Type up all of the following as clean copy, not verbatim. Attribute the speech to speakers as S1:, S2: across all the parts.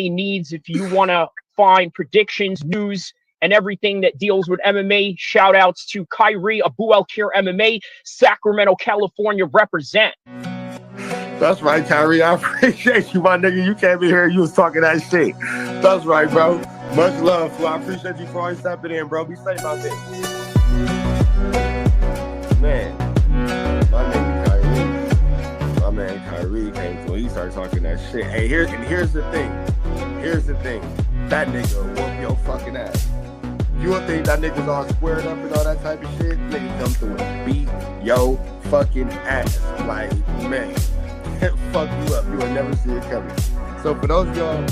S1: needs. If you want to find predictions, news, and everything that deals with MMA, shout outs to Kyrie, Abu El Kir MMA, Sacramento, California, represent.
S2: That's right, Kyrie. I appreciate you, my nigga. You came in here, you was talking that shit. That's right, bro. Much love, Flo. I appreciate you for always stepping in, bro. Be safe out there. Man, my nigga Kyrie. My man Kyrie came through. He started talking that shit. Hey, here's the thing. Here's the thing. That nigga will whoop your fucking ass. You would think that nigga's all squared up and all that type of shit. Nigga come through and beat your fucking ass. Like, man. Fuck you up. You will never see it coming. So for those of y'all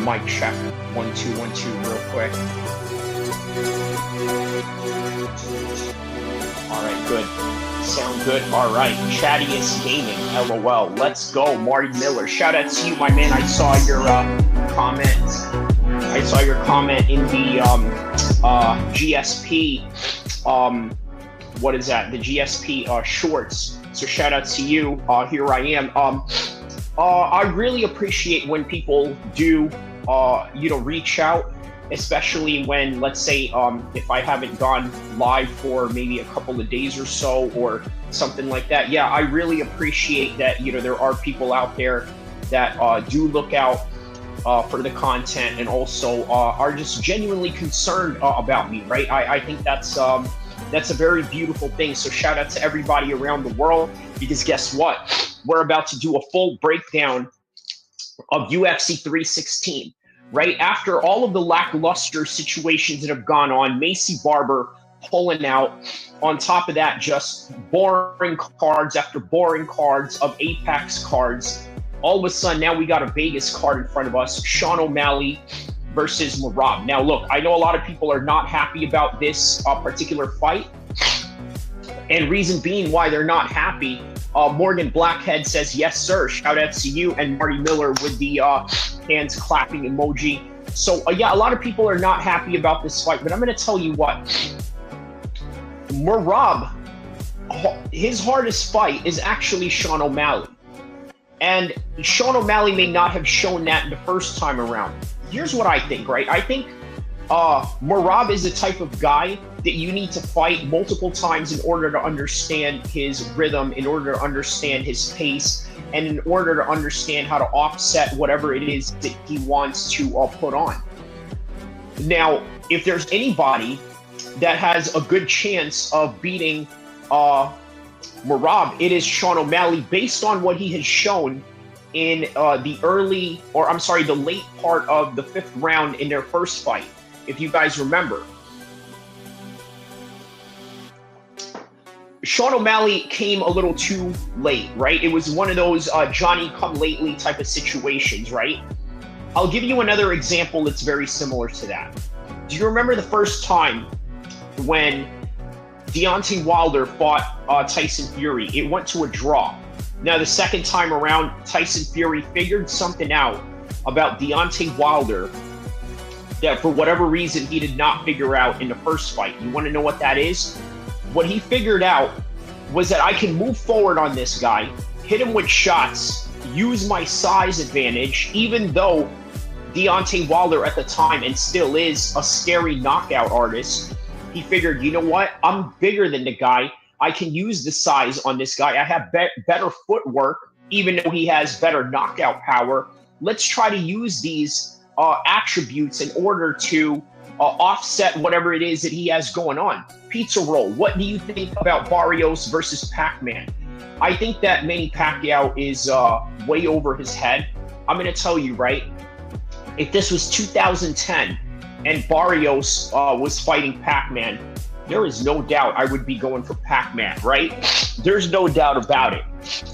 S1: Mic check. 1 2 1 2 real quick. All right, good. Sound good. All right, Chattiest Gaming. LOL. Let's go, Marty Miller. Shout out to you, my man. I saw your comment. I saw your comment in the GSP. What is that? The GSP shorts. So shout out to you. Here I am. I really appreciate when people do, reach out, especially when, let's say, if I haven't gone live for maybe a couple of days or so or something like that. Yeah, I really appreciate that, there are people out there that do look out for the content and also are just genuinely concerned about me, right? I think that's a very beautiful thing. So shout out to everybody around the world, because guess what? We're about to do a full breakdown of UFC 316, right? After all of the lackluster situations that have gone on, Macy Barber pulling out. On top of that, just boring cards after boring cards of Apex cards. All of a sudden, now we got a Vegas card in front of us, Sean O'Malley versus Merab. Now, look, I know a lot of people are not happy about this particular fight. And reason being why they're not happy, Morgan Blackhead says, yes, sir. Shout out to you. And Marty Miller with the hands clapping emoji. So, yeah, a lot of people are not happy about this fight. But I'm going to tell you what. Merab, his hardest fight is actually Sean O'Malley. And Sean O'Malley may not have shown that the first time around. Here's what I think, right? I think Merab is the type of guy that you need to fight multiple times in order to understand his rhythm, in order to understand his pace, and in order to understand how to offset whatever it is that he wants to put on. Now, if there's anybody that has a good chance of beating Merab, it is Sean O'Malley, based on what he has shown in the late part of the 5th round in their first fight, if you guys remember. Sean O'Malley came a little too late, right? It was one of those Johnny come lately type of situations, right? I'll give you another example that's very similar to that. Do you remember the first time when Deontay Wilder fought Tyson Fury? It went to a draw. Now, the second time around, Tyson Fury figured something out about Deontay Wilder that for whatever reason he did not figure out in the first fight. You want to know what that is? What he figured out was that I can move forward on this guy, hit him with shots, use my size advantage, even though Deontay Wilder at the time, and still is, a scary knockout artist. He figured, you know what? I'm bigger than the guy. I can use the size on this guy. I have better footwork, even though he has better knockout power. Let's try to use these attributes in order to offset whatever it is that he has going on. Pizza roll. What do you think about Barrios versus Pac-Man? I think that Manny Pacquiao is way over his head. I'm going to tell you, right? If this was 2010 and Barrios was fighting Pac-Man, there is no doubt I would be going for Pac-Man, right? There's no doubt about it.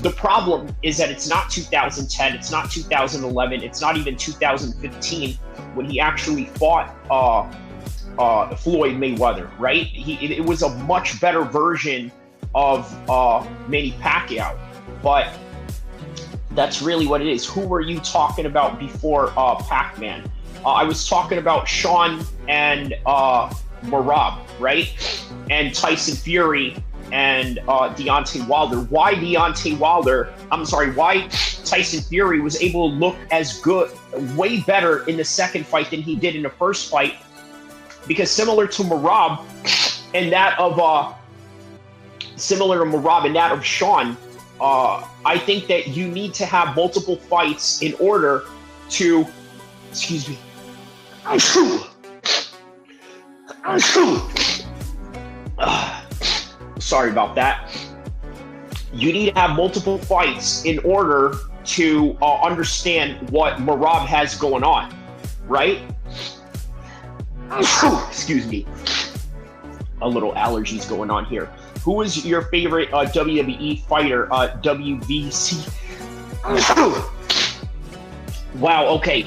S1: The problem is that it's not 2010, it's not 2011, it's not even 2015 when he actually fought Floyd Mayweather, right? It was a much better version of Manny Pacquiao, but that's really what it is. Who were you talking about before Pac-Man? I was talking about Sean and Merab, right? And Tyson Fury and Deontay Wilder. Why Tyson Fury was able to look as good, way better in the second fight than he did in the first fight, because similar to Merab and that of Sean, I think that you need to have multiple fights in order to, excuse me, sorry about that. You need to have multiple fights in order to understand what Merab has going on, right? Excuse me. A little allergies going on here. Who is your favorite WWE fighter? WBC. Wow, okay.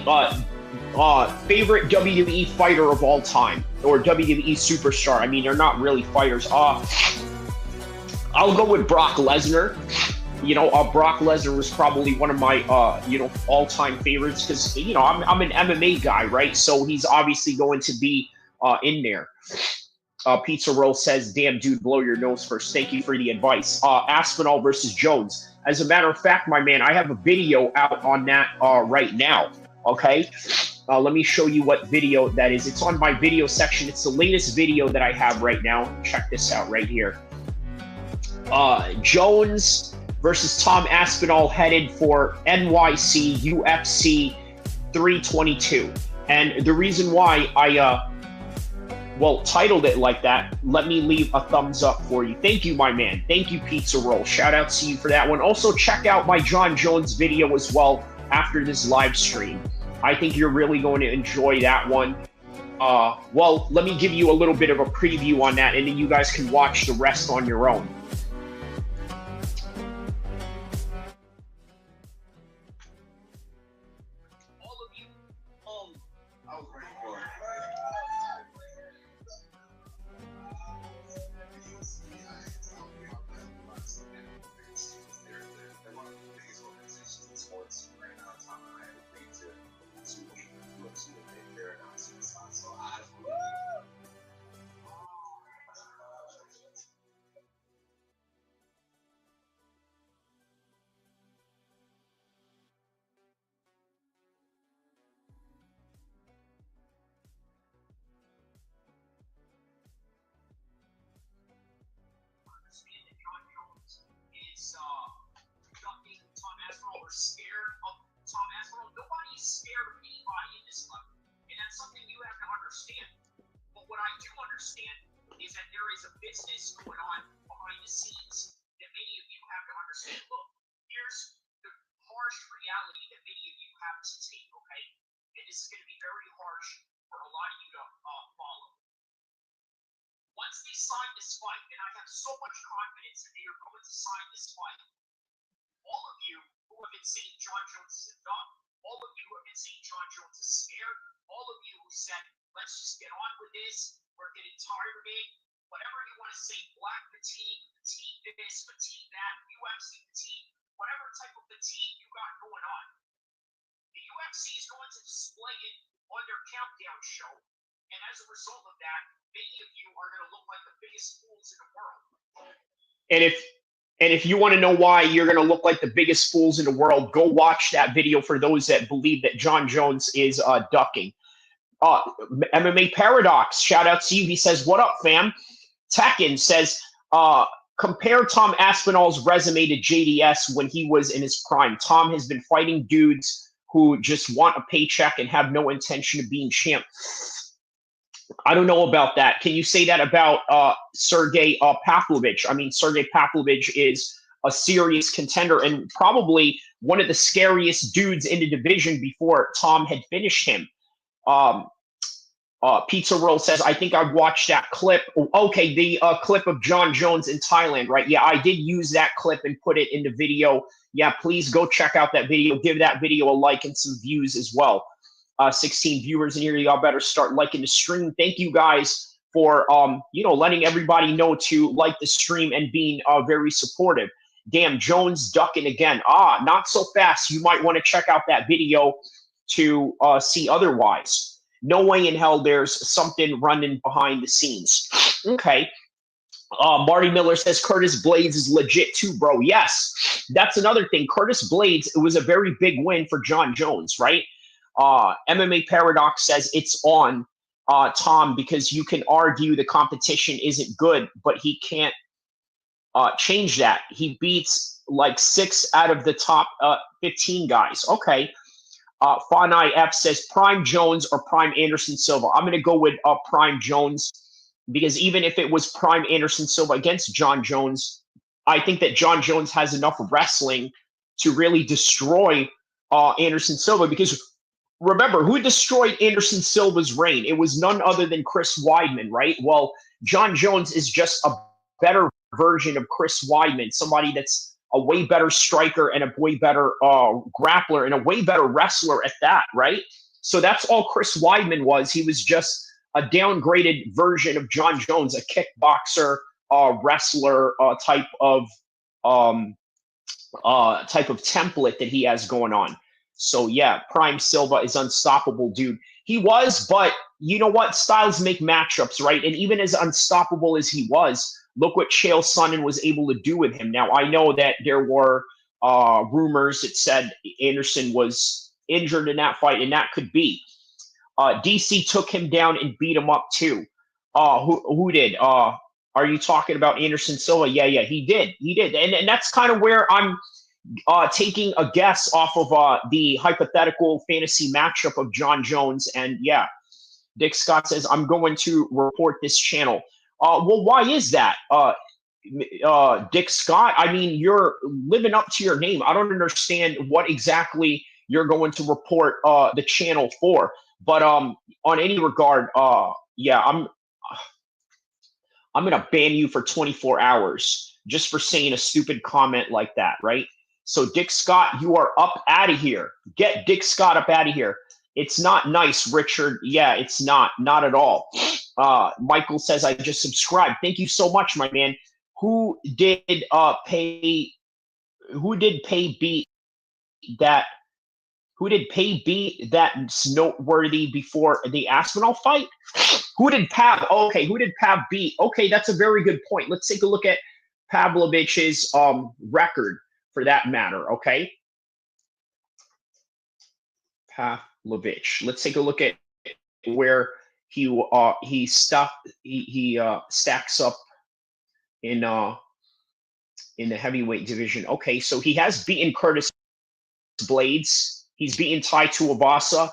S1: Favorite WWE fighter of all time, or WWE superstar. I mean, they're not really fighters. I'll go with Brock Lesnar. You know, Brock Lesnar was probably one of my, all-time favorites because, you know, I'm an MMA guy, right? So he's obviously going to be in there. Pizza Roll says, damn, dude, blow your nose first. Thank you for the advice. Aspinall versus Jones. As a matter of fact, my man, I have a video out on that right now, okay? Let me show you what video that is. It's on my video section. It's the latest video that I have right now. Check this out right here. Jones versus Tom Aspinall headed for NYC UFC 322. And the reason why I titled it like that, let me leave a thumbs up for you. Thank you, my man. Thank you, Pizza Roll. Shout out to you for that one. Also, check out my John Jones video as well after this live stream. I think you're really going to enjoy that one. Well, let me give you a little bit of a preview on that, and then you guys can watch the rest on your own. Scared of Tom Aspinall. Nobody's scared of anybody in this level, and that's something you have to understand. But what I do understand is that there is a business going on behind the scenes that many of you have to understand. Look, here's the harsh reality that many of you have to take, okay? And this is going to be very harsh for a lot of you to follow. Once they sign this fight, and I have so much confidence that they are going to sign this fight, all of you who have been saying John Jones is a dog, all of you who have been saying John Jones is scared, all of you who said, let's just get on with this, we're getting tired of it, whatever you want to say, black fatigue, fatigue this, fatigue that, UFC fatigue, whatever type of fatigue you got going on. The UFC is going to display it on their countdown show, and as a result of that, many of you are going to look like the biggest fools in the world. And if you want to know why you're going to look like the biggest fools in the world, go watch that video for those that believe that John Jones is ducking. MMA Paradox, shout out to you. He says, what up, fam? Tekken says, compare Tom Aspinall's resume to JDS when he was in his prime. Tom has been fighting dudes who just want a paycheck and have no intention of being champ. I don't know about that. Can you say that about Sergey Pavlovich? I mean, Sergey Pavlovich is a serious contender and probably one of the scariest dudes in the division before Tom had finished him. Pizza Roll says, I think I've watched that clip. Okay, the clip of John Jones in Thailand, right? Yeah, I did use that clip and put it in the video. Yeah, please go check out that video. Give that video a like and some views as well. 16 viewers in here. Y'all better start liking the stream. Thank you guys for, letting everybody know to like the stream and being very supportive. Damn, Jones ducking again. Not so fast. You might want to check out that video to see otherwise. No way in hell there's something running behind the scenes. Okay. Marty Miller says Curtis Blades is legit too, bro. Yes, that's another thing. Curtis Blades, it was a very big win for John Jones, right? MMA Paradox says it's on Tom because you can argue the competition isn't good, but he can't change that. He beats like 6 out of the top 15 guys. Okay. Fanai F says Prime Jones or Prime Anderson Silva. I'm going to go with Prime Jones because even if it was Prime Anderson Silva against John Jones, I think that John Jones has enough wrestling to really destroy Anderson Silva because remember, who destroyed Anderson Silva's reign? It was none other than Chris Weidman, right? Well, John Jones is just a better version of Chris Weidman, somebody that's a way better striker and a way better grappler and a way better wrestler at that, right? So that's all Chris Weidman was. He was just a downgraded version of John Jones, a kickboxer, wrestler type of template that he has going on. So yeah, Prime Silva is unstoppable, dude. He was, but you know what? Styles make matchups, right? And even as unstoppable as he was, look what Chael Sonnen was able to do with him. Now, I know that there were rumors that said Anderson was injured in that fight, and that could be. DC took him down and beat him up too. Who did? Are you talking about Anderson Silva? Yeah, he did. And that's kind of where I'm taking a guess off of the hypothetical fantasy matchup of John Jones. And yeah, Dick Scott says, I'm going to report this channel. Well, why is that? Dick Scott, I mean, you're living up to your name. I don't understand what exactly you're going to report the channel for. But on any regard, yeah, I'm going to ban you for 24 hours just for saying a stupid comment like that, right? So Dick Scott, you are up out of here. Get Dick Scott up out of here. It's not nice, Richard. Yeah, it's not at all. Michael says, I just subscribed. Thank you so much, my man. Who did pay beat that? Who did pay beat that's noteworthy before the Aspinall fight? Who did Pav? Oh, okay, who did Pav beat? Okay, that's a very good point. Let's take a look at Pavlovich's record for that matter. Okay, Pavlovich. Let's take a look at where he stacks up in the heavyweight division. Okay, so he has beaten Curtis Blades. He's beaten Tai Tuivasa.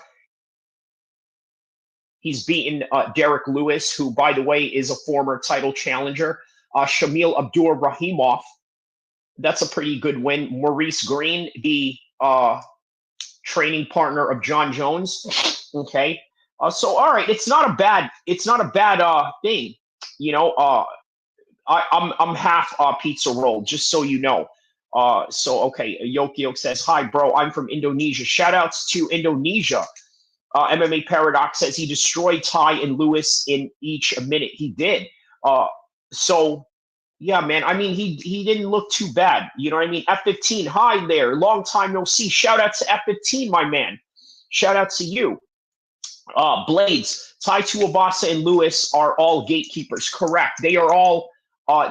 S1: He's beaten Derek Lewis, who, by the way, is a former title challenger. Shamil Abdur-Rahimov. That's a pretty good win. Maurice Green, the training partner of John Jones. Okay. So, all right, it's not a bad thing. You know, I'm half pizza roll, just so you know. So, okay, Yokyok says, hi, bro, I'm from Indonesia. Shout outs to Indonesia. MMA Paradox says he destroyed Ty and Lewis in each minute. He did. So, yeah, man, I mean, he didn't look too bad. You know what I mean? F15, hi there. Long time no see. Shout out to F15, my man. Shout out to you. Blades, Tai Tuivasa and Lewis are all gatekeepers. Correct. They are all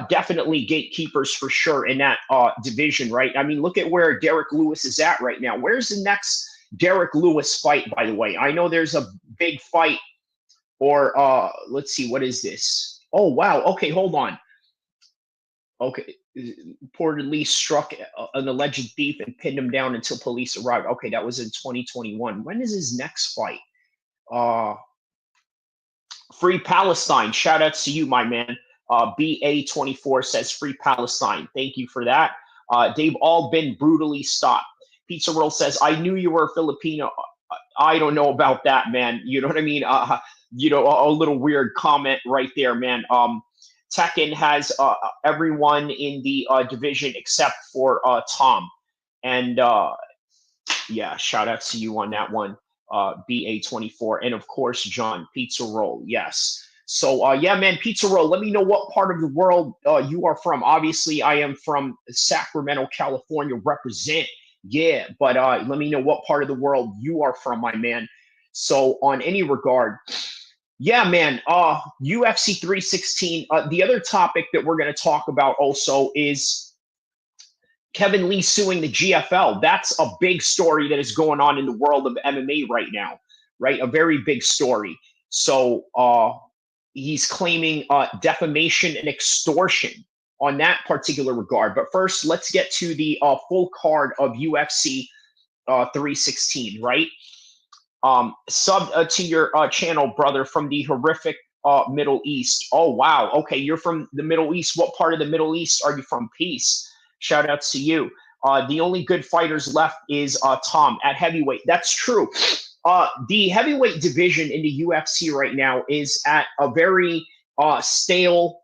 S1: definitely gatekeepers for sure in that division, right? I mean, look at where Derek Lewis is at right now. Where's the next Derek Lewis fight, by the way? I know there's a big fight, or let's see, what is this? Oh, wow. Okay, hold on. Okay, reportedly struck an alleged thief and pinned him down until police arrived. Okay, that was in 2021. When is his next fight? Free Palestine. Shout out to you, my man. BA24 says Free Palestine. Thank you for that. They've all been brutally stopped. Pizza Roll says, I knew you were a Filipino. I don't know about that, man. You know what I mean? You know, a little weird comment right there, man. Tekken has everyone in the division except for Tom. And yeah, shout out to you on that one, BA24. And of course, John, Pizza Roll. Yes. So, yeah, man, Pizza Roll, let me know what part of the world you are from. Obviously, I am from Sacramento, California, represent. Yeah, but let me know what part of the world you are from, my man. So, on any regard, yeah, man, UFC 316. The other topic that we're going to talk about also is Kevin Lee suing the GFL. That's a big story that is going on in the world of MMA right now, right? A very big story. So, he's claiming defamation and extortion on that particular regard. But first, let's get to the full card of UFC 316, right? Sub to your channel, brother, from the horrific Middle East. Oh, wow. Okay, you're from the Middle East. What part of the Middle East are you from? Peace. Shout out to you. The only good fighters left is Tom at heavyweight. That's true. The heavyweight division in the UFC right now is at a very stale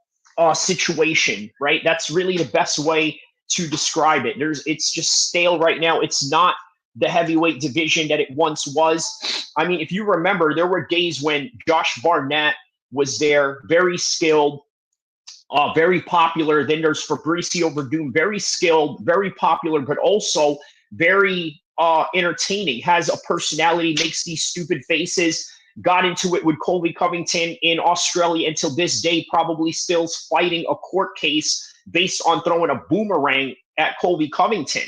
S1: situation, right? That's really the best way to describe it. It's just stale right now. It's not the heavyweight division that it once was. I mean, if you remember, there were days when Josh Barnett was there, very skilled, very popular. Then there's Fabricio Verdum, very skilled, very popular, but also very entertaining, has a personality, makes these stupid faces. Got into it with Colby Covington in Australia until this day, probably still fighting a court case based on throwing a boomerang at Colby Covington.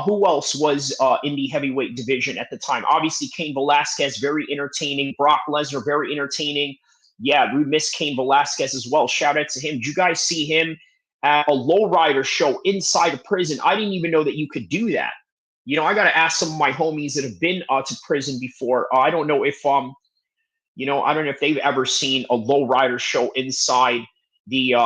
S1: Who else was in the heavyweight division at the time? Obviously, Cain Velasquez, very entertaining. Brock Lesnar, very entertaining. Yeah, we miss Cain Velasquez as well. Shout out to him. Did you guys see him at a lowrider show inside a prison? I didn't even know that you could do that. You know, I got to ask some of my homies that have been to prison before. I don't know if, you know, I don't know if they've ever seen a lowrider show inside the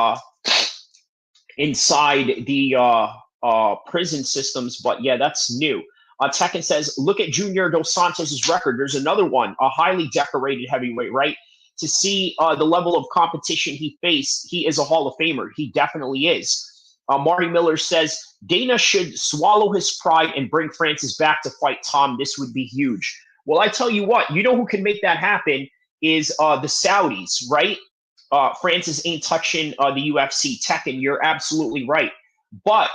S1: prison systems, but yeah, that's new. Tekken says, look at Junior Dos Santos' record. There's another one, a highly decorated heavyweight, right? To see the level of competition he faced, he is a Hall of Famer. He definitely is. Marty Miller says, Dana should swallow his pride and bring Francis back to fight Tom. This would be huge. Well, I tell you what, you know who can make that happen is the Saudis, right? Francis ain't touching the UFC. Tekken, you're absolutely right. But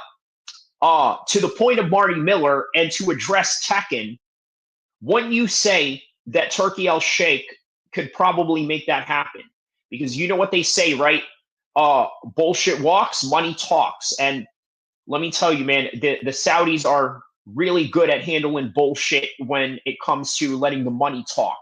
S1: to the point of Marty Miller and to address Tekken, wouldn't you say that Turki Al-Sheikh could probably make that happen? Because you know what they say, right? Bullshit walks, money talks. And let me tell you, man, the Saudis are really good at handling bullshit when it comes to letting the money talk.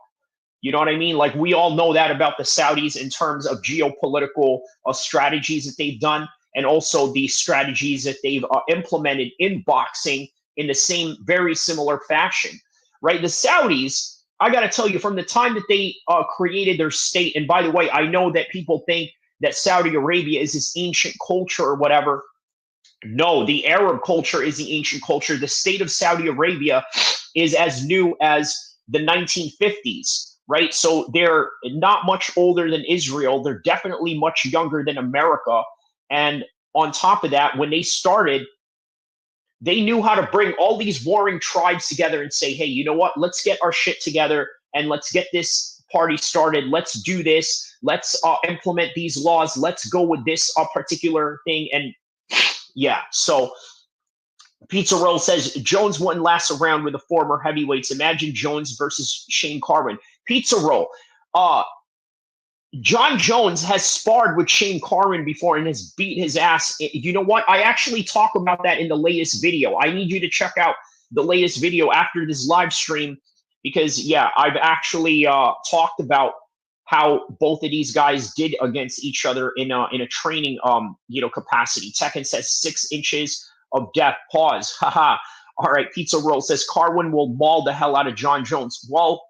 S1: You know what I mean? Like, we all know that about the Saudis in terms of geopolitical strategies that they've done, and also the strategies that they've implemented in boxing in the same, very similar fashion, right? The Saudis, I got to tell you, from the time that they created their state, and by the way, I know that people think that Saudi Arabia is this ancient culture or whatever. No, the Arab culture is the ancient culture. The state of Saudi Arabia is as new as the 1950s, right? So they're not much older than Israel. They're definitely much younger than America. And on top of that, when they started, they knew how to bring all these warring tribes together and say, hey, you know what? Let's get our shit together and let's get this party started. Let's do this. Let's implement these laws. Let's go with this particular thing. And yeah, so Pizza Roll says, Jones wouldn't last around with the former heavyweights. Imagine Jones versus Shane Carwin. Pizza Roll, John Jones has sparred with Shane Carwin before and has beat his ass. You know what? I actually talk about that in the latest video. I need you to check out the latest video after this live stream because, yeah, I've actually talked about how both of these guys did against each other in a training capacity. Tekken says 6 inches of death. Pause. Haha. All right. Pizza Roll says Carwin will maul the hell out of John Jones. Well,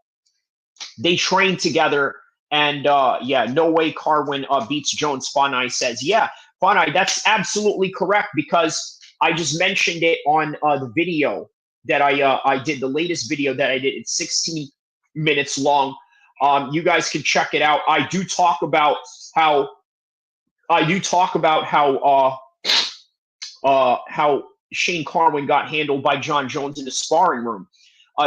S1: they trained together. And yeah, no way Carwin beats Jones. Fanai says, yeah, Fanai, that's absolutely correct because I just mentioned it on the video that I did, the latest video that I did. It's 16 minutes long. You guys can check it out. I do talk about how Shane Carwin got handled by John Jones in the sparring room.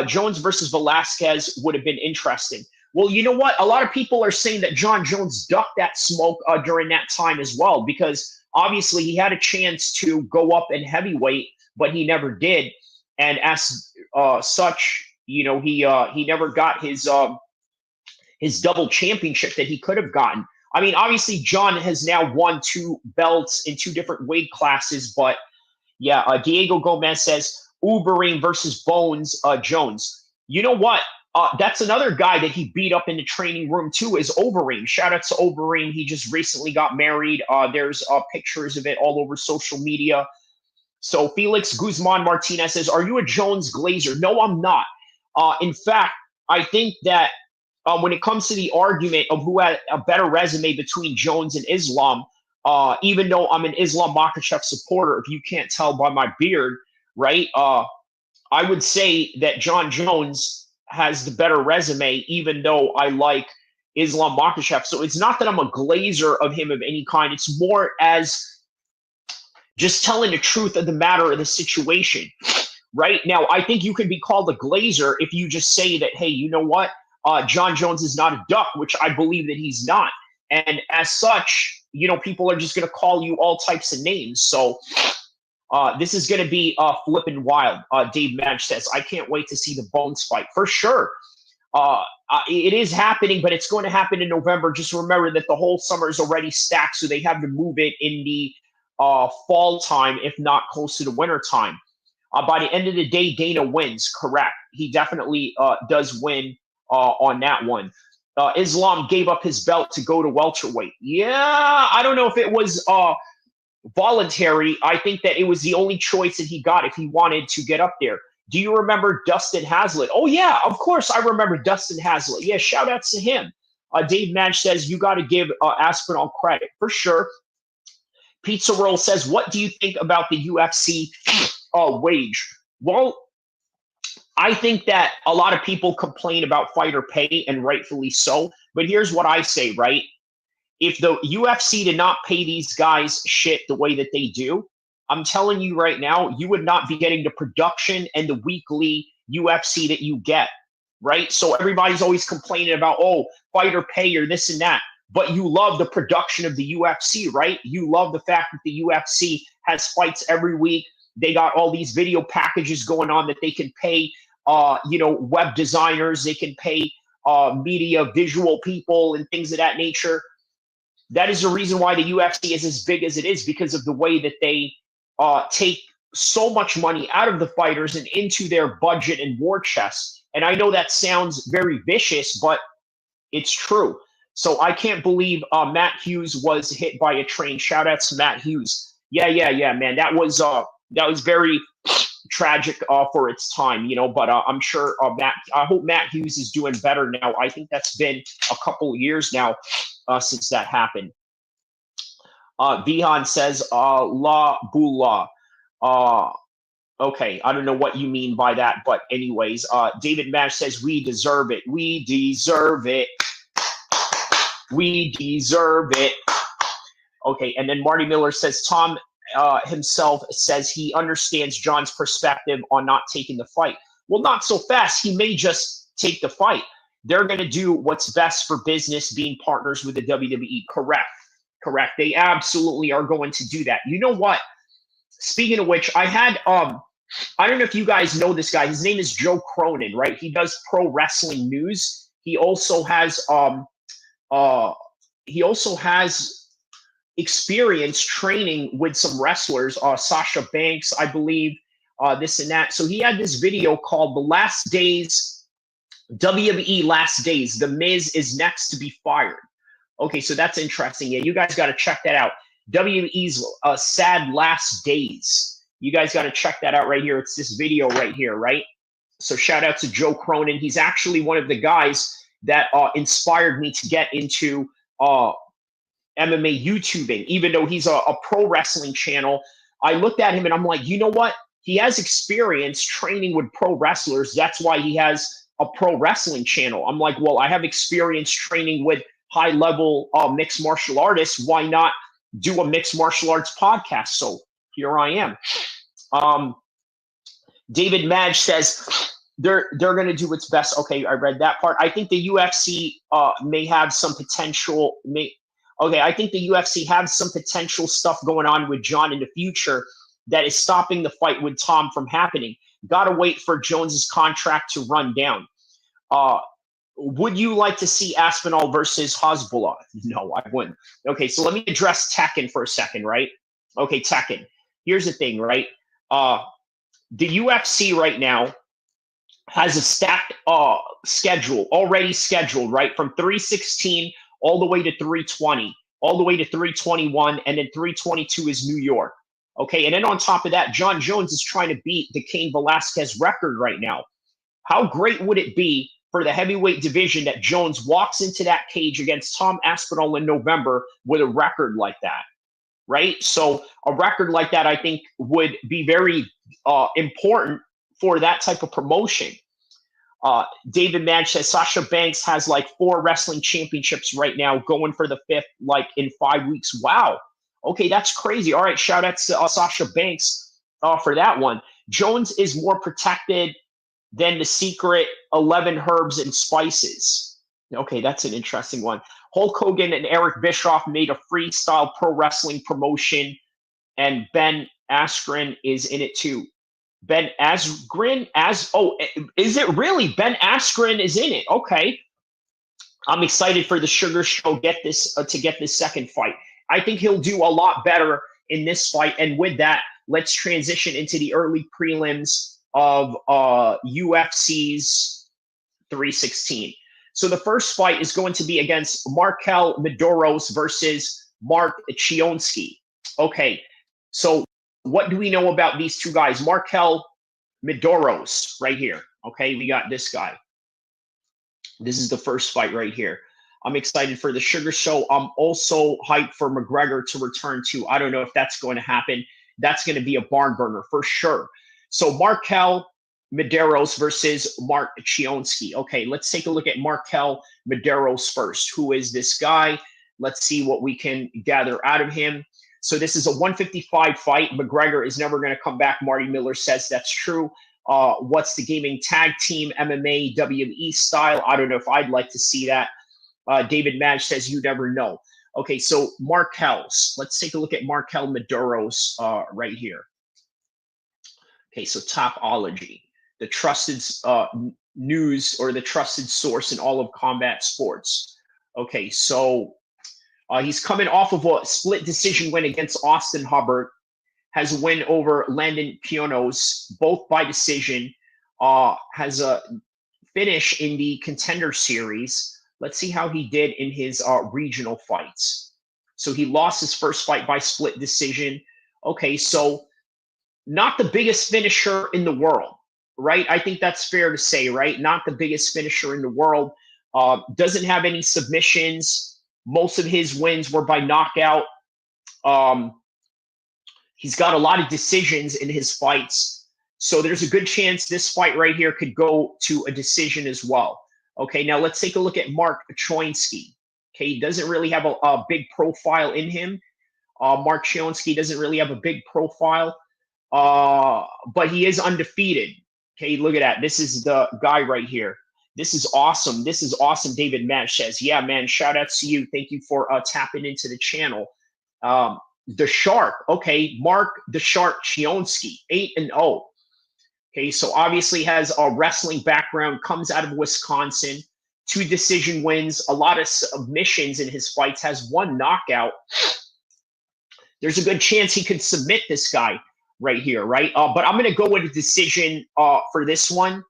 S1: Jones versus Velasquez would have been interesting. Well, you know what? A lot of people are saying that John Jones ducked that smoke during that time as well, because obviously he had a chance to go up in heavyweight, but he never did. And as such, you know, he never got his double championship that he could have gotten. I mean, obviously John has now won 2 belts in 2 different weight classes, but yeah, Diego Gomez says Ubering versus Bones Jones. You know what? That's another guy that he beat up in the training room too, is Overeem. Shout out to Overeem. He just recently got married. There's pictures of it all over social media. So Felix Guzman Martinez says, are you a Jones Glazer? No, I'm not. In fact, I think that when it comes to the argument of who had a better resume between Jones and Islam, even though I'm an Islam Makhachev supporter, if you can't tell by my beard, right? I would say that John Jones has the better resume, even though I like Islam Makhachev. So it's not that I'm a glazer of him of any kind. It's more as just telling the truth of the matter of the situation. right? Now, I think you could be called a glazer if you just say that, hey, you know what? John Jones is not a duck, which I believe that he's not. And as such, you know, people are just going to call you all types of names. So this is going to be flipping wild. Dave Madge says, I can't wait to see the Bones fight. For sure. It is happening, but it's going to happen in November. Just remember that the whole summer is already stacked, so they have to move it in the fall time, if not close to the winter time. By the end of the day, Dana wins. Correct. He definitely does win on that one. Islam gave up his belt to go to welterweight. Yeah, I don't know if it was voluntary. I think that it was the only choice that he got if he wanted to get up there. Do you remember Dustin Haslett? Oh, yeah, of course I remember Dustin Haslett. Yeah, shout outs to him. Dave Madge says, you got to give Aspinall credit. For sure. Pizza Roll says, what do you think about the UFC wage? Well, I think that a lot of people complain about fighter pay, and rightfully so. But here's what I say, right? If the UFC did not pay these guys shit the way that they do, I'm telling you right now, you would not be getting the production and the weekly UFC that you get, right? So everybody's always complaining about, oh, fighter pay or this and that. But you love the production of the UFC, right? You love the fact that the UFC has fights every week. They got all these video packages going on that they can pay, web designers. They can pay media, visual people, and things of that nature. That is the reason why the UFC is as big as it is, because of the way that they take so much money out of the fighters and into their budget and war chest. And I know that sounds very vicious, but it's true. So I can't believe Matt Hughes was hit by a train. Shout out to Matt Hughes. Yeah, man. That was very tragic for its time, but I'm sure I hope Matt Hughes is doing better now. I think that's been a couple of years now since that happened. Vihan says, La Bula. Okay, I don't know what you mean by that, but anyways, David Mash says, we deserve it. We deserve it. We deserve it. Okay, and then Marty Miller says, Tom himself says he understands John's perspective on not taking the fight. Well, not so fast. He may just take the fight. They're going to do what's best for business, being partners with the WWE. Correct. They absolutely are going to do that. You know what? Speaking of which, I had I don't know if you guys know this guy. His name is Joe Cronin, right? He does pro wrestling news. He also has experience training with some wrestlers, Sasha Banks, I believe, this and that. So he had this video called The Last Days, WWE Last Days. The Miz is next to be fired. Okay, so that's interesting. Yeah, you guys got to check that out. WWE's Sad Last Days. You guys got to check that out right here. It's this video right here, right? So shout out to Joe Cronin. He's actually one of the guys that inspired me to get into MMA YouTubing, even though he's a pro wrestling channel. I looked at him and I'm like, you know what? He has experience training with pro wrestlers. That's why he has a pro wrestling channel. I'm like, well, I have experience training with high-level mixed martial artists. Why not do a mixed martial arts podcast? So here I am. David Madge says they're going to do its best. Okay, I read that part. I think the UFC may have some potential. I think the UFC has some potential stuff going on with John in the future that is stopping the fight with Tom from happening. Got to wait for Jones's contract to run down. Would you like to see Aspinall versus Hezbollah? No, I wouldn't. Okay, so let me address Tekken for a second, right? Okay, Tekken. Here's the thing, right? The UFC right now has a stacked schedule, already scheduled, right? From 316 all the way to 320, all the way to 321, and then 322 is New York. Okay, and then on top of that, John Jones is trying to beat the Cain Velasquez record right now. How great would it be for the heavyweight division that Jones walks into that cage against Tom Aspinall in November with a record like that, right? So a record like that, I think, would be very important for that type of promotion. David Madge says Sasha Banks has like 4 wrestling championships right now, going for the 5th like in 5 weeks. Wow. Okay, that's crazy. All right, shout out to Sasha Banks for that one. Jones is more protected than the secret 11 herbs and spices. Okay, that's an interesting one. Hulk Hogan and Eric Bischoff made a freestyle pro wrestling promotion, and Ben Askren is in it too. Ben Askren, is it really? Ben Askren is in it. Okay. I'm excited for the Sugar Show to get this second fight. I think he'll do a lot better in this fight. And with that, let's transition into the early prelims of UFC's 316. So the first fight is going to be against Markel Mederos versus Mark Chionski. Okay, so what do we know about these two guys? Markel Mederos right here. Okay, we got this guy. This is the first fight right here. I'm excited for the Sugar Show. I'm also hyped for McGregor to return too. I don't know if that's going to happen. That's going to be a barn burner for sure. So Markel Mederos versus Mark Chionski. Okay, let's take a look at Markel Mederos first. Who is this guy? Let's see what we can gather out of him. So this is a 155 fight. McGregor is never going to come back. Marty Miller says that's true. What's the gaming tag team, MMA, WWE style? I don't know if I'd like to see that. David Madge says you never know. Okay, so Markel's. Let's take a look at Markel Mederos right here. Okay, so Topology, the trusted news or the trusted source in all of combat sports. Okay, so he's coming off of a split decision win against Austin Hubbard, has a win over Landon Pionos, both by decision, has a finish in the Contender Series. Let's see how he did in his regional fights. So he lost his first fight by split decision. Okay, so not the biggest finisher in the world, right? I think that's fair to say, right? Not the biggest finisher in the world. Doesn't have any submissions. Most of his wins were by knockout. He's got a lot of decisions in his fights. So there's a good chance this fight right here could go to a decision as well. Okay, now let's take a look at Mark Chionski. Okay, he doesn't really have a big profile in him. Mark Chionski doesn't really have a big profile, but he is undefeated. Okay, look at that. This is the guy right here. This is awesome. This is awesome, David Mash says. Yeah, man, shout out to you. Thank you for tapping into the channel. The Shark. Okay, Mark the Shark Chionski, 8-0. Okay, so obviously has a wrestling background, comes out of Wisconsin, 2 decision wins, a lot of submissions in his fights, has 1 knockout. There's a good chance he could submit this guy right here, right? But I'm going to go with a decision for this one.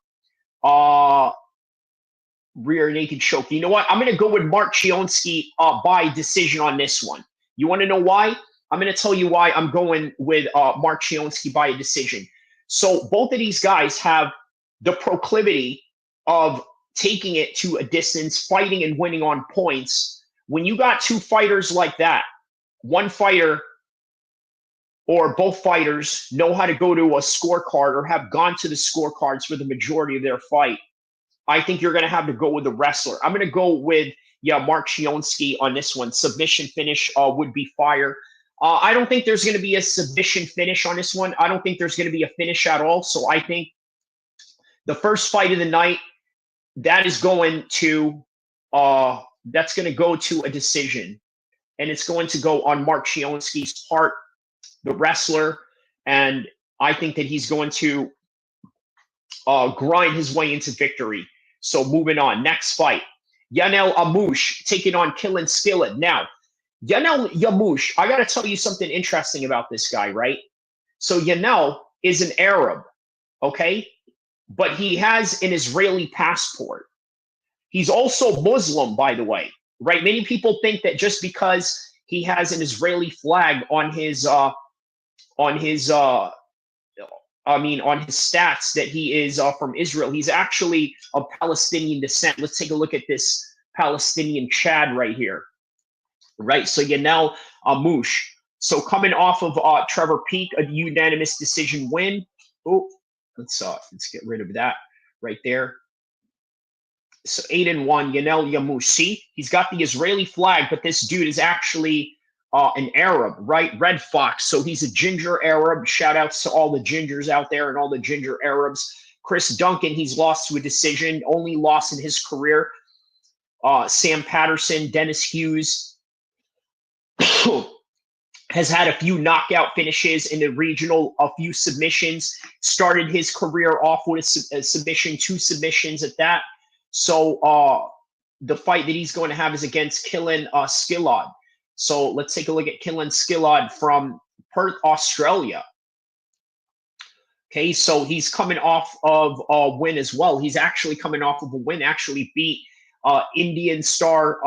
S1: Rear naked choke. You know what? I'm going to go with Mark Chionski by decision on this one. You want to know why? I'm going to tell you why I'm going with Mark Chionski by a decision. So both of these guys have the proclivity of taking it to a distance, fighting and winning on points. When you got 2 fighters like that, one fighter or both fighters know how to go to a scorecard or have gone to the scorecards for the majority of their fight, I think you're going to have to go with the wrestler. I'm going to go with, Mark Chionski on this one. Submission finish would be Pfyer. I don't think there's going to be a submission finish on this one. I don't think there's going to be a finish at all. So I think the first fight of the night, that's going to go to a decision. And it's going to go on Mark Chionski's part, the wrestler. And I think that he's going to grind his way into victory. So moving on. Next fight. Yanel Amouche taking on Quillan Skillet. Now, Yanel Amouche, I got to tell you something interesting about this guy, right? So Yanel is an Arab, okay? But he has an Israeli passport. He's also Muslim, by the way, right? Many people think that just because he has an Israeli flag on his stats that he is from Israel. He's actually of Palestinian descent. Let's take a look at this Palestinian Chad right here. Right, so Yanel Amouche. So coming off of Trevor Peek, a unanimous decision win. Oh, let's get rid of that right there. So 8-1, Yanel Amouche. See, he's got the Israeli flag, but this dude is actually an Arab, right? Red Fox. So he's a ginger Arab. Shout outs to all the gingers out there and all the ginger Arabs. Chris Duncan, he's lost to a decision, only loss in his career. Sam Patterson, Dennis Hughes has had a few knockout finishes in the regional, a few submissions. Started his career off with a submission, 2 submissions at that. So the fight that he's going to have is against Quillan Skillod. So let's take a look at Quillan Skillod from Perth, Australia. Okay, so he's coming off of a win as well. He's actually coming off of a win, actually beat Indian star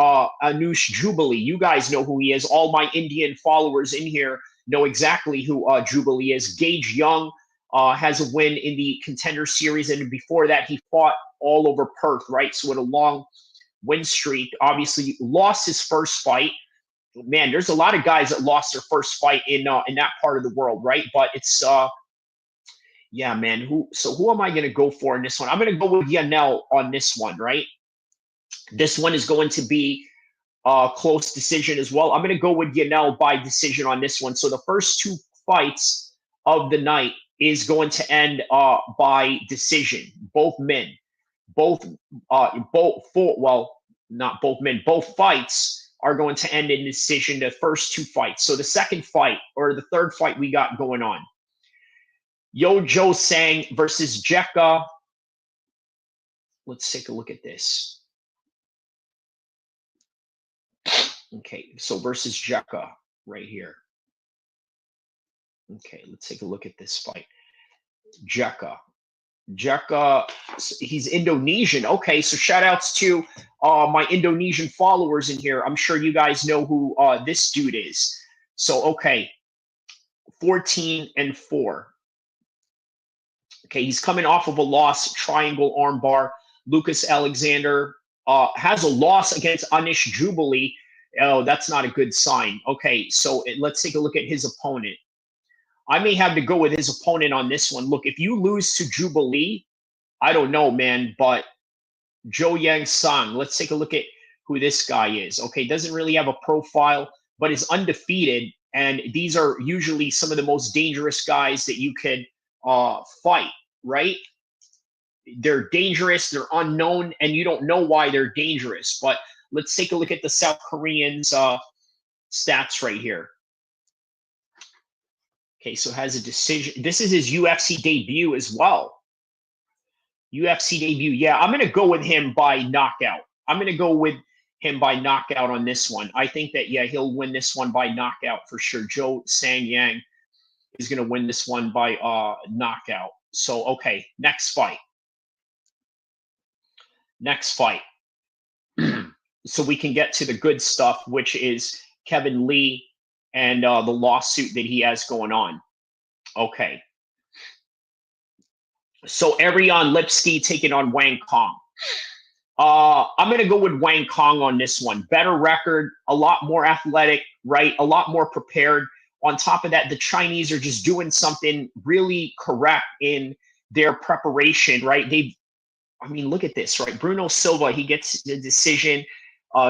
S1: Anush Jubilee. You guys know who he is. All my Indian followers in here know exactly who Jubilee is. Gage Young has a win in the Contender Series, and before that, he fought all over Perth, right? So with a long win streak, obviously lost his first fight. Man, there's a lot of guys that lost their first fight in that part of the world, right? But it's yeah, man. Who am I going to go for in this one? I'm going to go with Yanel on this one, right? This one is going to be a close decision as well. I'm going to go with Yanel by decision on this one. So the first 2 fights of the night is going to end by decision. Both men, both fights are going to end in decision. The first 2 fights. So the second fight or the third fight we got going on. Yo Joe Sang versus Jeka. Let's take a look at this. Okay, so versus Jeka right here. Okay, let's take a look at this fight. Jeka, he's Indonesian. Okay, so shout outs to my Indonesian followers in here. I'm sure you guys know who this dude is. So, okay, 14-4. Okay, he's coming off of a loss, triangle armbar. Lucas Alexander has a loss against Anish Jubilee. Oh, that's not a good sign. Okay, so let's take a look at his opponent. I may have to go with his opponent on this one. Look, if you lose to Jubilee, I don't know, man, but Zhou Yang Sang, let's take a look at who this guy is. Okay, doesn't really have a profile, but is undefeated, and these are usually some of the most dangerous guys that you could fight, right? They're dangerous, they're unknown, and you don't know why they're dangerous. But let's take a look at the South Koreans' stats right here. Okay, so has a decision. This is his UFC debut as well. UFC debut. Yeah, I'm going to go with him by knockout. I'm going to go with him by knockout on this one. I think that, yeah, he'll win this one by knockout for sure. Zhou Sang Yang is going to win this one by knockout. So, okay, next fight. Next fight. So we can get to the good stuff, which is Kevin Lee and the lawsuit that he has going on. Okay. So Ariane Lipsky taking on Wang Kong. I'm going to go with Wang Kong on this one. Better record, a lot more athletic, right? A lot more prepared. On top of that, the Chinese are just doing something really correct in their preparation, right? I mean, look at this, right? Bruno Silva, he gets the decision,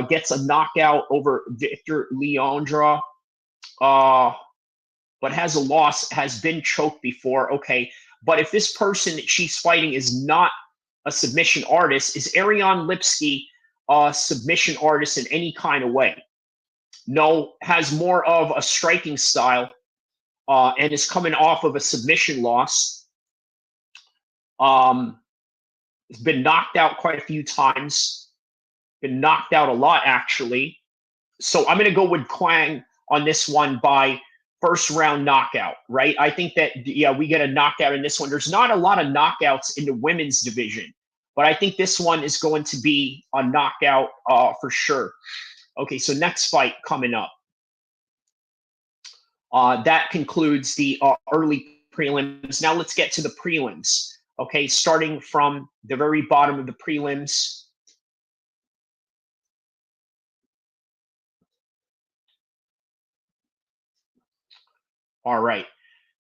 S1: gets a knockout over Victor Leandra, but has a loss, has been choked before. Okay, but if this person that she's fighting is not a submission artist, is Ariane Lipsky a submission artist in any kind of way? No, has more of a striking style and is coming off of a submission loss. Has been knocked out quite a few times. Been knocked out a lot, actually. So I'm going to go with Quang on this one by first round knockout, right? I think that, yeah, we get a knockout in this one. There's not a lot of knockouts in the women's division, but I think this one is going to be a knockout for sure. Okay, so next fight coming up. That concludes the early prelims. Now let's get to the prelims. Okay, starting from the very bottom of the prelims. All right.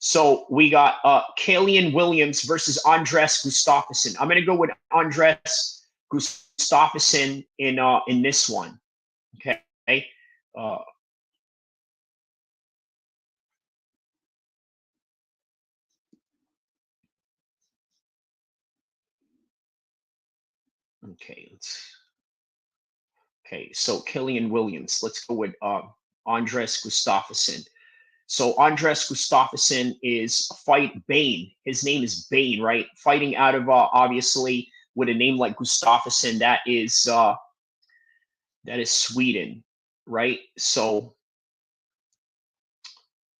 S1: So we got Killian Williams versus Andres Gustafsson. I'm going to go with Andres Gustafsson in this one. Okay. Okay, so Killian Williams. Let's go with Andres Gustafsson. So Andres Gustafsson is fight Bane. His name is Bane, right? Fighting out of obviously with a name like Gustafsson, that is Sweden, right? So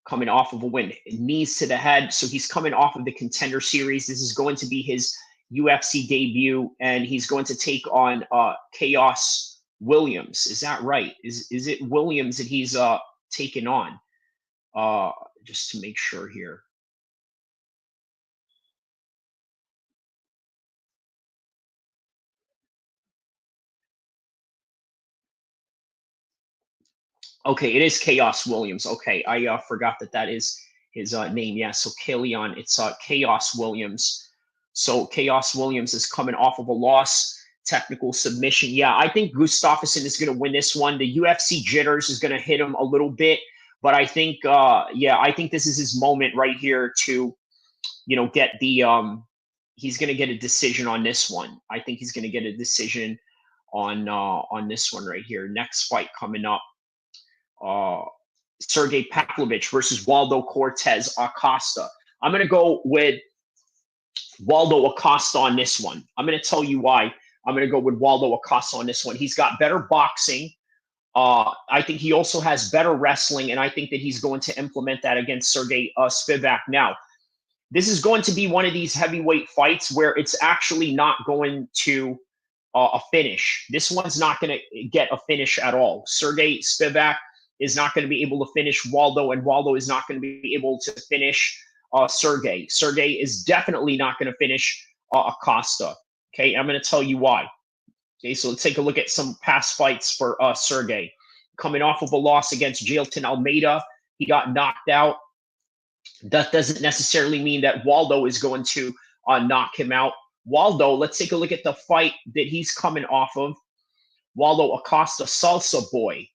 S1: coming off of a win, knees to the head. So he's coming off of the Contender Series. This is going to be his UFC debut, and he's going to take on Chaos Williams. Is that right? Is it Williams that he's taken on? Just to make sure here. Okay, it is Chaos Williams. Okay, I forgot that is his name. Yeah, so Killian, it's Chaos Williams. So Chaos Williams is coming off of a loss, technical submission. Yeah, I think Gustafsson is going to win this one. The UFC jitters is going to hit him a little bit, but I think, I think this is his moment right here to, get the, he's going to get a decision on this one. I think he's going to get a decision on this one right here. Next fight coming up. Sergey Pavlovich versus Waldo Cortes Acosta. I'm going to go with Waldo Acosta on this one. I'm going to tell you why. I'm going to go with Waldo Acosta on this one. He's got better boxing. I think he also has better wrestling, and I think that he's going to implement that against Sergey Spivac. Now, this is going to be one of these heavyweight fights where it's actually not going to a finish. This one's not going to get a finish at all. Sergey Spivac is not going to be able to finish Waldo, and Waldo is not going to be able to finish Sergey. Sergey is definitely not going to finish Acosta. Okay, I'm going to tell you why. Okay, so let's take a look at some past fights for Sergey. Coming off of a loss against Jailton Almeida, he got knocked out. That doesn't necessarily mean that Waldo is going to knock him out. Waldo, let's take a look at the fight that he's coming off of. Waldo Acosta, Salsa Boy.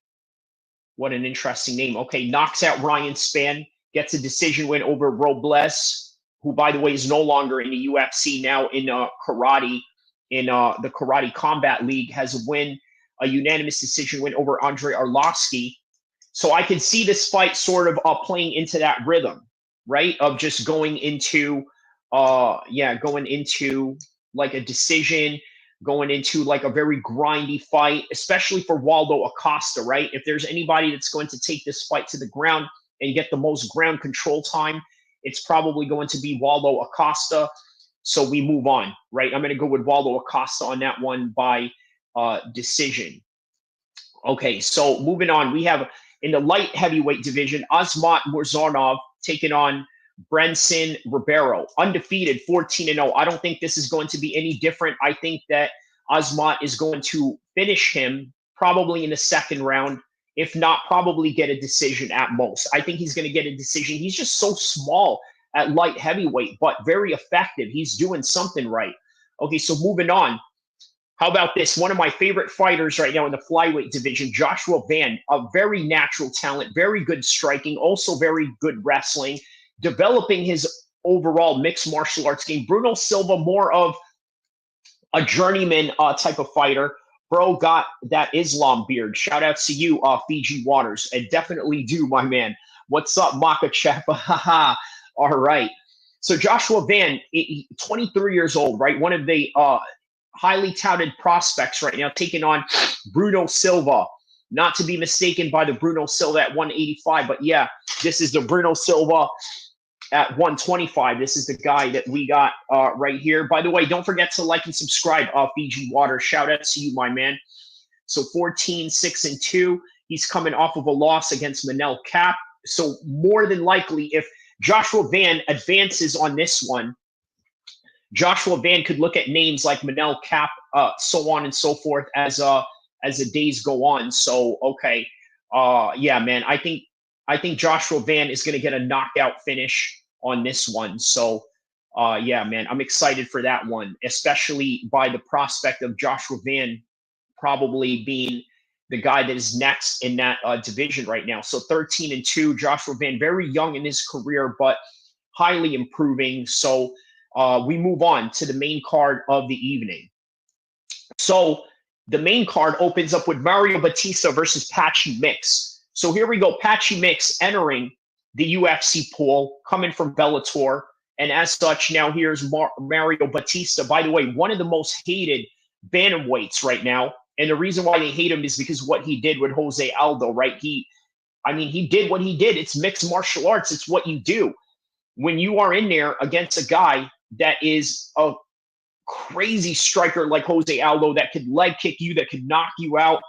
S1: What an interesting name. Okay, knocks out Ryan Spann, gets a decision win over Robles, who, by the way, is no longer in the UFC, now in karate, in the Karate Combat League, has a unanimous decision win over Andrei Arlovsky. So I can see this fight sort of playing into that rhythm, right? Of just going into like a decision, going into like a very grindy fight, especially for Waldo Acosta, right? If there's anybody that's going to take this fight to the ground and get the most ground control time, it's probably going to be Waldo Acosta. So we move on, right? I'm going to go with Waldo Acosta on that one by decision. Okay, so moving on, we have in the light heavyweight division, Azmat Murzanov taking on Brenson Robeiro, undefeated, 14-0. I don't think this is going to be any different. I think that Azmat is going to finish him probably in the second round, if not probably get a decision at most. I think he's going to get a decision. He's just so small at light heavyweight, but very effective. He's doing something right. Okay, so moving on. How about this? One of my favorite fighters right now in the flyweight division, Joshua Van, a very natural talent, very good striking, also very good wrestling, developing his overall mixed martial arts game. Bruno Silva, more of a journeyman type of fighter. Bro got that Islam beard. Shout out to you, Fiji Waters. I definitely do, my man. What's up, Makachev? Haha. All right. So Joshua Van, 23 years old, right? One of the highly touted prospects right now, taking on Bruno Silva. Not to be mistaken by the Bruno Silva at 185, but yeah, this is the Bruno Silva at 125. This is the guy that we got right here. By the way, don't forget to like and subscribe, Fiji Water. Shout out to you, my man. So 14-6-2. He's coming off of a loss against Manel Cap. So more than likely, if Joshua Van advances on this one, Joshua Van could look at names like Manel Cap, so on and so forth as the days go on. So okay, yeah, man, I think Joshua Van is going to get a knockout finish on this one. So yeah, man, I'm excited for that one, especially by the prospect of Joshua Van probably being the guy that is next in that division right now. So 13-2, Joshua Van, very young in his career, but highly improving. So we move on to the main card of the evening. So the main card opens up with Mario Bautista versus Patchy Mix. So here we go. Patchy Mix entering the UFC pool, coming from Bellator. And as such, now here's Mario Bautista. By the way, one of the most hated bantamweights right now. And the reason why they hate him is because what he did with Jose Aldo, right? He did what he did. It's mixed martial arts. It's what you do. When you are in there against a guy that is a crazy striker like Jose Aldo that could leg kick you, that could knock you out,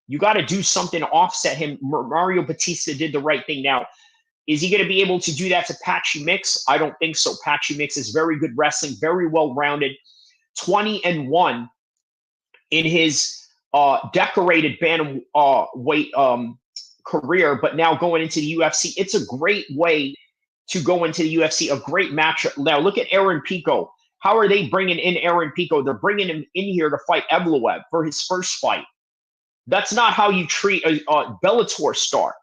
S1: you got to do something to offset him. Mario Bautista did the right thing. Now, is he going to be able to do that to Patchy Mix? I don't think so. Patchy Mix is very good wrestling, very well-rounded, 20-1 in his decorated bantamweight career, but now going into the UFC, it's a great way to go into the UFC, a great matchup. Now, look at Aaron Pico. How are they bringing in Aaron Pico? They're bringing him in here to fight Evloev for his first fight. That's not how you treat a Bellator star.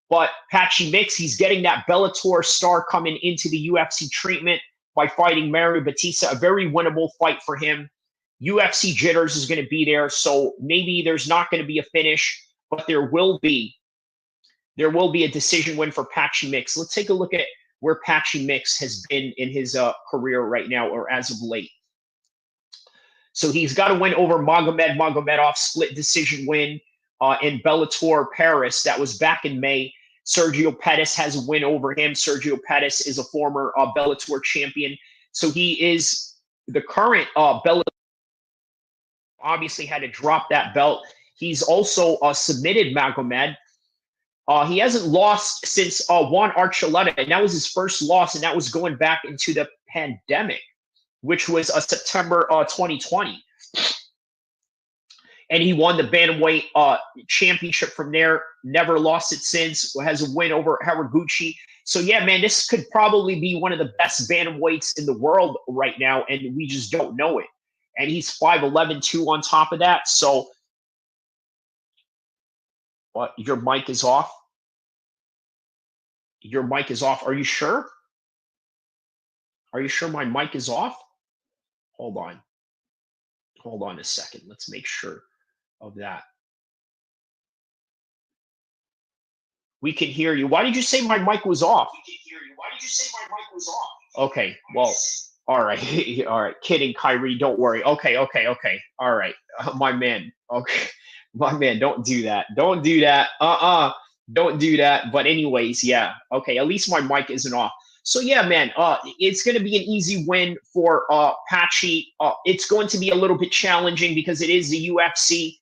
S1: But Patchy Mix, he's getting that Bellator star coming into the UFC treatment by fighting Mario Bautista, a very winnable fight for him. UFC jitters is going to be there, so maybe there's not going to be a finish, but there will be a decision win for Patchy Mix. Let's take a look at where Patchy Mix has been in his career right now, or as of late. So he's got to win over Magomedov, split decision win in Bellator Paris. That was back in May. Sergio Pettis has a win over him. Sergio Pettis is a former Bellator champion. So he is the current Bellator. Obviously had to drop that belt. He's also submitted Magomed. He hasn't lost since Juan Archuleta, and that was his first loss, and that was going back into the pandemic, which was September 2020. And he won the bantamweight championship from there. Never lost it since. Has a win over Haraguchi. So yeah, man, this could probably be one of the best bantamweights in the world right now, and we just don't know it. And he's 5'11", too, on top of that. So what? Your mic is off? Your mic is off. Are you sure? Are you sure my mic is off? Hold on. Hold on a second. Let's make sure of that. We can hear you. Why did you say my mic was off? We can hear you. Why did you say my mic was off? Okay, well, all right. All right. Kidding, Kyrie. Don't worry. Okay. All right. My man. Okay. My man, don't do that. Don't do that. Don't do that. But anyways, yeah. Okay, at least my mic isn't off. So yeah, man, it's going to be an easy win for Patchy. It's going to be a little bit challenging because it is the UFC.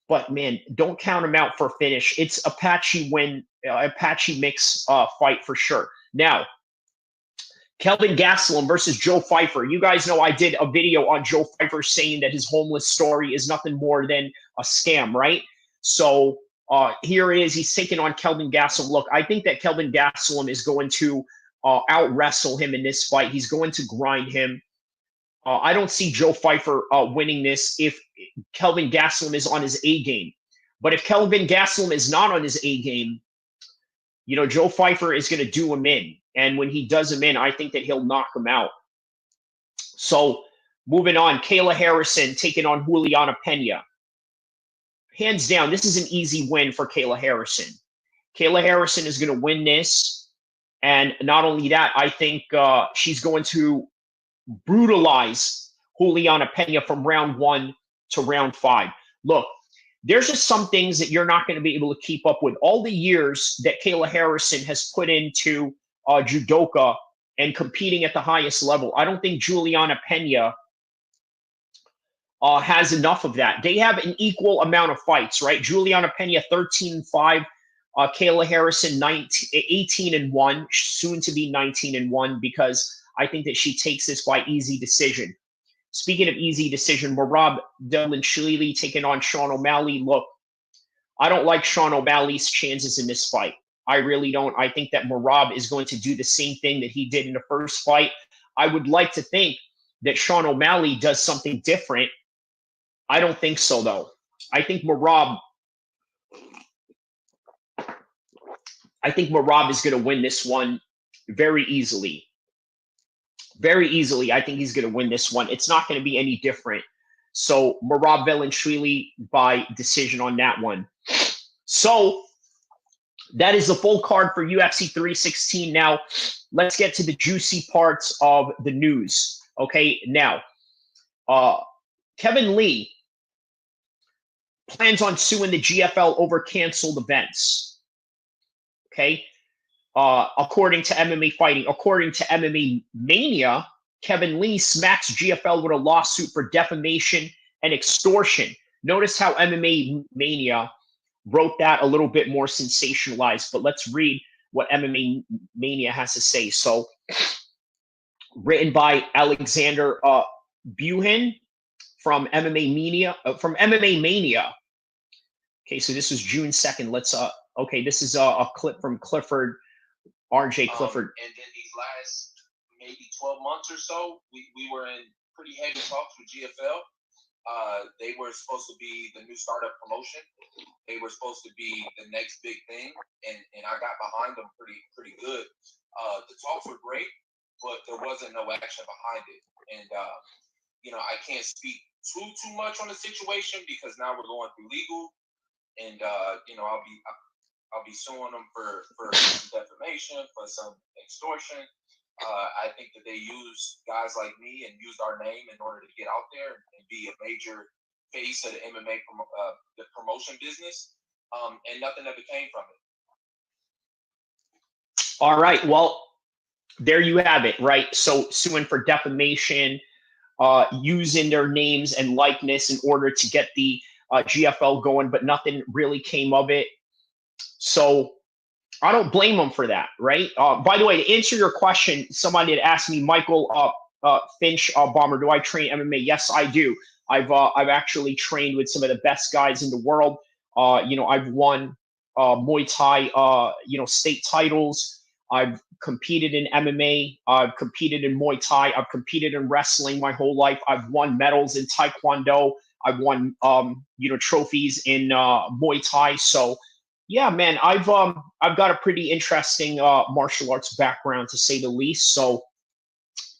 S1: But man, don't count him out for a finish. It's a Patchy win, a Patchy Mix fight for sure. Now, Kelvin Gastelum versus Joe Pfyfer. You guys know I did a video on Joe Pfyfer saying that his homeless story is nothing more than a scam, right? So here he is. He's taking on Kelvin Gastelum. Look, I think that Kelvin Gastelum is going to out-wrestle him in this fight. He's going to grind him. I don't see Joe Pfyfer winning this if Kelvin Gastelum is on his A game. But if Kelvin Gastelum is not on his A game, you know, Joe Pfyfer is going to do him in. And when he does him in, I think that he'll knock him out. So moving on, Kayla Harrison taking on Juliana Pena. Hands down, this is an easy win for Kayla Harrison. Kayla Harrison is going to win this. And not only that, I think she's going to brutalize Juliana Pena from round 1 to round 5. Look, there's just some things that you're not going to be able to keep up with. All the years that Kayla Harrison has put into judoka and competing at the highest level, I don't think Juliana Pena has enough of that. They have an equal amount of fights, right? Juliana Pena 13-5, Kayla Harrison 18-1, soon to be 19-1, because I think that she takes this by easy decision. Speaking of easy decision, Merab Dvalishvili taking on Sean O'Malley. Look, I don't like Sean O'Malley's chances in this fight. I really don't. I think that Merab is going to do the same thing that he did in the first fight. I would like to think that Sean O'Malley does something different. I don't think so, though. I think Merab is going to win this one very easily. Very easily, I think he's going to win this one. It's not going to be any different. So Merab Velanchvili by decision on that one. So that is the full card for UFC 316. Now, let's get to the juicy parts of the news. Okay, now, Kevin Lee plans on suing the GFL over canceled events. Okay, according to MMA Fighting. According to MMA Mania, Kevin Lee smacks GFL with a lawsuit for defamation and extortion. Notice how MMA Mania wrote that a little bit more sensationalized, but let's read what MMA Mania has to say. So, written by Alexander Buhin from MMA Mania. Okay, so this was June 2nd. Let's okay, this is a clip from Clifford, RJ Clifford.
S3: And then these last maybe 12 months or so, we were in pretty heavy talks with GFL. They were supposed to be the new startup promotion. They were supposed to be the next big thing, and I got behind them pretty good. The talks were great, but there wasn't no action behind it. And you know, I can't speak too much on the situation because now we're going through legal, and you know, I'll be suing them for some defamation, for some extortion. I think that they used guys like me and used our name in order to get out there and be a major face of the MMA the promotion business, and nothing ever came from it.
S1: All right, well, there you have it, right? So suing for defamation, using their names and likeness in order to get the GFL going, but nothing really came of it. So I don't blame them for that, right? By the way, to answer your question, somebody had asked me, Michael Finch, Bomber, do I train MMA? Yes, I do. I've actually trained with some of the best guys in the world. You know, I've won Muay Thai, you know, state titles. I've competed in MMA. I've competed in Muay Thai. I've competed in wrestling my whole life. I've won medals in Taekwondo. I've won, you know, trophies in Muay Thai. So, yeah, man, I've got a pretty interesting martial arts background, to say the least. So,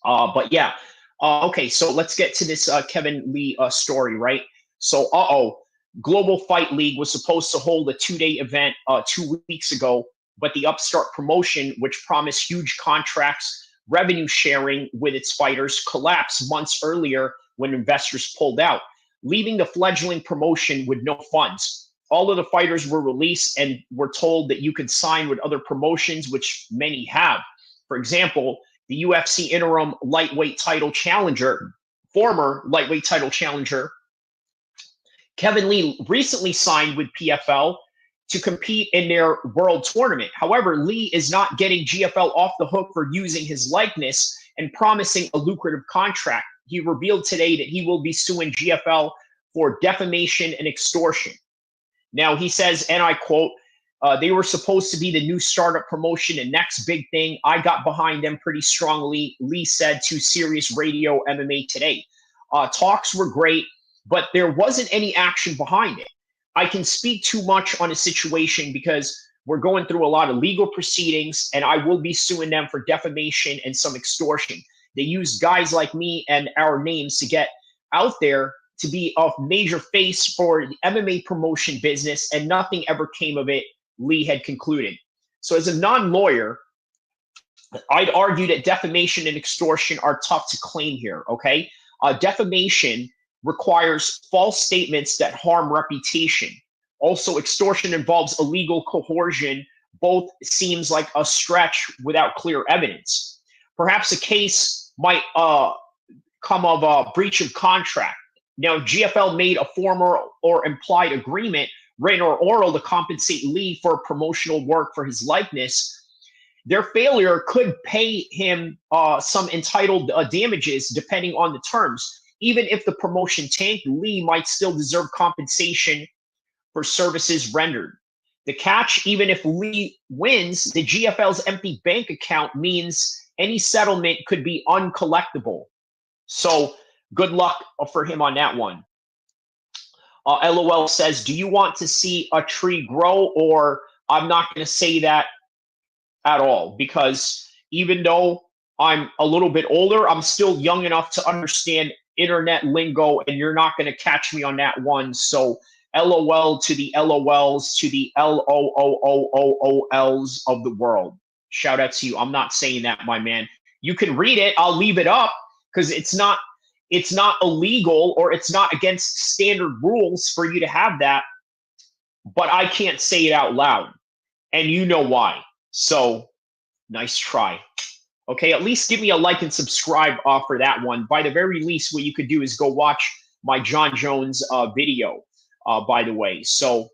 S1: but yeah, okay. So let's get to this Kevin Lee story, right? So, Global Fight League was supposed to hold a 2-day event 2 weeks ago, but the upstart promotion, which promised huge contracts, revenue sharing with its fighters, collapsed months earlier when investors pulled out, leaving the fledgling promotion with no funds. All of the fighters were released and were told that you could sign with other promotions, which many have. For example, the UFC interim lightweight title challenger, former lightweight title challenger, Kevin Lee recently signed with PFL to compete in their world tournament. However, Lee is not getting GFL off the hook for using his likeness and promising a lucrative contract. He revealed today that he will be suing GFL for defamation and extortion. Now, he says, and I quote, they were supposed to be the new startup promotion, the next big thing. I got behind them pretty strongly, Lee said to Sirius Radio MMA Today. Talks were great, but there wasn't any action behind it. I can speak too much on a situation because we're going through a lot of legal proceedings, and I will be suing them for defamation and some extortion. They used guys like me and our names to get out there to be a major face for the MMA promotion business, and nothing ever came of it, Lee had concluded. So as a non-lawyer, I'd argue that defamation and extortion are tough to claim here, okay? Defamation requires false statements that harm reputation. Also, extortion involves illegal coercion. Both seems like a stretch without clear evidence. Perhaps a case might come of a breach of contract. Now, GFL made a formal or implied agreement, written or oral, to compensate Lee for promotional work for his likeness. Their failure could pay him some entitled damages depending on the terms. Even if the promotion tanked, Lee might still deserve compensation for services rendered. The catch, even if Lee wins, the GFL's empty bank account means any settlement could be uncollectible. So good luck for him on that one. LOL says, do you want to see a tree grow? Or I'm not going to say that at all, because even though I'm a little bit older, I'm still young enough to understand internet lingo, and you're not going to catch me on that one. So LOL to the LOLs to the LOOOOOLs of the world. Shout out to you. I'm not saying that, my man. You can read it. I'll leave it up because it's not illegal or it's not against standard rules for you to have that. But I can't say it out loud. And you know why. So nice try. Okay, at least give me a like and subscribe for that one. By the very least, what you could do is go watch my John Jones video, by the way. So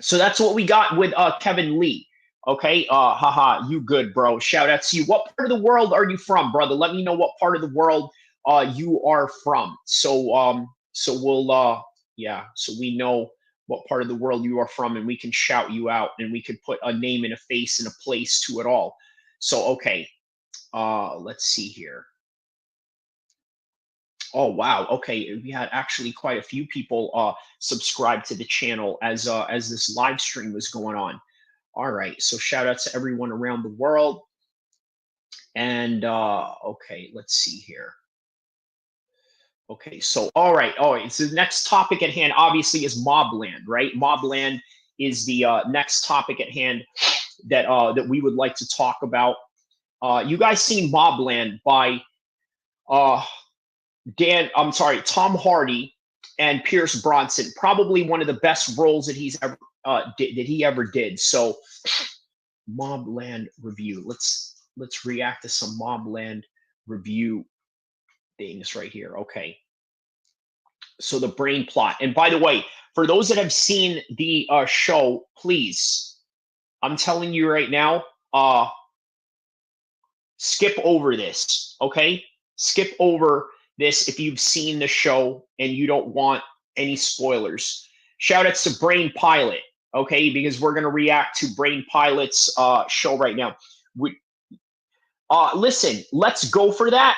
S1: that's what we got with Kevin Lee. Okay, haha, you good, bro. Shout out to you. What part of the world are you from, brother? Let me know what part of the world you are from. So we'll yeah, so we know what part of the world you are from, and we can shout you out, and we can put a name and a face and a place to it all. So okay, let's see here. Oh wow, okay, we had actually quite a few people subscribe to the channel as this live stream was going on. All right, so shout out to everyone around the world. And okay, let's see here. Okay, so all right, so the next topic at hand obviously is Mobland, right? Mobland is the next topic at hand that that we would like to talk about. You guys seen Mobland by Tom Hardy and Pierce Bronson, probably one of the best roles that he's ever did. So Mobland review. Let's react to some Mobland review things right here. Okay. So the brain plot. And by the way, for those that have seen the show, please, I'm telling you right now, skip over this. Okay? Skip over this if you've seen the show and you don't want any spoilers. Shout outs to Brain Pilot, okay? Because we're gonna react to Brain Pilot's show right now. Listen, let's go for that.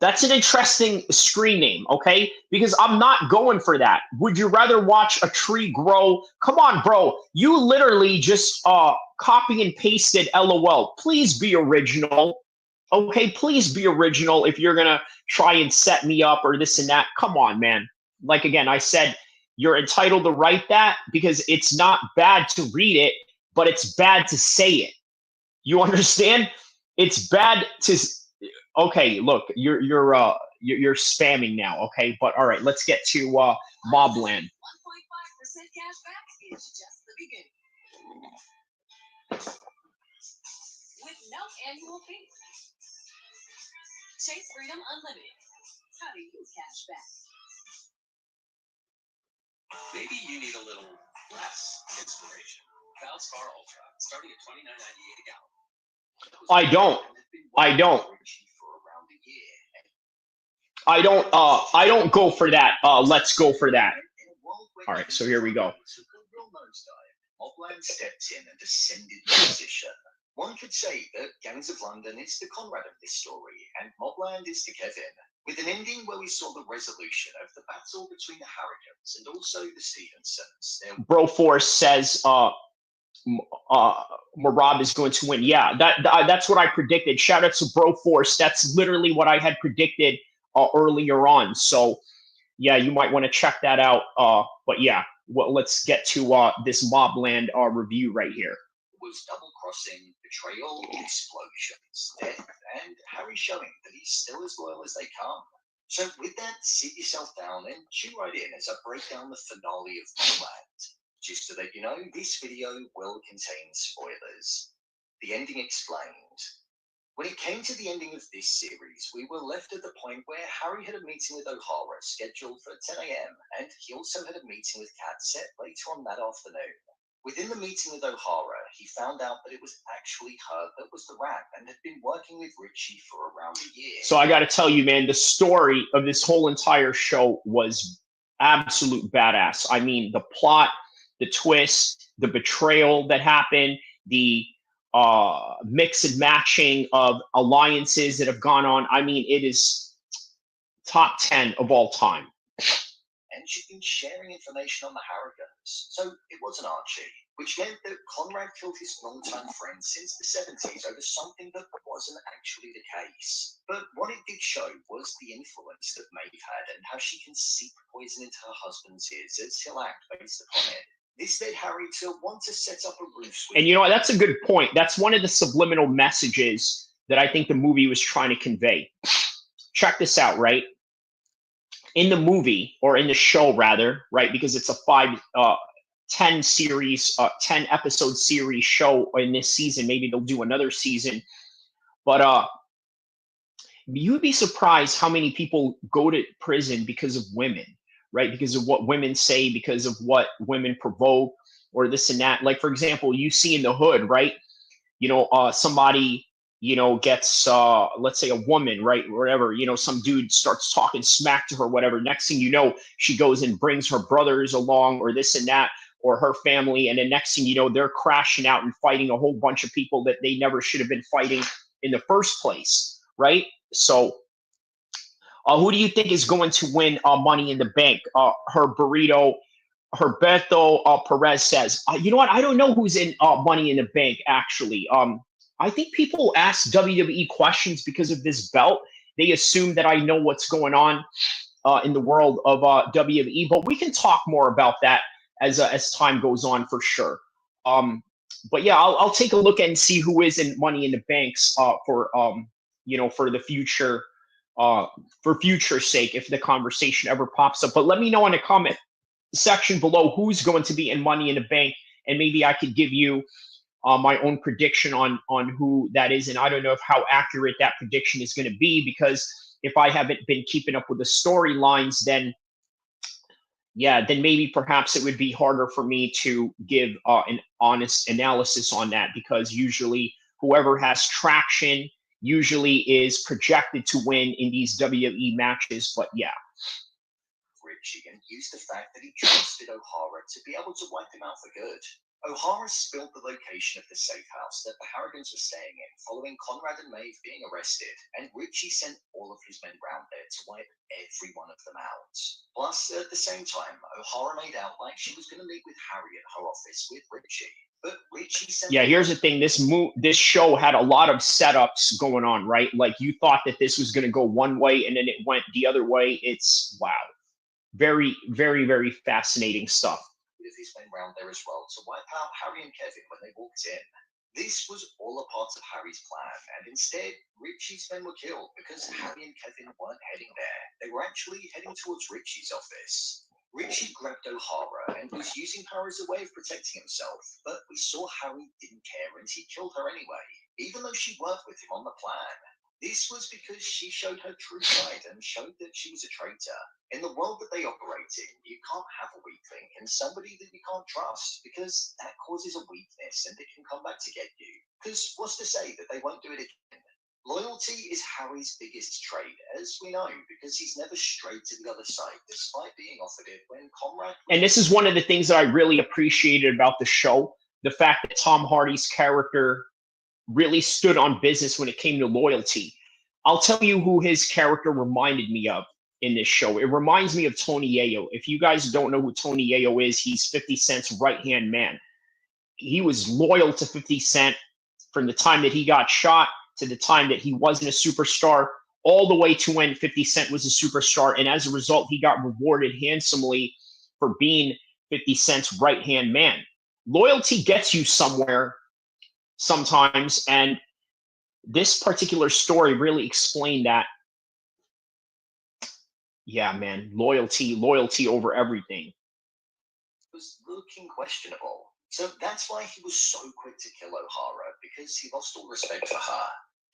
S1: That's an interesting screen name, okay? Because I'm not going for that. Would you rather watch a tree grow? Come on, bro. You literally just copy and pasted LOL. Please be original. Okay, please be original if you're going to try and set me up or this and that. Come on, man. Like, again, I said, you're entitled to write that because it's not bad to read it, but it's bad to say it. You understand? It's bad to... Okay, look, you're spamming now, okay? But all right, let's get to Mobland. 1.5% cash back is just the beginning. With no annual fee. Chase Freedom Unlimited. How to use cash back. Maybe you need a little less inspiration. Valspar Ultra, starting at $29.98 a gallon. I don't go for that. Let's go for that. All right, so here we go.
S4: Mobland stepped in and ascended the position. One could say that Gangs of London is the Conrad of this story, and Mobland is the Kevin, with an ending where we saw the resolution of the battle between the Harrigans and also the Stevensons.
S1: Broforce says Marab is going to win. Yeah, that's what I predicted. Shout out to Broforce. That's literally what I had predicted earlier on. So yeah, you might want to check that out. But yeah, well, let's get to this Mobland review right here.
S4: Was double-crossing, betrayal, explosions, death, and Harry showing that he's still as loyal as they come. So with that, sit yourself down and tune right in as I break down the finale of Mobland. Just to let you know, this video will contain spoilers. The ending explained. When it came to the ending of this series, we were left at the point where Harry had a meeting with O'Hara scheduled for 10 a.m. and he also had a meeting with Kat set later on that afternoon. Within the meeting with O'Hara, he found out that it was actually her that was the rat and had been working with Richie for around a year.
S1: So I got to tell you, man, the story of this whole entire show was absolute badass. I mean, the plot, the twist, the betrayal that happened, the mix and matching of alliances that have gone on. I mean, it is top 10 of all time.
S4: And she'd been sharing information on the Harrigans. So it wasn't Archie. which meant that Conrad killed his longtime friend since the 70s over something that wasn't actually the case. But what it did show was the influence that Maeve had and how she can seep poison into her husband's ears as he'll act based upon it. This led Harry to want to set up a roof.
S1: And you know what? That's a good point. That's one of the subliminal messages that I think the movie was trying to convey. Check this out, right? In the movie, or in the show rather, right? Because it's a 10 series, 10 episode series show in this season. Maybe they'll do another season. But you'd be surprised how many people go to prison because of women, right? Because of what women say, because of what women provoke, or this and that. Like, for example, you see in the hood, right? You know, somebody, you know, gets, let's say a woman, right? Whatever, you know, some dude starts talking smack to her, whatever. Next thing you know, she goes and brings her brothers along, or this and that, or her family. And the next thing you know, they're crashing out and fighting a whole bunch of people that they never should have been fighting in the first place, right? So who do you think is going to win Money in the Bank? Herberto Perez says, you know what? I don't know who's in Money in the Bank, actually. I think people ask WWE questions because of this belt. They assume that I know what's going on in the world of WWE, but we can talk more about that as time goes on for sure. But yeah, I'll take a look and see who is in Money in the Banks for you know, for the future, for future's sake, if the conversation ever pops up. But let me know in the comment section below who's going to be in Money in the Bank, and maybe I could give you my own prediction on who that is. And I don't know how accurate that prediction is going to be, because if I haven't been keeping up with the storylines, then yeah, then maybe perhaps it would be harder for me to give an honest analysis on that, because usually whoever has traction usually is projected to win in these WWE matches. But yeah.
S4: Richie and used the fact that he trusted O'Hara to be able to wipe him out for good. O'Hara spilled the location of the safe house that the Harrigans were staying in following Conrad and Maeve being arrested, and Richie sent all of his men round there to wipe every one of them out. Plus, at the same time, O'Hara made out like she was going to meet with Harry at her office with Richie. But Richie sent...
S1: Yeah, here's the thing. This show had a lot of setups going on, right? Like, you thought that this was going to go one way and then it went the other way. It's, wow. Very, very, very fascinating stuff.
S4: With his men round there as well to wipe out Harry and Kevin when they walked in. This was all a part of Harry's plan, and instead, Richie's men were killed because Harry and Kevin weren't heading there. They were actually heading towards Richie's office. Richie grabbed O'Hara and was using her as a way of protecting himself, but we saw Harry didn't care and he killed her anyway, even though she worked with him on the plan. This was because she showed her true side and showed that she was a traitor. In the world that they operate in, you can't have a weak link and somebody that you can't trust, because that causes a weakness and it can come back to get you. Because what's to say that they won't do it again? Loyalty is Harry's biggest trait, as we know, because he's never strayed to the other side, despite being offered it when Conrad...
S1: And this is one of the things that I really appreciated about the show, the fact that Tom Hardy's character really stood on business when it came to loyalty. I'll tell you who his character reminded me of in this show. It reminds me of Tony Yayo. If you guys don't know who Tony Yayo is, he's 50 Cent's right-hand man. He was loyal to 50 Cent from the time that he got shot to the time that he wasn't a superstar, all the way to when 50 Cent was a superstar. And as a result, he got rewarded handsomely for being 50 Cent's right-hand man. Loyalty gets you somewhere sometimes, and this particular story really explained that. Yeah, man, loyalty over everything.
S4: It was looking questionable. So that's why he was so quick to kill O'Hara, because he lost all respect for her.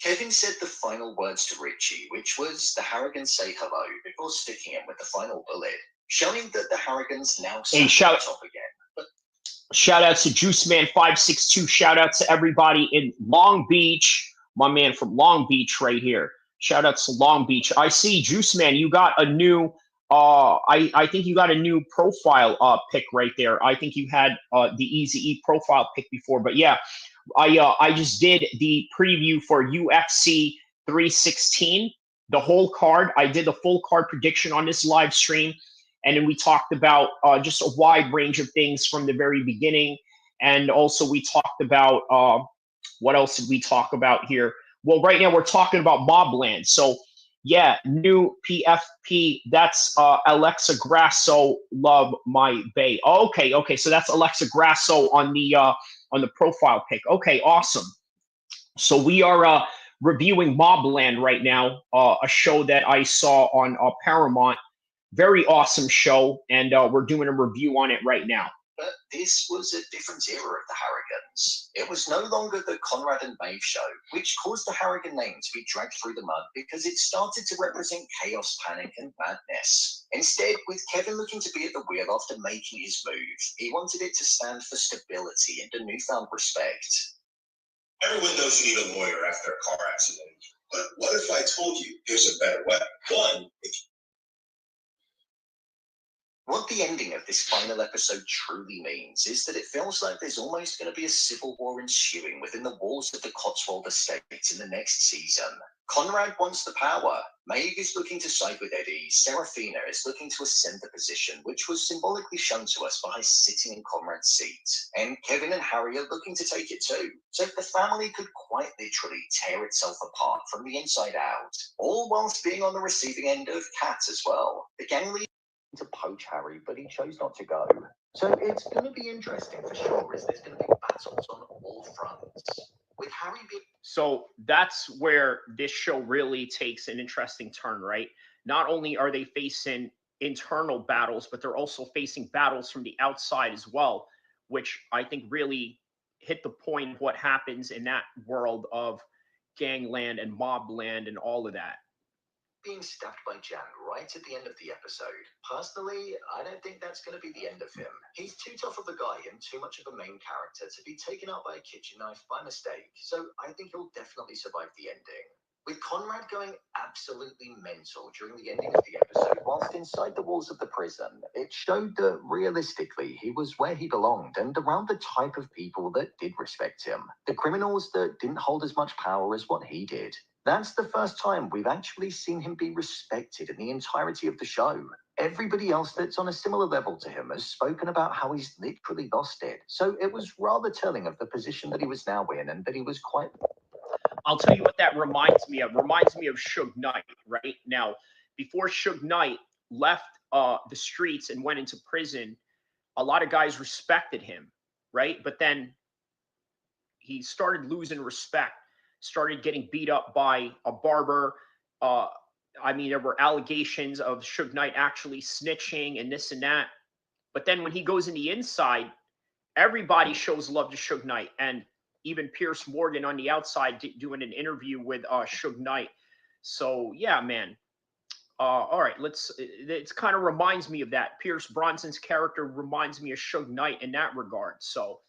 S4: Kevin said the final words to Richie, which was the Harrigans say hello, before sticking him with the final bullet, showing that the Harrigans now sat on top again. But
S1: shout out to JuiceMan562. Shout out to everybody in Long Beach. My man from Long Beach right here. Shout out to Long Beach. I see, Juice Man, you got a new, I think you got a new profile pick right there. I think you had the Eazy-E profile pick before. But yeah, I just did the preview for UFC 316, the whole card. I did the full card prediction on this live stream. And then we talked about just a wide range of things from the very beginning. And also we talked about what else did we talk about here? Well, right now we're talking about Mobland. So yeah, new PFP. That's Alexa Grasso. Love my bay. Okay, okay. So that's Alexa Grasso on the profile pic. Okay, awesome. So we are reviewing Mobland right now, a show that I saw on Paramount. Very awesome show, and we're doing a review on it right now.
S4: But this was a different era of the Harrigans. It was no longer the Conrad and Maeve show, which caused the Harrigan name to be dragged through the mud because it started to represent chaos, panic, and madness. Instead, with Kevin looking to be at the wheel after making his move, he wanted it to stand for stability and a newfound respect.
S5: Everyone knows you need a lawyer after a car accident, but what if I told you there's a better way? One, if
S4: What the ending of this final episode truly means is that it feels like there's almost going to be a civil war ensuing within the walls of the Cotswold estate in the next season. Conrad wants the power. Maeve is looking to side with Eddie. Serafina is looking to ascend the position, which was symbolically shown to us by sitting in Conrad's seat. And Kevin and Harry are looking to take it too. So the family could quite literally tear itself apart from the inside out, all whilst being on the receiving end of Kat as well. The gang leader to poach Harry, but he chose not to go. So it's going to be interesting for sure, as there's going to be battles on all fronts. With Harry being...
S1: So that's where this show really takes an interesting turn, right? Not only are they facing internal battles, but they're also facing battles from the outside as well, which I think really hit the point of what happens in that world of gangland and mobland and all of that.
S4: Being stabbed by Jan right at the end of the episode. Personally, I don't think that's going to be the end of him. He's too tough of a guy and too much of a main character to be taken out by a kitchen knife by mistake, so I think he'll definitely survive the ending. With Conrad going absolutely mental during the ending of the episode, whilst inside the walls of the prison, it showed that realistically he was where he belonged and around the type of people that did respect him. The criminals that didn't hold as much power as what he did. That's the first time we've actually seen him be respected in the entirety of the show. Everybody else that's on a similar level to him has spoken about how he's literally lost it. So it was rather telling of the position that he was now in and that he was quite...
S1: I'll tell you what that reminds me of. Reminds me of Suge Knight, right? Now, before Suge Knight left the streets and went into prison, a lot of guys respected him, right? But then he started losing respect, started getting beat up by a barber. I mean, there were allegations of Suge Knight actually snitching and this and that. But then when he goes in the inside, everybody shows love to Suge Knight. And even Pierce Morgan on the outside doing an interview with Suge Knight. So, yeah, man. All right, it kind of reminds me of that. Pierce Bronson's character reminds me of Suge Knight in that regard. So,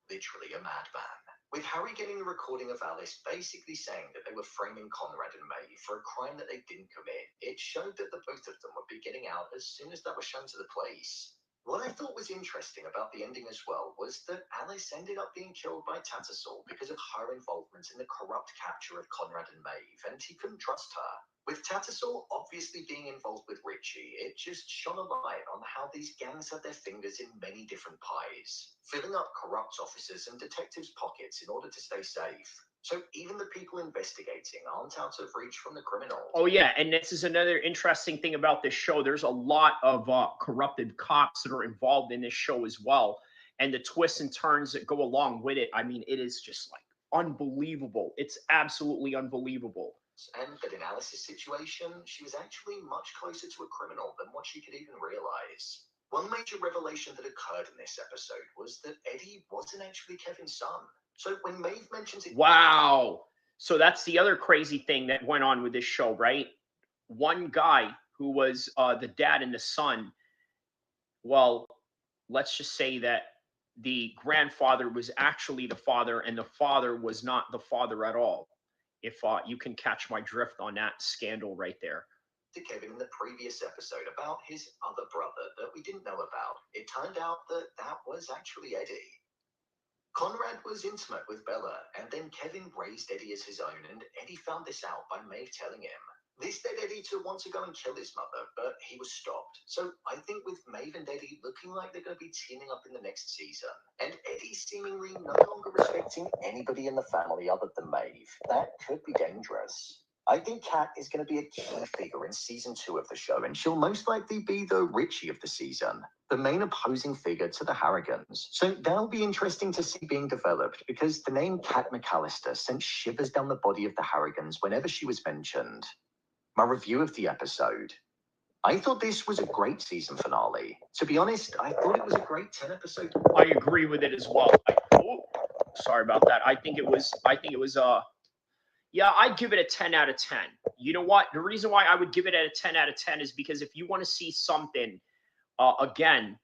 S4: literally a madman. With Harry getting the recording of Alice basically saying that they were framing Conrad and May for a crime that they didn't commit, it showed that the both of them would be getting out as soon as that was shown to the police. What I thought was interesting about the ending as well was that Alice ended up being killed by Tattersall because of her involvement in the corrupt capture of Conrad and Maeve, and he couldn't trust her. With Tattersall obviously being involved with Richie, it just shone a light on how these gangs had their fingers in many different pies, filling up corrupt officers and detectives' pockets in order to stay safe. So even the people investigating aren't out of reach from the criminals.
S1: Oh, yeah. And this is another interesting thing about this show. There's a lot of corrupted cops that are involved in this show as well. And the twists and turns that go along with it. I mean, it is just like unbelievable. It's absolutely unbelievable.
S4: And that in Alice's situation, she was actually much closer to a criminal than what she could even realize. One major revelation that occurred in this episode was that Eddie wasn't actually Kevin's son. So when Maeve mentions it...
S1: Wow. So that's the other crazy thing that went on with this show, right? One guy who was the dad and the son, well, let's just say that the grandfather was actually the father and the father was not the father at all. If you can catch my drift on that scandal right there.
S4: To Kevin in the previous episode about his other brother that we didn't know about. It turned out that that was actually Eddie. Conrad was intimate with Bella, and then Kevin raised Eddie as his own, and Eddie found this out by Maeve telling him. This led Eddie to want to go and kill his mother, but he was stopped. So I think with Maeve and Eddie looking like they're going to be teaming up in the next season, and Eddie seemingly no longer respecting anybody in the family other than Maeve, that could be dangerous. I think Kat is going to be a key figure in season 2 of the show, and she'll most likely be the Richie of the season, the main opposing figure to the Harrigans. So that'll be interesting to see being developed, because the name Kat McAllister sent shivers down the body of the Harrigans whenever she was mentioned. My review of the episode. I thought this was a great season finale. To be honest, I thought it was a great 10 episode.
S1: I agree with it as well. Sorry about that. I think it was yeah, I'd give it a 10 out of 10. You know what? The reason why I would give it a 10 out of 10 is because if you want to see something again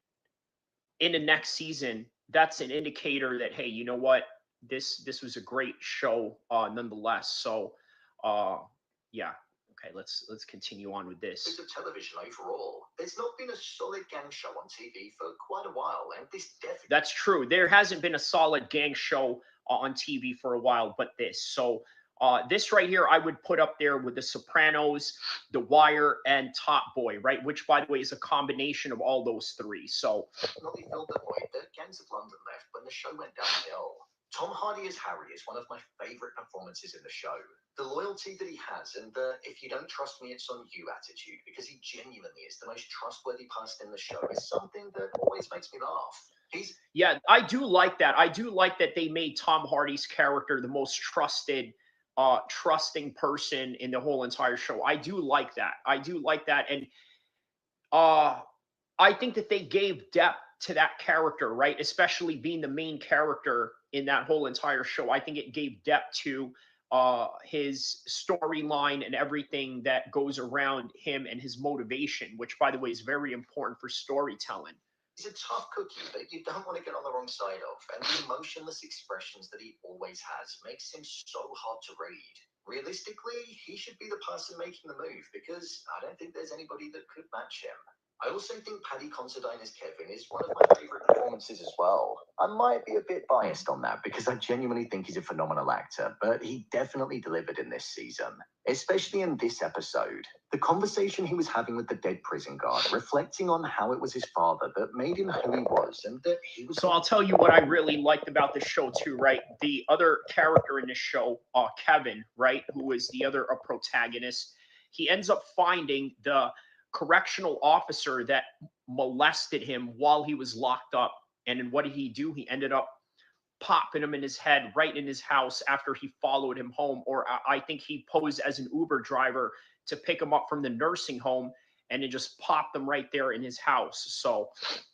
S1: in the next season, that's an indicator that, hey, you know what? This was a great show nonetheless. So yeah. Okay, let's continue on with this.
S4: Of television overall, there's not been a solid gang show on TV for quite a while, and this definitely.
S1: That's true. There hasn't been a solid gang show on TV for a while, but this. So this right here, I would put up there with The Sopranos, The Wire, and Top Boy, right? Which, by the way, is a combination of all those three. So.
S4: Definitely filled the void that Gangs of London left when the show went downhill. Tom Hardy as Harry is one of my favorite performances in the show. The loyalty that he has, and the if you don't trust me, it's on you attitude, because he genuinely is the most trustworthy person in the show, is something that always makes me laugh.
S1: Yeah, I do like that. I do like that they made Tom Hardy's character the most trusting person in the whole entire show. I do like that. And I think that they gave depth to that character, right? Especially being the main character in that whole entire show. I think it gave depth to his storyline and everything that goes around him and his motivation, which, by the way, is very important for storytelling.
S4: He's a tough cookie that you don't want to get on the wrong side of, and the emotionless expressions that he always has makes him so hard to read. Realistically, he should be the person making the move, because I don't think there's anybody that could match him. I also think Paddy Considine as Kevin is one of my favorite performances as well. I might be a bit biased on that because I genuinely think he's a phenomenal actor, but he definitely delivered in this season, especially in this episode. The conversation he was having with the dead prison guard, reflecting on how it was his father that made him who he was, and that he was.
S1: So I'll tell you what I really liked about this show too, right? The other character in this show, Kevin, right, who was the other protagonist, he ends up finding the correctional officer that molested him while he was locked up. And then what did he do? He ended up popping him in his head right in his house after he followed him home. Or I think he posed as an Uber driver to pick him up from the nursing home and then just popped them right there in his house. So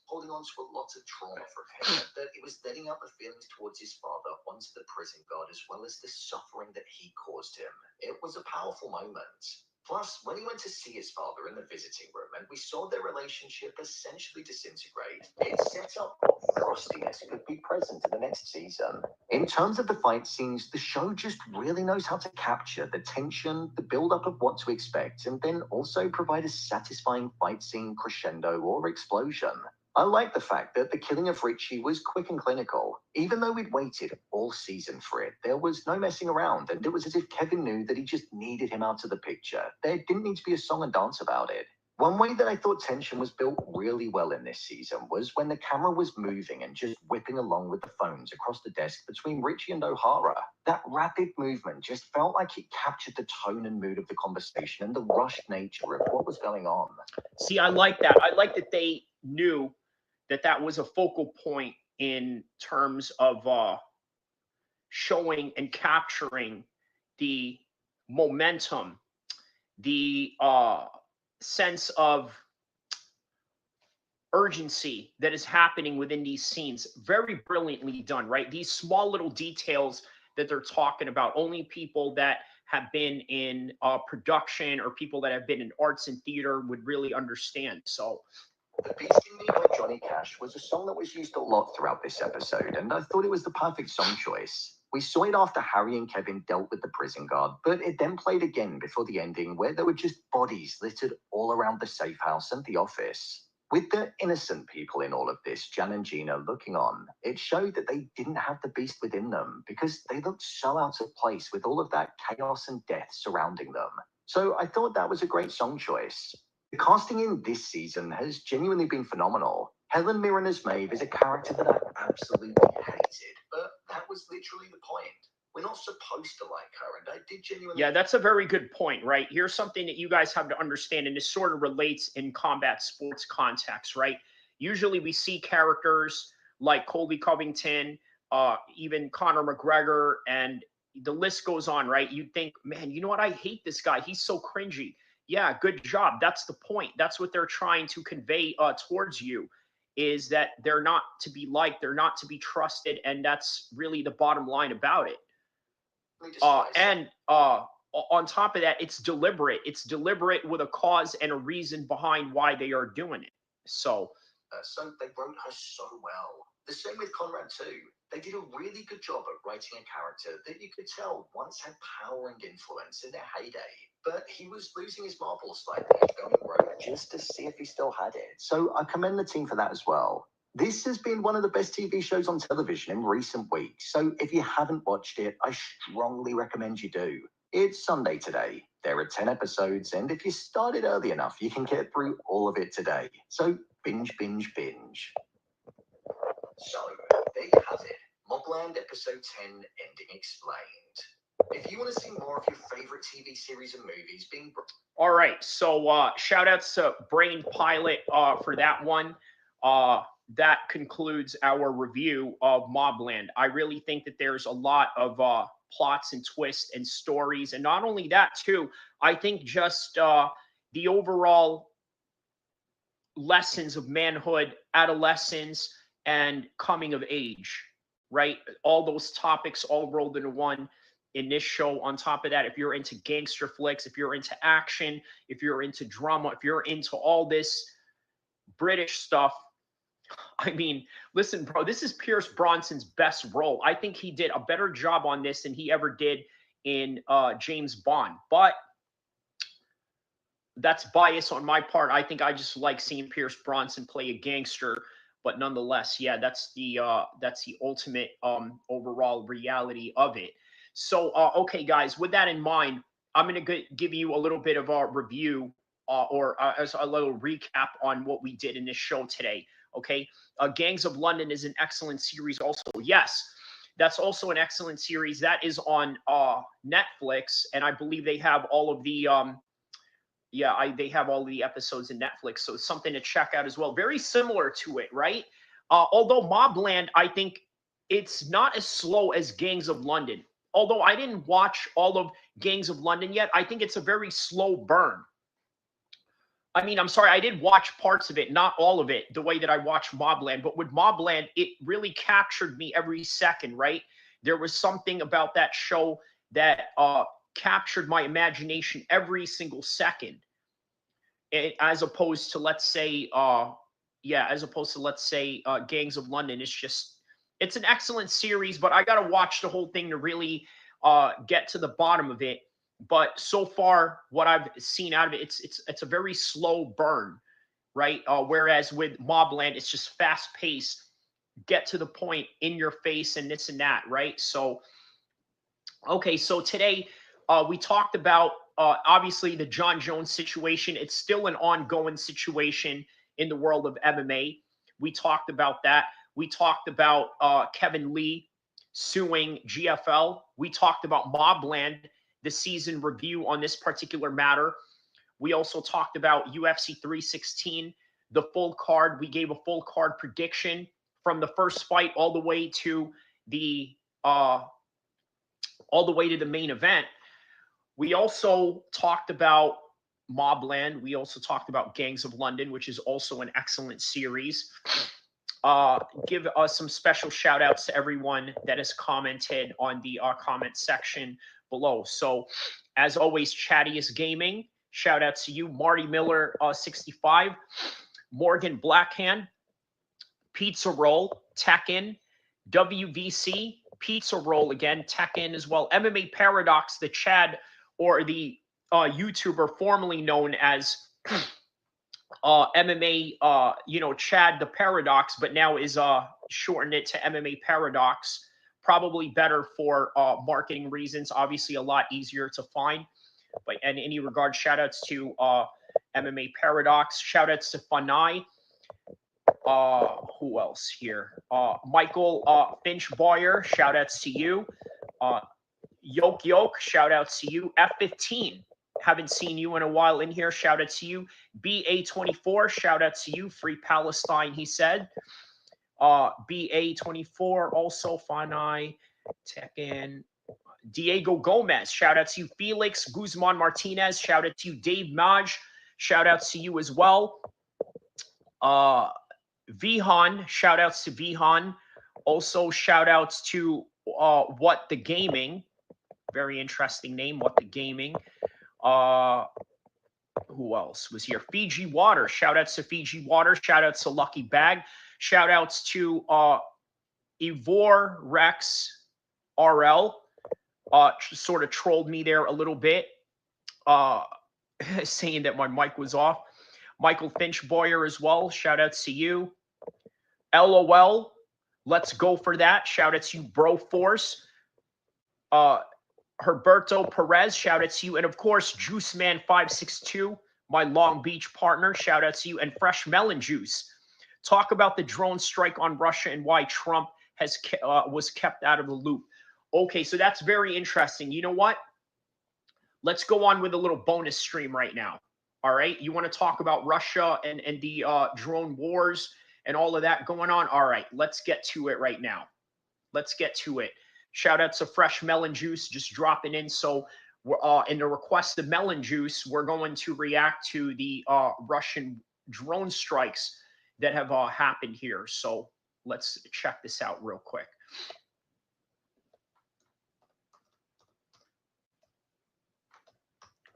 S4: holding on to a lot of trauma from him, that it was letting out the feelings towards his father onto the prison guard, as well as the suffering that he caused him. It was a powerful moment. Plus, when he went to see his father in the visiting room and we saw their relationship essentially disintegrate, it set up what frostiness could be present in the next season. In terms of the fight scenes, the show just really knows how to capture the tension, the build-up of what to expect, and then also provide a satisfying fight scene crescendo or explosion. I like the fact that the killing of Richie was quick and clinical. Even though we'd waited all season for it, there was no messing around, and it was as if Kevin knew that he just needed him out of the picture. There didn't need to be a song and dance about it. One way that I thought tension was built really well in this season was when the camera was moving and just whipping along with the phones across the desk between Richie and O'Hara. That rapid movement just felt like it captured the tone and mood of the conversation and the rushed nature of what was going on.
S1: See, I like that. I like that they knew that was a focal point in terms of showing and capturing the momentum, the sense of urgency that is happening within these scenes. Very brilliantly done, right? These small little details that they're talking about, only people that have been in production or people that have been in arts and theater would really understand. So
S4: The Beast in Me by Johnny Cash was a song that was used a lot throughout this episode, and I thought it was the perfect song choice. We saw it after Harry and Kevin dealt with the prison guard, but it then played again before the ending, where there were just bodies littered all around the safe house and the office. With the innocent people in all of this, Jan and Gina, looking on, it showed that they didn't have the beast within them because they looked so out of place with all of that chaos and death surrounding them.
S6: So I thought that was a great song choice. The casting in this season has genuinely been phenomenal. Helen Mirren's Maeve is a character that I absolutely hated, but that was literally the point. We're not supposed to like her, and I did genuinely...
S1: Yeah, that's a very good point, right? Here's something that you guys have to understand, and this sort of relates in combat sports context, right? Usually we see characters like Colby Covington, even Conor McGregor, and the list goes on, right? You'd think, man, you know what? I hate this guy. He's so cringy. Yeah, good job. That's the point. That's what they're trying to convey towards you, is that they're not to be liked, they're not to be trusted, and that's really the bottom line about it. And on top of that, it's deliberate. It's deliberate with a cause and a reason behind why they are doing it. So
S6: they wrote her so well. The same with Conrad too. They did a really good job at writing a character that you could tell once had power and influence in their heyday. But he was losing his marbles slightly, going rogue just to see if he still had it. So I commend the team for that as well. This has been one of the best TV shows on television in recent weeks, so if you haven't watched it, I strongly recommend you do. It's Sunday today. There are 10 episodes, and if you started early enough, you can get through all of it today. So binge, binge, binge. So, there you have it. Mobland Episode 10, Ending Explained. If you want to see more of your favorite TV series and movies being...
S1: All right, so shout outs to Brain Pilot for that one. That concludes our review of Mobland. I really think that there's a lot of plots and twists and stories. And not only that, too, I think just the overall lessons of manhood, adolescence, and coming of age, right? All those topics all rolled into one in this show. On top of that, if you're into gangster flicks, if you're into action, if you're into drama, if you're into all this British stuff, I mean, listen, bro, this is Pierce Brosnan's best role. I think he did a better job on this than he ever did in James Bond. But that's bias on my part. I think I just like seeing Pierce Brosnan play a gangster. But nonetheless, yeah, that's the ultimate overall reality of it. So, okay, guys, with that in mind, I'm going to give you a little bit of a review or as a little recap on what we did in this show today. Okay, Gangs of London is an excellent series also. Yes, that's also an excellent series. That is on Netflix, and I believe they have all of the they have all the episodes in Netflix, so it's something to check out as well. Very similar to it, right? Although Mobland, I think it's not as slow as Gangs of London. Although I didn't watch all of Gangs of London yet, I think it's a very slow burn. I mean, I'm sorry, I did watch parts of it, not all of it, the way that I watched Mobland. But with Mobland, it really captured me every second, right? There was something about that show that captured my imagination every single second. As opposed to, let's say, Gangs of London. It's an excellent series, but I got to watch the whole thing to really get to the bottom of it. But so far, what I've seen out of it, it's a very slow burn, right? Whereas with Mobland, it's just fast paced, get to the point, in your face, and this and that, right? So, okay, so today we talked about obviously the John Jones situation. It's still an ongoing situation in the world of MMA. We talked about that. We talked about Kevin Lee suing GFL. We talked about Mobland, the season review on this particular matter. We also talked about UFC 316, the full card. We gave a full card prediction from the first fight all the way to the main event. We also talked about Mobland. We also talked about Gangs of London, which is also an excellent series. Give us some special shout outs to everyone that has commented on the comment section below. So as always, Chattiest Gaming, shout out to you. Marty Miller 65, Morgan Blackhand, Pizza Roll, Tekken, WVC, Pizza Roll again, Tekken as well. MMA Paradox, the Chad or the YouTuber formerly known as MMA, Chad the Paradox, but now is shortened it to MMA Paradox. Probably better for marketing reasons. Obviously, a lot easier to find. But in any regard, shout outs to MMA Paradox. Shout outs to Funai. Who else here? Michael Finch Boyer. Shout outs to you. Yoke. Shout outs to you. F15. Haven't seen you in a while in here. Shout out to you. BA24. Shout out to you. Free Palestine, he said. BA24. Also, Fanai. Tekken. Diego Gomez. Shout out to you. Felix Guzman Martinez. Shout out to you. Dave Maj. Shout out to you as well. Vihan. Shout outs to Vihan. Also, shout outs to What the Gaming. Very interesting name. What the Gaming. Who else was here? Fiji Water. Shout outs to Fiji Water. Shout outs to Lucky Bag. Shout outs to Ivor Rex RL. Sort of trolled me there a little bit, saying that my mic was off. Michael Finch Boyer as well. Shout outs to you. LOL. Let's go for that. Shout outs to you, Bro Force. Herberto Perez, shout out to you. And of course, Juice Man 562, my Long Beach partner, shout out to you. And Fresh Melon Juice. Talk about the drone strike on Russia and why Trump was kept out of the loop. Okay, so that's very interesting. You know what? Let's go on with a little bonus stream right now. All right, you want to talk about Russia and the drone wars and all of that going on? All right, let's get to it right now. Let's get to it. Shout out to Fresh Melon Juice just dropping in. So in the request of Melon Juice, we're going to react to the Russian drone strikes that have happened here. So let's check this out real quick.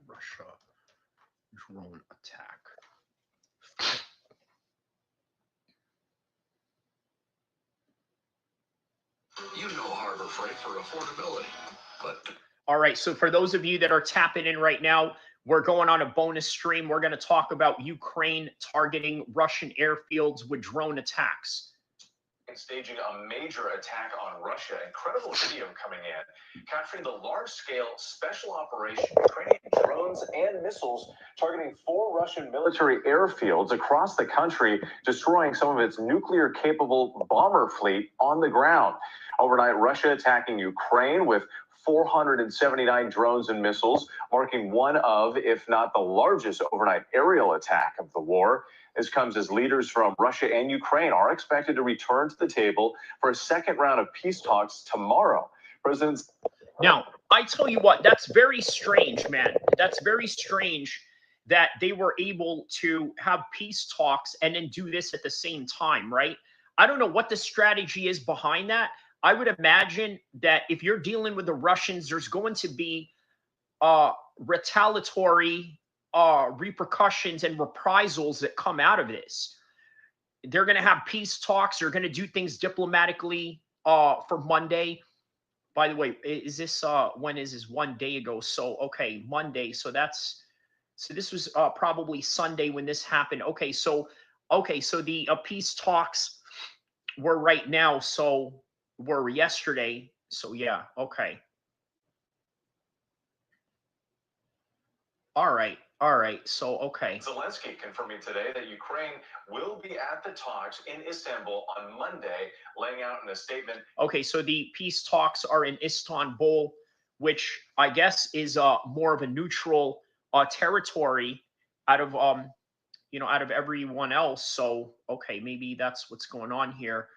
S1: Russia drone attack.
S6: You know Harbor Freight for affordability, but...
S1: All right, so for those of you that are tapping in right now, we're going on a bonus stream. We're going to talk about Ukraine targeting Russian airfields with drone attacks.
S7: And staging a major attack on Russia. Incredible video coming in, capturing the large-scale special operation, Ukrainian drones and missiles targeting 4 Russian military airfields across the country, destroying some of its nuclear-capable bomber fleet on the ground. Overnight, Russia attacking Ukraine with 479 drones and missiles, marking one of, if not the largest overnight aerial attack of the war. This comes as leaders from Russia and Ukraine are expected to return to the table for a second round of peace talks tomorrow. Presidents.
S1: Now, I tell you what, that's very strange, man. That's very strange that they were able to have peace talks and then do this at the same time, right? I don't know what the strategy is behind that. I would imagine that if you're dealing with the Russians, there's going to be retaliatory repercussions and reprisals that come out of this. They're going to have peace talks. They're going to do things diplomatically for Monday. By the way, is this when is this 1 day ago? So, okay, Monday. So this was probably Sunday when this happened. Okay, so the peace talks were right now. So were yesterday. So yeah, okay. All right. So, okay.
S7: Zelensky confirming today that Ukraine will be at the talks in Istanbul on Monday, laying out in a statement.
S1: Okay, so the peace talks are in Istanbul, which I guess is more of a neutral territory out of out of everyone else. So, okay, maybe that's what's going on here.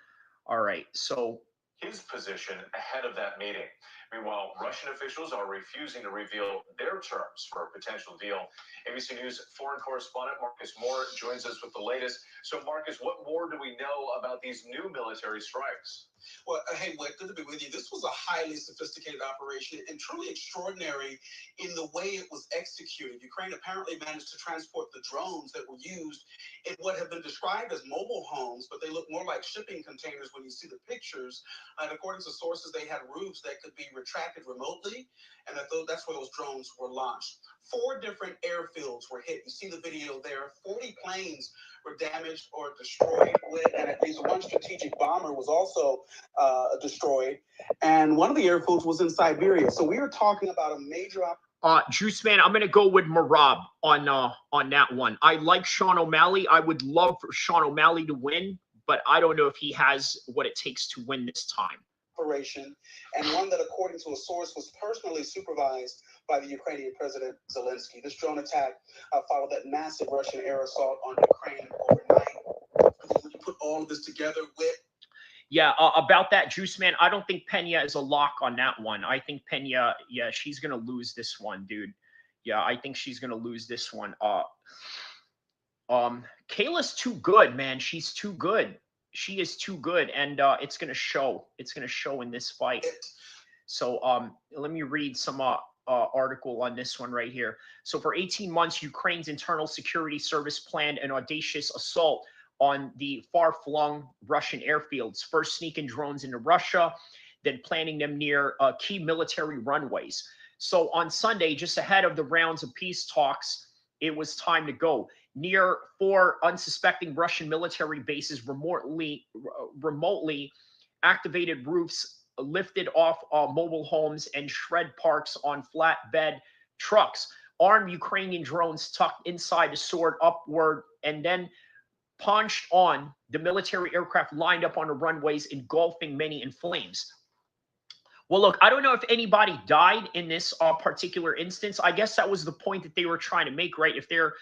S1: All right, so
S7: his position ahead of that meeting. Meanwhile, Russian officials are refusing to reveal their terms for a potential deal. ABC News foreign correspondent Marcus Moore joins us with the latest. So, Marcus, what more do we know about these new military strikes?
S8: Well, hey, Whit, good to be with you. This was a highly sophisticated operation and truly extraordinary in the way it was executed. Ukraine apparently managed to transport the drones that were used in what have been described as mobile homes, but they look more like shipping containers when you see the pictures. And according to sources, they had roofs that could be retracted remotely, and that's where those drones were launched. 4 different airfields were hit. You see the video there. 40 planes were damaged or destroyed, and at least one strategic bomber was also destroyed. And one of the airfields was in Siberia. So we are talking about a major
S1: Juice Man, I'm gonna go with Marab on that one. I like Sean O'Malley. I would love for Sean O'Malley to win, but I don't know if he has what it takes to win this time.
S8: Operation, and one that, according to a source, was personally supervised by the Ukrainian President Zelensky. This drone attack followed that massive Russian air assault on Ukraine overnight. When you put all of this together with...
S1: Yeah, about that, Juice Man, I don't think Pena is a lock on that one. I think Pena, yeah, she's going to lose this one, dude. Yeah, I think she's going to lose this one. Kayla's too good, man. She's too good. She is too good, and it's going to show. It's going to show in this fight. So let me read some article on this one right here. So for 18 months, Ukraine's internal security service planned an audacious assault on the far-flung Russian airfields, first sneaking drones into Russia, then planting them near key military runways. So on Sunday, just ahead of the rounds of peace talks, it was time to go. Near 4 unsuspecting Russian military bases, remotely activated roofs lifted off mobile homes and shred parks on flatbed trucks. Armed Ukrainian drones tucked inside the soared upward and then punched on the military aircraft lined up on the runways, engulfing many in flames. Well, look, I don't know if anybody died in this particular instance. I guess that was the point that they were trying to make, right? If they're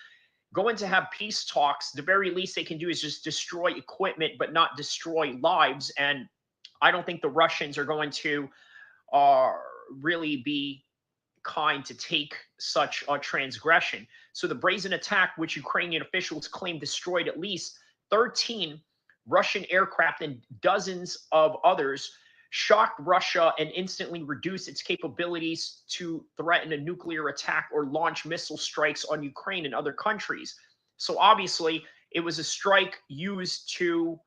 S1: going to have peace talks, the very least they can do is just destroy equipment, but not destroy lives. And I don't think the Russians are going to really be kind to take such a transgression. So the brazen attack, which Ukrainian officials claim destroyed at least 13 Russian aircraft and dozens of others, shocked Russia and instantly reduced its capabilities to threaten a nuclear attack or launch missile strikes on Ukraine and other countries. So obviously, it was a strike used to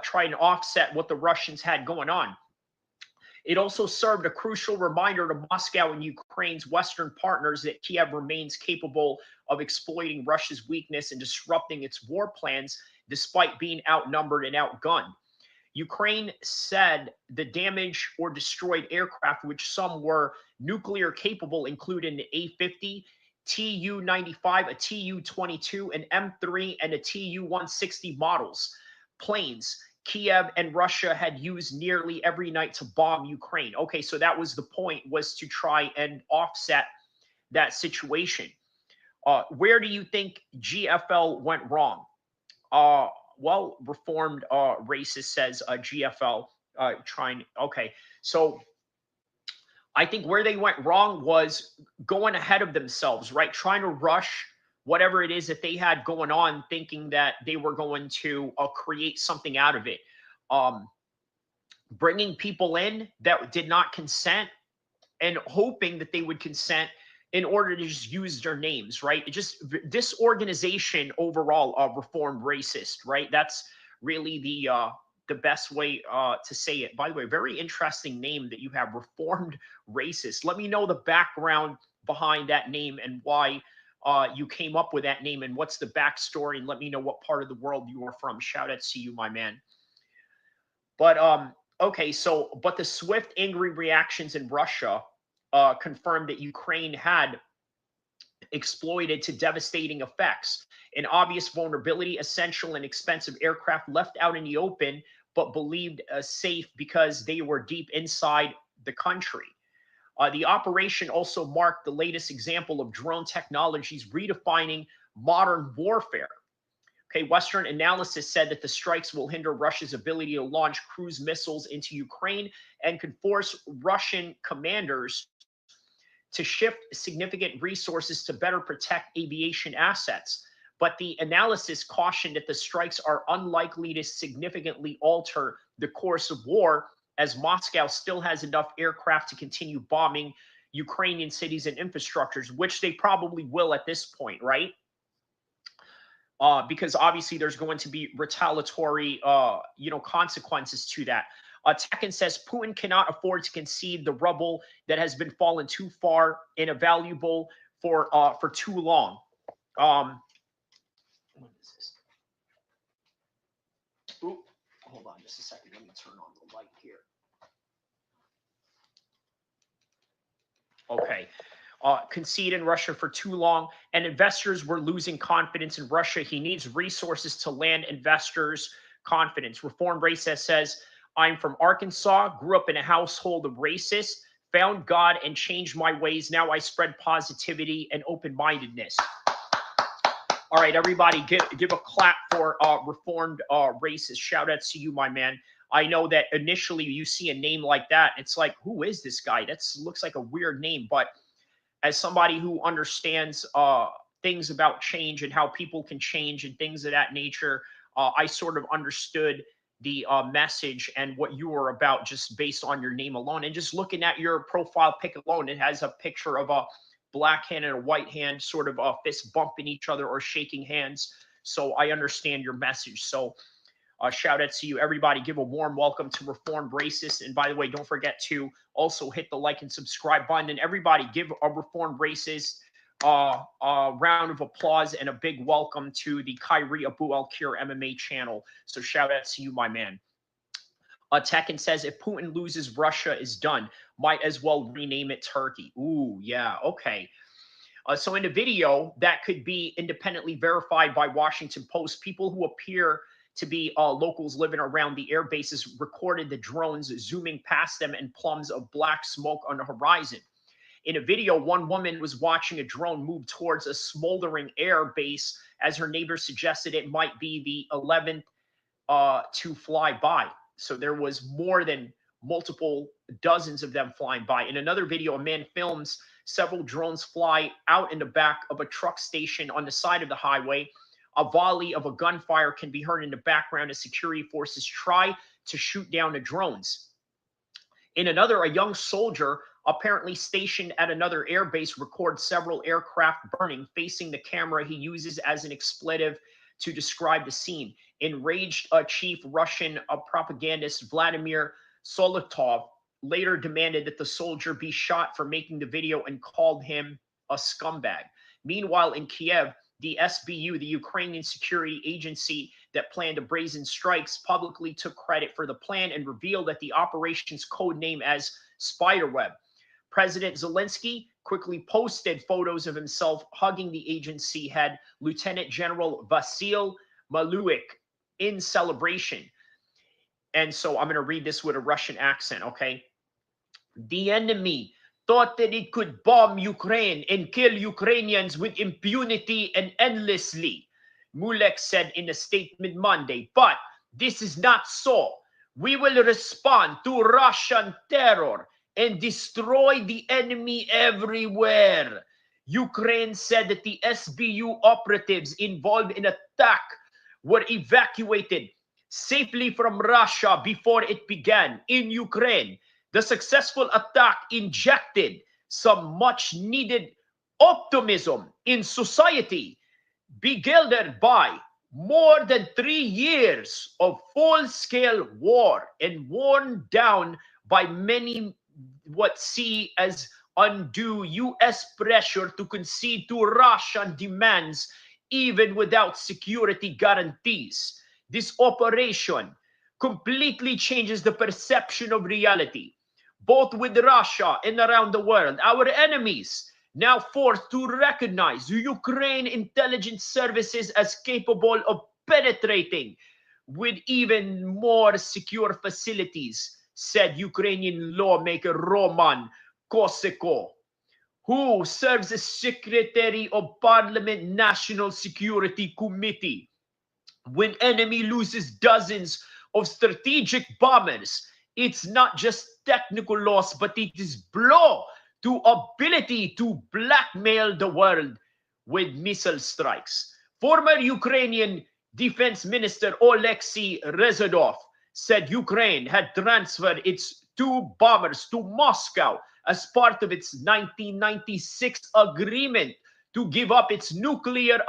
S1: try and offset what the Russians had going on. It also served a crucial reminder to Moscow and Ukraine's Western partners that Kiev remains capable of exploiting Russia's weakness and disrupting its war plans despite being outnumbered and outgunned. Ukraine said the damaged or destroyed aircraft, which some were nuclear capable, including the A-50, Tu-95, a Tu-22, an M3, and a Tu-160 models, planes Kiev and Russia had used nearly every night to bomb Ukraine. Okay, so that was the point, was to try and offset that situation. Where do you think GFL went wrong? Well, reformed racist says GFL trying. Okay, so I think where they went wrong was going ahead of themselves, right? Trying to rush whatever it is that they had going on, thinking that they were going to create something out of it. Bringing people in that did not consent and hoping that they would consent in order to just use their names, right? It just disorganization overall, reformed racist, right? That's really the best way to say it. By the way, very interesting name that you have, reformed racist. Let me know the background behind that name and why you came up with that name and what's the backstory, and let me know what part of the world you are from. Shout out to you, my man. But okay, so but the swift, angry reactions in Russia confirmed that Ukraine had exploited to devastating effects. An obvious vulnerability, essential and expensive aircraft left out in the open, but believed safe because they were deep inside the country. The operation also marked the latest example of drone technologies redefining modern warfare. Okay, Western analysis said that the strikes will hinder Russia's ability to launch cruise missiles into Ukraine and could force Russian commanders to shift significant resources to better protect aviation assets. But the analysis cautioned that the strikes are unlikely to significantly alter the course of war, as Moscow still has enough aircraft to continue bombing Ukrainian cities and infrastructures, which they probably will at this point, right? Because obviously there's going to be retaliatory, consequences to that. Tekken says Putin cannot afford to concede the rubble that has been fallen too far and invaluable for too long. What is this? Ooh, hold on just a second. Let me turn on the light here. Okay. concede in Russia for too long, and investors were losing confidence in Russia. He needs resources to land investors' confidence. Reformed Racist says, I'm from Arkansas, grew up in a household of racists, found God and changed my ways. Now I spread positivity and open-mindedness. All right, everybody, give a clap for Reformed Racist. Shout out to you, my man. I know that initially you see a name like that, it's like, who is this guy? That looks like a weird name, but as somebody who understands things about change and how people can change and things of that nature, I sort of understood the message and what you were about just based on your name alone. And just looking at your profile pic alone, it has a picture of a black hand and a white hand sort of fist bumping each other or shaking hands. So I understand your message. So shout out to you, everybody. Give a warm welcome to Reformed Racist. And by the way, don't forget to also hit the like and subscribe button. And everybody, give a Reformed Racist a round of applause and a big welcome to the Kyrie Abu Al-Kir MMA channel. So shout out to you, my man. Tekken says, if Putin loses, Russia is done. Might as well rename it Turkey. Ooh, yeah, okay. So in the video that could be independently verified by Washington Post, people who appear to be locals living around the air bases recorded the drones zooming past them and plumes of black smoke on the horizon. In a video, one woman was watching a drone move towards a smoldering air base as her neighbor suggested it might be the 11th to fly by. So there was more than multiple dozens of them flying by. In another video, a man films several drones fly out in the back of a truck station on the side of the highway. A volley of a gunfire can be heard in the background as security forces try to shoot down the drones. In another, a young soldier apparently stationed at another air base records several aircraft burning. Facing the camera, he uses as an expletive to describe the scene. Enraged chief Russian propagandist Vladimir Solotov later demanded that the soldier be shot for making the video and called him a scumbag. Meanwhile, in Kiev, the SBU, the Ukrainian security agency that planned the brazen strikes, publicly took credit for the plan and revealed that the operation's code name as Spiderweb. President Zelensky quickly posted photos of himself hugging the agency head, Lieutenant General Vasil Maluik, in celebration. And so I'm going to read this with a Russian accent, okay? The enemy thought that it could bomb Ukraine and kill Ukrainians with impunity and endlessly, Mulek said in a statement Monday. But this is not so. We will respond to Russian terror and destroy the enemy everywhere. Ukraine said that the SBU operatives involved in attack were evacuated safely from Russia before it began in Ukraine. The successful attack injected some much-needed optimism in society, beguiled by more than 3 years of full-scale war and worn down by many what see as undue U.S. pressure to concede to Russian demands even without security guarantees. This operation completely changes the perception of reality, both with Russia and around the world. Our enemies now forced to recognize Ukraine intelligence services as capable of penetrating with even more secure facilities, said Ukrainian lawmaker Roman Koseko, who serves as Secretary of Parliament National Security Committee. When enemy loses dozens of strategic bombers, it's not just technical loss, but it is blow to ability to blackmail the world with missile strikes. Former Ukrainian Defense Minister Oleksiy Rezadov said Ukraine had transferred its 2 bombers to Moscow as part of its 1996 agreement to give up its nuclear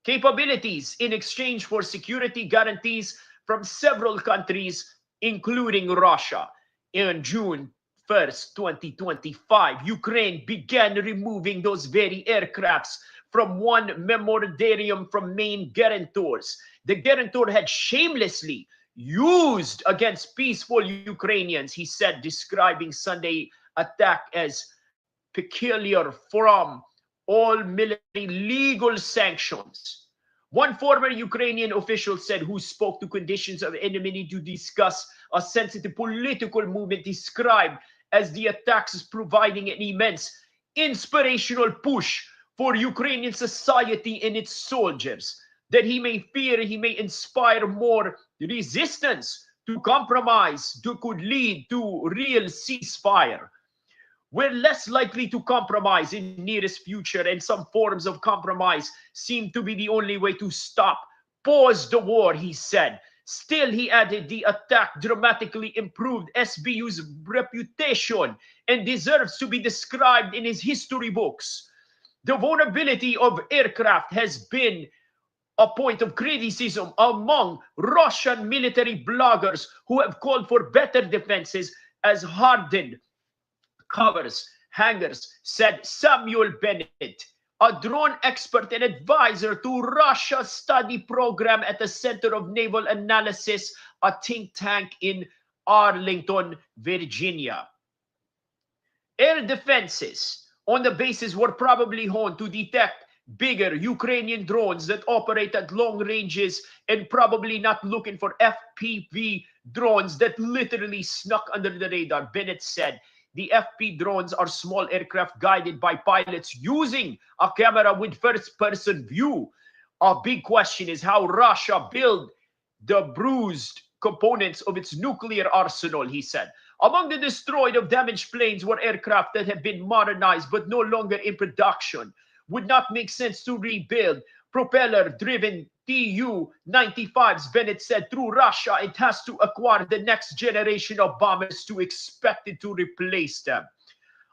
S1: capabilities in exchange for security guarantees from several countries, including Russia. In June 1st, 2025, Ukraine began removing those very aircrafts from one memorandum from main guarantors. The guarantor had shamelessly used against peaceful Ukrainians, he said, describing Sunday attack as peculiar from all military legal sanctions. One former Ukrainian official said, who spoke to conditions of enmity to discuss a sensitive political movement described as the attacks providing an immense inspirational push for Ukrainian society and its soldiers, that he may fear he may inspire more resistance to compromise that could lead to real ceasefire. We're less likely to compromise in nearest future, and some forms of compromise seem to be the only way to pause the war, he said. Still, he added, the attack dramatically improved SBU's reputation and deserves to be described in his history books. The vulnerability of aircraft has been a point of criticism among Russian military bloggers who have called for better defenses as hardened covers, hangars, said Samuel Bennett, a drone expert and advisor to Russia's study program at the Center of Naval Analysis, a think tank in Arlington, Virginia. Air defenses on the bases were probably honed to detect bigger Ukrainian drones that operate at long ranges, and probably not looking for FPV drones that literally snuck under the radar, Bennett said. The FP drones are small aircraft guided by pilots using a camera with first-person view. A big question is how Russia built the bruised components of its nuclear arsenal, he said. Among the destroyed or damaged planes were aircraft that have been modernized but no longer in production. Would not make sense to rebuild propeller-driven Tu-95s, Bennett said. Through Russia, it has to acquire the next generation of bombers to expect it to replace them.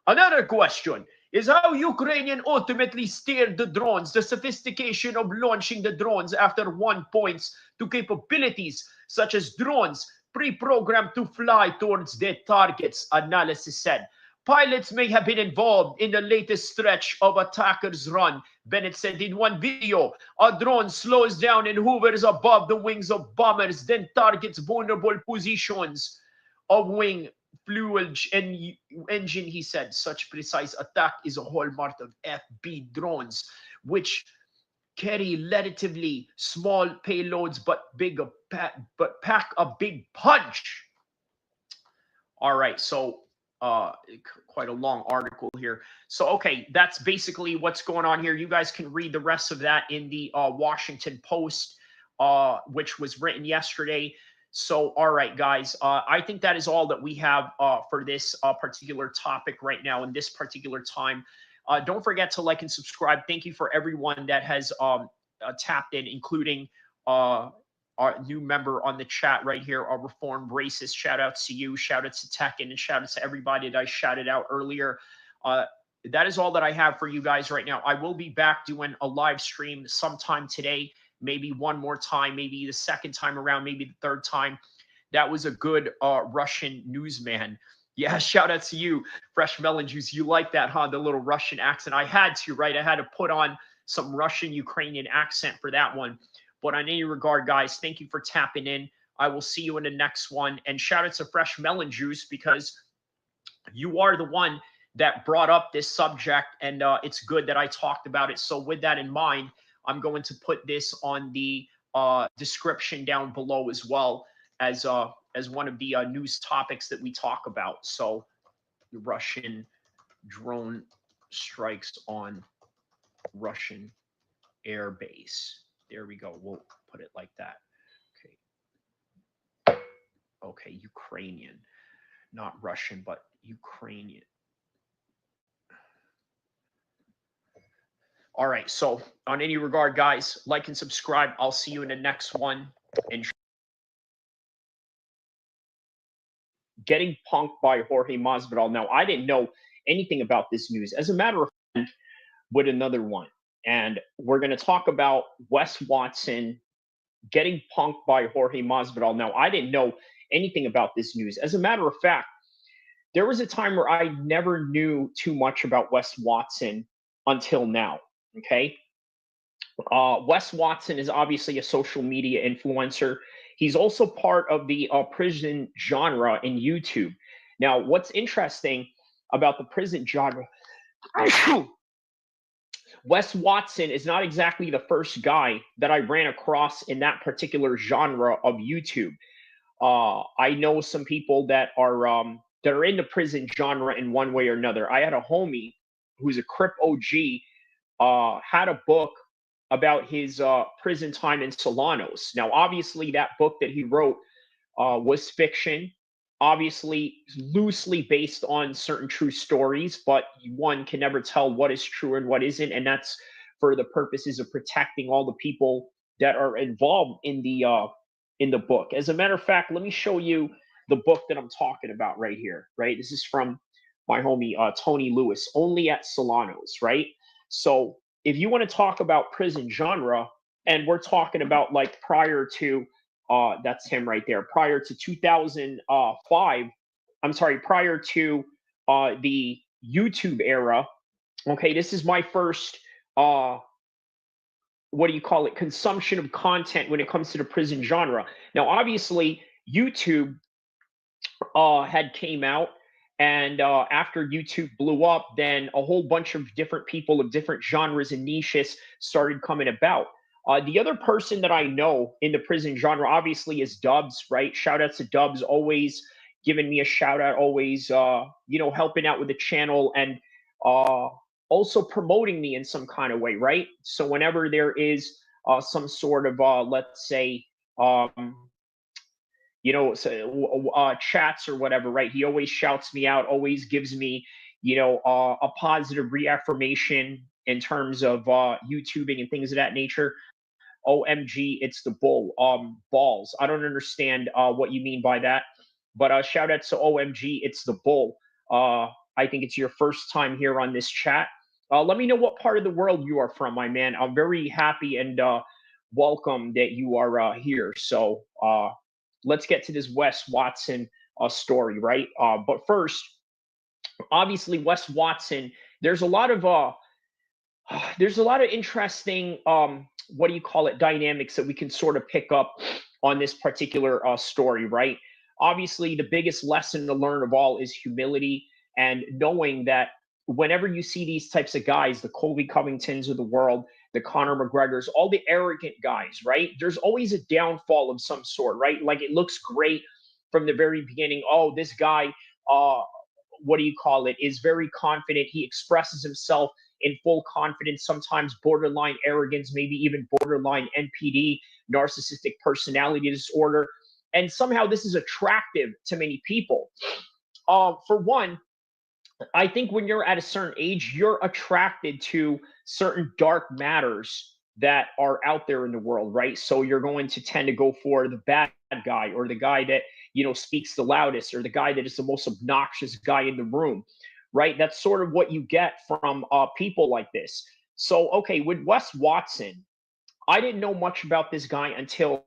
S1: Another question is how Ukrainian ultimately steered the drones. The sophistication of launching the drones after one points to capabilities such as drones pre-programmed to fly towards their targets, analysis said. Pilots may have been involved in the latest stretch of attackers' run, Bennett said in one video. A drone slows down and hovers above the wings of bombers, then targets vulnerable positions of wing fuel and engine, he said. Such precise attack is a hallmark of FB drones, which carry relatively small payloads but pack a big punch. All right, so quite a long article here. So, okay, that's basically what's going on here. You guys can read the rest of that in the Washington Post, which was written yesterday. So, all right, guys, I think that is all that we have for this particular topic right now in this particular time. Don't forget to like and subscribe. Thank you for everyone that has tapped in, including our new member on the chat right here, our reformed racist. Shout out to you, shout out to Tekken, and shout out to everybody that I shouted out earlier. That is all that I have for you guys right now. I will be back doing a live stream sometime today, maybe one more time, maybe the second time around, maybe the third time. That was a good Russian newsman. Yeah, shout out to you, Fresh Melon Juice. You like that, huh? The little Russian accent. I had to, right? I had to put on some Russian Ukrainian accent for that one. But on any regard, guys, thank you for tapping in. I will see you in the next one. And shout out to Fresh Melon Juice, because you are the one that brought up this subject, and it's good that I talked about it. So with that in mind, I'm going to put this on the description down below as well as one of the news topics that we talk about. So the Russian drone strikes on Russian air base. There we go. We'll put it like that. Okay. Okay, Ukrainian. Not Russian, but Ukrainian. All right. So on any regard, guys, like and subscribe. I'll see you in the next one. And getting punked by Jorge Masvidal. Now, I didn't know anything about this news. As a matter of fact, with another one. And we're going to talk about Wes Watson getting punked by Jorge Masvidal. Now, I didn't know anything about this news. As a matter of fact, there was a time where I never knew too much about Wes Watson until now, okay? Wes Watson is obviously a social media influencer. He's also part of the prison genre in YouTube. Now, what's interesting about the prison genre Wes Watson is not exactly the first guy that I ran across in that particular genre of YouTube. I know some people that are in the prison genre in one way or another. I had a homie who's a Crip OG, had a book about his prison time in Solanos. Now, obviously, that book that he wrote was fiction, obviously loosely based on certain true stories, but one can never tell what is true and what isn't, and that's for the purposes of protecting all the people that are involved in the book. As a matter of fact, let me show you the book that I'm talking about right here, right? This is from my homie Tony Lewis, Only at Solanos, right? So if you want to talk about prison genre, and we're talking about like prior to that's him right there, prior to 2005, I'm sorry, prior to the YouTube era. Okay, this is my first what do you call it, consumption of content when it comes to the prison genre. Now, obviously, YouTube had came out, and after YouTube blew up, then a whole bunch of different people of different genres and niches started coming about. The other person that I know in the prison genre, obviously, is Dubs, right? Shout out to Dubs, always giving me a shout out, always, helping out with the channel, and also promoting me in some kind of way, right? So whenever there is some sort of, let's say, chats or whatever, right? He always shouts me out, always gives me, a positive reaffirmation in terms of YouTubing and things of that nature. OMG, it's the bull. Balls. I don't understand what you mean by that, but shout out to OMG, it's the bull. I think it's your first time here on this chat. Let me know what part of the world you are from, my man. I'm very happy and welcome that you are here. So let's get to this Wes Watson story, right? But first, obviously, Wes Watson. There's a lot of interesting what do you call it, dynamics that we can sort of pick up on this particular story, right? Obviously, the biggest lesson to learn of all is humility, and knowing that whenever you see these types of guys, the Colby Covingtons of the world, the Conor McGregors, all the arrogant guys, right? There's always a downfall of some sort, right? Like, it looks great from the very beginning. Oh, this guy, what do you call it, is very confident. He expresses himself in full confidence, sometimes borderline arrogance, maybe even borderline NPD, narcissistic personality disorder. And somehow this is attractive to many people. For one, I think when you're at a certain age, you're attracted to certain dark matters that are out there in the world, right? So you're going to tend to go for the bad guy, or the guy that, speaks the loudest, or the guy that is the most obnoxious guy in the room, right? That's sort of what you get from people like this. So, okay, with Wes Watson, I didn't know much about this guy until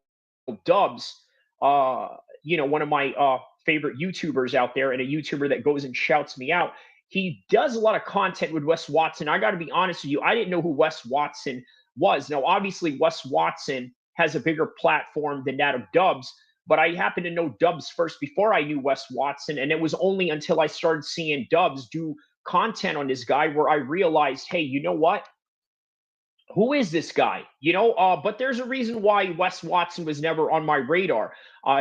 S1: Dubs, one of my favorite YouTubers out there, and a YouTuber that goes and shouts me out. He does a lot of content with Wes Watson. I got to be honest with you, I didn't know who Wes Watson was. Now, obviously, Wes Watson has a bigger platform than that of Dubs, but I happened to know Dubs first before I knew Wes Watson, and it was only until I started seeing Dubs do content on this guy where I realized, hey, you know what? Who is this guy? But there's a reason why Wes Watson was never on my radar.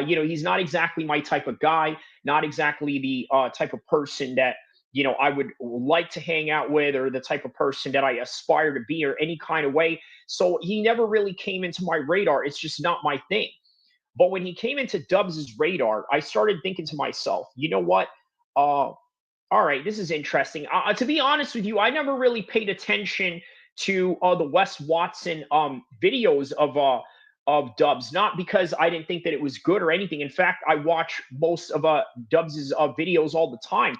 S1: He's not exactly my type of guy, not exactly the type of person that, I would like to hang out with, or the type of person that I aspire to be, or any kind of way. So he never really came into my radar. It's just not my thing. But when he came into Dubs' radar, I started thinking to myself, you know what? All right, this is interesting. To be honest with you, I never really paid attention to the Wes Watson videos of Dubs, not because I didn't think that it was good or anything. In fact, I watch most of Dubs' videos all the time,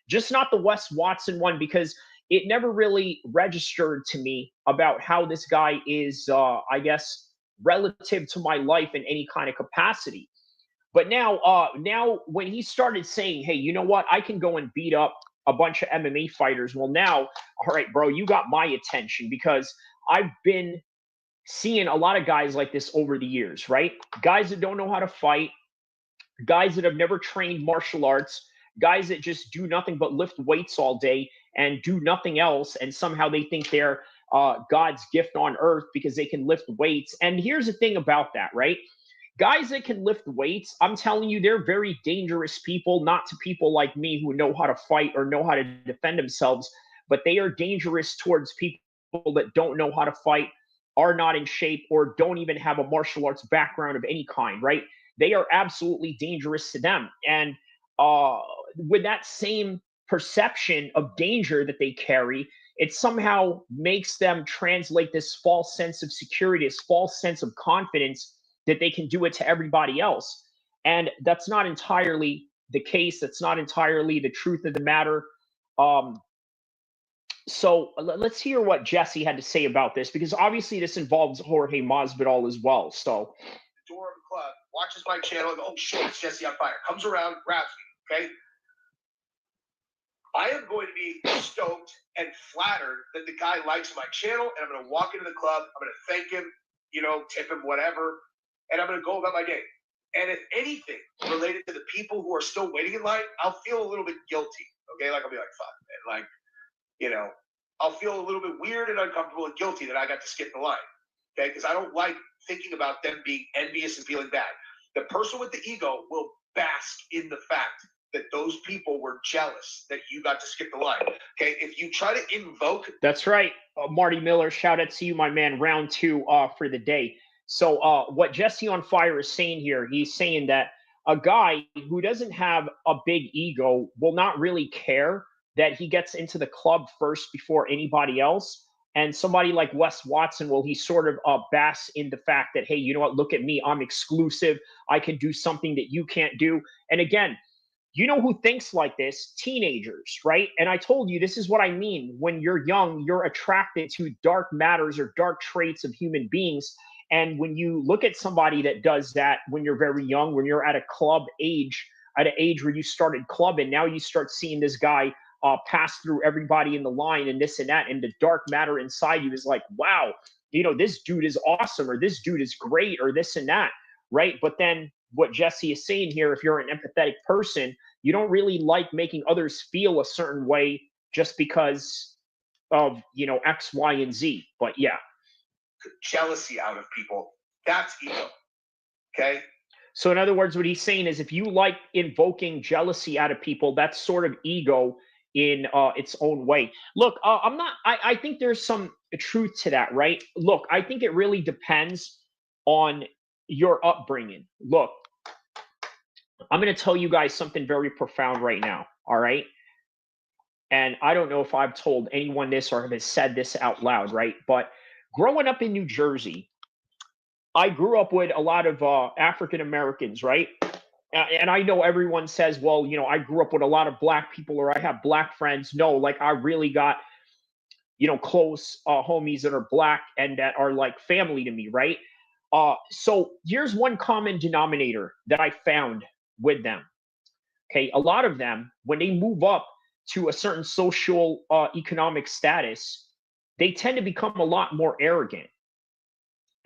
S1: just not the Wes Watson one, because it never really registered to me about how this guy is, I guess, relative to my life in any kind of capacity. But now when he started saying, hey, you know what, I can go and beat up a bunch of MMA fighters. Well, now, all right, bro, you got my attention, because I've been seeing a lot of guys like this over the years, right? Guys that don't know how to fight, guys that have never trained martial arts, guys that just do nothing but lift weights all day and do nothing else, and somehow they think they're God's gift on earth because they can lift weights. And here's the thing about that, right? Guys that can lift weights, I'm telling you, they're very dangerous people, not to people like me who know how to fight or know how to defend themselves, but they are dangerous towards people that don't know how to fight, are not in shape, or don't even have a martial arts background of any kind, right? They are absolutely dangerous to them. And with that same perception of danger that they carry, it somehow makes them translate this false sense of security, this false sense of confidence that they can do it to everybody else. And that's not entirely the case. That's not entirely the truth of the matter. So let's hear what Jesse had to say about this, because obviously this involves Jorge Masvidal as well. So
S9: door of the club, watches my channel, and goes, oh shit, it's Jesse on Pfyer. Comes around, grabs me, okay? I am going to be stoked and flattered that the guy likes my channel, and I'm going to walk into the club, I'm going to thank him, you know, tip him, whatever, and I'm going to go about my day. And if anything related to the people who are still waiting in line, I'll feel a little bit guilty, okay? Like, I'll be like, fuck, man, like, you know, I'll feel a little bit weird and uncomfortable and guilty that I got to skip the line, okay? Because I don't like thinking about them being envious and feeling bad. The person with the ego will bask in the fact that those people were jealous that you got to skip the line, okay? If you try to invoke...
S1: That's right, Marty Miller, shout out to you, my man, round 2 for the day. So what Jesse on Pfyer is saying here, he's saying that a guy who doesn't have a big ego will not really care that he gets into the club first before anybody else. And somebody like Wes Watson, well, he sort of basks in the fact that, hey, you know what, look at me, I'm exclusive, I can do something that you can't do. And again, you know who thinks like this? Teenagers, right? And I told you, this is what I mean. When you're young, you're attracted to dark matters or dark traits of human beings. And when you look at somebody that does that when you're very young, when you're at a club age, at an age where you started clubbing, now you start seeing this guy pass through everybody in the line and this and that, and the dark matter inside you is like, wow, you know, this dude is awesome, or this dude is great, or this and that, right? But then what Jesse is saying here, if you're an empathetic person, you don't really like making others feel a certain way just because of, you know, X, Y, and Z. But yeah.
S9: Jealousy out of people, that's ego, okay?
S1: So in other words, what he's saying is if you like invoking jealousy out of people, that's sort of ego in its own way. Look, I think there's some truth to that, right? Look, I think it really depends on your upbringing. Look, I'm going to tell you guys something very profound right now, all right? And I don't know if I've told anyone this or have said this out loud, right? But growing up in New Jersey, I grew up with a lot of African Americans, right? And I know everyone says, well, you know, I grew up with a lot of black people, or I have black friends. No, like I really got, you know, close homies that are black and that are like family to me, right? So here's one common denominator that I found with them. Okay, a lot of them, when they move up to a certain social economic status, they tend to become a lot more arrogant.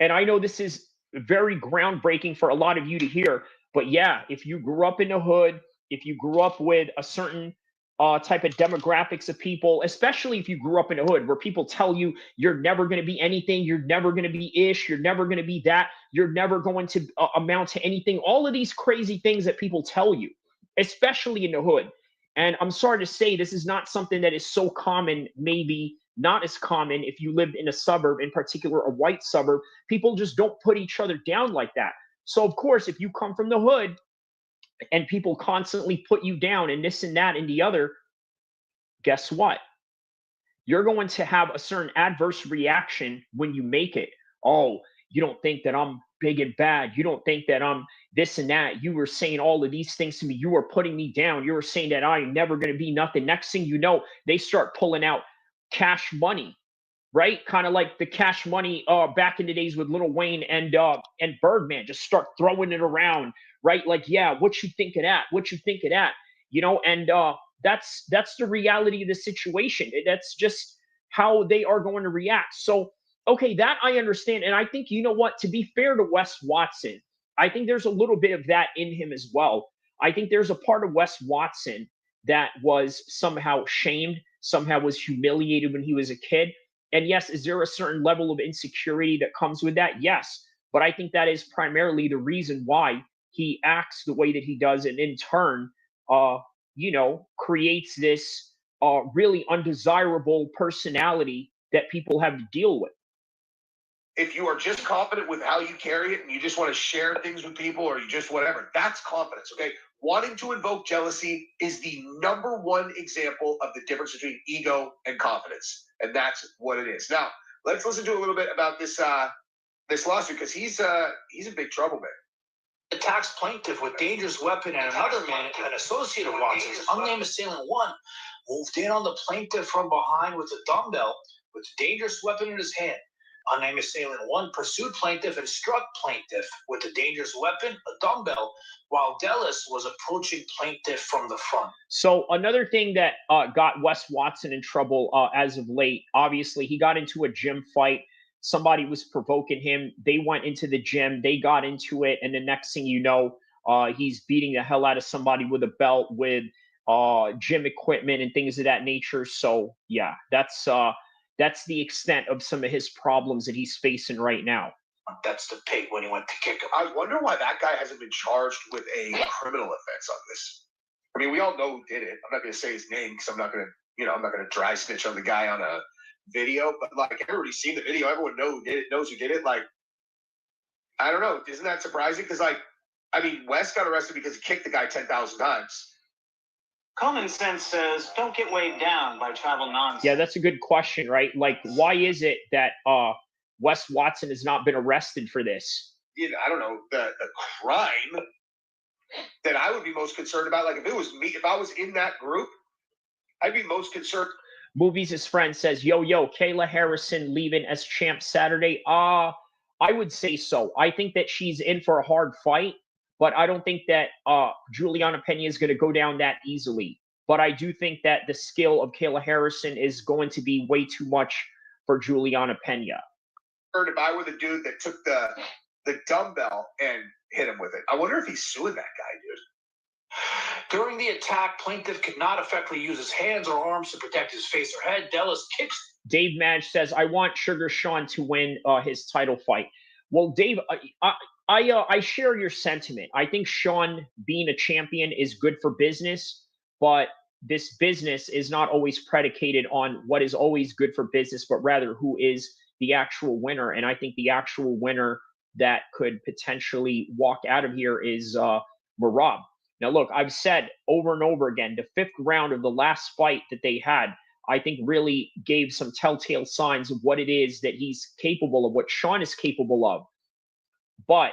S1: And I know this is very groundbreaking for a lot of you to hear, but yeah, if you grew up in the hood, if you grew up with a certain type of demographics of people, especially if you grew up in the hood where people tell you you're never going to be anything, you're never going to be ish, you're never going to be that, you're never going to amount to anything, all of these crazy things that people tell you, especially in the hood. And I'm sorry to say, this is not something that is so common, maybe not as common if you lived in a suburb, in particular a white suburb. People just don't put each other down like that. So of course, if you come from the hood and people constantly put you down and this and that and the other, guess what? You're going to have a certain adverse reaction when you make it. Oh, you don't think that I'm big and bad. You don't think that I'm this and that. You were saying all of these things to me. You were putting me down. You were saying that I'm never going to be nothing. Next thing you know, they start pulling out cash money, right? Kind of like the cash money back in the days with Lil Wayne and Birdman, just start throwing it around, right? Like, yeah, what you think of that? What you think of that? You know, and that's the reality of the situation. That's just how they are going to react. So, okay, that I understand. And I think, you know what, to be fair to Wes Watson, I think there's a little bit of that in him as well. I think there's a part of Wes Watson that was somehow shamed somehow was humiliated when he was a kid. And yes, is there a certain level of insecurity that comes with that? Yes. But I think that is primarily the reason why he acts the way that he does, and in turn, creates this really undesirable personality that people have to deal with.
S9: If you are just confident with how you carry it and you just want to share things with people or you just whatever, that's confidence, okay? Wanting to invoke jealousy is the number one example of the difference between ego and confidence. And that's what it is. Now, let's listen to a little bit about this this lawsuit, because he's in big trouble, man.
S10: Attacks plaintiff with dangerous weapon, and another man, an associate of Watson's, unnamed assailant 1, moved in on the plaintiff from behind with a dumbbell with a dangerous weapon in his hand. Unnamed assailant 1 pursued plaintiff and struck plaintiff with a dangerous weapon, a dumbbell, while Dallas was approaching plaintiff from the front.
S1: So another thing that got Wes Watson in trouble as of late, obviously he got into a gym fight. Somebody was provoking him. They went into the gym. They got into it. And the next thing you know, he's beating the hell out of somebody with a belt, with gym equipment and things of that nature. So, yeah, that's the extent of some of his problems that he's facing right now.
S10: That's the pig when he went to kick him.
S9: I wonder why that guy hasn't been charged with a criminal offense on this. I mean, we all know who did it. I'm not going to say his name because I'm not going to dry snitch on the guy on a video, but like everybody's seen the video, everyone knows who did it. Like, I don't know, isn't that surprising? Because Wes got arrested because he kicked the guy 10,000 times.
S10: Common sense says don't get weighed down by tribal nonsense.
S1: Yeah, that's a good question, right? Like, why is it that Wes Watson has not been arrested for this?
S9: I don't know, the crime that I would be most concerned about. Like, if it was me, if I was in that group, I'd be most concerned.
S1: Movies' friend says, yo, Kayla Harrison leaving as champ Saturday. I would say so. I think that she's in for a hard fight, but I don't think that Juliana Pena is going to go down that easily. But I do think that the skill of Kayla Harrison is going to be way too much for Juliana Pena.
S9: If I were the dude that took the dumbbell and hit him with it, I wonder if he's suing that guy, dude.
S10: During the attack, plaintiff could not effectively use his hands or arms to protect his face or head. Dallas kicks.
S1: Dave Madge says, I want Sugar Sean to win his title fight. Well, Dave, I share your sentiment. I think Sean being a champion is good for business, but this business is not always predicated on what is always good for business, but rather who is the actual winner. And I think the actual winner that could potentially walk out of here is Merab. Now, look, I've said over and over again, the 5th round of the last fight that they had, I think really gave some telltale signs of what it is that he's capable of, what Sean is capable of. But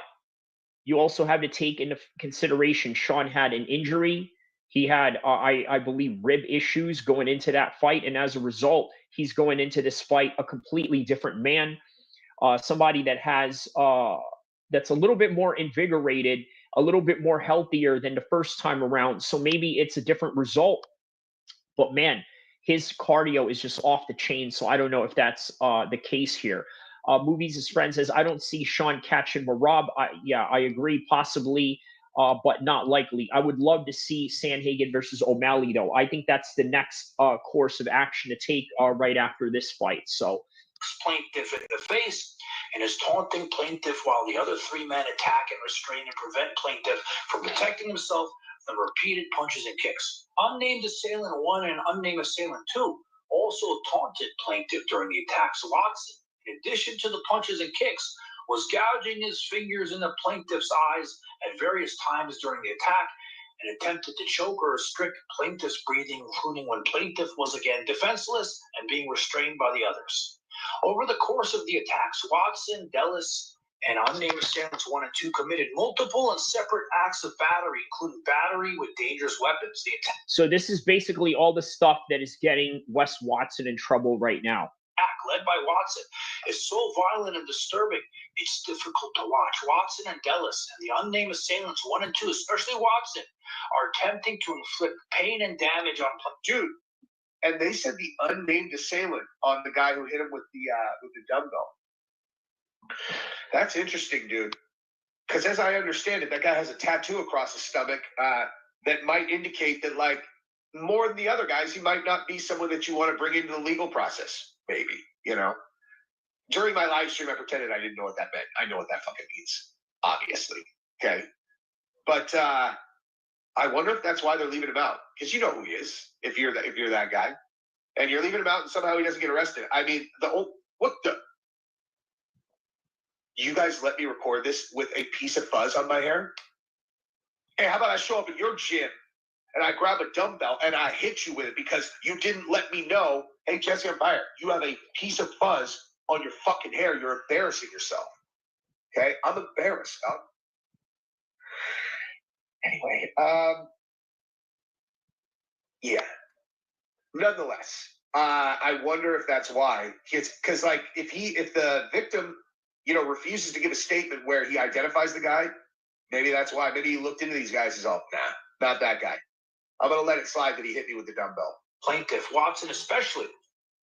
S1: you also have to take into consideration Sean had an injury. He had, I believe, rib issues going into that fight. And as a result, he's going into this fight a completely different man, somebody that has that's a little bit more invigorated, a little bit more healthier than the first time around. So maybe it's a different result. But man, his cardio is just off the chain. So I don't know if that's the case here. Movies' friend says, I don't see Sean catching Merab. I agree, possibly, but not likely. I would love to see Sandhagen versus O'Malley, though. I think that's the next course of action to take right after this fight. So
S10: plaintiff in the face and is taunting plaintiff while the other 3 men attack and restrain and prevent plaintiff from protecting himself from repeated punches and kicks. Unnamed assailant 1 and unnamed assailant 2 also taunted plaintiff during the attacks. Watson, in addition to the punches and kicks, was gouging his fingers in the plaintiff's eyes at various times during the attack and attempted to choke or restrict plaintiff's breathing, including when plaintiff was again defenseless and being restrained by the others. Over the course of the attacks, Watson, Dallas, and unnamed assailants 1 and 2 committed multiple and separate acts of battery, including battery with dangerous weapons.
S1: So this is basically all the stuff that is getting Wes Watson in trouble right now.
S10: Led by Watson is so violent and disturbing, it's difficult to watch. Watson and Dallas and the unnamed assailants 1 and 2, especially Watson, are attempting to inflict pain and damage on
S9: dude. And they said the unnamed assailant on the guy who hit him with the dumbbell. That's interesting, dude. Because as I understand it, that guy has a tattoo across his stomach that might indicate that, like, more than the other guys, he might not be someone that you want to bring into the legal process, maybe, you know. During my live stream, I pretended I didn't know what that meant. I know what that fucking means, obviously, okay? But I wonder if that's why they're leaving him out, because you know who he is if you're that guy. And you're leaving him out and somehow he doesn't get arrested. I mean, what the? You guys let me record this with a piece of fuzz on my hair? Hey, how about I show up at your gym and I grab a dumbbell and I hit you with it because you didn't let me know, hey, Jesse on Pfyer, you have a piece of fuzz on your fucking hair. You're embarrassing yourself. Okay? I'm embarrassed, dog. Anyway, yeah. Nonetheless, I wonder if that's why. Because, like, if the victim, you know, refuses to give a statement where he identifies the guy, maybe that's why. Maybe he looked into these guys and says, oh, nah, not that guy. I'm going to let it slide that he hit me with the dumbbell.
S10: Plaintiff Watson especially.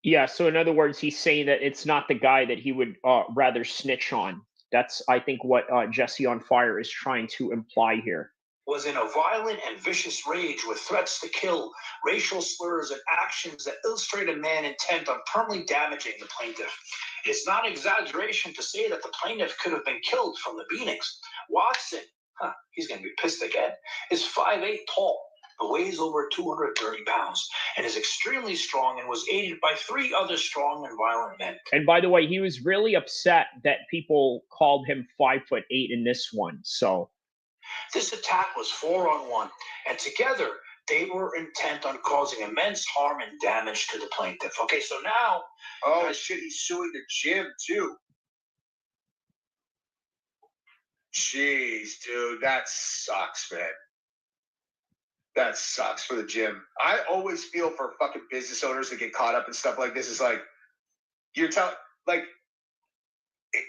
S1: Yeah, so in other words, he's saying that it's not the guy that he would rather snitch on. That's, I think, what Jesse on Pfyer is trying to imply here.
S10: Was in a violent and vicious rage with threats to kill, racial slurs, and actions that illustrate a man intent on permanently damaging the plaintiff. It's not exaggeration to say that the plaintiff could have been killed from the beatings. Watson, he's going to be pissed again, is 5'8" tall, but weighs over 230 pounds, and is extremely strong and was aided by 3 other strong and violent men.
S1: And by the way, he was really upset that people called him 5'8" in this one, so...
S10: This attack was 4-on-1, and together they were intent on causing immense harm and damage to the plaintiff. Okay, so now...
S9: Oh, shit, he's suing the gym, too. Jeez, dude, that sucks, man. That sucks for the gym. I always feel for fucking business owners that get caught up in stuff like this. It's like, you're telling... Like,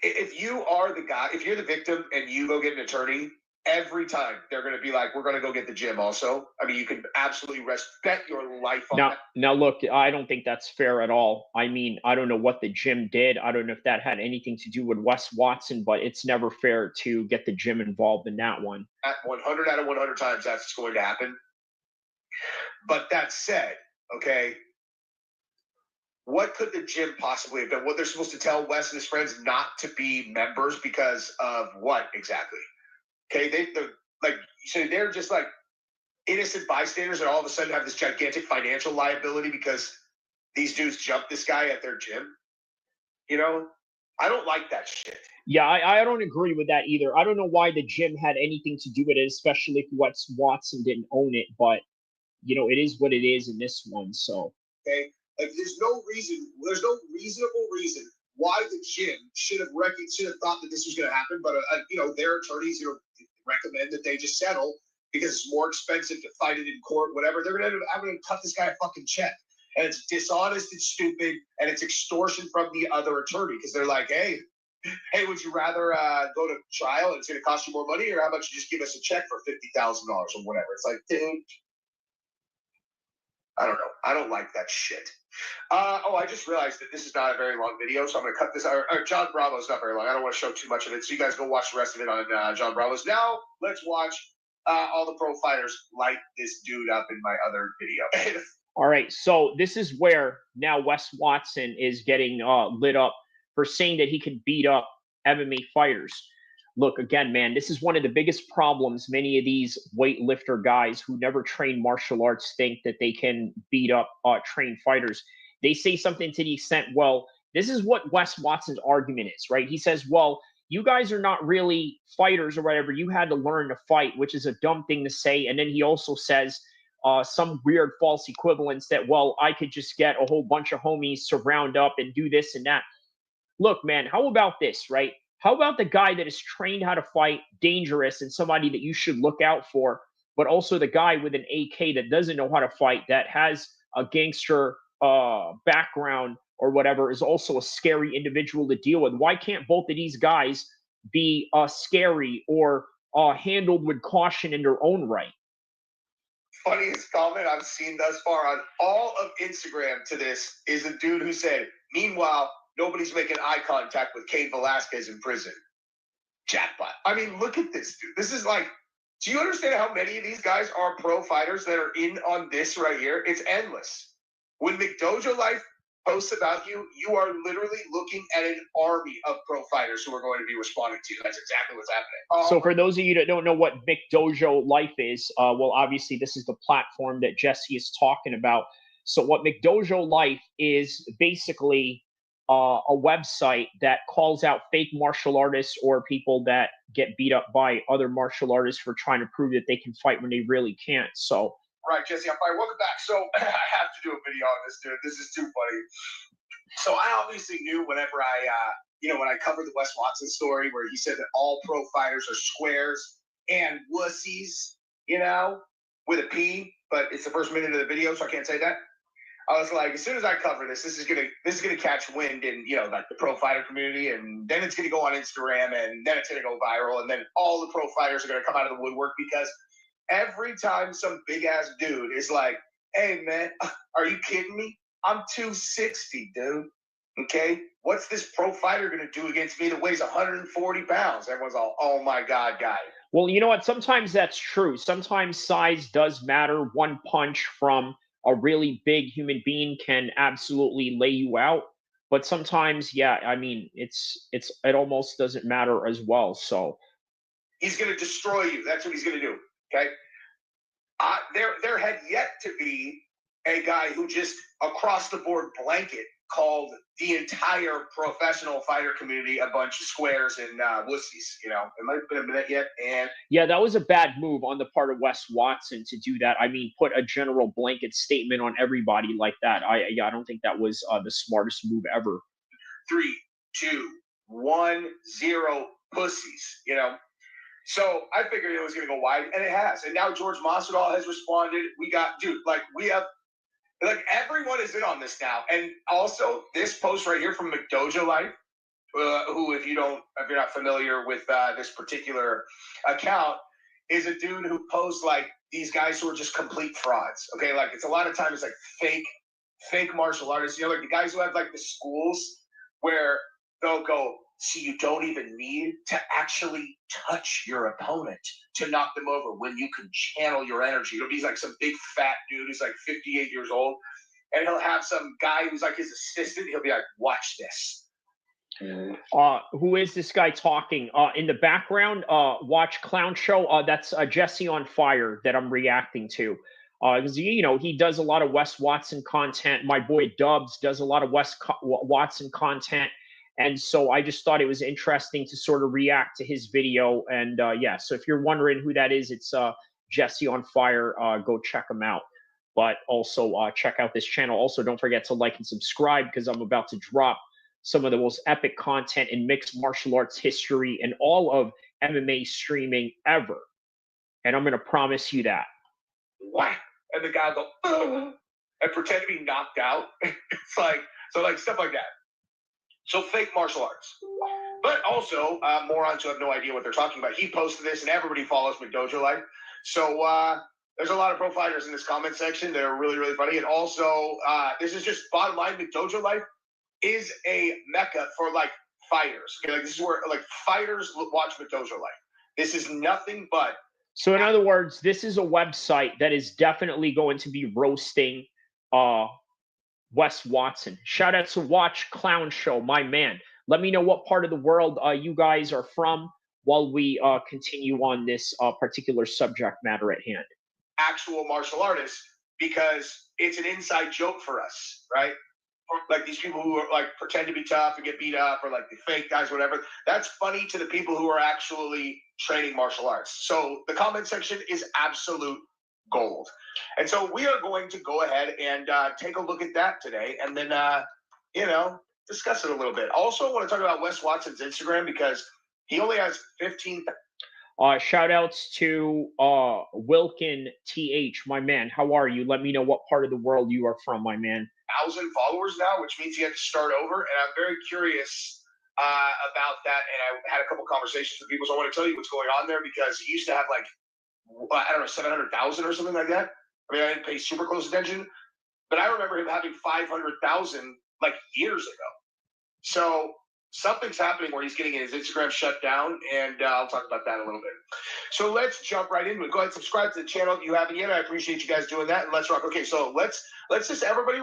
S9: if you are the guy, if you're the victim and you go get an attorney... Every time they're going to be like, we're going to go get the gym also. I mean, you can absolutely bet your life on that.
S1: Now, look, I don't think that's fair at all. I mean, I don't know what the gym did. I don't know if that had anything to do with Wes Watson, but it's never fair to get the gym involved in that one.
S9: At 100 out of 100 times, that's going to happen. But that said, okay, what could the gym possibly have done? What they're supposed to tell Wes and his friends not to be members because of what exactly? Okay, they're just like innocent bystanders that all of a sudden have this gigantic financial liability because these dudes jumped this guy at their gym. You know, I don't like that shit.
S1: Yeah, I don't agree with that either. I don't know why the gym had anything to do with it, especially if Wes Watson didn't own it. But, you know, it is what it is in this one. So,
S9: okay, like there's no reasonable reason why the gym should have thought that this was going to happen, but you know, their attorneys, you know, recommend that they just settle because it's more expensive to fight it in court, whatever. They're going to end up having to cut this guy a fucking check, and it's dishonest, it's stupid, and it's extortion from the other attorney because they're like, hey, would you rather go to trial and it's going to cost you more money, or how about you just give us a check for $50,000 or whatever? It's like, dude, I don't know. I don't like that shit. I just realized that this is not a very long video, so I'm going to cut this out. John Bravo's not very long. I don't want to show too much of it, so you guys go watch the rest of it on John Bravo's. Now, let's watch all the pro fighters light this dude up in my other video.
S1: All right, so this is where now Wes Watson is getting lit up for saying that he can beat up MMA fighters. Look, again, man, this is one of the biggest problems many of these weightlifter guys who never train martial arts think that they can beat up trained fighters. They say something to the extent, well, this is what Wes Watson's argument is, right? He says, well, you guys are not really fighters or whatever. You had to learn to fight, which is a dumb thing to say. And then he also says some weird false equivalence that, well, I could just get a whole bunch of homies to round up and do this and that. Look, man, how about this, right? How about the guy that is trained how to fight, dangerous, and somebody that you should look out for, but also the guy with an AK that doesn't know how to fight, that has a gangster background or whatever, is also a scary individual to deal with? Why can't both of these guys be scary or handled with caution in their own right?
S9: Funniest comment I've seen thus far on all of Instagram to this is a dude who said, meanwhile, nobody's making eye contact with Cain Velasquez in prison. Jackpot. I mean, look at this, dude. This is like Do you understand how many of these guys are pro fighters that are in on this right here? It's endless. When McDojo Life posts about you, you are literally looking at an army of pro fighters who are going to be responding to you. That's exactly what's happening.
S1: So for those of you that don't know what McDojo Life is, well, obviously this is the platform that Jesse is talking about. So what McDojo Life is basically a website that calls out fake martial artists or people that get beat up by other martial artists for trying to prove that they can fight when they really can't. So
S9: right, Jesse, I'm fine. Welcome back. So I have to do a video on this, dude. This is too funny. So I obviously knew whenever when I covered the Wes Watson story where he said that all pro fighters are squares and wussies, with a P, but it's the first minute of the video, so I can't say that. I was like, as soon as I cover this is gonna catch wind in like the pro fighter community, and then it's gonna go on Instagram, and then it's gonna go viral, and then all the pro fighters are gonna come out of the woodwork because every time some big ass dude is like, "Hey man, are you kidding me? I'm 260, dude. Okay, what's this pro fighter gonna do against me that weighs 140 pounds?" Everyone's all, "Oh my god, guy."
S1: Well, you know what? Sometimes that's true. Sometimes size does matter. One punch from a really big human being can absolutely lay you out. But sometimes, yeah, I mean, it almost doesn't matter as well. So
S9: he's going to destroy you. That's what he's going to do. Okay. There had yet to be a guy who just across the board blanket called the entire professional fighter community a bunch of squares and wussies. It might have been a minute yet. And
S1: yeah, that was a bad move on the part of Wes Watson to do that. I mean, put a general blanket statement on everybody like that. I don't think that was the smartest move ever.
S9: 3, 2, 1, 0 pussies. So I figured it was going to go wide, and it has. And now George Masvidal has responded. We have. Like, everyone is in on this now. And also, this post right here from McDojo Life, who, if you're not familiar with this particular account, is a dude who posts, like, these guys who are just complete frauds. Okay? Like, it's a lot of times, like, fake martial artists. Like, the guys who have, like, the schools where they'll go, "See, you don't even need to actually touch your opponent to knock them over when you can channel your energy." It'll be like some big fat dude who's like 58 years old, and he'll have some guy who's like his assistant. He'll be like, "Watch this."
S1: Who is this guy talking? In the background, watch Clown Show. That's Jesse on Fire that I'm reacting to. Because he does a lot of Wes Watson content. My boy Dubs does a lot of Watson content. And so I just thought it was interesting to sort of react to his video. And yeah, so if you're wondering who that is, it's Jesse on Fire. Go check him out. But also check out this channel. Also, don't forget to like and subscribe because I'm about to drop some of the most epic content in mixed martial arts history and all of MMA streaming ever. And I'm going to promise you that.
S9: Whack! And the guy will go, and pretend to be knocked out. It's like, stuff like that. So fake martial arts. But also, morons who have no idea what they're talking about. He posted this, and everybody follows McDojo Life. So there's a lot of pro fighters in this comment section that are really, really funny. And also, this is just bottom line, McDojo Life is a mecca for, like, fighters. Okay, like, this is where, like, fighters watch McDojo Life. This is nothing but...
S1: So in other words, this is a website that is definitely going to be roasting Wes Watson. Shout out to Watch Clown Show, my man. Let me know what part of the world you guys are from while we continue on this particular subject matter at hand.
S9: Actual martial artists, because it's an inside joke for us, right? Or like these people who are like pretend to be tough and get beat up, or like the fake guys, whatever. That's funny to the people who are actually training martial arts. So the comment section is absolute gold. And so we are going to go ahead and take a look at that today, and then discuss it a little bit. Also, I want to talk about Wes Watson's Instagram because he only has 15.
S1: Shout outs to Wilkin TH, my man. How are you? Let me know what part of the world you are from, my man.
S9: 1,000 followers now, which means he had to start over, and I'm very curious about that. And I had a couple conversations with people, so I want to tell you what's going on there, because he used to have like, I don't know, 700,000 or something like that. I mean, I didn't pay super close attention, but I remember him having 500,000 like years ago. So something's happening where he's getting his Instagram shut down, and I'll talk about that in a little bit. So let's jump right into it. Go ahead and subscribe to the channel if you haven't yet. I appreciate you guys doing that, and let's rock. Okay, so let's just everybody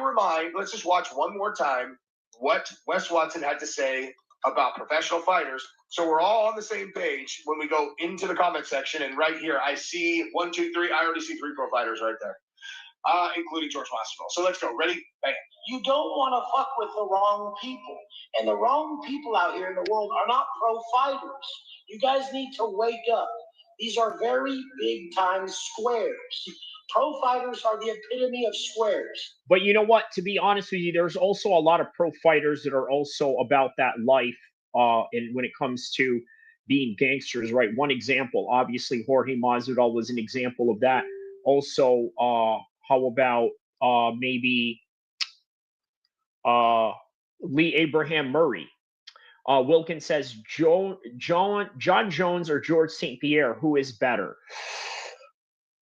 S9: let's just watch one more time what Wes Watson had to say about professional fighters, so we're all on the same page when we go into the comment section. And right here, I see 1, 2, 3. I already see 3 pro fighters right there, including George Masvidal. So let's go. Ready? Bam.
S10: You don't want to fuck with the wrong people. And the wrong people out here in the world are not pro fighters. You guys need to wake up. These are very big time squares. Pro fighters are the epitome of squares.
S1: But you know what? To be honest with you, there's also a lot of pro fighters that are also about that life. And when it comes to being gangsters, right? One example, obviously, Jorge Masvidal was an example of that. Also, how about maybe Lee Abraham Murray? Wilkins says John Jones or George St. Pierre, who is better?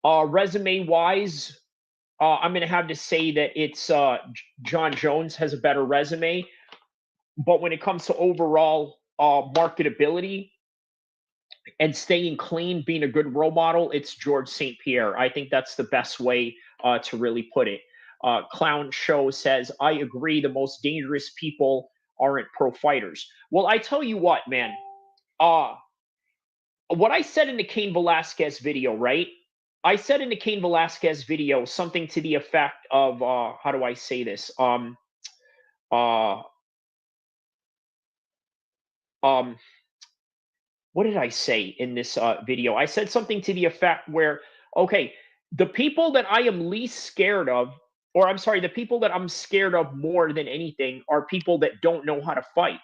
S1: Resume wise, I'm going to have to say that it's John Jones has a better resume. But when it comes to overall marketability and staying clean, being a good role model, it's George St. Pierre. I think that's the best way to really put it. Clown Show says, I agree, the most dangerous people aren't pro fighters. Well, I tell you what, man. What I said in the Cain Velasquez video, right? I said in the Cain Velasquez video something to the effect of, how do I say this? What did I say in this video? I said something to the effect where, okay, the people that I am least scared of, or I'm sorry, the people that I'm scared of more than anything are people that don't know how to fight.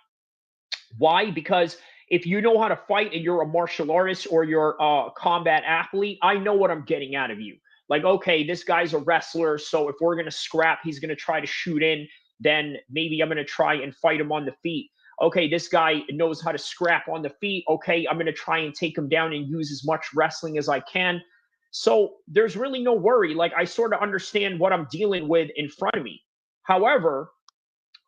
S1: Why? Because if you know how to fight and you're a martial artist or you're a combat athlete, I know what I'm getting out of you. Like, okay, this guy's a wrestler, so if we're going to scrap, he's going to try to shoot in, then maybe I'm going to try and fight him on the feet. Okay, this guy knows how to scrap on the feet. Okay, I'm going to try and take him down and use as much wrestling as I can. So there's really no worry. Like, I sort of understand what I'm dealing with in front of me. However,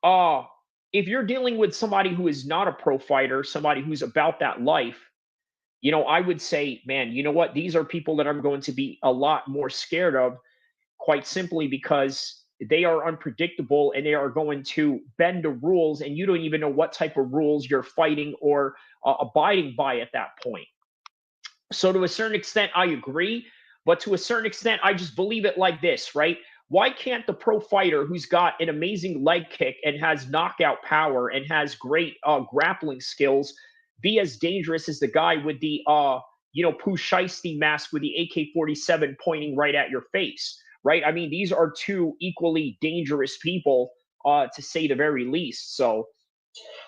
S1: if you're dealing with somebody who is not a pro fighter, somebody who's about that life, you know, I would say, man, you know what? These are people that I'm going to be a lot more scared of, quite simply because they are unpredictable and they are going to bend the rules, and you don't even know what type of rules you're fighting or abiding by at that point. So to a certain extent, I agree. But to a certain extent, I just believe it like this, right? Why can't the pro fighter who's got an amazing leg kick and has knockout power and has great grappling skills be as dangerous as the guy with the, Pooh Shiesty mask with the AK-47 pointing right at your face, right? I mean, these are two equally dangerous people, to say the very least. So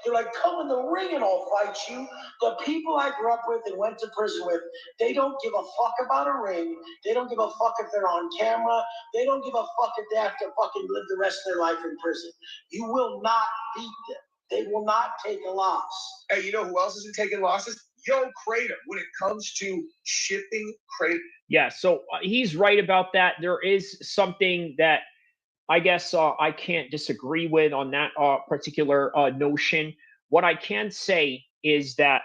S10: they're like, come in the ring and I'll fight you. The people I grew up with and went to prison with, they don't give a fuck about a ring. They don't give a fuck if they're on camera. They don't give a fuck if they have to fucking live the rest of their life in prison. You will not beat them. They will not take a loss.
S9: Hey, you know who else isn't taking losses? Yo, Crater. When it comes to shipping, Crater.
S1: Yeah, so he's right about that. There is something that I guess I can't disagree with on that particular notion. What I can say is that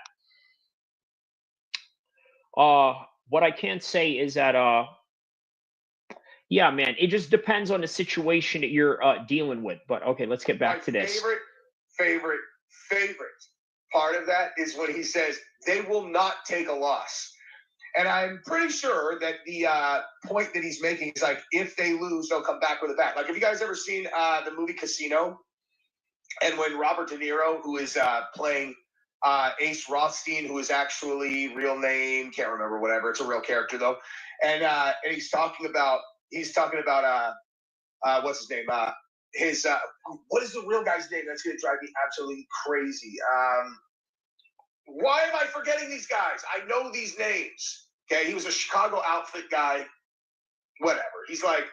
S1: yeah, man, it just depends on the situation that you're dealing with. But okay, let's get back to this.
S9: Favorite part of that is when he says they will not take a loss. And I'm pretty sure that the point that he's making is like, if they lose, they'll come back with a bat. Like, have you guys ever seen the movie Casino? And when Robert De Niro, who is playing Ace Rothstein, who is actually real name, can't remember, whatever. It's a real character though. And he's talking about what's his name? What is the real guy's name? That's going to drive me absolutely crazy. Why am I forgetting these guys? I know these names. Okay, he was a Chicago outfit guy. Whatever. He's like,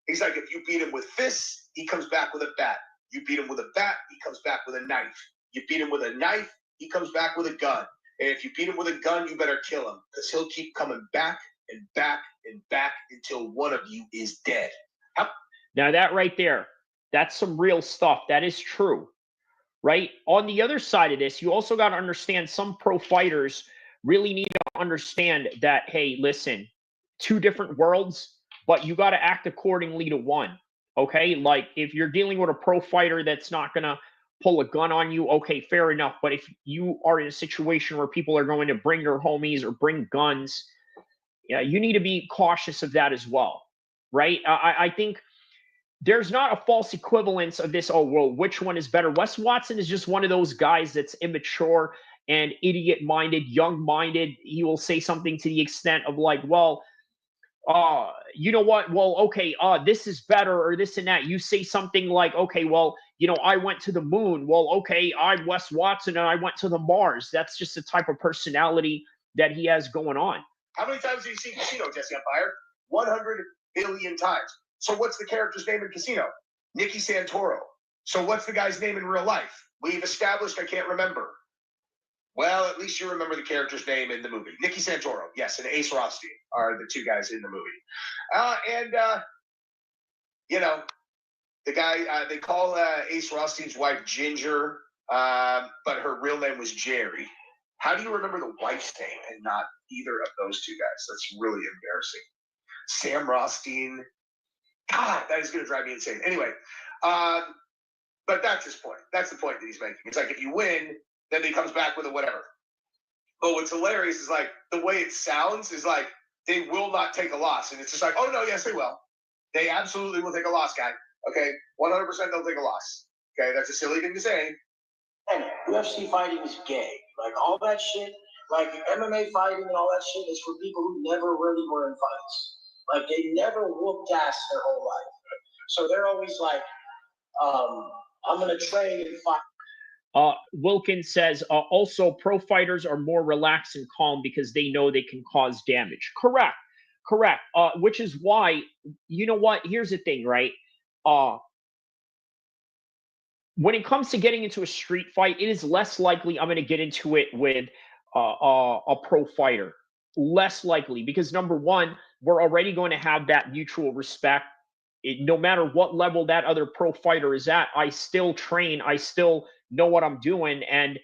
S9: if you beat him with fists, he comes back with a bat. You beat him with a bat, he comes back with a knife. You beat him with a knife, he comes back with a gun. And if you beat him with a gun, you better kill him, because he'll keep coming back and back and back until one of you is dead.
S1: Now that right there, that's some real stuff. That is true, right? On the other side of this, you also got to understand some pro fighters really need to understand that, hey, listen, two different worlds, but you got to act accordingly to one. Okay, like if you're dealing with a pro fighter that's not gonna pull a gun on you, okay, fair enough. But if you are in a situation where people are going to bring their homies or bring guns, yeah, you need to be cautious of that as well, right? I think there's not a false equivalence of this. Oh, well, which one is better? Wes Watson is just one of those guys that's immature and idiot-minded, young-minded. He will say something to the extent of like, well, you know what? Well, okay, this is better or this and that. You say something like, okay, well, you know, I went to the moon. Well, okay, I'm Wes Watson and I went to the Mars. That's just the type of personality that he has going on.
S9: How many times have you seen Casino, Jesse on Pfyer? 100 billion times. So what's the character's name in Casino? Nicky Santoro. So what's the guy's name in real life? We've established I can't remember. Well, at least you remember the character's name in the movie. Nicky Santoro, yes, and Ace Rothstein are the two guys in the movie. You know, the guy, they call Ace Rothstein's wife Ginger, but her real name was Jerry. How do you remember the wife's name and not either of those two guys? That's really embarrassing. Sam Rothstein. God, that is going to drive me insane. Anyway, but that's his point. That's the point that he's making. It's like if you win, then he comes back with a whatever. But what's hilarious is like the way it sounds is like they will not take a loss. And it's just like, oh, no, yes, they will. They absolutely will take a loss, guy. Okay? 100% they'll take a loss. Okay? That's a silly thing to say.
S10: And UFC fighting is gay. Like all that shit, like MMA fighting and all that shit is for people who never really were in fights. Like they never whooped ass their whole life. So they're always like, I'm going to train and fight.
S1: Wilkins says, also pro fighters are more relaxed and calm because they know they can cause damage. Correct. Which is why, you know what? Here's the thing, right? When it comes to getting into a street fight, it is less likely I'm going to get into it with a pro fighter. Less likely because number one, we're already going to have that mutual respect. No matter what level that other pro fighter is at, I still train. I still know what I'm doing, and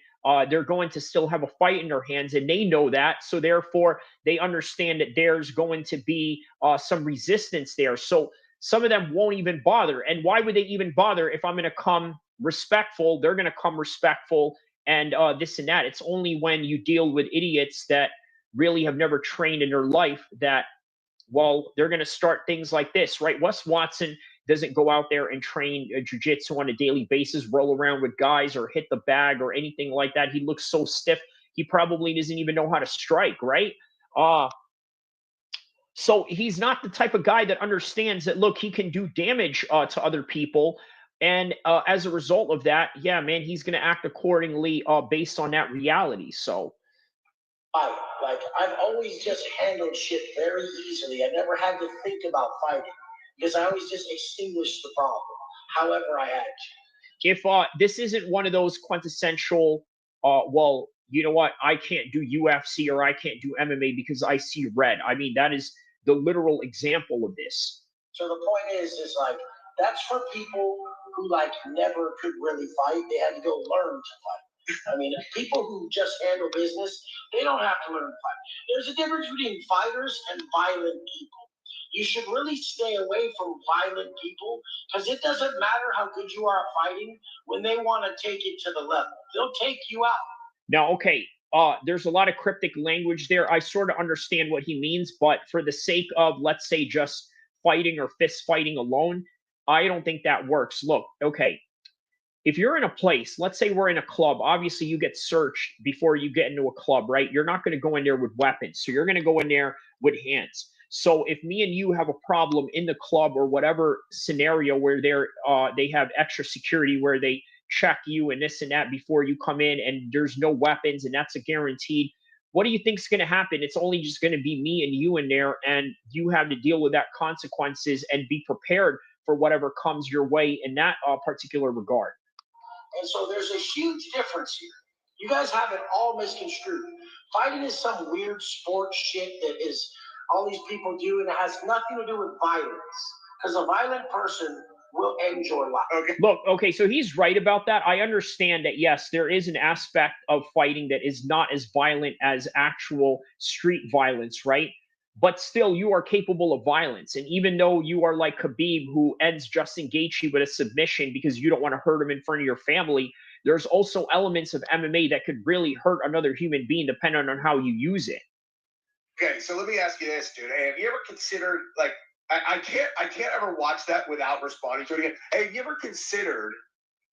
S1: they're going to still have a fight in their hands, and they know that. So therefore, they understand that there's going to be some resistance there. So some of them won't even bother. And why would they even bother if I'm going to come respectful? They're going to come respectful and this and that. It's only when you deal with idiots that really have never trained in their life that, well, they're going to start things like this, right? Wes Watson doesn't go out there and train jiu-jitsu on a daily basis, roll around with guys or hit the bag or anything like that. He looks so stiff. He probably doesn't even know how to strike, right? So he's not the type of guy that understands that, look, he can do damage to other people. And as a result of that, yeah, man, he's going to act accordingly based on that reality. So.
S10: Like I've always just handled shit very easily. I never had to think about fighting because I always just extinguished the problem however I had to.
S1: If this isn't one of those quintessential, well, you know what, I can't do UFC or I can't do MMA because I see red. I mean, that is the literal example of this.
S10: So the point is like that's for people who like never could really fight. They had to go learn to fight. I mean, people who just handle business, they don't have to learn to fight. There's a difference between fighters and violent people. You should really stay away from violent people because it doesn't matter how good you are at fighting. When they want to take it to the level, they'll take you out.
S1: Now, okay, there's a lot of cryptic language there. I sort of understand what he means, but for the sake of, let's say, just fighting or fist fighting alone, I don't think that works. Look, okay. If you're in a place, let's say we're in a club, obviously you get searched before you get into a club, right? You're not going to go in there with weapons. So you're going to go in there with hands. So if me and you have a problem in the club or whatever scenario where they have extra security where they check you and this and that before you come in and there's no weapons and that's a guaranteed, what do you think is going to happen? It's only just going to be me and you in there and you have to deal with that consequences and be prepared for whatever comes your way in that particular regard.
S10: And so there's a huge difference here. You guys have it all misconstrued. Fighting is some weird sports shit that is all these people do, and it has nothing to do with violence. Because a violent person will end your life.
S9: Okay.
S1: Look, okay, so he's right about that. I understand that, yes, there is an aspect of fighting that is not as violent as actual street violence, right? But still, you are capable of violence. And even though you are like Khabib, who ends Justin Gaethje with a submission because you don't want to hurt him in front of your family, there's also elements of MMA that could really hurt another human being depending on how you use it.
S9: Okay, so let me ask you this, dude. Hey, have you ever considered, like, I can't ever watch that without responding to it again. Hey, have you ever considered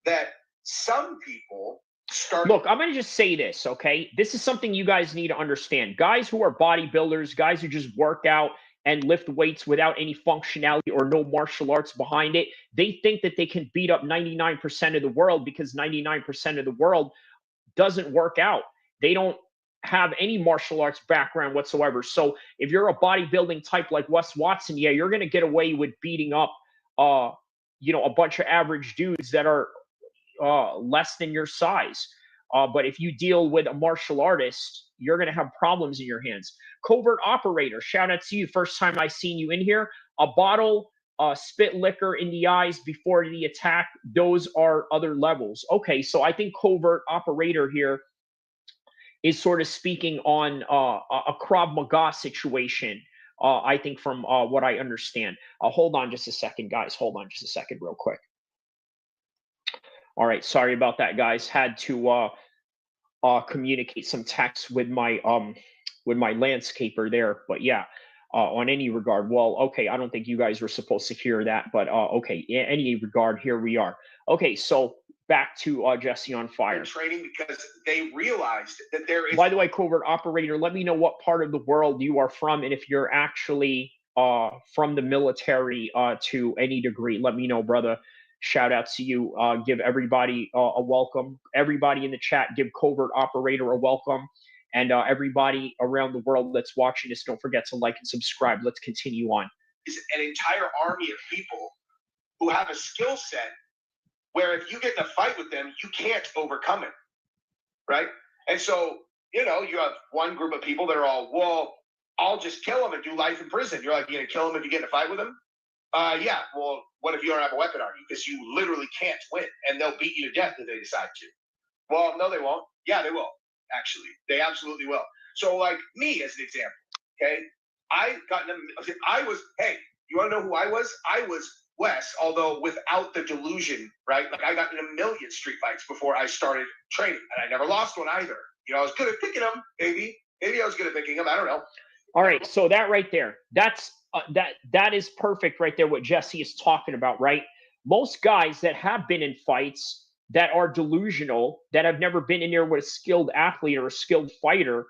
S9: that some people start?
S1: Look, I'm going to just say this, okay? This is something you guys need to understand. Guys who are bodybuilders, guys who just work out and lift weights without any functionality or no martial arts behind it, they think that they can beat up 99% of the world because 99% of the world doesn't work out. They don't have any martial arts background whatsoever. So if you're a bodybuilding type like Wes Watson, yeah, you're going to get away with beating up, a bunch of average dudes that are less than your size. But if you deal with a martial artist, you're going to have problems in your hands. Covert operator, shout out to you. First time I seen you in here. A bottle, spit liquor in the eyes before the attack. Those are other levels. Okay, so I think covert operator here is sort of speaking on a Krav Maga situation, I think, from what I understand. Hold on just a second, guys. Hold on just a second real quick. All right, sorry about that, guys. Had to communicate some text with my landscaper there. But yeah, on any regard, well, okay, I don't think you guys were supposed to hear that, but okay, in any regard, here we are. Okay, so back to Jesse on Fire.
S9: Training because they realized that there is.
S1: By the way, covert operator, let me know what part of the world you are from, and if you're actually from the military to any degree. Let me know, brother. Shout out to you. Give everybody a welcome. Everybody in the chat, give covert operator a welcome. And everybody around the world that's watching this, don't forget to like and subscribe. Let's continue on.
S9: Is an entire army of people who have a skill set where if you get in a fight with them, you can't overcome it, right? And so, you have one group of people that are all, well, I'll just kill him and do life in prison. You're like, you're going to kill him if you get in a fight with him? Yeah, well, what if you don't have a weapon on you? Because you literally can't win, and they'll beat you to death if they decide to. Well, no, they won't. Yeah, they will, actually. They absolutely will. So, like me, as an example, okay? Hey, you want to know who I was? I was Wes, although without the delusion, right? Like I got in a million street fights before I started training, and I never lost one either. I was good at picking them, maybe. Maybe I was good at picking them. I don't know.
S1: All right, so that right there, that's that is perfect right there. What Jesse is talking about, right? Most guys that have been in fights that are delusional, that have never been in there with a skilled athlete or a skilled fighter,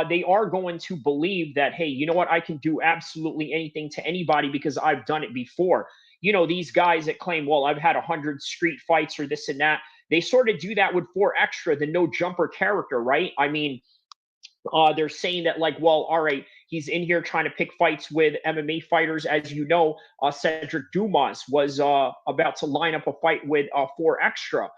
S1: they are going to believe that, hey, you know what? I can do absolutely anything to anybody because I've done it before. These guys that claim, well, I've had 100 street fights or this and that, they sort of do that with 4 extra, the no jumper character, right? I mean, they're saying that, like, well, all right, he's in here trying to pick fights with MMA fighters. As you know, Cedric Dumas was about to line up a fight with 4 extra,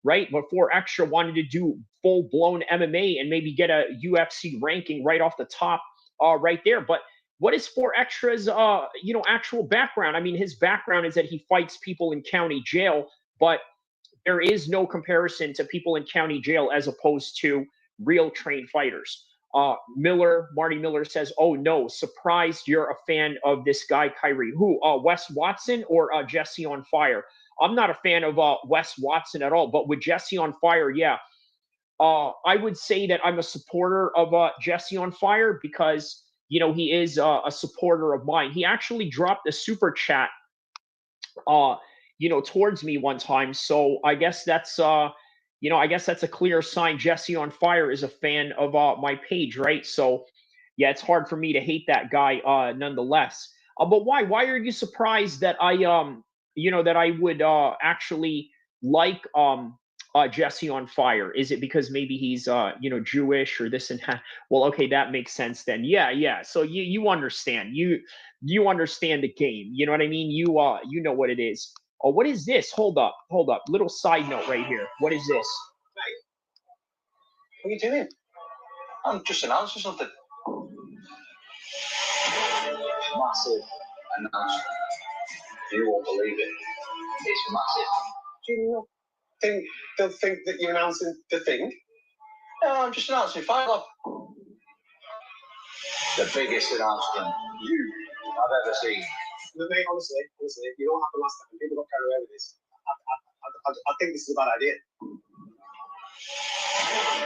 S1: right? But 4 extra wanted to do full-blown MMA and maybe get a UFC ranking right off the top right there. But what is 4 extra's, actual background? I mean, his background is that he fights people in county jail, but there is no comparison to people in county jail as opposed to real trained fighters. Marty Miller says, oh no, surprised you're a fan of this guy, Kyrie. Who, Wes Watson or Jesse on Fire? I'm not a fan of Wes Watson at all, but with Jesse on Fire, yeah. I would say that I'm a supporter of Jesse on Fire because, he is a supporter of mine. He actually dropped a super chat, towards me one time. So I guess that's, that's a clear sign Jesse on Fire is a fan of my page, right? So, yeah, it's hard for me to hate that guy nonetheless. But why? Why are you surprised that I, that I would actually like Jesse on Fire? Is it because maybe he's, Jewish or this and that? Well, okay, that makes sense then. Yeah. So you understand. You understand the game. You know what I mean? You know what it is. Oh, what is this? Hold up. Little side note right here. What is this?
S10: What are you doing? I'm just announcing something. Massive announcement. You won't believe it. It's massive.
S8: Do you not think they'll think that you're announcing the thing?
S10: No, I'm just announcing Fight Club. The biggest announcement I've ever seen.
S8: No, mate, honestly, you know what happened last time? People got carried away with this. I think this is a bad idea.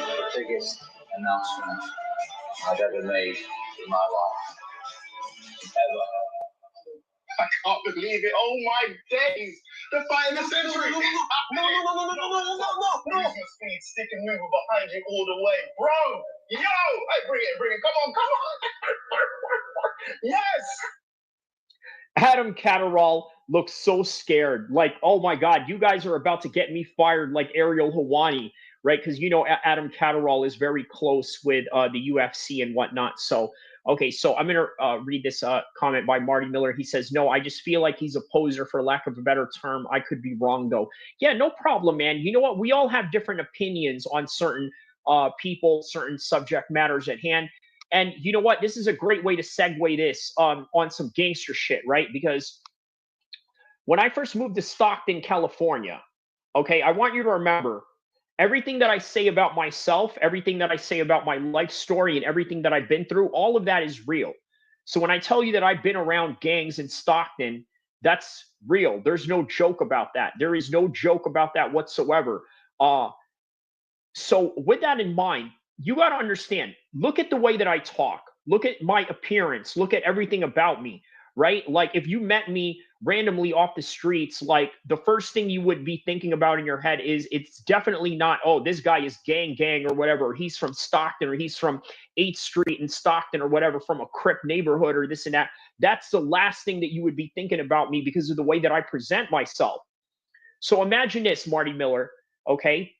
S10: The biggest announcement I've ever made in my life. Ever.
S9: I can't believe it. Oh my days. The fight of the century.
S8: No.
S9: Stick and move behind you all the way. Bro. Yo. Hey, bring it. Come on. Yes.
S1: Adam Catterall looks so scared. Like, oh my God, you guys are about to get me fired like Ariel Helwani, right? Because, you know, Adam Catterall is very close with the UFC and whatnot. So, okay, so I'm going to read this comment by Marty Miller. He says, no, I just feel like he's a poser, for lack of a better term. I could be wrong, though. Yeah, no problem, man. You know what? We all have different opinions on certain people, certain subject matters at hand. And you know what? This is a great way to segue this on some gangster shit, right? Because when I first moved to Stockton, California, okay, I want you to remember everything that I say about myself, everything that I say about my life story, and everything that I've been through, all of that is real. So when I tell you that I've been around gangs in Stockton, that's real. There's no joke about that. There is no joke about that whatsoever. So with that in mind, you got to understand, look at the way that I talk, look at my appearance, look at everything about me, right? Like if you met me randomly off the streets, like the first thing you would be thinking about in your head is it's definitely not, oh, this guy is gang or whatever. He's from Stockton, or he's from 8th Street in Stockton, or whatever, from a Crip neighborhood, or this and that. That's the last thing that you would be thinking about me because of the way that I present myself. So imagine this, Marty Miller, okay?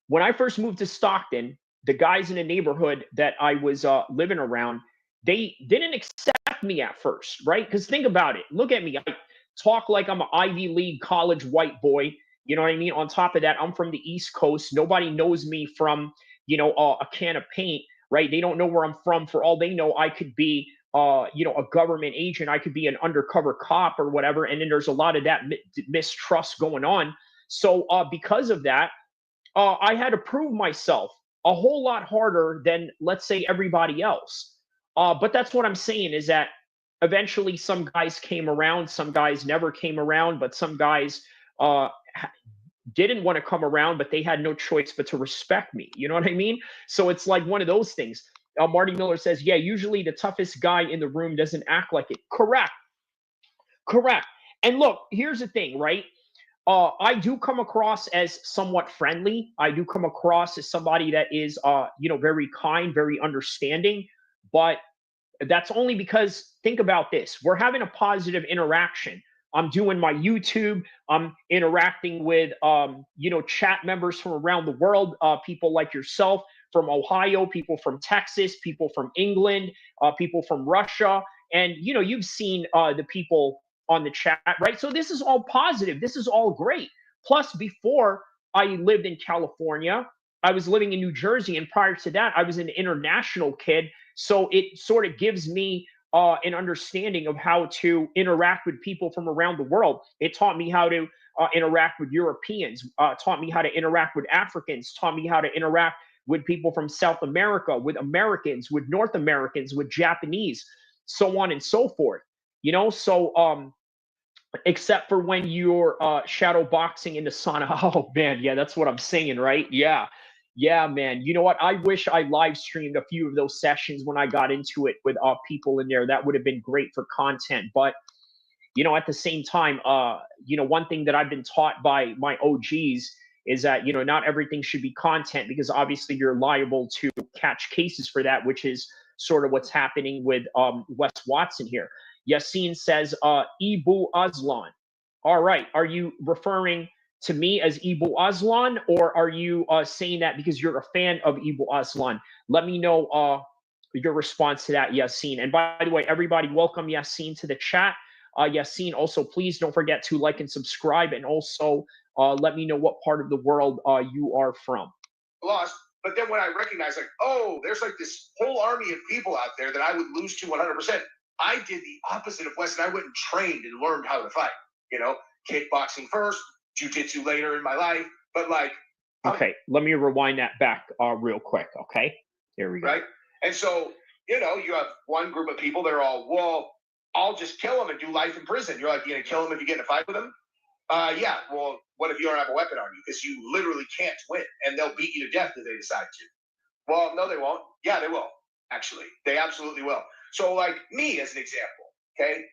S1: When I first moved to Stockton, the guys in the neighborhood that I was living around, they didn't accept me at first, right? Because think about it. Look at me. I talk like I'm an Ivy League college white boy. You know what I mean? On top of that, I'm from the East Coast. Nobody knows me from, you know, a can of paint, right? They don't know where I'm from. For all they know, I could be, you know, a government agent. I could be an undercover cop or whatever. And then there's a lot of that mistrust going on. So because of that, I had to prove myself a whole lot harder than, let's say, everybody else. But that's what I'm saying, is that eventually some guys came around, some guys never came around, but some guys didn't want to come around, but they had no choice but to respect me. You know what I mean? So it's like one of those things. Marty Miller says, yeah, usually the toughest guy in the room doesn't act like it. Correct. And look, here's the thing, right? I do come across as somewhat friendly. I do come across as somebody that is, you know, very kind, very understanding. But that's only because, think about this. We're having a positive interaction. I'm doing my YouTube. I'm interacting with, you know, chat members from around the world, people like yourself from Ohio, people from Texas, people from England, people from Russia. And, you know, you've seen the people on the chat, right? So this is all positive. This is all great. Plus, before I lived in California, I was living in New Jersey. And prior to that, I was an international kid. So it sort of gives me an understanding of how to interact with people from around the world. It taught me how to interact with Europeans, taught me how to interact with Africans, taught me how to interact with people from South America, with Americans, with North Americans, with Japanese, so on and so forth. You know, so except for when you're shadow boxing in the sauna. Oh man, yeah, that's what I'm saying, right? Yeah, man. You know what? I wish I live streamed a few of those sessions when I got into it with people in there. That would have been great for content. But you know, at the same time, you know, one thing that I've been taught by my OGs is that, you know, not everything should be content, because obviously you're liable to catch cases for that, which is sort of what's happening with Wes Watson here. Yassine says, Ibu Aslan. All right. Are you referring to me as Ibu Aslan, or are you saying that because you're a fan of Ibu Aslan? Let me know your response to that, Yassine. And by the way, everybody, welcome Yassine to the chat. Yassine, also, please don't forget to like and subscribe, and also let me know what part of the world you are from.
S9: Lost. But then when I recognize, like, oh, there's like this whole army of people out there that I would lose to 100%. I did the opposite of Wes, and I went and trained and learned how to fight. You know, kickboxing first, jiu-jitsu later in my life. But like,
S1: okay, let me rewind that back real quick. Okay, here we go.
S9: Right, and so you have one group of people that are all, well, I'll just kill him and do life in prison. You're like, you're gonna kill him if you get in a fight with him? Yeah. Well, what if you don't have a weapon on you? Because you literally can't win, and they'll beat you to death if they decide to. Well, no, they won't. Yeah, they will. Actually, they absolutely will. So, like me as an example, okay,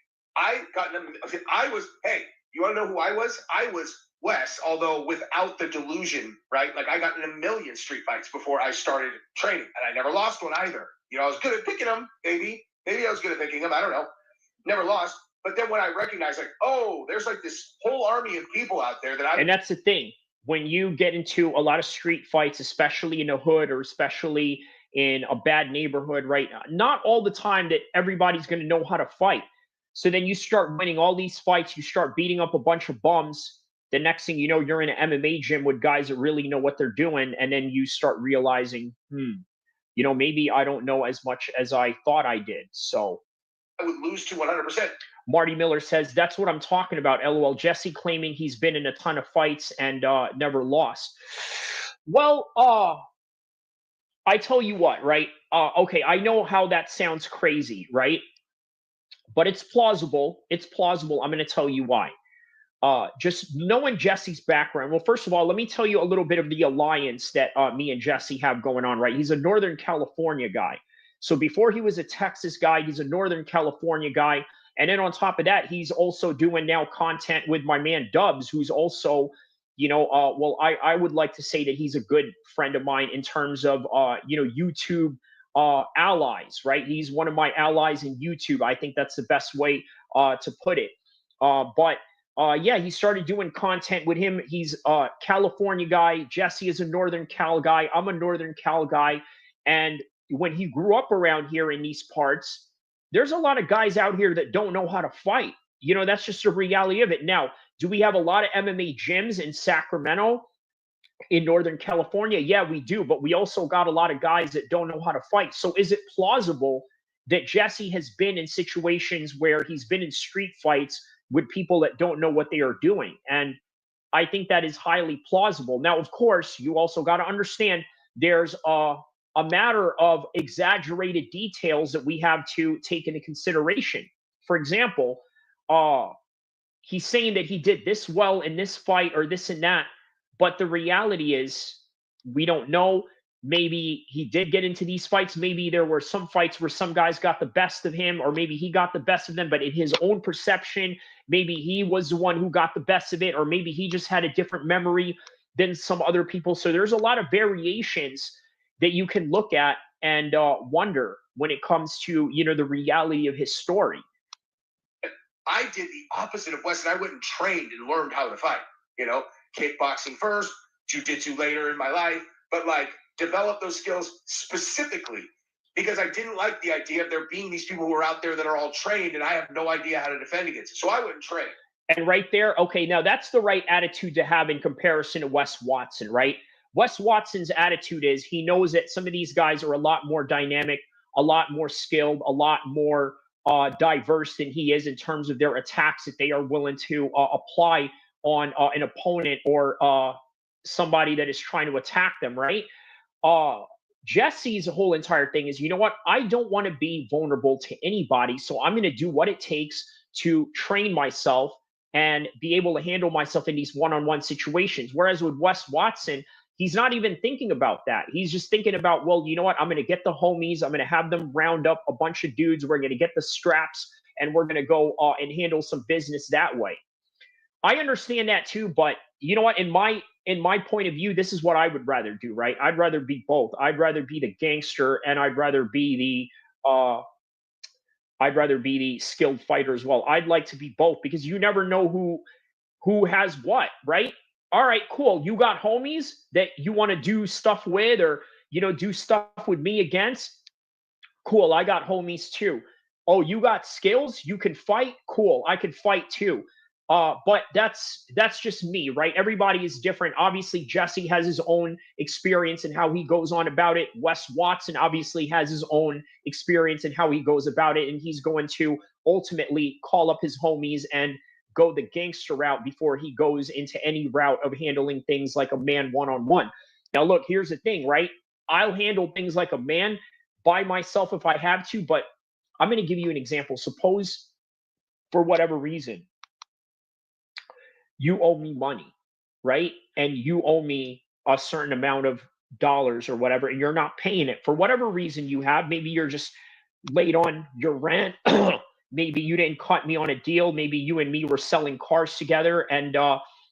S9: hey, you want to know who I was? I was Wes, although without the delusion, right? Like I got in a million street fights before I started training, and I never lost one either. I was good at picking them, maybe I was good at picking them. I don't know. Never lost. But then when I recognized, like, oh, there's like this whole army of people out there
S1: and that's the thing. When you get into a lot of street fights, especially in a hood or especially in a bad neighborhood, right? Not all the time that everybody's going to know how to fight. So then you start winning all these fights. You start beating up a bunch of bums. The next thing you know, you're in an MMA gym with guys that really know what they're doing. And then you start realizing, maybe I don't know as much as I thought I did. So
S9: I would lose to 100%.
S1: Marty Miller says, that's what I'm talking about. LOL. Jesse claiming he's been in a ton of fights and never lost. Well, I tell you what, right? Okay, I know how that sounds crazy, right? But it's plausible. It's plausible. I'm going to tell you why. Just knowing Jesse's background. Well, first of all, let me tell you a little bit of the alliance that me and Jesse have going on, right? He's a Northern California guy. So before he was a Texas guy, he's a Northern California guy. And then on top of that, he's also doing now content with my man Dubs, who's also, I would like to say that he's a good friend of mine in terms of, YouTube allies, right? He's one of my allies in YouTube. I think that's the best way to put it. Yeah, he started doing content with him. He's a California guy. Jesse is a Northern Cal guy. I'm a Northern Cal guy. And when he grew up around here in these parts, there's a lot of guys out here that don't know how to fight. That's just the reality of it. Now, do we have a lot of MMA gyms in Sacramento, in Northern California? Yeah, we do. But we also got a lot of guys that don't know how to fight. So is it plausible that Jesse has been in situations where he's been in street fights with people that don't know what they are doing? And I think that is highly plausible. Now, of course, you also got to understand there's a matter of exaggerated details that we have to take into consideration. For example, he's saying that he did this well in this fight or this and that, but the reality is we don't know. Maybe he did get into these fights. Maybe there were some fights where some guys got the best of him, or maybe he got the best of them, but in his own perception, maybe he was the one who got the best of it, or maybe he just had a different memory than some other people. So there's a lot of variations that you can look at and wonder when it comes to, the reality of his story.
S9: I did the opposite of Wes, and I went and trained and learned how to fight. Kickboxing first, jiu-jitsu later in my life, but like develop those skills specifically because I didn't like the idea of there being these people who are out there that are all trained and I have no idea how to defend against it. So I went and trained.
S1: And right there, okay, now that's the right attitude to have in comparison to Wes Watson, right? Wes Watson's attitude is he knows that some of these guys are a lot more dynamic, a lot more skilled, a lot more diverse than he is in terms of their attacks that they are willing to apply on an opponent or somebody that is trying to attack them, right? Jesse's whole entire thing is, you know what? I don't want to be vulnerable to anybody, so I'm going to do what it takes to train myself and be able to handle myself in these one-on-one situations. Whereas with Wes Watson, he's not even thinking about that. He's just thinking about, well, you know what? I'm going to get the homies. I'm going to have them round up a bunch of dudes. We're going to get the straps, and we're going to go and handle some business that way. I understand that too, but you know what? In my point of view, this is what I would rather do, right? I'd rather be both. I'd rather be the gangster, and I'd rather be the skilled fighter as well. I'd like to be both because you never know who has what, right? All right, cool. You got homies that you want to do stuff with or, do stuff with me against? Cool, I got homies too. Oh, you got skills? You can fight? Cool, I can fight too. But that's just me, right? Everybody is different. Obviously, Jesse has his own experience and how he goes on about it. Wes Watson obviously has his own experience and how he goes about it. And he's going to ultimately call up his homies and go the gangster route before he goes into any route of handling things like a man one-on-one. Now, look, here's the thing, right? I'll handle things like a man by myself if I have to, but I'm going to give you an example. Suppose, for whatever reason, you owe me money, right? And you owe me a certain amount of dollars or whatever, and you're not paying it for whatever reason you have. Maybe you're just late on your rent. Maybe you didn't cut me on a deal. Maybe you and me were selling cars together, and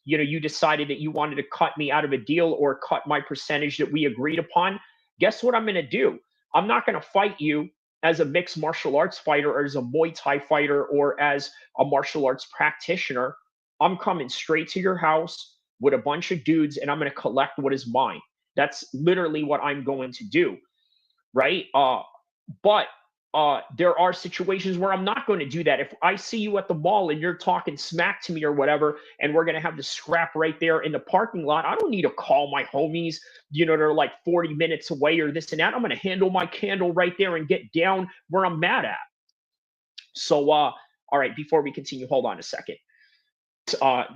S1: you decided that you wanted to cut me out of a deal or cut my percentage that we agreed upon. Guess what I'm going to do? I'm not going to fight you as a mixed martial arts fighter or as a Muay Thai fighter or as a martial arts practitioner. I'm coming straight to your house with a bunch of dudes, and I'm going to collect what is mine. That's literally what I'm going to do, right? But there are situations where I'm not going to do that. If I see you at the mall and you're talking smack to me or whatever, and we're going to have the scrap right there in the parking lot, I don't need to call my homies, they're like 40 minutes away or this and that. I'm going to handle my candle right there and get down where I'm mad at. So, all right, before we continue, hold on a second.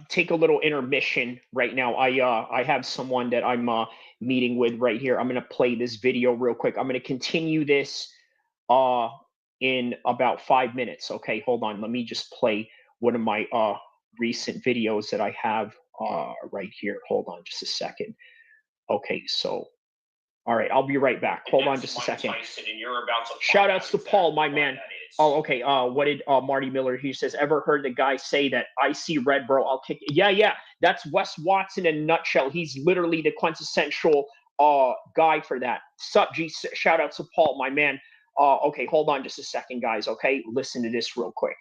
S1: Take a little intermission right now. I have someone that I'm meeting with right here. I'm going to play this video real quick. I'm going to continue this in about 5 minutes. Okay, hold on. Let me just play one of my recent videos that I have right here. Hold on just a second. Okay, so all right, I'll be right back. Hold on just a second. Shout outs to Paul, my man. Oh, okay. What did Marty Miller? He says, ever heard the guy say that I see red, bro, I'll kick it? Yeah. That's Wes Watson in a nutshell. He's literally the quintessential guy for that. Sup, G? Shout out to Paul, my man. Okay, hold on just a second, guys. Okay, listen to this real quick.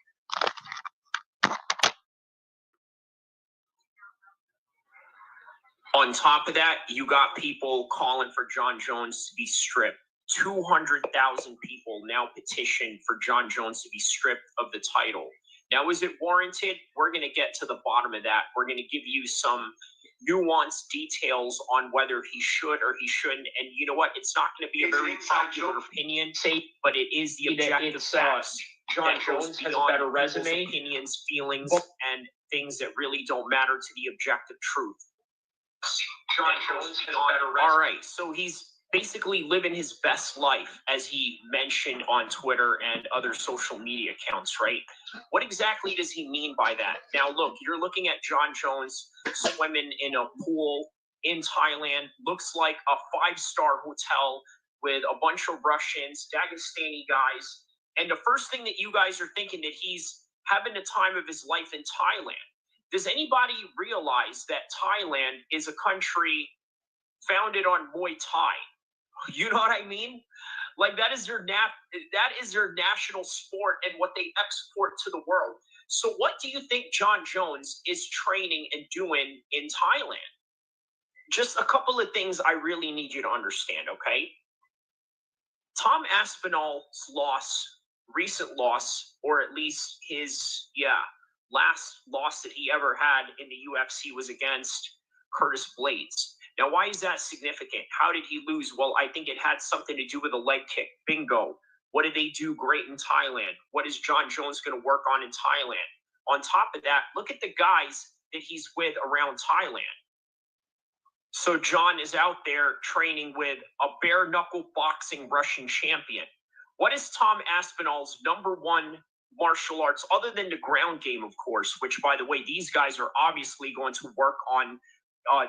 S1: On top of that, you got people calling for John Jones to be stripped. 200,000 people now petitioned for John Jones to be stripped of the title. Now, is it warranted? We're going to get to the bottom of that. We're going to give you some nuanced details on whether he should or he shouldn't. And you know what? It's not going to be a very popular opinion, but it is the objective facts. John Jones has a better resume, opinions, feelings, and things that really don't matter to the objective truth. John Jones has a better resume. All right, so he's basically living his best life, as he mentioned on Twitter and other social media accounts, right? What exactly does he mean by that? Now, look, you're looking at John Jones swimming in a pool in Thailand. Looks like a 5-star hotel with a bunch of Russians, Dagestani guys. And the first thing that you guys are thinking that he's having the time of his life in Thailand. Does anybody realize that Thailand is a country founded on Muay Thai? You know what I mean? Like that is their national sport and what they export to the world. So what do you think John Jones is training and doing in Thailand? Just a couple of things I really need you to understand, okay? Tom Aspinall's recent loss, or at least his last loss that he ever had in the UFC was against Curtis Blades. Now, why is that significant? How did he lose? Well, I think it had something to do with a leg kick. Bingo. What did they do great in Thailand? What is John Jones going to work on in Thailand? On top of that, look at the guys that he's with around Thailand. So John is out there training with a bare-knuckle boxing Russian champion. What is Tom Aspinall's #1 martial arts, other than the ground game, of course, which, by the way, these guys are obviously going to work on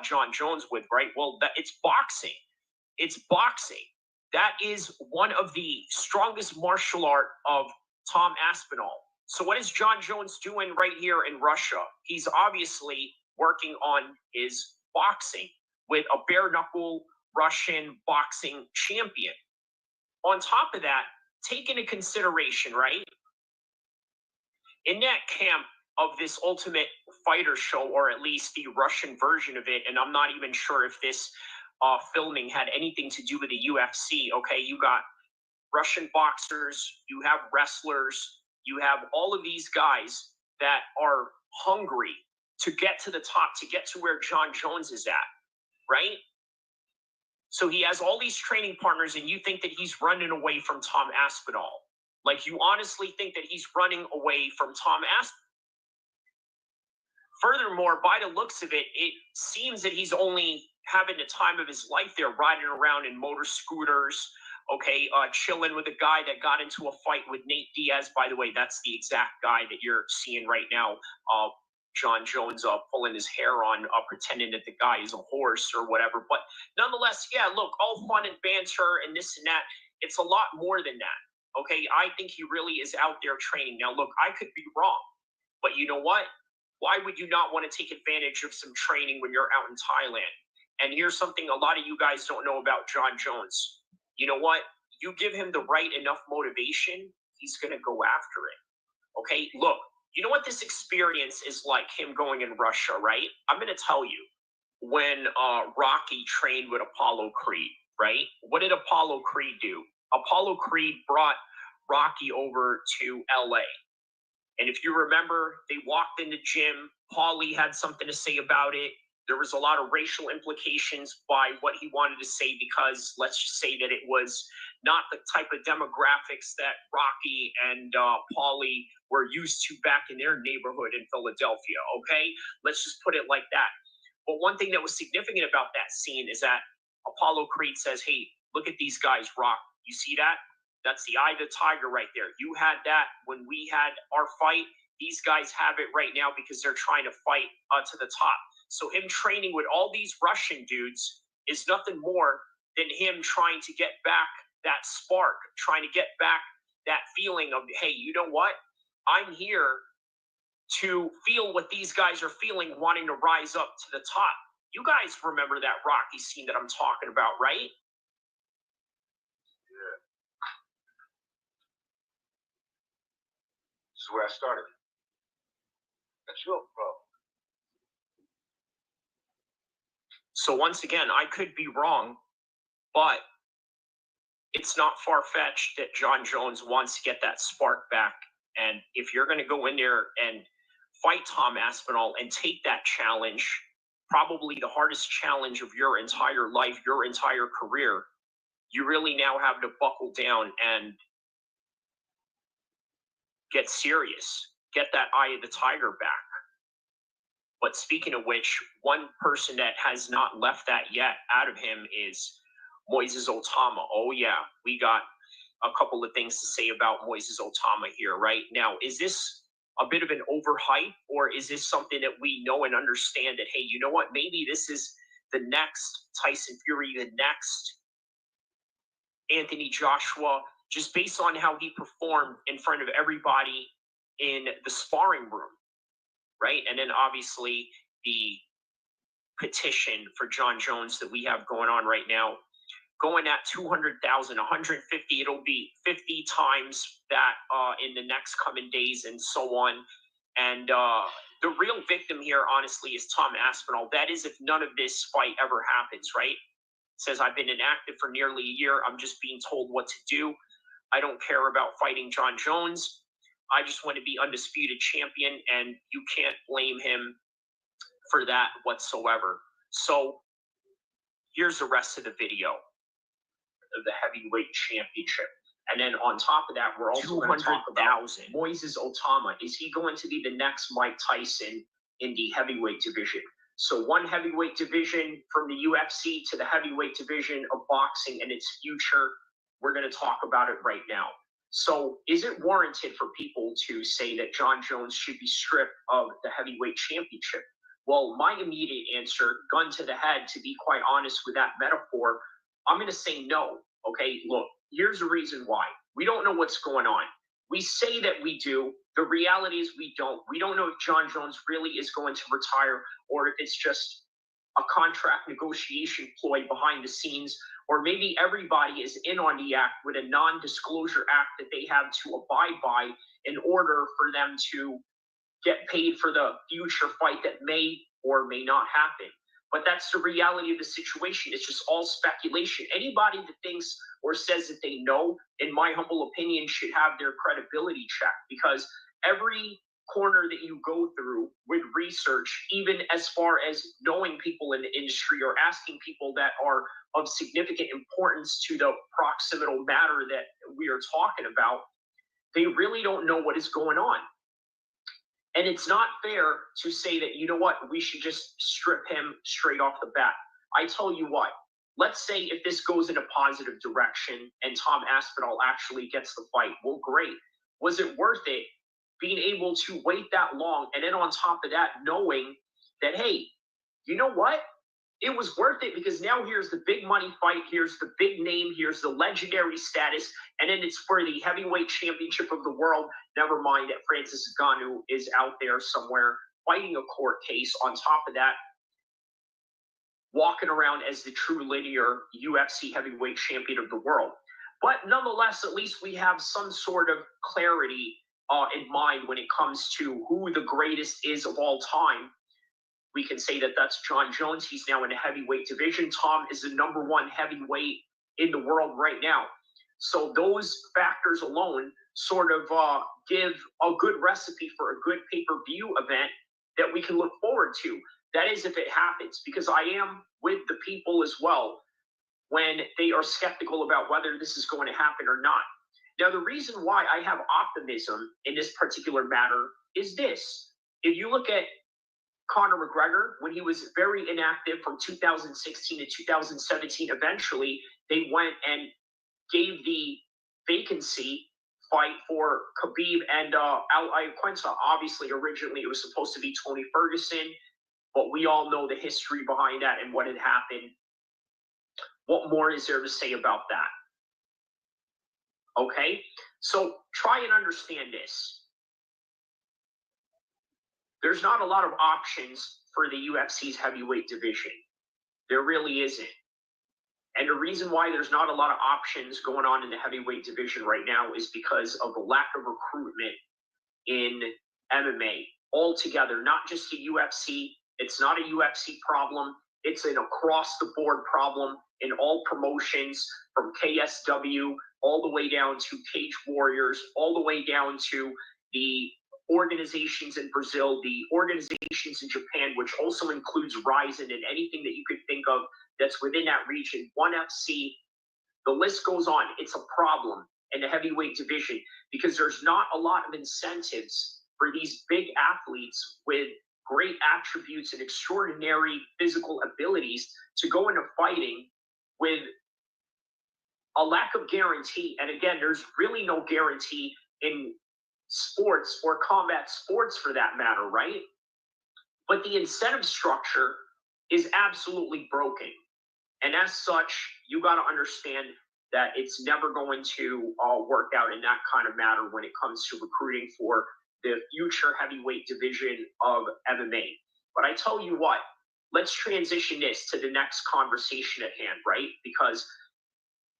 S1: John Jones with, right? Well, it's boxing. It's boxing. That is one of the strongest martial art of Tom Aspinall. So what is John Jones doing right here in Russia? He's obviously working on his boxing with a bare-knuckle Russian boxing champion. On top of that, take into consideration, right? In that camp of this Ultimate Fighter show, or at least the Russian version of it, and I'm not even sure if this filming had anything to do with the UFC, okay? You got Russian boxers, you have wrestlers, you have all of these guys that are hungry to get to the top, to get to where John Jones is at, right? So he has all these training partners, and you think that he's running away from Tom Aspinall. Like, you honestly think that he's running away from Tom Aspinall? Furthermore, by the looks of it, it seems that he's only having the time of his life there, riding around in motor scooters, okay, chilling with a guy that got into a fight with Nate Diaz. By the way, that's the exact guy that you're seeing right now. John Jones pulling his hair on, pretending that the guy is a horse or whatever. But nonetheless, yeah, look, all fun and banter and this and that. It's a lot more than that, okay? I think he really is out there training. Now, look, I could be wrong, but you know what? Why would you not want to take advantage of some training when you're out in Thailand? And here's something a lot of you guys don't know about John Jones. You know what? You give him the right enough motivation, he's going to go after it. Okay, look, you know what this experience is like, him going in Russia, right? I'm going to tell you, when Rocky trained with Apollo Creed, right? What did Apollo Creed do? Apollo Creed brought Rocky over to LA. And if you remember, they walked in the gym. Paulie had something to say about it. There was a lot of racial implications by what he wanted to say because let's just say that it was not the type of demographics that Rocky and Paulie were used to back in their neighborhood in Philadelphia, okay? Let's just put it like that. But one thing that was significant about that scene is that Apollo Creed says, hey, look at these guys, Rock. You see that? That's the eye of the tiger right there. You had that when we had our fight. These guys have it right now because they're trying to fight to the top. So him training with all these Russian dudes is nothing more than him trying to get back that spark, trying to get back that feeling of, hey, you know what? I'm here to feel what these guys are feeling, wanting to rise up to the top. You guys remember that Rocky scene that I'm talking about, right?
S11: Yeah. This is where I started. That's your problem.
S1: So once again, I could be wrong, but it's not far-fetched that John Jones wants to get that spark back. And if you're going to go in there and fight Tom Aspinall and take that challenge, probably the hardest challenge of your entire life, your entire career, you really now have to buckle down and get serious, get that eye of the tiger back. But speaking of which, one person that has not left that yet out of him is Moises Otama. Oh yeah, we got a couple of things to say about Moises Otama here, right? Now, is this a bit of an overhype, or is this something that we know and understand that, hey, you know what, maybe this is the next Tyson Fury, the next Anthony Joshua, just based on how he performed in front of everybody in the sparring room, right? And then obviously the petition for John Jones that we have going on right now, going at 200,000, 150, it'll be 50 times that in the next coming days and so on. And the real victim here, honestly, is Tom Aspinall. That is if none of this fight ever happens, right? Says, I've been inactive for nearly a year. I'm just being told what to do. I don't care about fighting John Jones. I just want to be undisputed champion, and you can't blame him for that whatsoever. So here's the rest of the video of the heavyweight championship. And then on top of that, we're also going to talk about Moises Otama. Is he going to be the next Mike Tyson in the heavyweight division? So one heavyweight division from the UFC to the heavyweight division of boxing and its future. We're going to talk about it right now. So is it warranted for people to say that John Jones should be stripped of the heavyweight championship? Well, my immediate answer, gun to the head, to be quite honest with that metaphor, I'm going to say no. Okay, look, here's the reason why. We don't know what's going on. We say that we do. The reality is we don't. We don't know if John Jones really is going to retire or if it's just a contract negotiation ploy behind the scenes, or maybe everybody is in on the act with a non-disclosure act that they have to abide by in order for them to get paid for the future fight that may or may not happen. But that's the reality of the situation. It's just all speculation. Anybody that thinks or says that they know, in my humble opinion, should have their credibility checked, because every corner that you go through with research, even as far as knowing people in the industry or asking people that are of significant importance to the proximal matter that we are talking about, they really don't know what is going on. And it's not fair to say that, you know what, we should just strip him straight off the bat. I tell you what, let's say if this goes in a positive direction and Tom Aspinall actually gets the fight, well, great. Was it worth it being able to wait that long? And then on top of that, knowing that, hey, you know what? It was worth it because now here's the big money fight. Here's the big name. Here's the legendary status. And then it's for the heavyweight championship of the world. Never mind that Francis Ngannou is out there somewhere fighting a court case. On top of that, walking around as the true linear UFC heavyweight champion of the world. But nonetheless, at least we have some sort of clarity in mind when it comes to who the greatest is of all time. We can say that that's John Jones. He's now in the heavyweight division. Tom is the #1 heavyweight in the world right now. So those factors alone sort of give a good recipe for a good pay-per-view event that we can look forward to. That is if it happens, because I am with the people as well when they are skeptical about whether this is going to happen or not. Now, the reason why I have optimism in this particular matter is this. If you look at Conor McGregor, when he was very inactive from 2016 to 2017, eventually they went and gave the vacancy fight for Khabib and Al Iaquinta. Obviously, originally it was supposed to be Tony Ferguson, but we all know the history behind that and what had happened. What more is there to say about that? Okay, so try and understand this. There's not a lot of options for the UFC's heavyweight division. There really isn't. And the reason why there's not a lot of options going on in the heavyweight division right now is because of the lack of recruitment in MMA altogether, not just the UFC. It's not a UFC problem. It's an across-the-board problem in all promotions, from KSW all the way down to Cage Warriors, all the way down to the organizations in Brazil, the organizations in Japan, which also includes Ryzen and anything that you could think of that's within that region, ONE FC, the list goes on. It's a problem in the heavyweight division because there's not a lot of incentives for these big athletes with great attributes and extraordinary physical abilities to go into fighting with a lack of guarantee. And again, there's really no guarantee in sports or combat sports for that matter, right? But the incentive structure is absolutely broken. And as such, you got to understand that it's never going to work out in that kind of matter when it comes to recruiting for the future heavyweight division of MMA. But I tell you what, let's transition this to the next conversation at hand, right? Because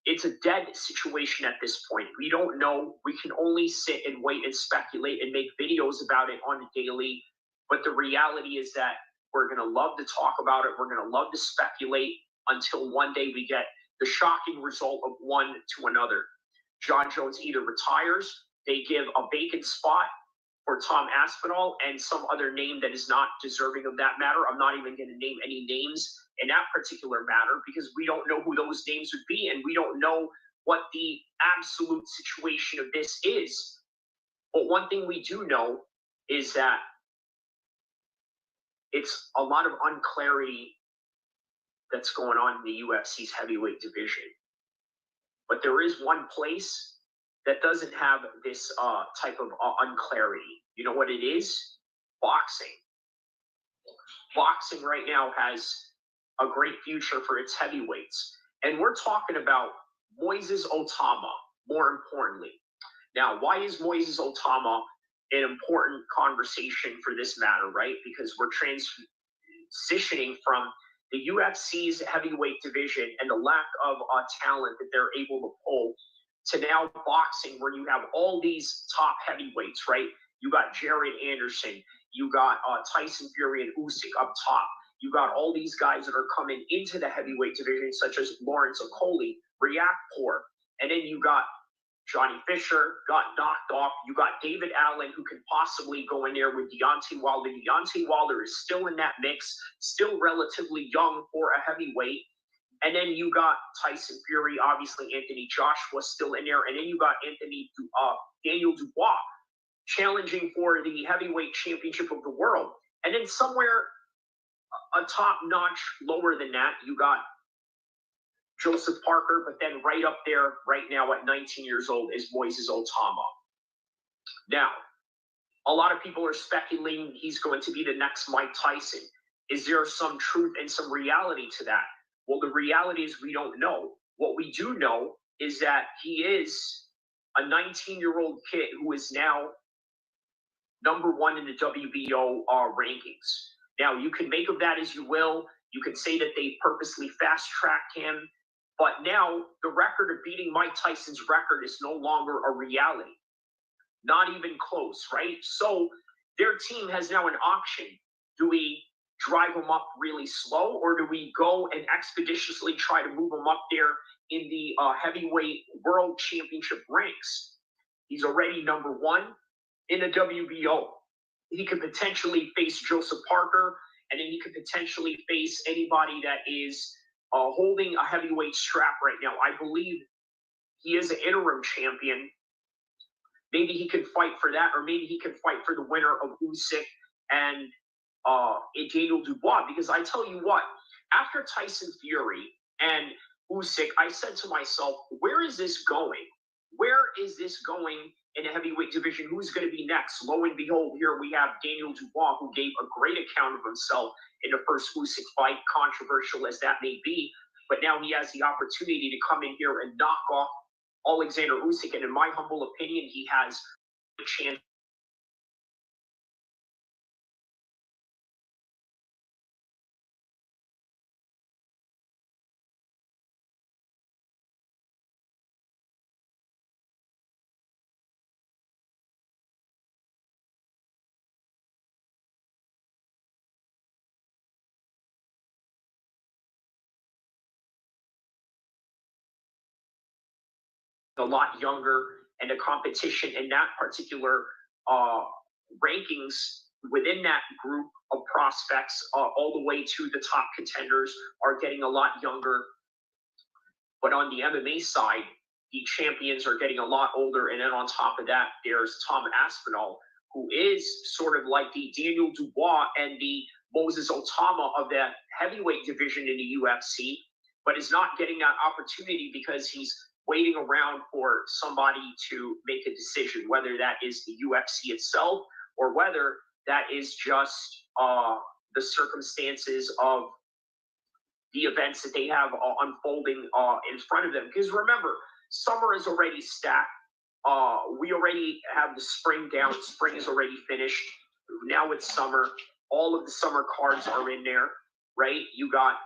S1: it's a dead situation at this point. We don't know. We can only sit and wait and speculate and make videos about it on a daily. But the reality is that we're going to love to talk about it. We're going to love to speculate until one day we get the shocking result of one to another. John Jones either retires, they give a vacant spot for Tom Aspinall and some other name that is not deserving of that matter. I'm not even going to name any names in that particular matter because we don't know who those names would be, and we don't know what the absolute situation of this is. But one thing we do know is that it's a lot of unclarity that's going on in the UFC's heavyweight division. But there is one place that doesn't have this type of unclarity. You know what it is? Boxing. Boxing right now has a great future for its heavyweights. And we're talking about Moises Otama, more importantly. Now, why is Moises Otama an important conversation for this matter, right? Because we're transitioning from the UFC's heavyweight division and the lack of talent that they're able to pull to now boxing, where you have all these top heavyweights, right? You got Jared Anderson, you got Tyson Fury and Usyk up top. You got all these guys that are coming into the heavyweight division, such as Lawrence Okoli, Riakporhe, and then you got Johnny Fisher, got knocked off. You got David Allen, who can possibly go in there with Deontay Wilder. Deontay Wilder is still in that mix, still relatively young for a heavyweight. And then you got Tyson Fury, obviously Anthony Joshua still in there. And then you got Daniel Dubois, challenging for the heavyweight championship of the world. And then somewhere a top notch lower than that, you got Joseph Parker, but then right up there right now at 19 years old is Moises Otama. Now, a lot of people are speculating he's going to be the next Mike Tyson. Is there some truth and some reality to that? Well, the reality is we don't know. What we do know is that he is a 19-year-old kid who is now #1 in the WBO rankings. Now, you can make of that as you will. You can say that they purposely fast-tracked him. But now the record of beating Mike Tyson's record is no longer a reality. Not even close, right? So their team has now an option. Do we drive him up really slow, or do we go and expeditiously try to move him up there in the heavyweight world championship ranks? He's already #1 in the WBO. He could potentially face Joseph Parker, and then he could potentially face anybody that is holding a heavyweight strap right now. I believe he is an interim champion. Maybe he can fight for that, or maybe he can fight for the winner of Usyk and Daniel Dubois. Because I tell you what, after Tyson Fury and Usyk, I said to myself, where is this going? Where is this going in the heavyweight division? Who's going to be next? Lo and behold, here we have Daniel Dubois, who gave a great account of himself in the first Usyk fight, controversial as that may be. But now he has the opportunity to come in here and knock off Alexander Usyk, and in my humble opinion, he has a chance. A lot younger, and the competition in that particular rankings within that group of prospects, all the way to the top contenders, are getting a lot younger. But on the MMA side, the champions are getting a lot older. And then on top of that, there's Tom Aspinall, who is sort of like the Daniel Dubois and the Moises Otama of that heavyweight division in the UFC, but is not getting that opportunity because he's waiting around for somebody to make a decision, whether that is the UFC itself or whether that is just the circumstances of the events that they have unfolding in front of them. Because remember, summer is already stacked. We already have the spring down. Spring is already finished. Now it's summer. All of the summer cards are in there, right? You got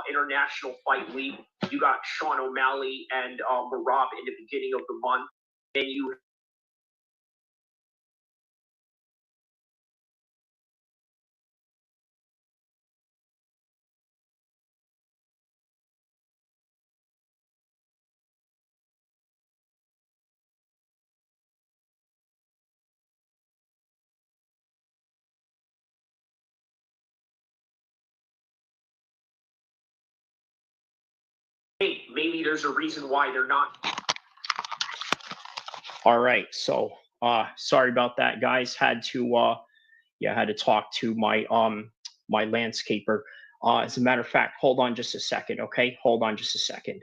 S1: International Fight Week. You got Sean O'Malley and Marab in the beginning of the month. Then you maybe there's a reason why they're not. All right, so sorry about that, guys. Had to talk to my my landscaper. As a matter of fact, hold on just a second, okay? Hold on just a second.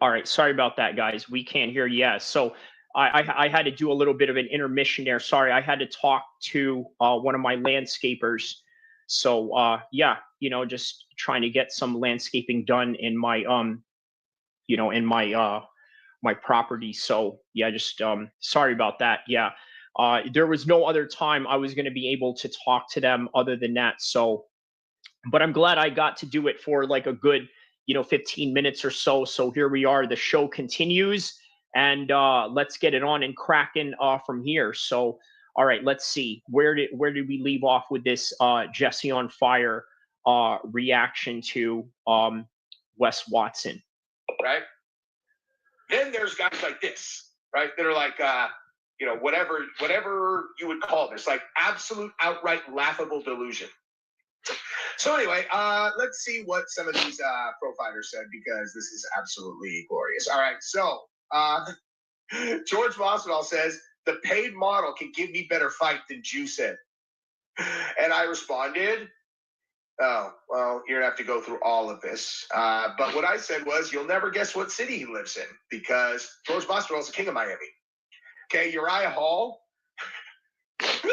S1: All right, sorry about that, guys. We can't hear you. Yeah, so I had to do a little bit of an intermission there. Sorry, I had to talk to one of my landscapers. So yeah, you know, just trying to get some landscaping done in my you know, in my my property. So yeah, just sorry about that. Yeah. There was no other time I was going to be able to talk to them other than that. So, but I'm glad I got to do it for like a good, you know, 15 minutes or so. So here we are. The show continues, and let's get it on and cracking from here. So, all right, let's see. Where did we leave off with this Jesse on Fire reaction to Wes Watson?
S9: Right. Then there's guys like this, right? That are like, you know, whatever you would call this, like absolute outright laughable delusion. So anyway, let's see what some of these pro fighters said, because this is absolutely glorious. All right, so George Masvidal says the paid model can give me better fight than Jew said, and I responded, oh, well, you're gonna have to go through all of this. But what I said was, you'll never guess what city he lives in, because George Masvidal is the king of Miami. Okay, Uriah Hall. Dude,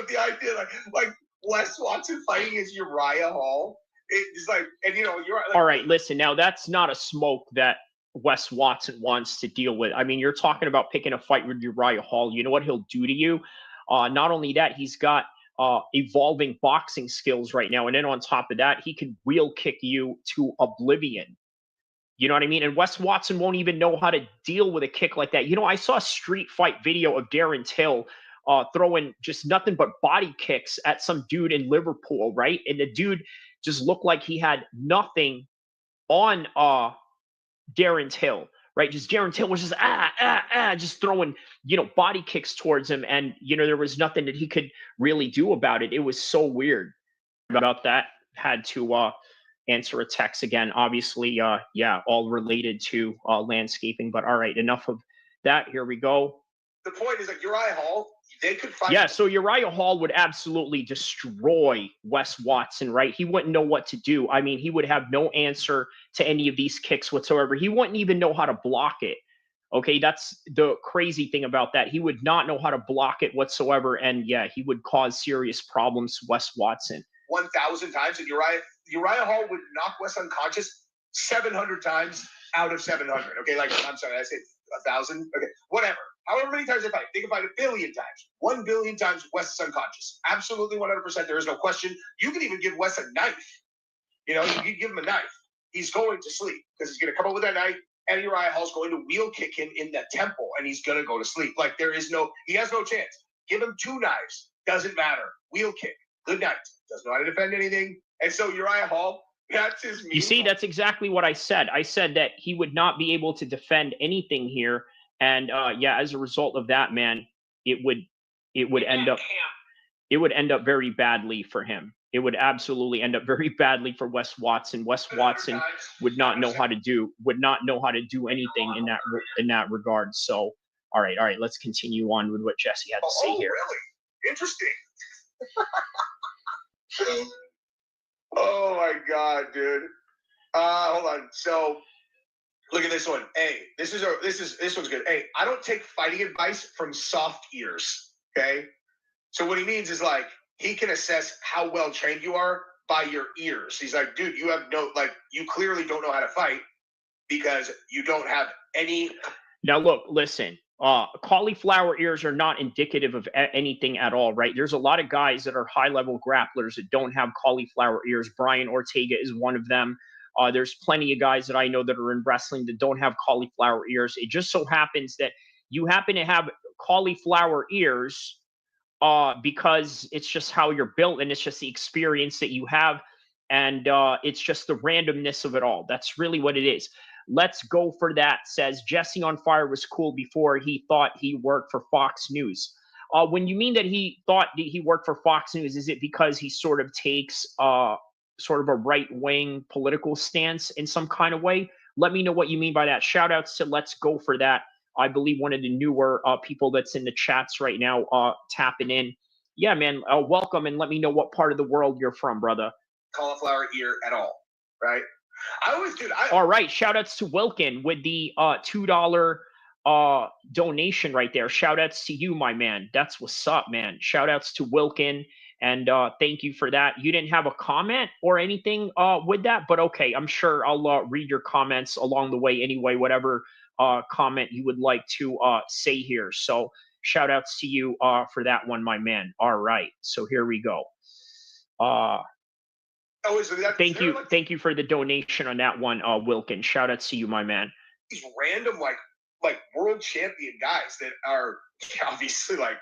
S9: the idea, like Wes Watson fighting as Uriah Hall. It's like, and you know, you're like,
S1: all right, listen, now that's not a smoke that Wes Watson wants to deal with. I mean, you're talking about picking a fight with Uriah Hall. You know what he'll do to you? Not only that, he's got evolving boxing skills right now. And then on top of that, he can wheel kick you to oblivion. You know what I mean? And Wes Watson won't even know how to deal with a kick like that. You know, I saw a street fight video of Darren Till throwing just nothing but body kicks at some dude in Liverpool, right? And the dude just looked like he had nothing on Darren Till, right? Just Darren Till was just just throwing, you know, body kicks towards him, and you know, there was nothing that he could really do about it. It was so weird about that. Had to answer a text again, obviously. Yeah, all related to landscaping. But all right, enough of that. Here we go.
S9: The point is, like, Uriah Hall, they could fight.
S1: Yeah, so Uriah Hall would absolutely destroy Wes Watson, right? He wouldn't know what to do. I mean, he would have no answer to any of these kicks whatsoever. He wouldn't even know how to block it. Okay, that's the crazy thing about that. He would not know how to block it whatsoever. And yeah, he would cause serious problems to Wes Watson.
S9: 1,000 times, and Uriah Hall would knock Wes unconscious 700 times out of 700. Okay, like, I'm sorry, I said 1,000. Okay, whatever. However many times they fight, they can fight 1 billion times. 1 billion times Wes is unconscious. Absolutely 100%. There is no question. You can even give Wes a knife. You know, you can give him a knife. He's going to sleep because he's going to come up with that knife, and Uriah Hall's going to wheel kick him in the temple, and he's going to go to sleep. Like, he has no chance. Give him 2 knives. Doesn't matter. Wheel kick. Good night. Doesn't know how to defend anything. And so Uriah Hall, that's his meme.
S1: You see, that's exactly what I said. I said that he would not be able to defend anything here. And yeah, as a result of that, man, it would end up very badly for him. It would absolutely end up very badly for Wes Watson. Wes Watson would not know how to do anything in that regard. So, all right, let's continue on with what Jesse had to say here.
S9: Really interesting. Oh my God, dude. Hold on. So look at this one. Hey, this one's good. Hey, I don't take fighting advice from soft ears. Okay. So what he means is, like, he can assess how well trained you are by your ears. He's like, dude, you clearly don't know how to fight because you don't have any.
S1: Now look, listen. Cauliflower ears are not indicative of anything at all, right? There's a lot of guys that are high-level grapplers that don't have cauliflower ears. Brian Ortega is one of them. There's plenty of guys that I know that are in wrestling that don't have cauliflower ears. It just so happens that you happen to have cauliflower ears because it's just how you're built, and it's just the experience that you have, and it's just the randomness of it all. That's really what it is. Let's go for that, says Jesse on Fire was cool before he thought he worked for Fox News. When you mean that he thought he worked for Fox News, is it because he sort of takes sort of a right-wing political stance in some kind of way? Let me know what you mean by that. Shout outs to Let's Go for that. I believe one of the newer people that's in the chats right now tapping in. Yeah, man, welcome, and let me know what part of the world you're from, brother.
S9: Cauliflower ear at all, right?
S1: All right, shout outs to Wilkin with the $2 donation right there. Shout outs to you, my man. That's what's up, man. Shout outs to Wilkin, and thank you for that. You didn't have a comment or anything with that, but okay, I'm sure I'll read your comments along the way anyway, whatever comment you would like to say here. So shout outs to you for that one, my man. All right, so here we go. Thank you. Thank you for the donation on that one, Wilkin. Shout out to you, my man.
S9: These random like world champion guys that are obviously like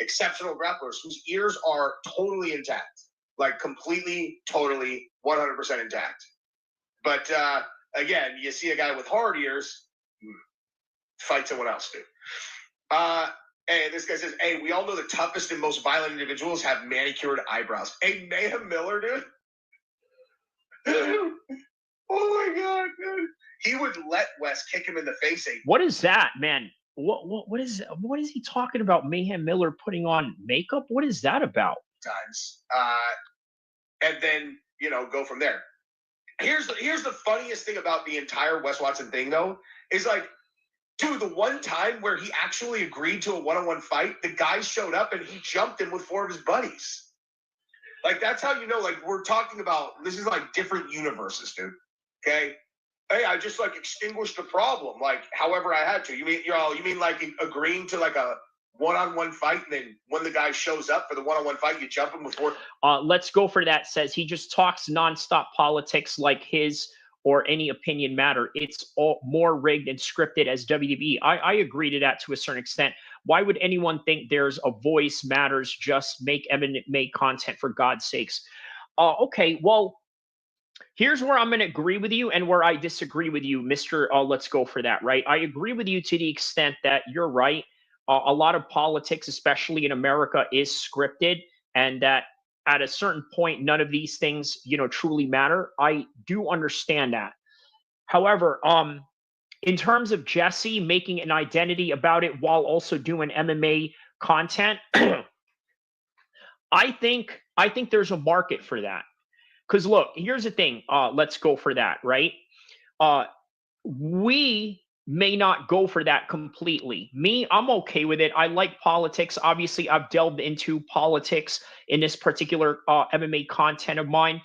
S9: exceptional grapplers whose ears are totally intact, like completely, totally, 100% intact. But again, you see a guy with hard ears, fight someone else, dude. Hey, this guy says, hey, we all know the toughest and most violent individuals have manicured eyebrows. Hey, Mayhem Miller, dude. Oh my God, dude. He would let Wes kick him in the face.
S1: What is that, man? What is he talking about? Mayhem Miller putting on makeup? What is that about?
S9: Times. And then, you know, go from there. Here's the funniest thing about the entire Wes Watson thing, though, is like, dude, the one time where he actually agreed to a one-on-one fight, the guy showed up and he jumped in with 4 of his buddies. Like, that's how you know, like, we're talking about, this is like different universes, dude. Okay? Hey, I just like extinguished the problem, like, however I had to. You mean like agreeing to like a one-on-one fight, and then when the guy shows up for the one-on-one fight, you jump him before?
S1: Let's go for that. Says he just talks nonstop politics like his or any opinion matter. It's all more rigged and scripted as WWE. I agree to that to a certain extent. Why would anyone think there's a voice matters? Just make MMA content, for God's sakes. Okay, well, here's where I'm going to agree with you and where I disagree with you, Mr. Let's go for that, right? I agree with you to the extent that you're right. A lot of politics, especially in America, is scripted, and that at a certain point, none of these things, you know, truly matter. I do understand that. However, in terms of Jesse making an identity about it while also doing MMA content, I think there's a market for that. Because look, here's the thing. Let's go for that, right? We may not go for that completely. Me, I'm okay with it. I like politics. Obviously, I've delved into politics in this particular MMA content of mine.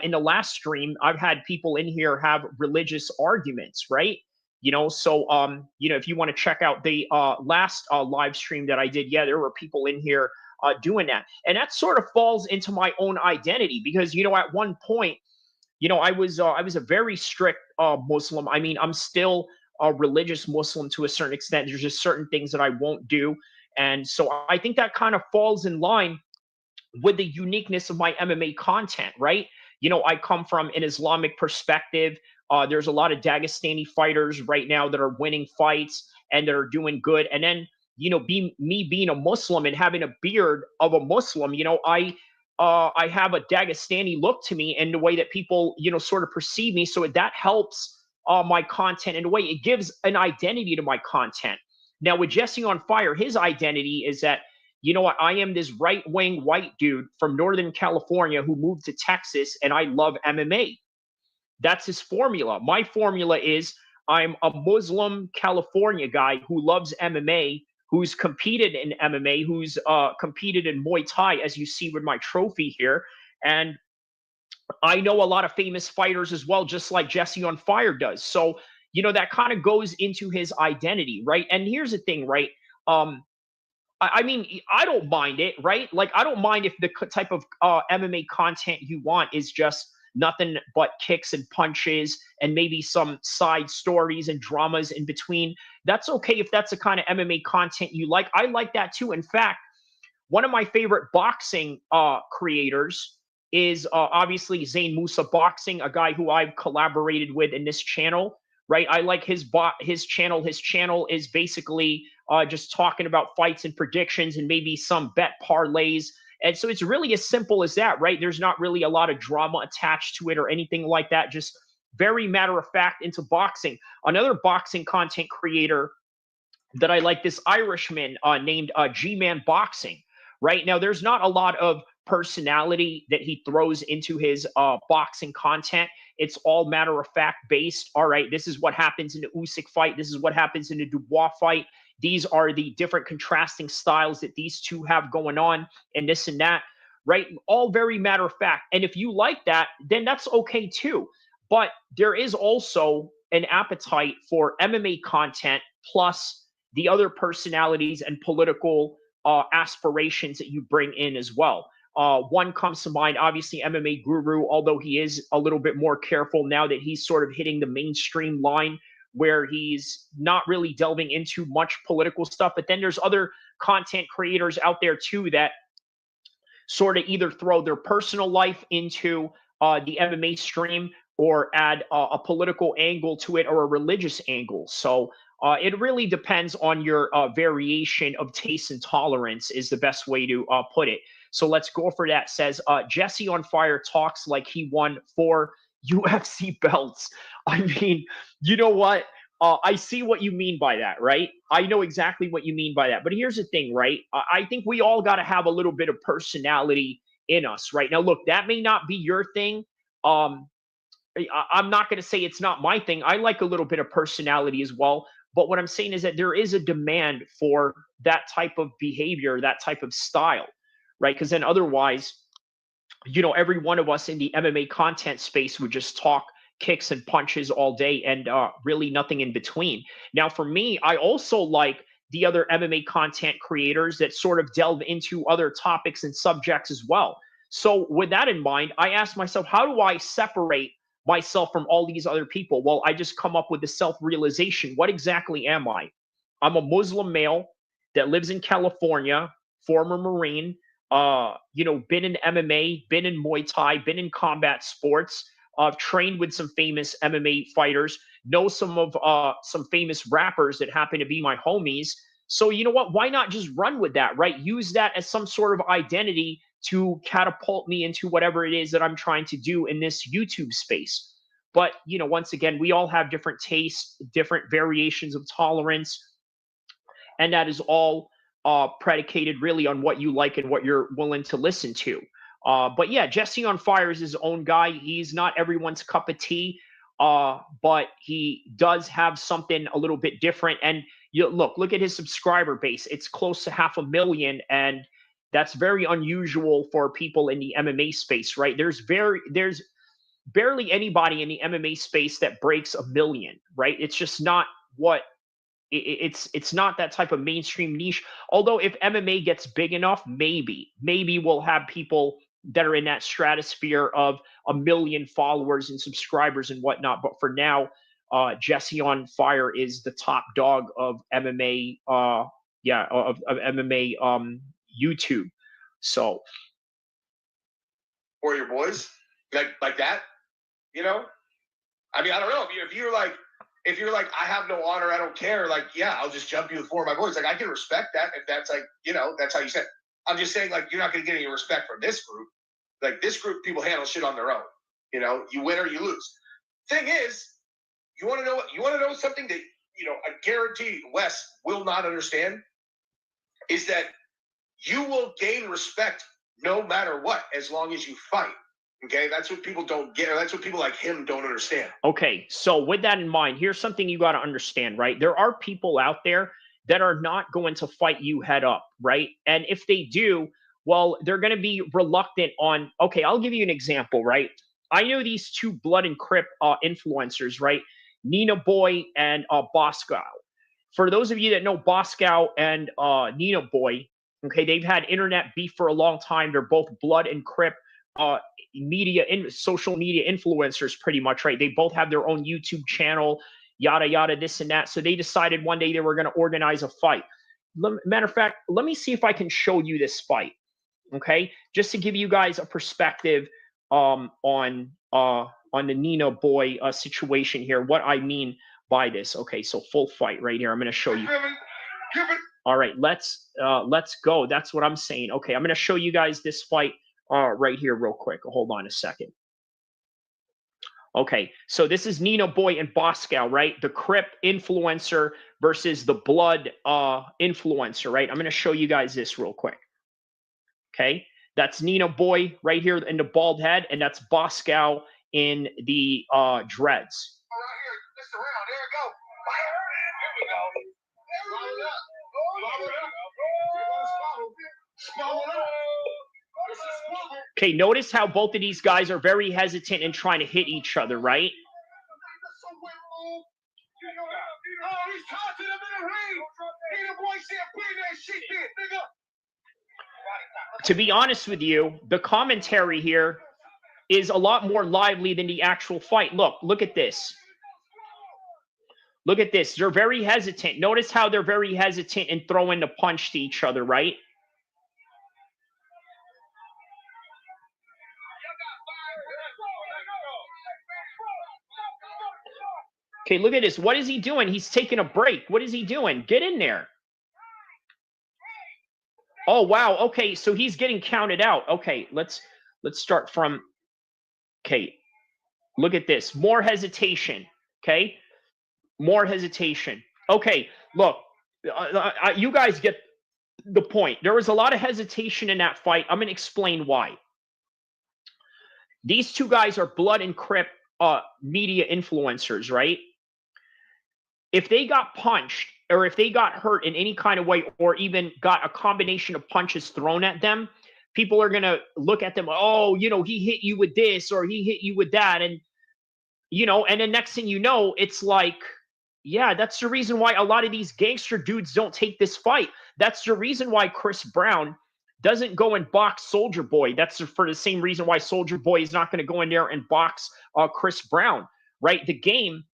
S1: In the last stream, I've had people in here have religious arguments, right? You know, so, you know, if you want to check out the last live stream that I did, yeah, there were people in here doing that. And that sort of falls into my own identity because, you know, at one point, you know, I was a very strict Muslim. I mean, I'm still a religious Muslim to a certain extent. There's just certain things that I won't do. And so I think that kind of falls in line with the uniqueness of my MMA content, right? You know, I come from an Islamic perspective. There's a lot of Dagestani fighters right now that are winning fights and that are doing good. And then, you know, me being a Muslim and having a beard of a Muslim, you know, I have a Dagestani look to me and the way that people, you know, sort of perceive me. So that helps my content in a way. It gives an identity to my content. Now with Jesse on Fire, his identity is that, you know what, I am this right-wing white dude from Northern California who moved to Texas and I love MMA. That's his formula. My formula is I'm a Muslim California guy who loves MMA, who's competed in MMA, who's competed in Muay Thai, as you see with my trophy here. And I know a lot of famous fighters as well, just like Jesse on Fire does. So, you know, that kind of goes into his identity, right? And here's the thing, right? I mean, I don't mind it, right? Like, I don't mind if the type of MMA content you want is just nothing but kicks and punches and maybe some side stories and dramas in between. That's okay if that's the kind of MMA content you like. I like that too. In fact, one of my favorite boxing creators is obviously Zain Musa Boxing, a guy who I've collaborated with in this channel, right? I like his channel. His channel is basically just talking about fights and predictions and maybe some bet parlays. And so it's really as simple as that, right? There's not really a lot of drama attached to it or anything like that. Just very matter of fact into boxing. Another boxing content creator that I like, this Irishman named G-Man Boxing. Right now, there's not a lot of personality that he throws into his boxing content. It's all matter of fact based. All right, this is what happens in the Usyk fight. This is what happens in the Dubois fight. These are the different contrasting styles that these two have going on, and this and that, right? All very matter of fact. And if you like that, then that's okay too. But there is also an appetite for MMA content plus the other personalities and political aspirations that you bring in as well. One comes to mind, obviously, MMA Guru, although he is a little bit more careful now that he's sort of hitting the mainstream line where he's not really delving into much political stuff. But then there's other content creators out there too that sort of either throw their personal life into the MMA stream or add a political angle to it or a religious angle. So it really depends on your variation of taste and tolerance is the best way to put it. So let's go for that. Says Jesse on Fire talks like he won 4 UFC belts. I mean, you know what? I see what you mean by that, right? I know exactly what you mean by that. But here's the thing, right? I think we all got to have a little bit of personality in us, right? Now, look, that may not be your thing. I'm not going to say it's not my thing. I like a little bit of personality as well. But what I'm saying is that there is a demand for that type of behavior, that type of style, right? Because then otherwise, you know, every one of us in the MMA content space would just talk kicks and punches all day and really nothing in between. Now, for me, I also like the other MMA content creators that sort of delve into other topics and subjects as well. So with that in mind, I asked myself, how do I separate myself from all these other people? Well, I just come up with the self-realization. What exactly am I? I'm a Muslim male that lives in California, former Marine, you know, been in MMA, been in Muay Thai, been in combat sports. I've trained with some famous MMA fighters, know some famous rappers that happen to be my homies. So you know what? Why not just run with that, right? Use that as some sort of identity to catapult me into whatever it is that I'm trying to do in this YouTube space. But, you know, once again, we all have different tastes, different variations of tolerance, and that is all predicated really on what you like and what you're willing to listen to. But yeah, Jesse on Fire is his own guy. He's not everyone's cup of tea, but he does have something a little bit different. And you look at his subscriber base. It's close to 500,000, and that's very unusual for people in the MMA space, right? There's barely anybody in the MMA space that breaks 1 million, right? It's just not what it's not that type of mainstream niche. Although if MMA gets big enough, maybe we'll have people that are in that stratosphere of 1 million followers and subscribers and whatnot. But for now, Jesse on Fire is the top dog of MMA, of MMA YouTube. So,
S9: or your boys, like that, you know. I mean, I don't know if you're like, I have no honor, I don't care. Like, yeah, I'll just jump you with 4 of my boys. Like, I can respect that if that's like, you know, that's how you said. I'm just saying, like, you're not going to get any respect from this group. Like, this group, people handle shit on their own. You know, you win or you lose. Thing is, you want to know what? You want to know something that, you know, I guarantee Wes will not understand is that you will gain respect no matter what, as long as you fight. Okay, that's what people don't get. That's what people like him don't understand.
S1: Okay, so with that in mind, here's something you got to understand, right? There are people out there that are not going to fight you head up, right? And if they do, well, they're going to be reluctant on, okay, I'll give you an example, right? I know these two Blood and Crip influencers, right? Nina Boy and Boscow. For those of you that know Boscow and Nina Boy, okay, they've had internet beef for a long time. They're both Blood and Crip social media influencers pretty much, right? They both have their own YouTube channel, yada, yada, this and that. So they decided one day they were going to organize a fight. Matter of fact, let me see if I can show you this fight, okay? Just to give you guys a perspective on the Nina Boy situation here, what I mean by this. Okay, so full fight right here. I'm going to show you. All right, let's go. That's what I'm saying. Okay, I'm going to show you guys this fight right here real quick. Hold on a second. Okay, so this is Nina Boy and Boscow, right? The Crip influencer versus the Blood influencer, right? I'm going to show you guys this real quick. Okay, That's Nina Boy right here in the bald head, and that's Boscow in the dreads. Okay, notice how both of these guys are very hesitant in trying to hit each other, right? To be honest with you, the commentary here is a lot more lively than the actual fight. Look at this. Look at this. They're very hesitant. Notice how they're very hesitant in throwing the punch to each other, right? Okay, look at this. What is he doing? He's taking a break. What is he doing? Get in there. Oh, wow. Okay, so he's getting counted out. Okay, let's start from... Okay, look at this. More hesitation, okay? More hesitation. Okay, look, you guys get the point. There was a lot of hesitation in that fight. I'm going to explain why. These two guys are blood and crip media influencers, right? If they got punched or if they got hurt in any kind of way or even got a combination of punches thrown at them, people are going to look at them, oh, you know, he hit you with this or he hit you with that. And, you know, and then next thing you know, it's like, yeah, that's the reason why a lot of these gangster dudes don't take this fight. That's the reason why Chris Brown doesn't go and box Soulja Boy. That's for the same reason why Soulja Boy is not going to go in there and box Chris Brown, right? The game,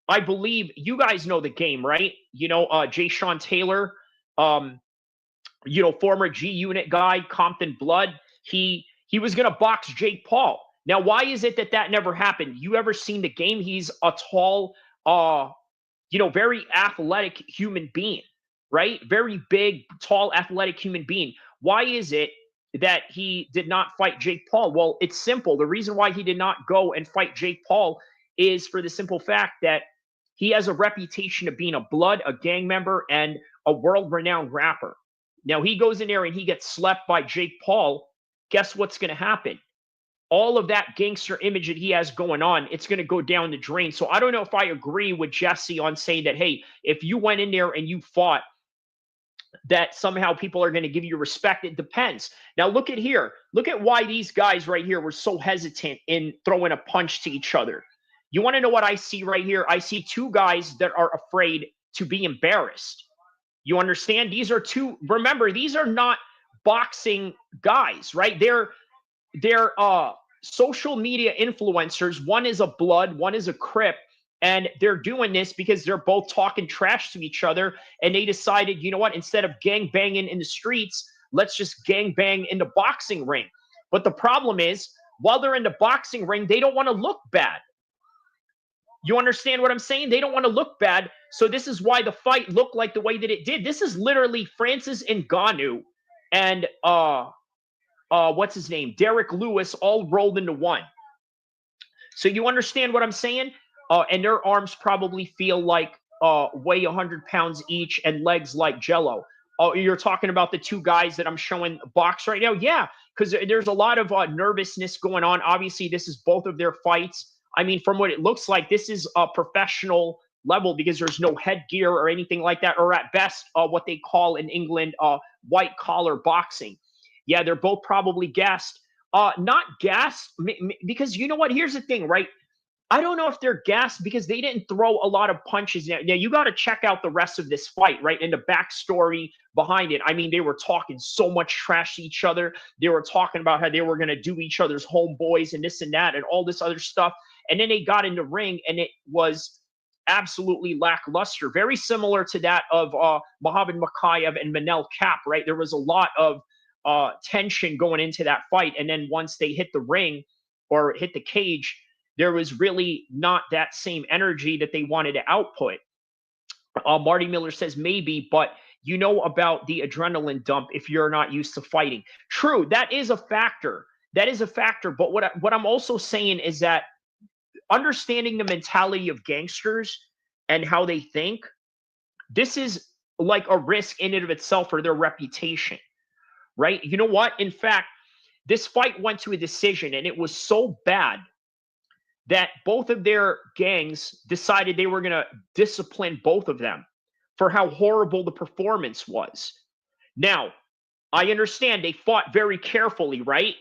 S1: I believe you guys know the game, right? You know, Jay Sean Taylor, you know, former G Unit guy, Compton Blood. He was going to box Jake Paul. Now, why is it that that never happened? You ever seen the game? He's a tall, you know, very athletic human being, right? Very big, tall, athletic human being. Why is it that he did not fight Jake Paul? Well, it's simple. The reason why he did not go and fight Jake Paul is for the simple fact that he has a reputation of being a blood, a gang member, and a world-renowned rapper. Now, he goes in there and he gets slept by Jake Paul. Guess what's going to happen? All of that gangster image that he has going on, it's going to go down the drain. So I don't know if I agree with Jesse on saying that, hey, if you went in there and you fought, that somehow people are going to give you respect. It depends. Now, look at here. Look at why these guys right here were so hesitant in throwing a punch to each other. You want to know what I see right here? I see two guys that are afraid to be embarrassed. You understand? These are two, remember, these are not boxing guys, right? They're social media influencers. One is a blood, one is a crip, and they're doing this because they're both talking trash to each other, and they decided, you know what, instead of gang banging in the streets, let's just gang bang in the boxing ring. But the problem is, while they're in the boxing ring, they don't want to look bad. You understand what I'm saying? They don't want to look bad. So this is why the fight looked like the way that it did. This is literally Francis Ngannou and what's his name? Derek Lewis all rolled into one. So you understand what I'm saying? And their arms probably feel like weigh 100 pounds each and legs like Jello. Oh, you're talking about the two guys that I'm showing box right now? Yeah, because there's a lot of nervousness going on. Obviously, this is both of their fights. I mean, from what it looks like, this is a professional level because there's no headgear or anything like that, or at best, what they call in England, white collar boxing. Yeah, they're both probably gassed. Not gassed, because you know what? Here's the thing, right? I don't know if they're gassed because they didn't throw a lot of punches. Now you got to check out the rest of this fight, right? And the backstory behind it. I mean, they were talking so much trash to each other. They were talking about how they were going to do each other's homeboys and this and that and all this other stuff. And then they got in the ring and it was absolutely lackluster. Very similar to that of Muhammad Makayev and Manel Kape, right? There was a lot of tension going into that fight. And then once they hit the ring or hit the cage, there was really not that same energy that they wanted to output. Marty Miller says maybe, but you know about the adrenaline dump if you're not used to fighting. True, that is a factor. That is a factor. But what I'm also saying is that understanding the mentality of gangsters and how they think, this is like a risk in and of itself for their reputation, right? You know what? In fact, This fight went to a decision, and it was so bad that both of their gangs decided they were going to discipline both of them for how horrible the performance was. Now, I understand they fought very carefully, right?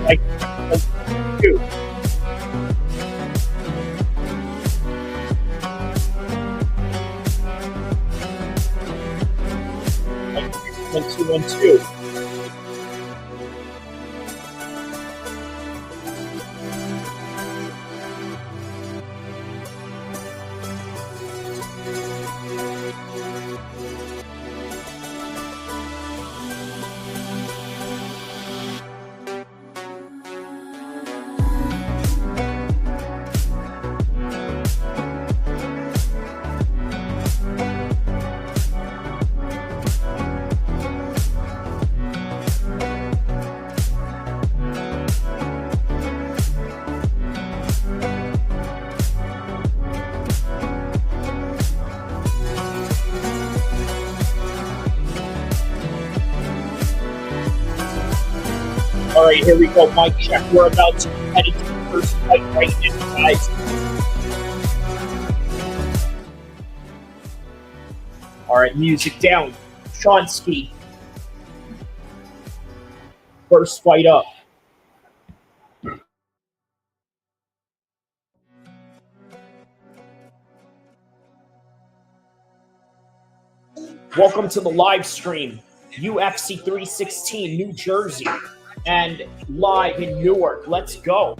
S1: Like, two. One, two, one, two. All right, here we go. Mic check. We're about to head into the first fight right now, guys. All right, music down. Chionski. First fight up. Welcome to the live stream. UFC 316, New Jersey. And live in Newark. Let's go.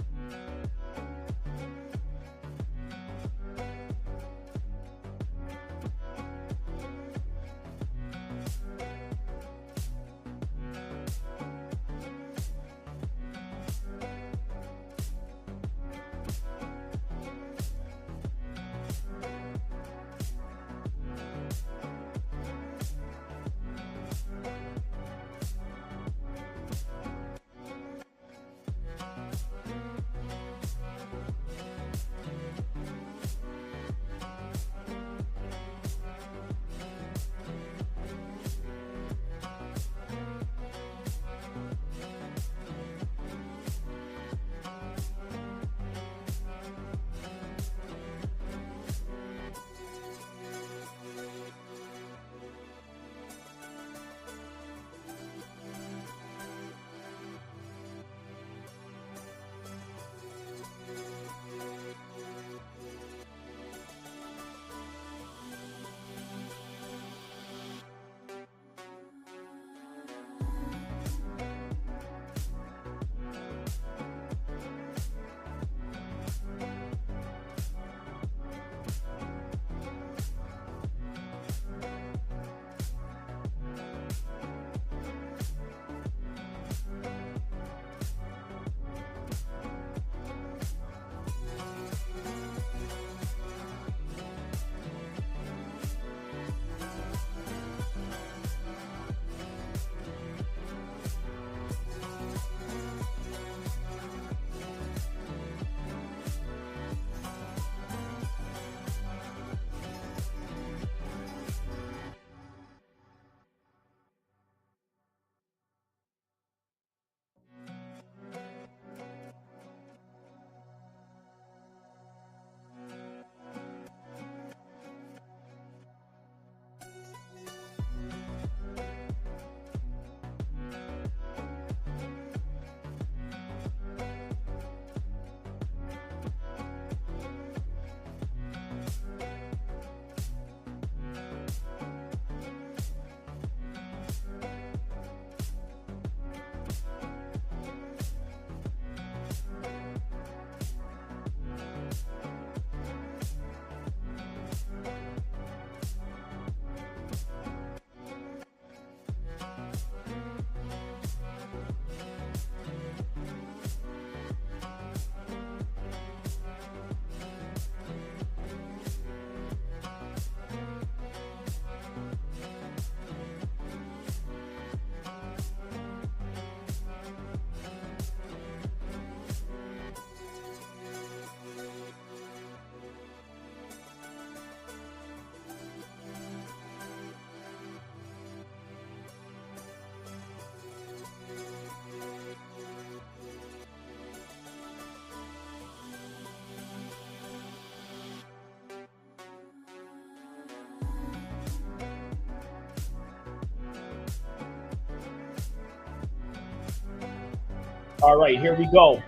S1: All right, here we go.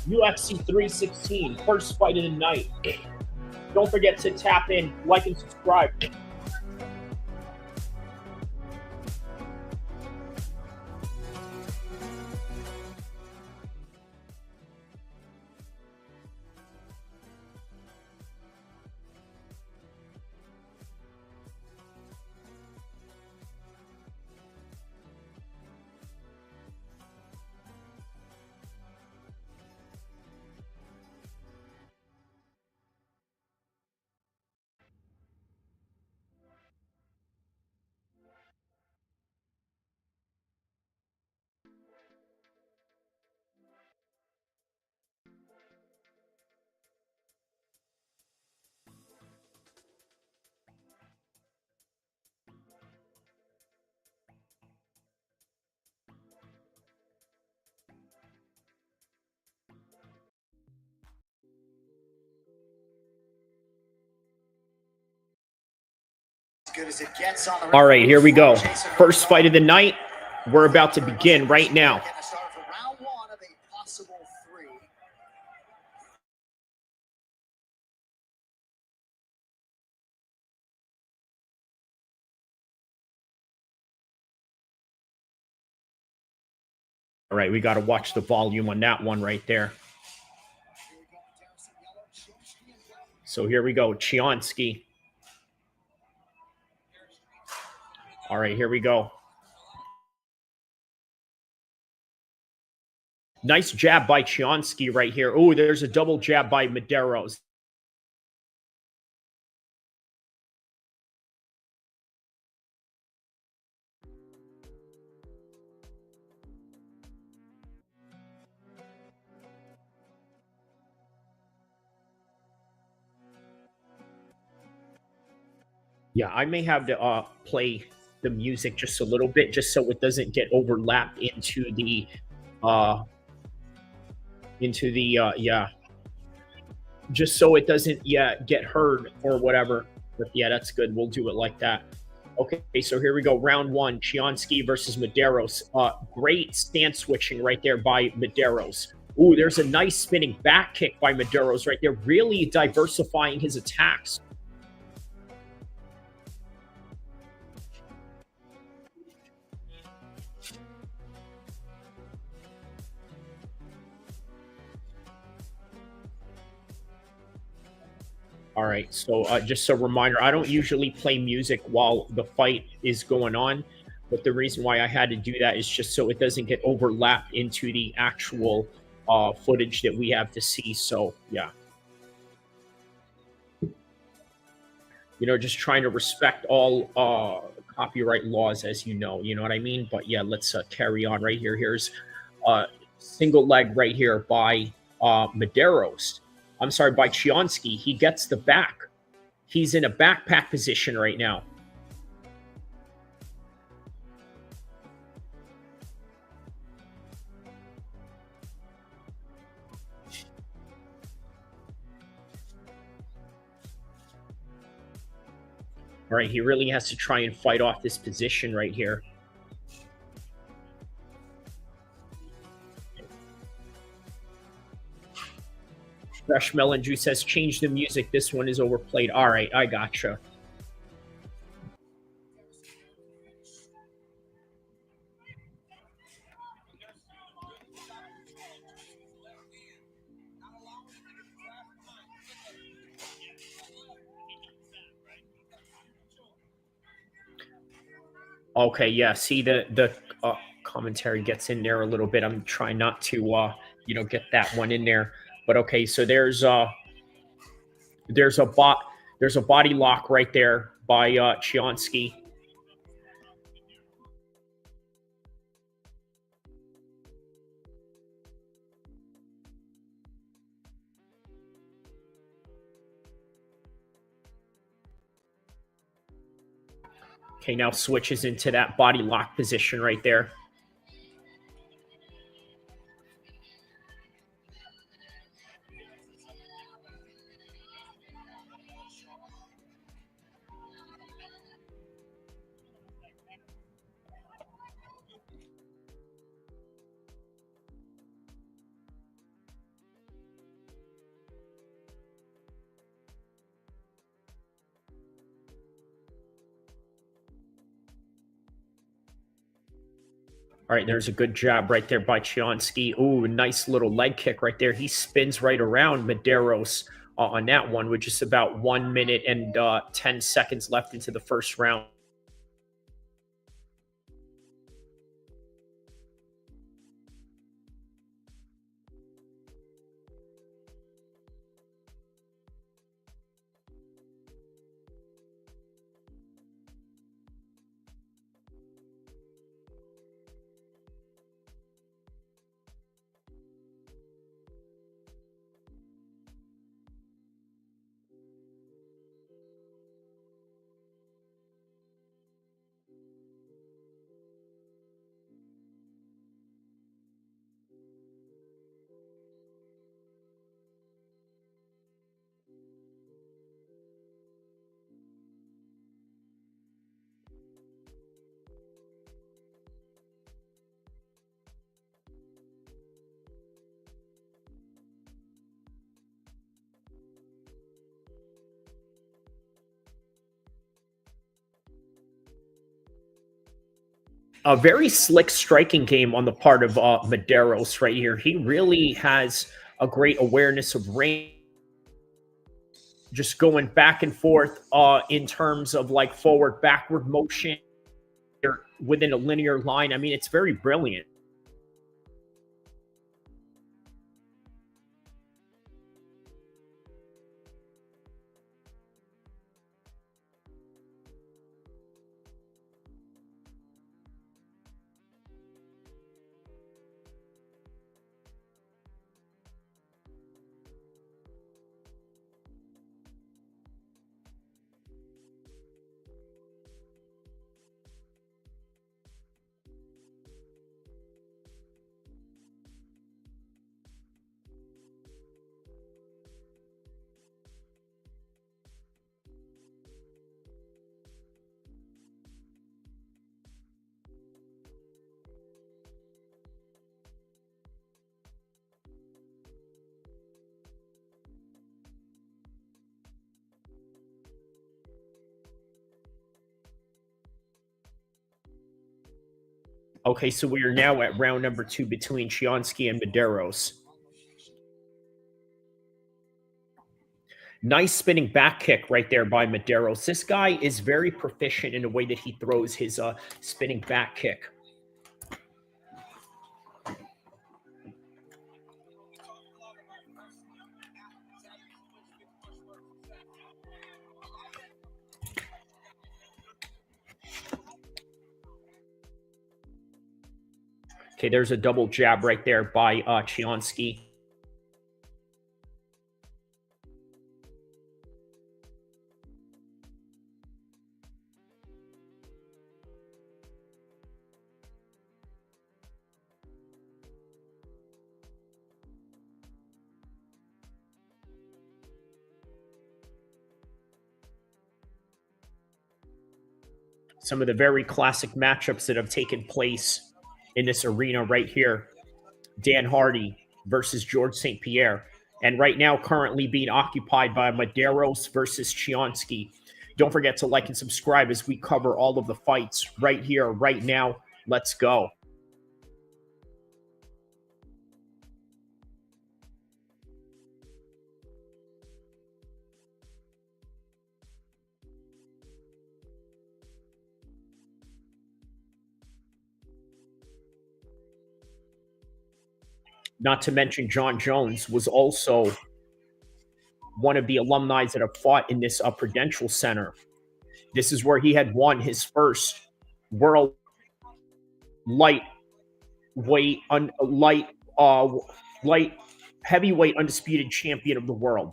S1: UFC 316, first fight of the night. Don't forget to tap in, like, and subscribe. All right, here we go. First fight of the night. We're about to begin right now. All right, we got to watch the volume on that one right there. So here we go, Chionski. All right, here we go. Nice jab by Chionski right here. Oh, there's a double jab by Mederos. Yeah, I may have to play the music just a little bit, just so it doesn't get overlapped into the yeah, just so it doesn't get heard or whatever. But yeah, that's good. We'll do it like that. Okay, so here we go. Round one, Chionski versus Mederos. Great stance switching right there by Mederos. Ooh, there's a nice spinning back kick by Mederos right there, really diversifying his attacks. All right, so just a reminder, I don't usually play music while the fight is going on, but the reason why I had to do that is just so it doesn't get overlapped into the actual footage that we have to see. So, yeah. You know, just trying to respect all copyright laws, as you know what I mean? But yeah, let's carry on right here. Here's single leg right here by Mederos. I'm sorry, by Chionski. He gets the back. He's in a backpack position right now. All right, he really has to try and fight off this position right here. Fresh Melon Juice says, change the music. This one is overplayed. All right, I gotcha. Okay, yeah. See, the commentary gets in there a little bit. I'm trying not to, get that one in there. But okay, so there's a body lock right there by Chionski. Okay, now switches into that body lock position right there.
S12: All right, there's a good jab right there by Chionski. Ooh, nice little leg kick right there. He spins right around Mederos on that one with just about 1 minute and 10 seconds left into the first round. A very slick striking game on the part of Mederos right here. He really has a great awareness of range, just going back and forth in terms of like forward, backward motion within a linear line. I mean, it's very brilliant. Okay, so we are now at round number 2 between Chionski and Mederos. Nice spinning back kick right there by Mederos. This guy is very proficient in the way that he throws his spinning back kick. Okay, there's a double jab right there by Chionski. Some of the very classic matchups that have taken place in this arena right here. Dan Hardy versus George St. Pierre. And right now, currently being occupied by Mederos versus Chionski. Don't forget to like and subscribe as we cover all of the fights right here, right now. Let's go. Not to mention John Jones was also one of the alumni that have fought in this Prudential Center. This is where he had won his first world light heavyweight undisputed champion of the world.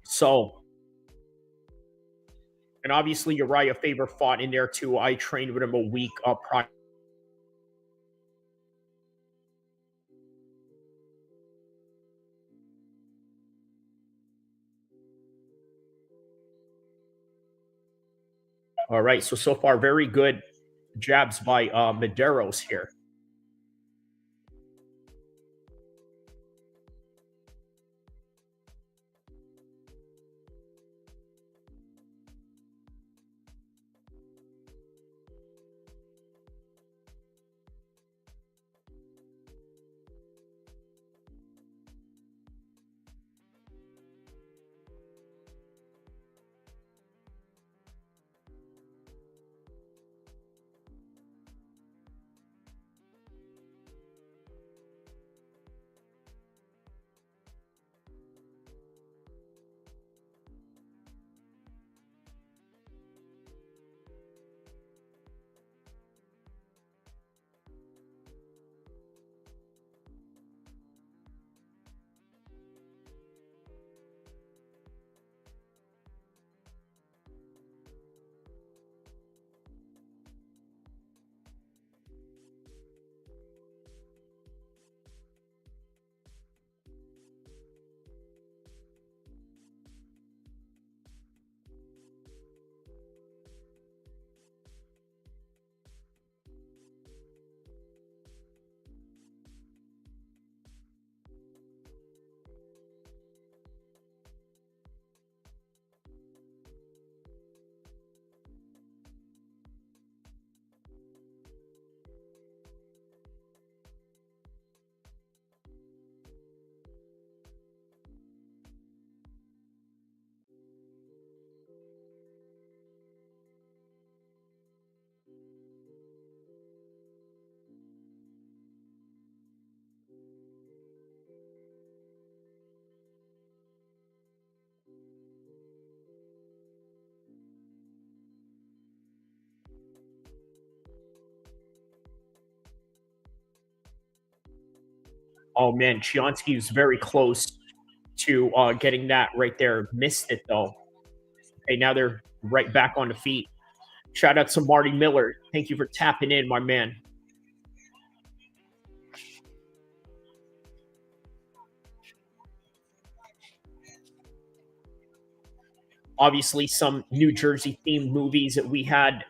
S12: So, and obviously Uriah Faber fought in there too. I trained with him a week prior. All right, so far, very good jabs by Mederos here. Oh man, Chionski was very close to getting that right there. Missed it though. Okay, now they're right back on the feet. Shout out to Marty Miller. Thank you for tapping in, my man. Obviously, some New Jersey themed movies that we had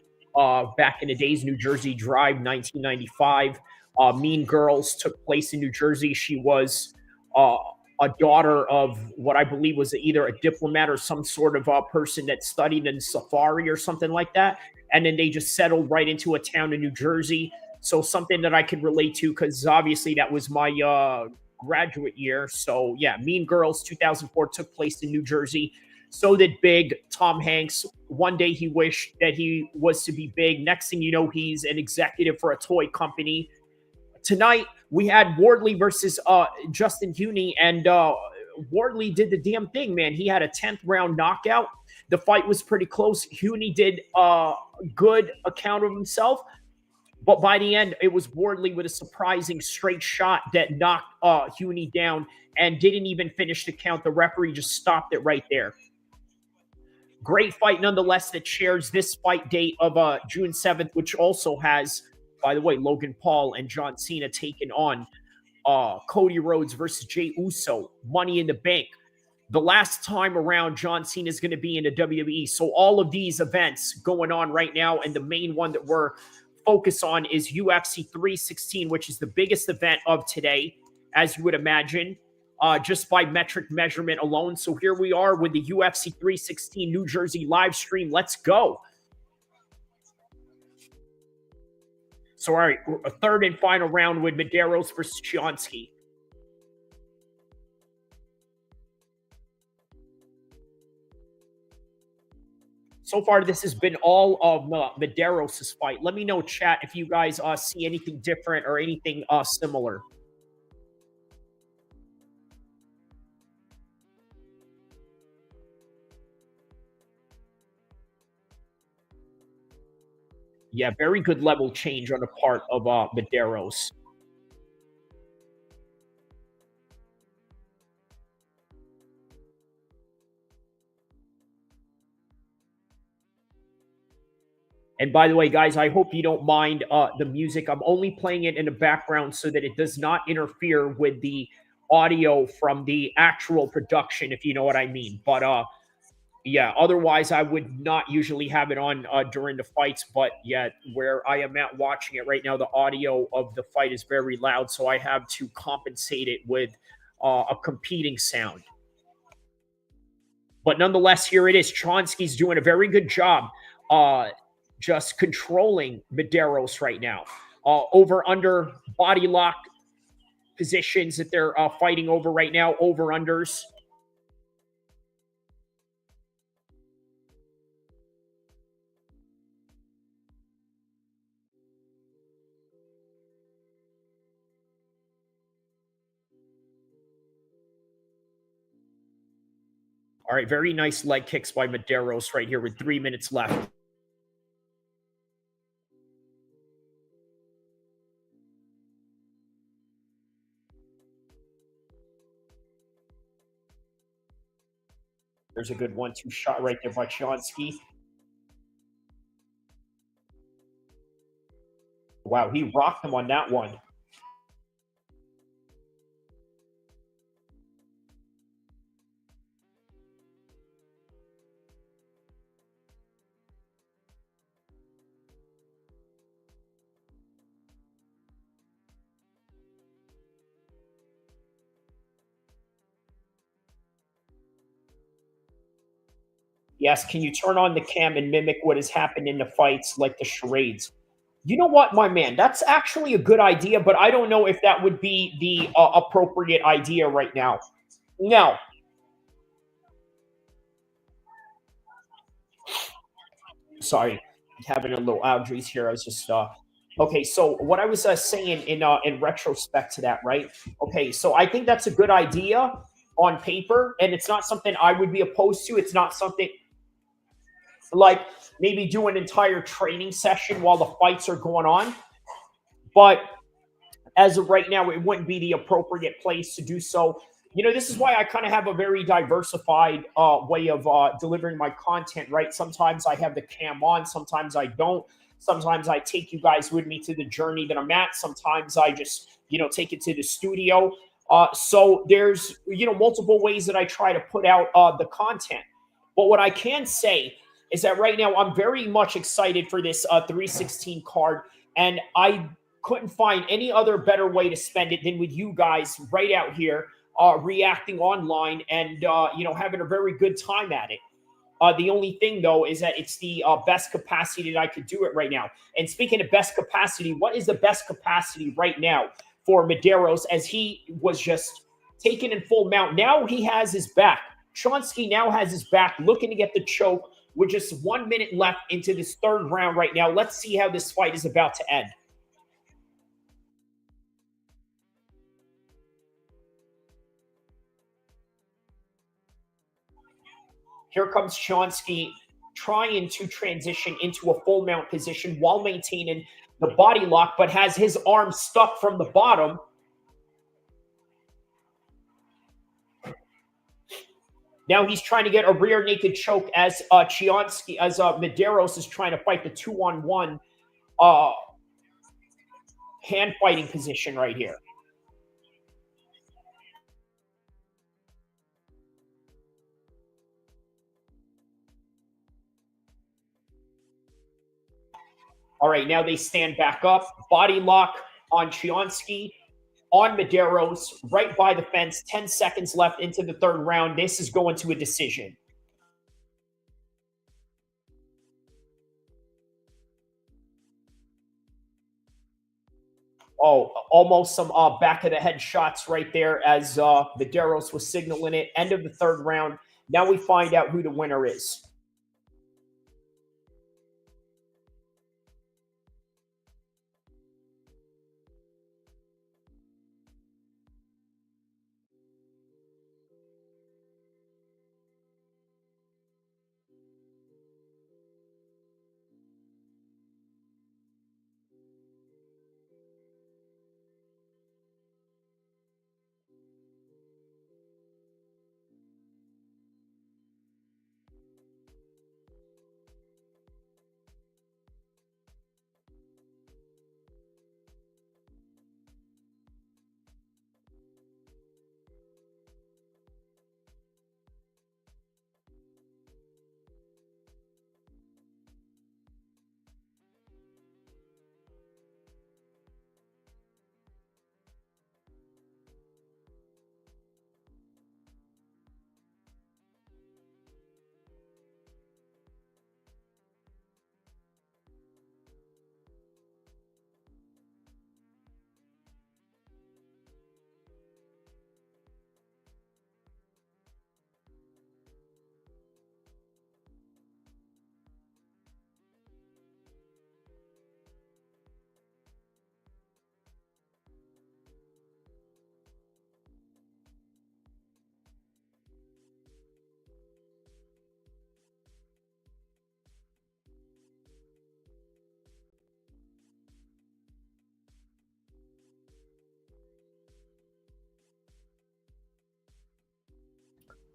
S12: back in the days. New Jersey Drive, 1995. Mean Girls took place in New Jersey. She was a daughter of what I believe was either a diplomat or some sort of person that studied in safari or something like that. And then they just settled right into a town in New Jersey. So something that I could relate to, because obviously that was my graduate year. So yeah, Mean Girls 2004 took place in New Jersey. So did Big. Tom Hanks. One day he wished that he was to be big. Next thing you know, he's an executive for a toy company. Tonight, we had Wardley versus Justin Huney, and Wardley did the damn thing, man. He had a 10th round knockout. The fight was pretty close. Huney did a good account of himself, but by the end, it was Wardley with a surprising straight shot that knocked Huney down and didn't even finish the count. The referee just stopped it right there. Great fight nonetheless that shares this fight date of June 7th, which also has, by the way, Logan Paul and John Cena taking on Cody Rhodes versus Jey Uso, Money in the Bank. The last time around, John Cena is going to be in the WWE. So all of these events going on right now, and the main one that we're focused on is UFC 316, which is the biggest event of today, as you would imagine, just by metric measurement alone. So here we are with the UFC 316 New Jersey live stream. Let's go. So, all right, a third and final round with Mederos versus Chionski. So far, this has been all of Mederos' fight. Let me know, chat, if you guys see anything different or anything similar. Yeah, very good level change on the part of Mederos. And by the way, guys, I hope you don't mind the music. I'm only playing it in the background so that it does not interfere with the audio from the actual production, if you know what I mean. But yeah, otherwise I would not usually have it on during the fights. But yeah, where I am at watching it right now, the audio of the fight is very loud, so I have to compensate it with a competing sound. But nonetheless, here it is. Chionski's doing a very good job just controlling Mederos right now. Over under body lock positions that they're fighting over right now, over unders. All right, very nice leg kicks by Mederos right here with 3 minutes left. There's a good 1-2 shot right there by Chionski. Wow, he rocked him on that one. Yes, can you turn on the cam and mimic what has happened in the fights, like the charades? You know what, my man? That's actually a good idea, but I don't know if that would be the appropriate idea right now. No. Sorry, having a little allergies here. I was just okay. So what I was saying in retrospect to that, right? Okay, so I think that's a good idea on paper, and it's not something I would be opposed to. It's not something like maybe do an entire training session while the fights are going on. But as of right now, it wouldn't be the appropriate place to do so. You know, this is why I kind of have a very diversified way of delivering my content, right? Sometimes I have the cam on, sometimes I don't. Sometimes I take you guys with me to the journey that I'm at. Sometimes I just, you know, take it to the studio. So there's, you know, multiple ways that I try to put out the content. But what I can say is that right now I'm very much excited for this 316 card. And I couldn't find any other better way to spend it than with you guys right out here reacting online and, you know, having a very good time at it. The only thing, though, is that it's the best capacity that I could do it right now. And speaking of best capacity, what is the best capacity right now for Mederos, as he was just taken in full mount? Now he has his back. Chionski now has his back, looking to get the choke with just 1 minute left into this third round right now. Let's see how this fight is about to end. Here comes Chionski trying to transition into a full mount position while maintaining the body lock, but has his arm stuck from the bottom. Now he's trying to get a rear naked choke as Chionski, as Mederos is trying to fight the 2-on-1 hand fighting position right here. All right, now they stand back up. Body lock on Chionski, on Mederos, right by the fence. 10 seconds left into the third round. This is going to a decision. Oh, almost some back of the head shots right there as Mederos was signaling it. End of the third round. Now we find out who the winner is.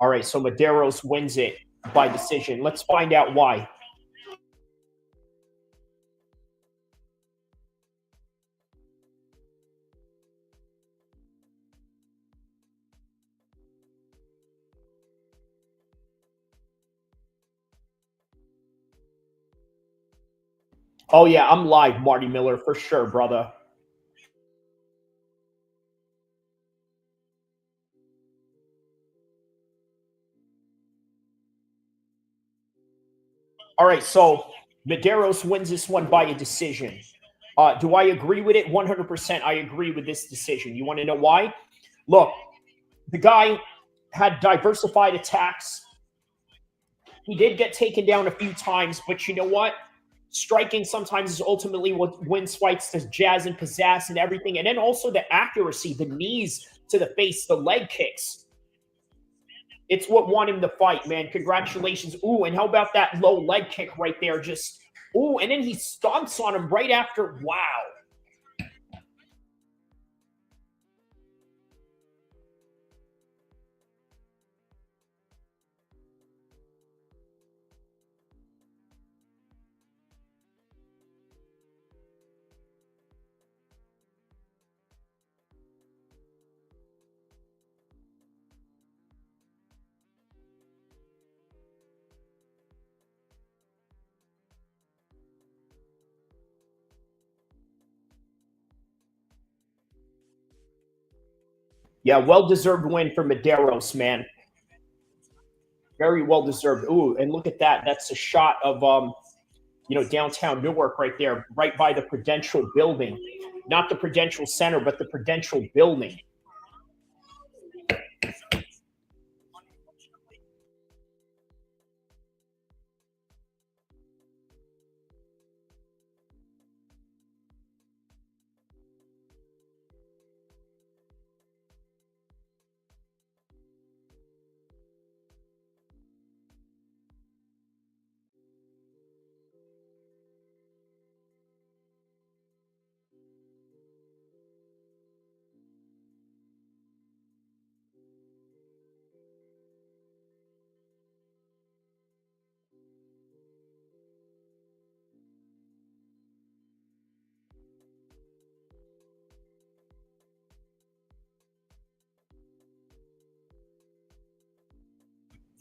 S12: All right, so Mederos wins it by decision. Let's find out why. Oh, yeah, I'm live, Marty Miller, for sure, brother. All right, so Mederos wins this one by a decision. Do I agree with it? 100% I agree with this decision. You want to know why? Look, the guy had diversified attacks. He did get taken down a few times, but you know what? Striking sometimes is ultimately what wins fights, the jazz and pizzazz and everything. And then also the accuracy, the knees to the face, the leg kicks. It's what won him the fight, man. Congratulations. Ooh, and how about that low leg kick right there? Just, ooh, and then he stomps on him right after. Wow. Yeah, well-deserved win for Mederos, man. Very well-deserved. Ooh, and look at that. That's a shot of, downtown Newark right there, right by the Prudential building. Not the Prudential Center, but the Prudential building.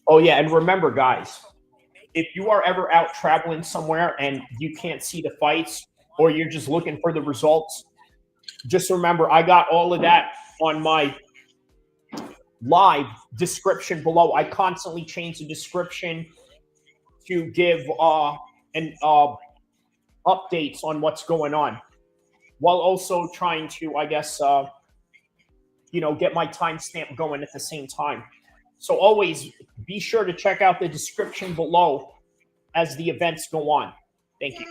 S12: Oh, yeah, and remember, guys, if you are ever out traveling somewhere and you can't see the fights or you're just looking for the results, just remember I got all of that on my live description below. I constantly change the description to give updates on what's going on, while also trying to, I guess, get my timestamp going at the same time. So always be sure to check out the description below as the events go on. Thank you.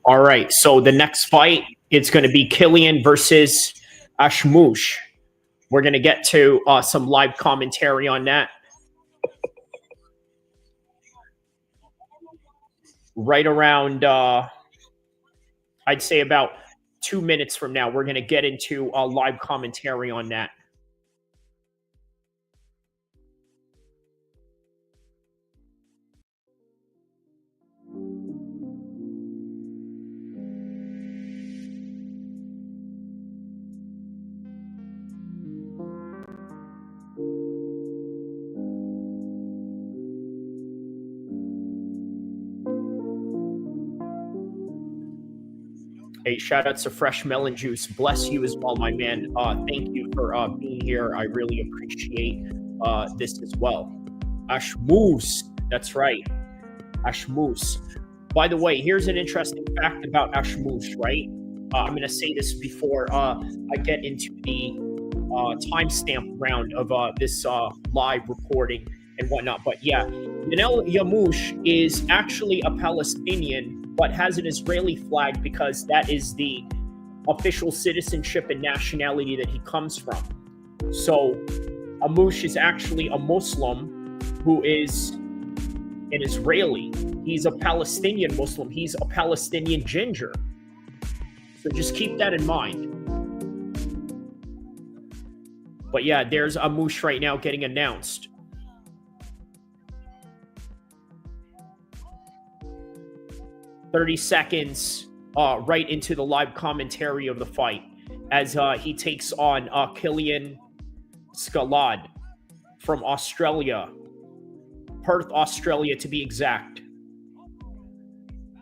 S12: All right. So the next fight, it's going to be Quillan versus Ashmouz. We're going to get to some live commentary on that. Right around, I'd say about 2 minutes from now, we're going to get into live commentary on that. Hey, shout out to Fresh Melon Juice. Bless you as well, my man. Thank you for being here. I really appreciate this as well. Ashmouz, that's right. Ashmouz. By the way, here's an interesting fact about Ashmouz, right? I'm going to say this before I get into the timestamp round of this live recording and whatnot. But yeah, Yanel Yamouche is actually a Palestinian, but has an Israeli flag because that is the official citizenship and nationality that he comes from. So Yamouche is actually a Muslim who is an Israeli. He's a Palestinian Muslim. He's a Palestinian ginger. So just keep that in mind. But yeah, there's Yamouche right now getting announced. "30 seconds right into the live commentary of the fight as he takes on Quillan Scalad from Australia. Perth, Australia, to be exact.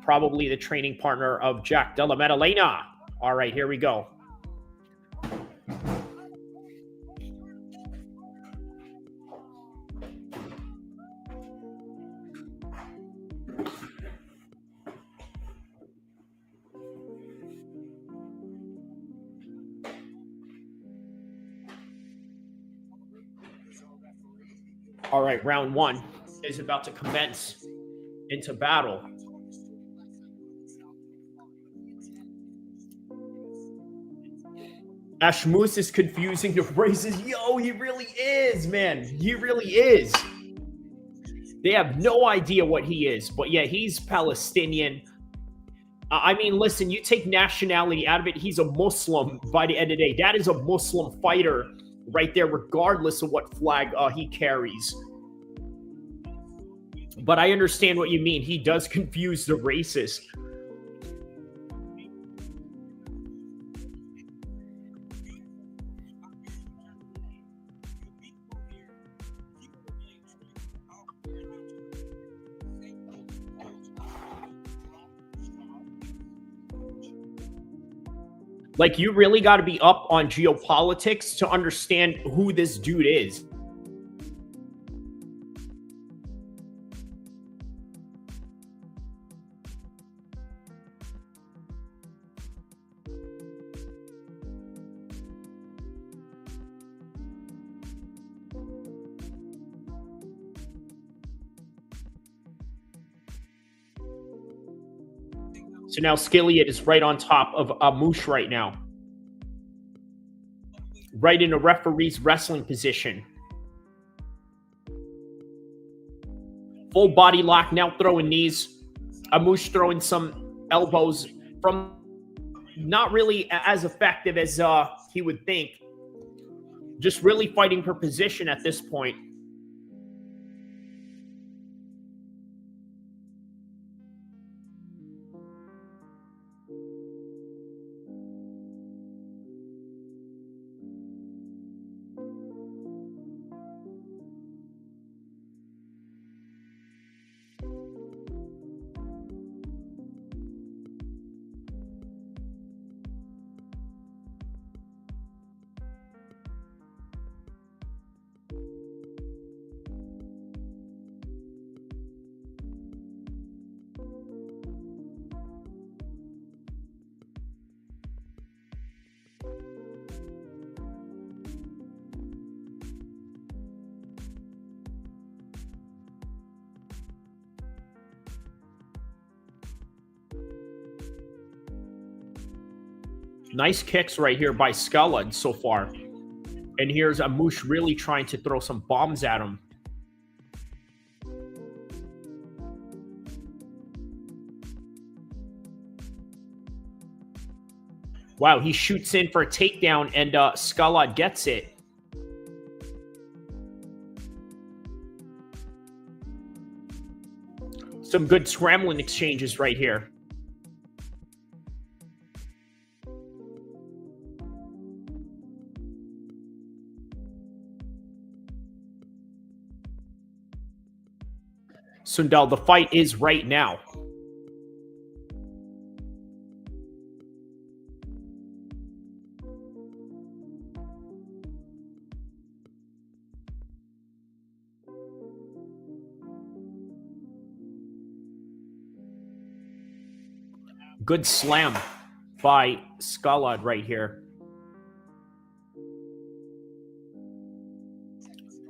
S12: Probably the training partner of Jack Della Maddalena. All right, here we go. All right, round one is about to commence into battle. Ashmouz is confusing the races. Yo, he really is, man. He really is. They have no idea what he is. But yeah, he's Palestinian. I mean, listen, you take nationality out of it. He's a Muslim by the end of the day. That is a Muslim fighter right there, regardless of what flag he carries. But I understand what you mean. He does confuse the races. Like, you really got to be up on geopolitics to understand who this dude is. So now Skilliot is right on top of Yamouche right now. Right in a referee's wrestling position. Full body lock, now throwing knees. Yamouche throwing some elbows from not really as effective as he would think. Just really fighting for position at this point. Nice kicks right here by Skella so far. And here's Ashmouz really trying to throw some bombs at him. Wow, he shoots in for a takedown, and Skella gets it. Some good scrambling exchanges right here. Sundal, the fight is right now. Good slam by Skella right here.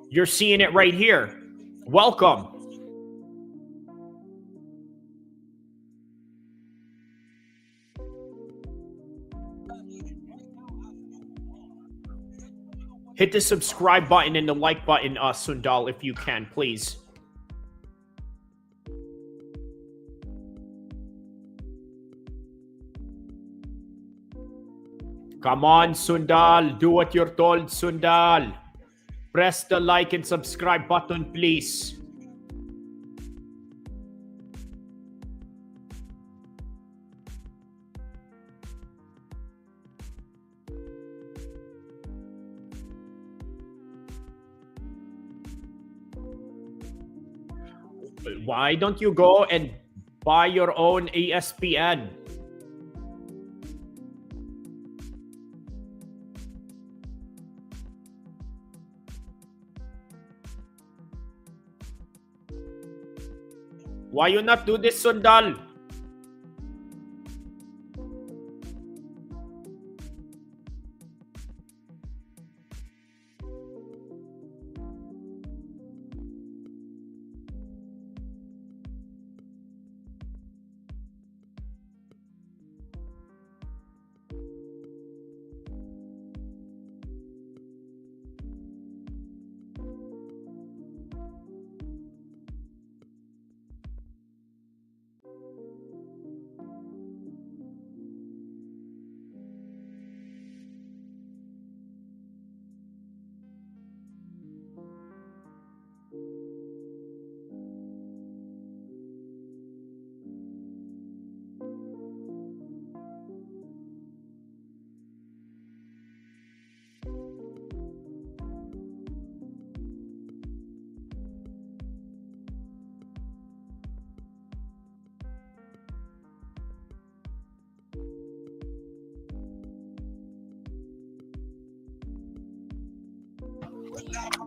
S12: You're seeing it right here. Welcome. Hit the subscribe button and the like button, Sundal, if you can, please. Come on, Sundal. Do what you're told, Sundal. Press the like and subscribe button, please. Why don't you go and buy your own ESPN? Why you not do this, Sundal?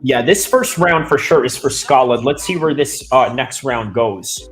S12: Yeah, this first round for sure is for Skella. Let's see where this next round goes.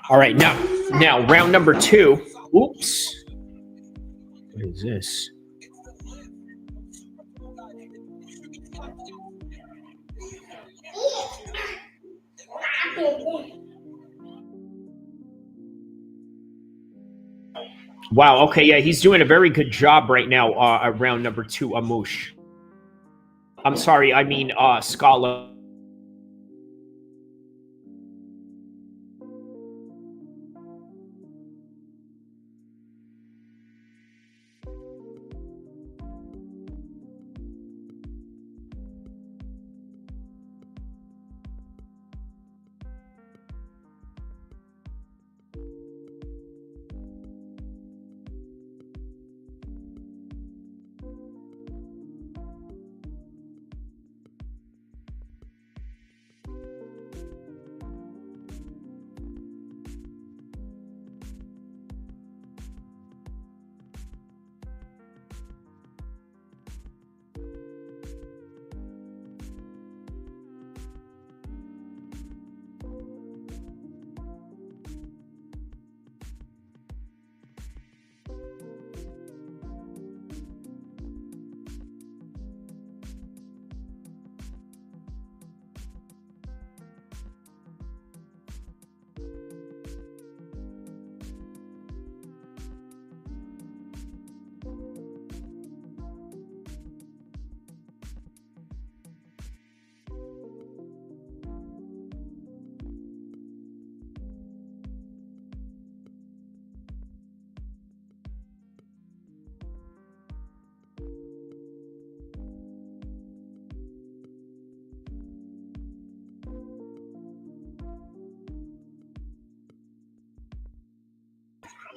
S12: All right, now round number 2. Oops. What is this? Wow, okay, yeah, he's doing a very good job right now at round number 2, Ashmouz. I'm sorry, I mean Skella.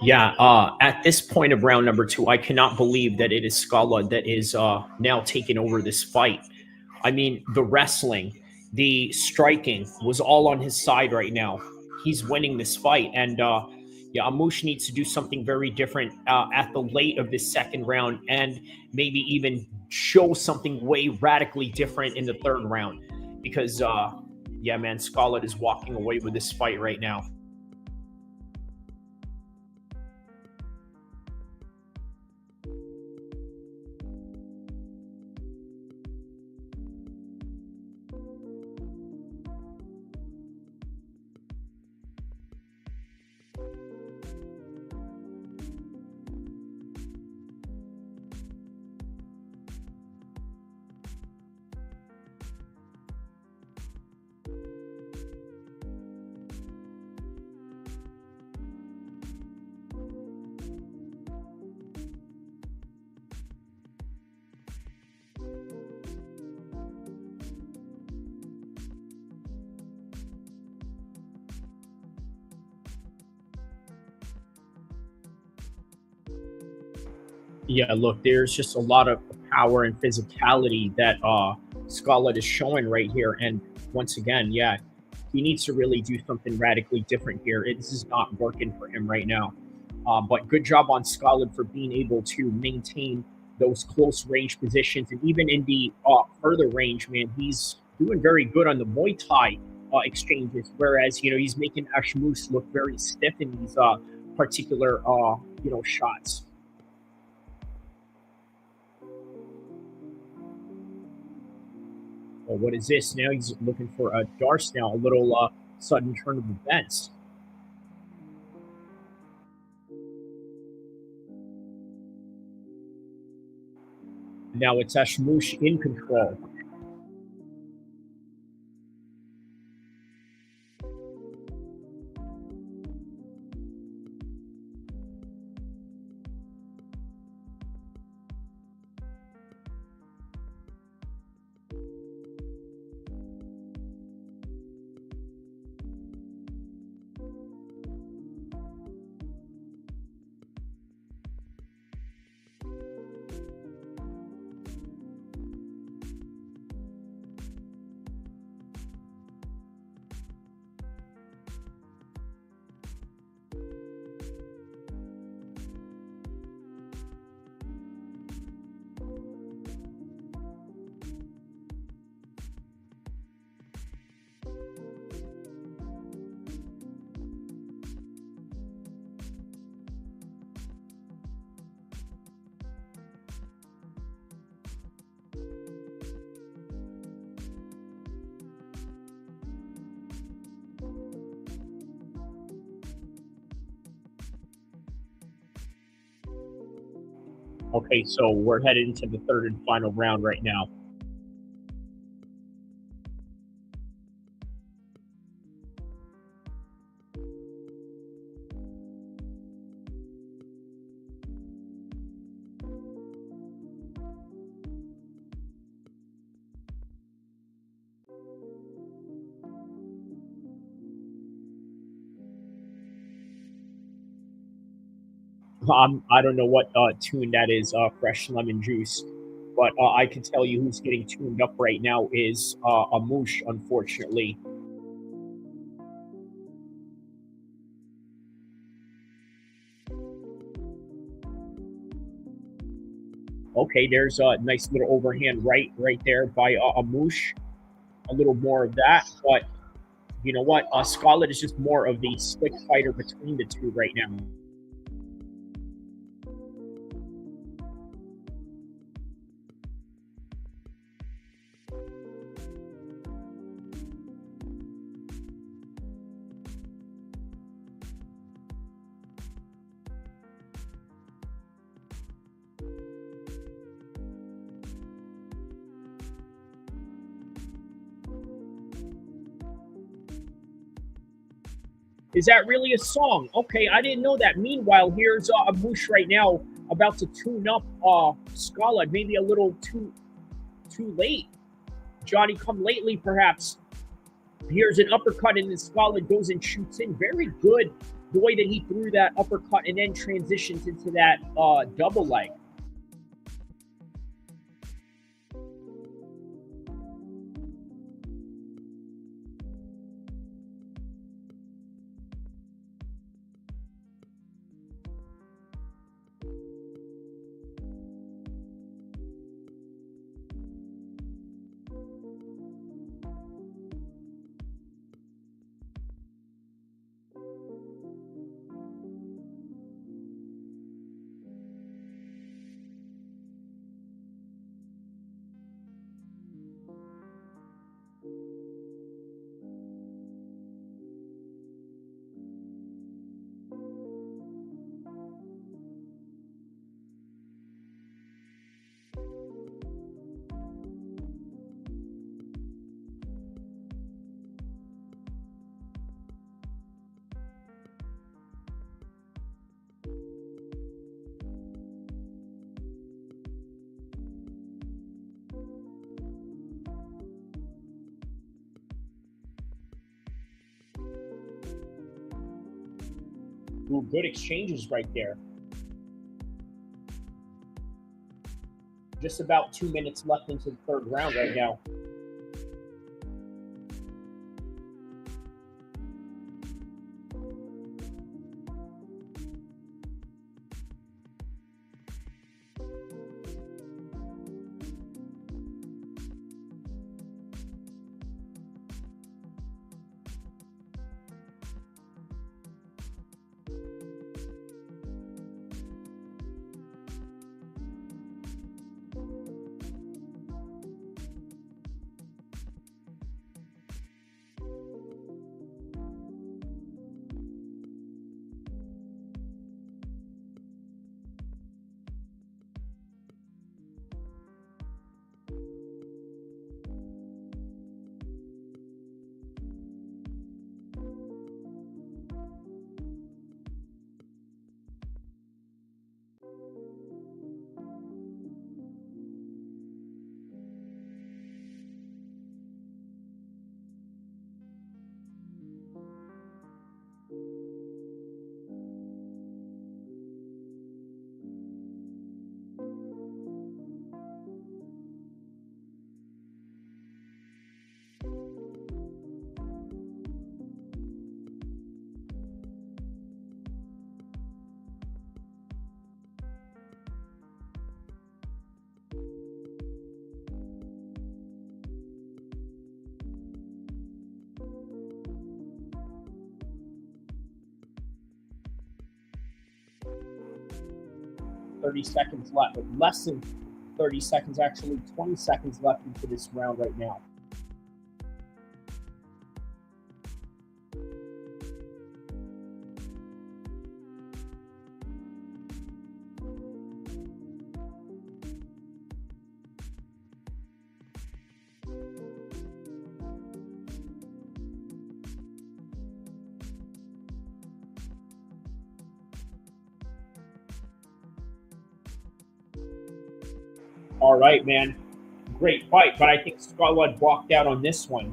S12: Yeah, at this point of round number 2, I cannot believe that it is Scala that is now taking over this fight. I mean, the wrestling, the striking was all on his side right now. He's winning this fight, and yeah, Amush needs to do something very different at the late of this second round, and maybe even show something way radically different in the third round, because yeah, man, Scarlett is walking away with this fight right now. Yeah, look, there's just a lot of power and physicality that Scarlett is showing right here. And once again, yeah, he needs to really do something radically different here. This is not working for him right now. But good job on Scarlett for being able to maintain those close range positions. And even in the further range, man, he's doing very good on the Muay Thai exchanges. Whereas, you know, he's making Ashmouz look very stiff in these particular, you know, shots. Well, what is this? Now he's looking for a Darce now, a little sudden turn of events. Now it's Ashmouz in control. Okay, so we're headed into the third and final round right now. I don't know what tune that is, Fresh Lemon Juice, but I can tell you who's getting tuned up right now is Amush, unfortunately. Okay, there's a nice little overhand right there by Amush. A little more of that, but you know what? Scarlett is just more of the slick fighter between the two right now. Is that really a song? Okay, I didn't know that. Meanwhile, here's Abush right now about to tune up Scala, maybe a little too late. Johnny come lately, perhaps. Here's an uppercut, and then Scala goes and shoots in. Very good the way that he threw that uppercut and then transitions into that double leg. Ooh, good exchanges right there. Just about 2 minutes left into the third round right now. Seconds left, with less than 30 seconds, actually 20 seconds left into this round right now. All right, man. Great fight, but I think Scala walked out on this one.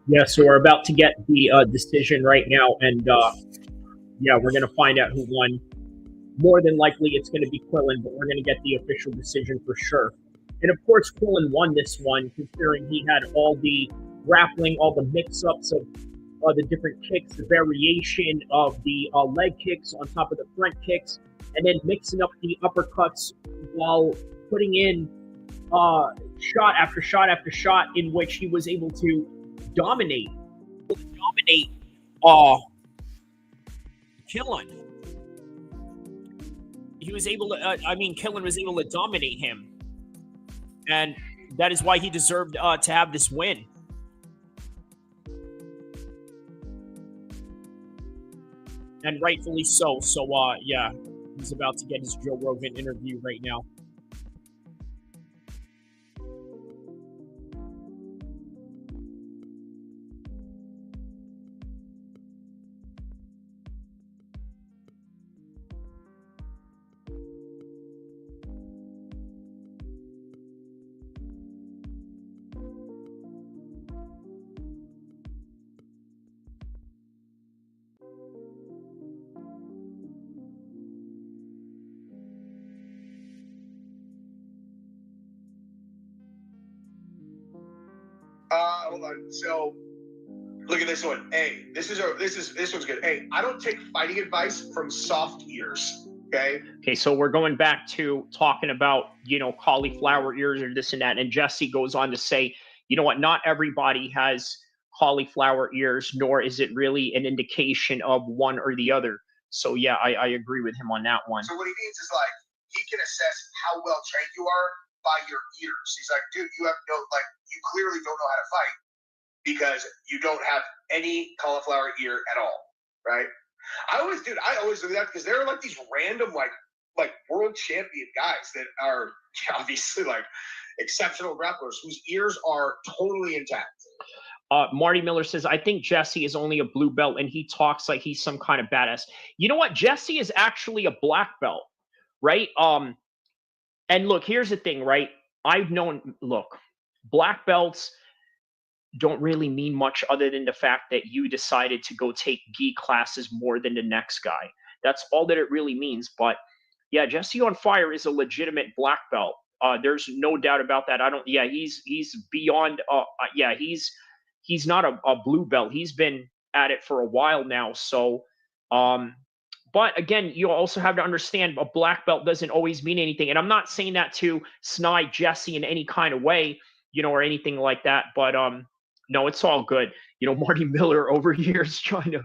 S12: Yeah, so we're about to get the decision right now, and yeah, we're going to find out who won. More than likely, it's going to be Quillan, but we're going to get the official decision for sure. And of course, Quillan won this one, considering he had all the grappling, all the mix-ups of the different kicks, the variation of the leg kicks on top of the front kicks, and then mixing up the uppercuts while putting in shot after shot after shot, in which he was able to dominate Quillan. He was able to, Quillan was able to dominate him. And that is why he deserved to have this win. And rightfully so. So, yeah, he's about to get his Joe Rogan interview right now.
S9: Hold on. So look at this one. Hey, this one's good. Hey, I don't take fighting advice from soft ears. Okay.
S1: Okay, so we're going back to talking about, cauliflower ears or this and that. And Jesse goes on to say, you know what, not everybody has cauliflower ears, nor is it really an indication of one or the other. So yeah, I agree with him on that one.
S9: So what he means is like, he can assess how well trained you are by your ears. He's like, dude, you clearly don't know how to fight because you don't have any cauliflower ear at all, right? I always do that because there are like these random like world champion guys that are obviously like exceptional grapplers whose ears are totally intact.
S1: Marty Miller says, I think Jesse is only a blue belt and he talks like he's some kind of badass. You know what? Jesse is actually a black belt, right? And look, here's the thing, right? Black belts don't really mean much other than the fact that you decided to go take gi classes more than the next guy. That's all that it really means. But yeah, Jesse on Pfyer is a legitimate black belt. There's no doubt about that. He's beyond, he's not a blue belt. He's been at it for a while now. So, but again, you also have to understand a black belt doesn't always mean anything. And I'm not saying that to snide Jesse in any kind of way, or anything like that. But no, it's all good. Marty Miller over here is trying to,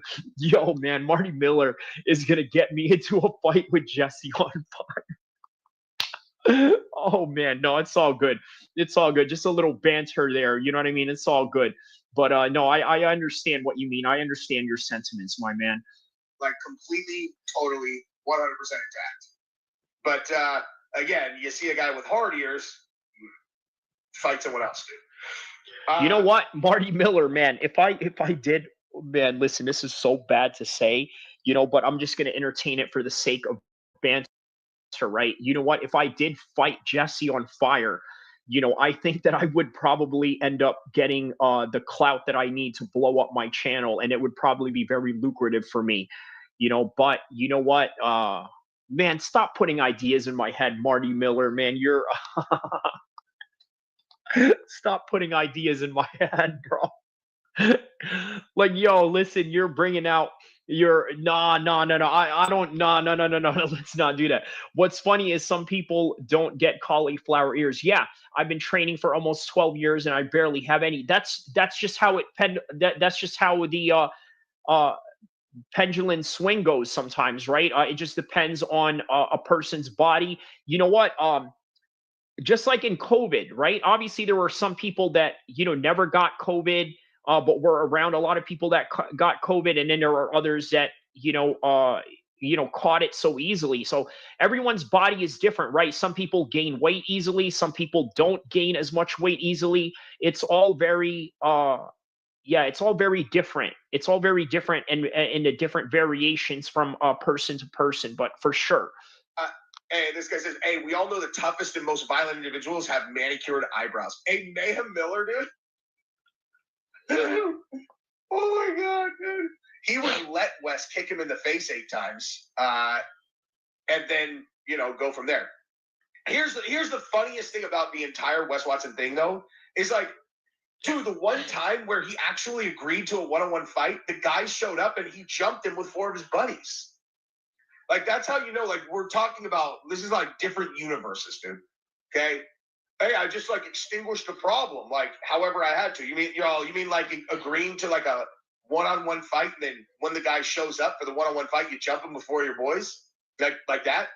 S1: Marty Miller is going to get me into a fight with Jesse on Pfyer. Oh, man. No, it's all good. It's all good. Just a little banter there. You know what I mean? It's all good. But no, I understand what you mean. I understand your sentiments, my man.
S9: Like completely, totally, 100% intact. But again, you see a guy with hard ears, fight someone else, dude.
S1: You know what, Marty Miller, man, if I did, man, listen, this is so bad to say, but I'm just going to entertain it for the sake of banter, right? You know what, if I did fight Jesse on Pfyer, I think that I would probably end up getting the clout that I need to blow up my channel, and it would probably be very lucrative for me, but you know what, man, stop putting ideas in my head, Marty Miller, man, you're... Stop putting ideas in my head, bro. Like, yo, listen, you're bringing out your no. I don't, no. Let's not do that. What's funny is some people don't get cauliflower ears. Yeah, I've been training for almost 12 years and I barely have any. That's just how that's just how the pendulum swing goes sometimes, right? It just depends on a person's body. You know what? Just like in COVID, right? Obviously, there were some people that, never got COVID, but were around a lot of people that got COVID. And then there are others that, caught it so easily. So everyone's body is different, right? Some people gain weight easily. Some people don't gain as much weight easily. It's all very, it's all very different. It's all very different and in the different variations from person to person, but for sure.
S9: Hey, this guy says, hey, we all know the toughest and most violent individuals have manicured eyebrows. Hey, Mayhem Miller, dude. Oh, my God, dude. he would let Wes kick him in the face 8 times, and then, you know, go from there. Here's the funniest thing about the entire Wes Watson thing, though, is like, dude, the one time where he actually agreed to a one-on-one fight, the guy showed up and he jumped him with 4 of his buddies. Like, that's how you know, like, we're talking about, this is like different universes, dude. Okay? Hey, I just like extinguished the problem, like, however I had to. You mean like agreeing to like a one-on-one fight, and then when the guy shows up for the one-on-one fight, you jump him before your boys? Like that?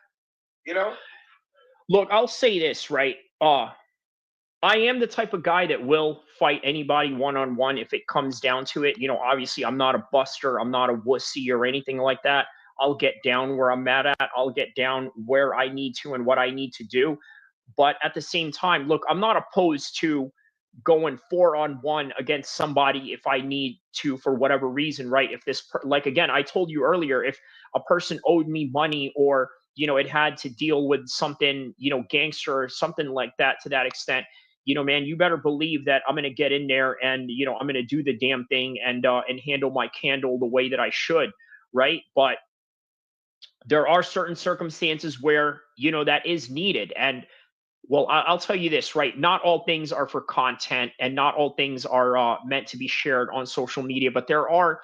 S9: You know?
S12: Look, I'll say this, right? I am the type of guy that will fight anybody one-on-one if it comes down to it. You know, obviously, I'm not a buster. I'm not a wussy or anything like that. I'll get down where I'm mad at. I'll get down where I need to and what I need to do. But at the same time, look, I'm not opposed to going 4-on-1 against somebody if I need to for whatever reason, right? If this, like, again, I told you earlier, if a person owed me money or, you know, it had to deal with something, you know, gangster or something like that to that extent, you know, man, you better believe that I'm going to get in there and, you know, I'm going to do the damn thing and handle my candle the way that I should, right? But there are certain circumstances where, you know, that is needed. And, well, I'll tell you this, right? Not all things are for content and not all things are meant to be shared on social media, but there are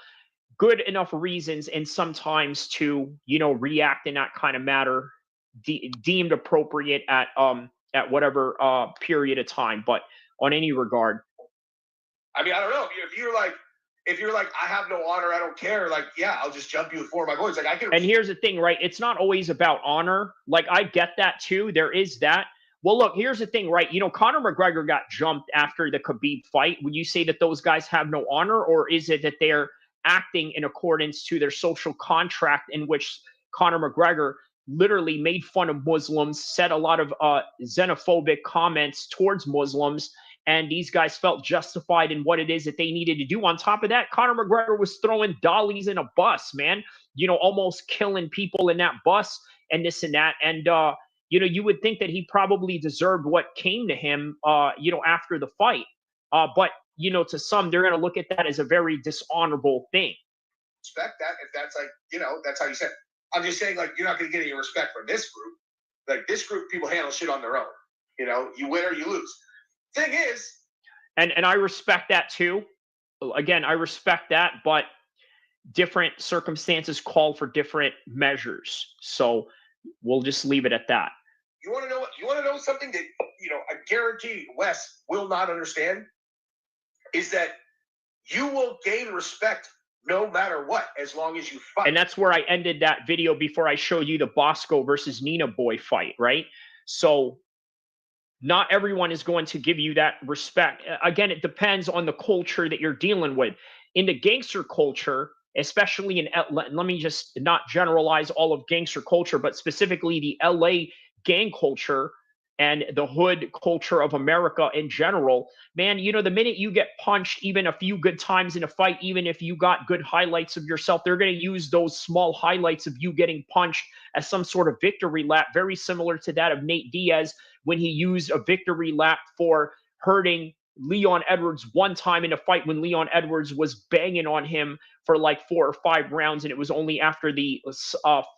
S12: good enough reasons and sometimes to, you know, react in that kind of matter deemed appropriate at whatever period of time. But on any regard,
S9: I mean, I don't know. If you're like, I have no honor, I don't care, like, yeah, I'll just jump you with 4 of my boys. Like, I can.
S12: And here's the thing, right? It's not always about honor. Like, I get that too. There is that. Well, look, here's the thing, right? You know, Conor McGregor got jumped after the Khabib fight. Would you say that those guys have no honor, or is it that they're acting in accordance to their social contract in which Conor McGregor literally made fun of Muslims, said a lot of xenophobic comments towards Muslims, and these guys felt justified in what it is that they needed to do? On top of that, Conor McGregor was throwing dollies in a bus, man, you know, almost killing people in that bus and this and that. And, you know, you would think that he probably deserved what came to him, you know, after the fight. But, you know, to some, they're going to look at that as a very dishonorable thing.
S9: Respect that if that's like, you know, that's how you said it. I'm just saying, like, you're not going to get any respect from this group. Like, this group, people handle shit on their own. You know, you win or you lose. Thing is.
S12: And I respect that too. Again, I respect that, but different circumstances call for different measures. So we'll just leave it at that.
S9: You want to know something that, you know, I guarantee Wes will not understand is that you will gain respect no matter what, as long as you fight.
S12: And that's where I ended that video before I showed you the Bosco versus Nina Boy fight, right? So not everyone is going to give you that respect. Again, it depends on the culture that you're dealing with. In the gangster culture, especially in, let me just not generalize all of gangster culture, but specifically the LA gang culture and the hood culture of America in general, man, you know, the minute you get punched even a few good times in a fight, even if you got good highlights of yourself, they're going to use those small highlights of you getting punched as some sort of victory lap, very similar to that of Nate Diaz when he used a victory lap for hurting Leon Edwards one time in a fight when Leon Edwards was banging on him for like 4 or 5 rounds, and it was only after the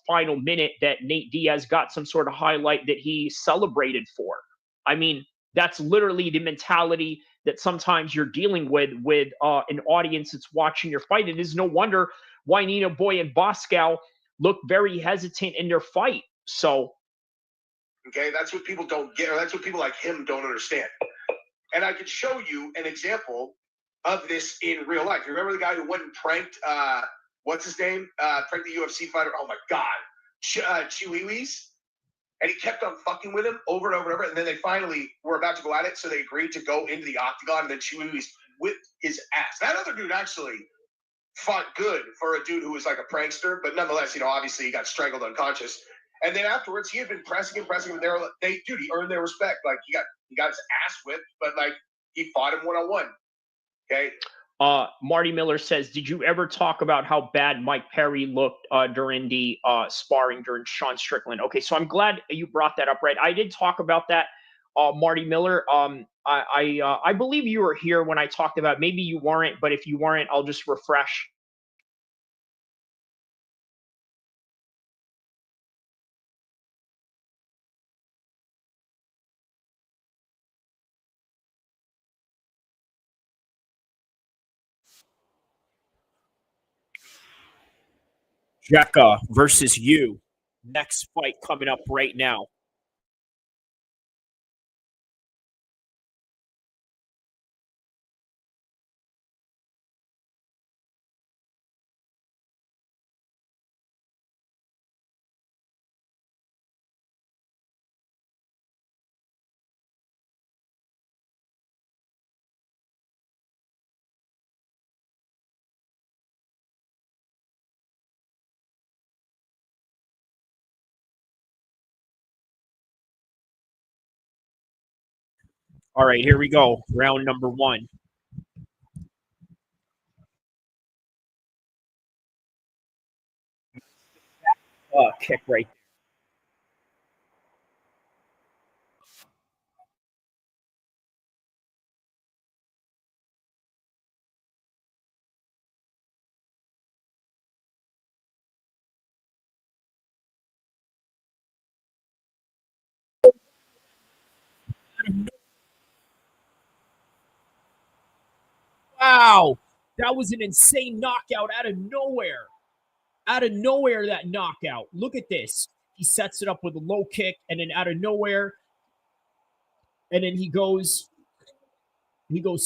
S12: final minute that Nate Diaz got some sort of highlight that he celebrated for. I mean, that's literally the mentality that sometimes you're dealing with an audience that's watching your fight. It is no wonder why Nina Boy and Bosco look very hesitant in their fight. So,
S9: okay, that's what people don't get, or that's what people like him don't understand. And I could show you an example of this in real life. You remember the guy who went and pranked, what's his name? Pranked the UFC fighter. Oh my God. Chiwiwis. And he kept on fucking with him over and over and over. And then they finally were about to go at it. So they agreed to go into the octagon. And then Chiwiwis whipped his ass. That other dude actually fought good for a dude who was like a prankster. But nonetheless, you know, obviously he got strangled unconscious. And then afterwards, he had been pressing him. Dude, he earned their respect. Like, he got his ass whipped, but like, he fought him one-on-one. Okay.
S12: Marty Miller says, did you ever talk about how bad Mike Perry looked during the sparring during Sean Strickland? Okay, so I'm glad you brought that up, right? I did talk about that, Marty Miller. I believe you were here when I talked about, maybe you weren't, but if you weren't, I'll just refresh. Jeka versus you. Next fight coming up right now. All right, here we go. Round number 1. Kick right there. Wow, that was an insane knockout out of nowhere. Out of nowhere, that knockout. Look at this. He sets it up with a low kick, and then out of nowhere, and then he goes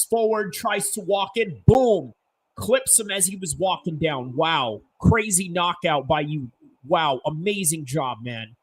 S12: forward, tries to walk in, boom, clips him as he was walking down. Wow, crazy knockout by you. Wow, amazing job, man.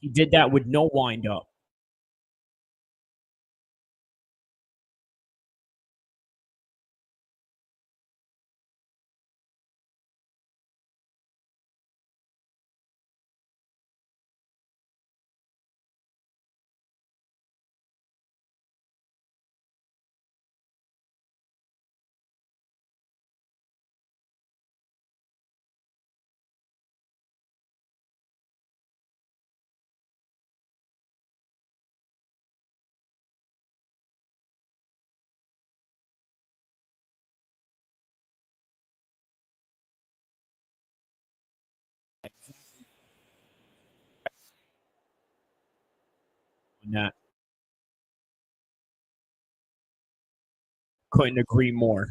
S12: He did that with no wind up. That couldn't agree more.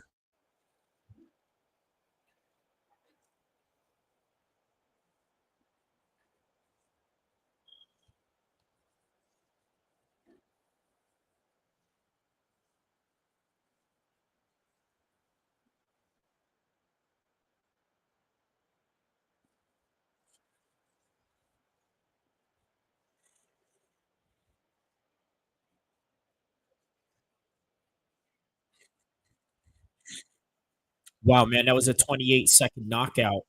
S12: Wow, man, that was a 28-second knockout.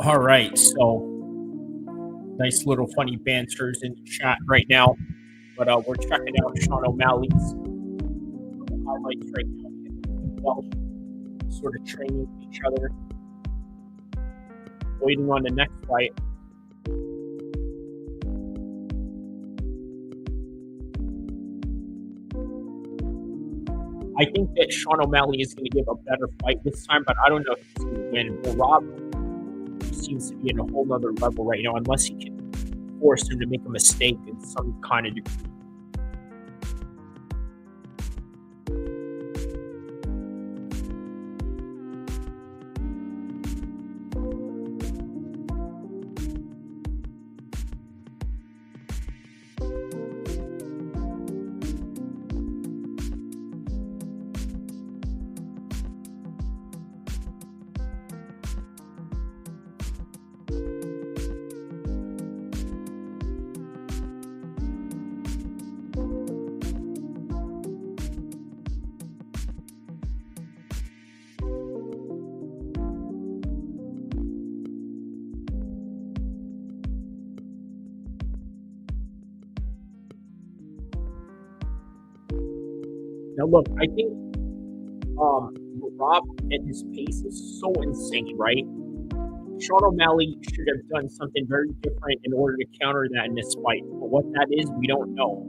S12: All right, so nice little funny banters in the chat right now, but we're checking out Sean O'Malley's highlights right now. Well, sort of training each other, waiting on the next fight. I think that Sean O'Malley is going to give a better fight this time, but I don't know if he's going to win. Well, Rob seems to be in a whole nother level right now, unless he can force him to make a mistake in some kind of degree. Now, look, I think Rob and his pace is so insane, right? Sean O'Malley should have done something very different in order to counter that in this fight. But what that is, we don't know.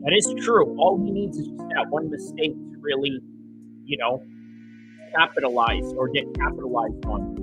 S12: That is true. All he needs is just that one mistake to really, capitalize or get capitalized on.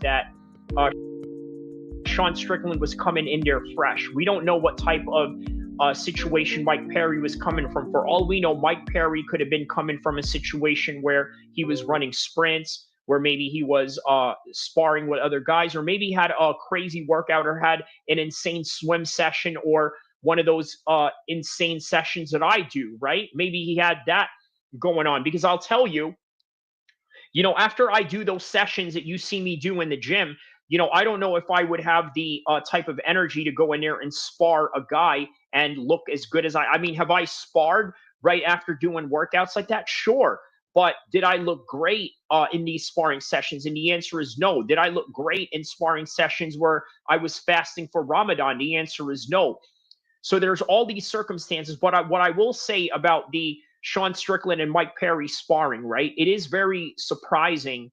S12: That Sean Strickland was coming in there fresh. We don't know what type of situation Mike Perry was coming from. For all we know, Mike Perry could have been coming from a situation where he was running sprints, where maybe he was sparring with other guys, or maybe he had a crazy workout or had an insane swim session or one of those insane sessions that I do, right? Maybe he had that going on, because I'll tell you, after I do those sessions that you see me do in the gym, I don't know if I would have the type of energy to go in there and spar a guy and look as good as I mean, have I sparred right after doing workouts like that? Sure. But did I look great in these sparring sessions? And the answer is no. Did I look great in sparring sessions where I was fasting for Ramadan? The answer is no. So there's all these circumstances. But what I will say about the Sean Strickland and Mike Perry sparring, right? It is very surprising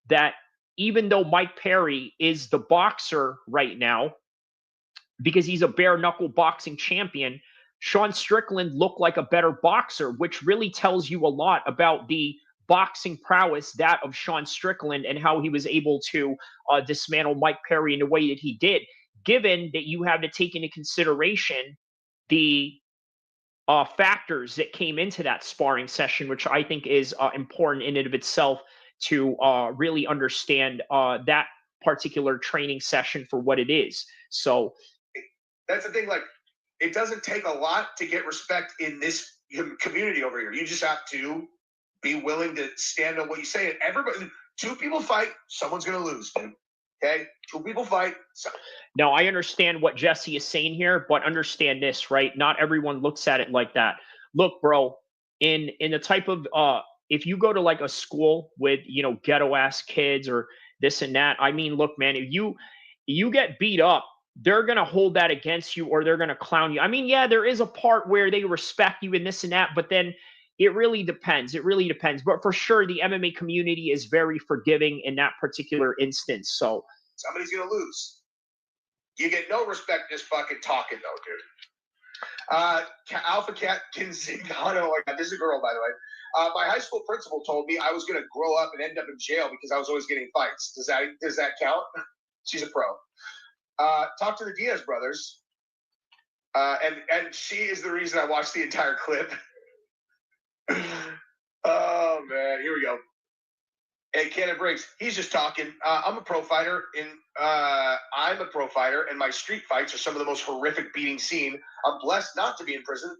S12: that even though Mike Perry is the boxer right now, because he's a bare knuckle boxing champion, Sean Strickland looked like a better boxer, which really tells you a lot about the boxing prowess, that of Sean Strickland, and how he was able to dismantle Mike Perry in the way that he did, given that you have to take into consideration the factors that came into that sparring session, which I think is important in and of itself to really understand that particular training session for what it is. So
S9: that's the thing. Like, it doesn't take a lot to get respect in this community over here. You just have to be willing to stand on what you say. And everybody, two people fight, someone's going to lose, dude. Okay, two people fight. So
S12: Now, I understand what Jesse is saying here, but understand this, right? Not everyone looks at it like that. Look, bro, in the type of if you go to like a school with, you know, ghetto ass kids or this and that, I mean, look, man, if you get beat up, they're gonna hold that against you or they're gonna clown you. I mean, yeah, there is a part where they respect you and this and that, but then it really depends. It really depends. But for sure, the MMA community is very forgiving in that particular instance. So
S9: somebody's gonna lose. You get no respect just fucking talking though, dude. Alpha Cat Kinzigano, oh my God, this is a girl, by the way. My high school principal told me I was gonna grow up and end up in jail because I was always getting fights. Does that count? She's a pro. Talk to the Diaz brothers. And she is the reason I watched the entire clip. Oh man, here we go. Hey, Cannon Briggs, he's just talking. I'm a pro fighter, and my street fights are some of the most horrific beating seen. I'm blessed not to be in prison.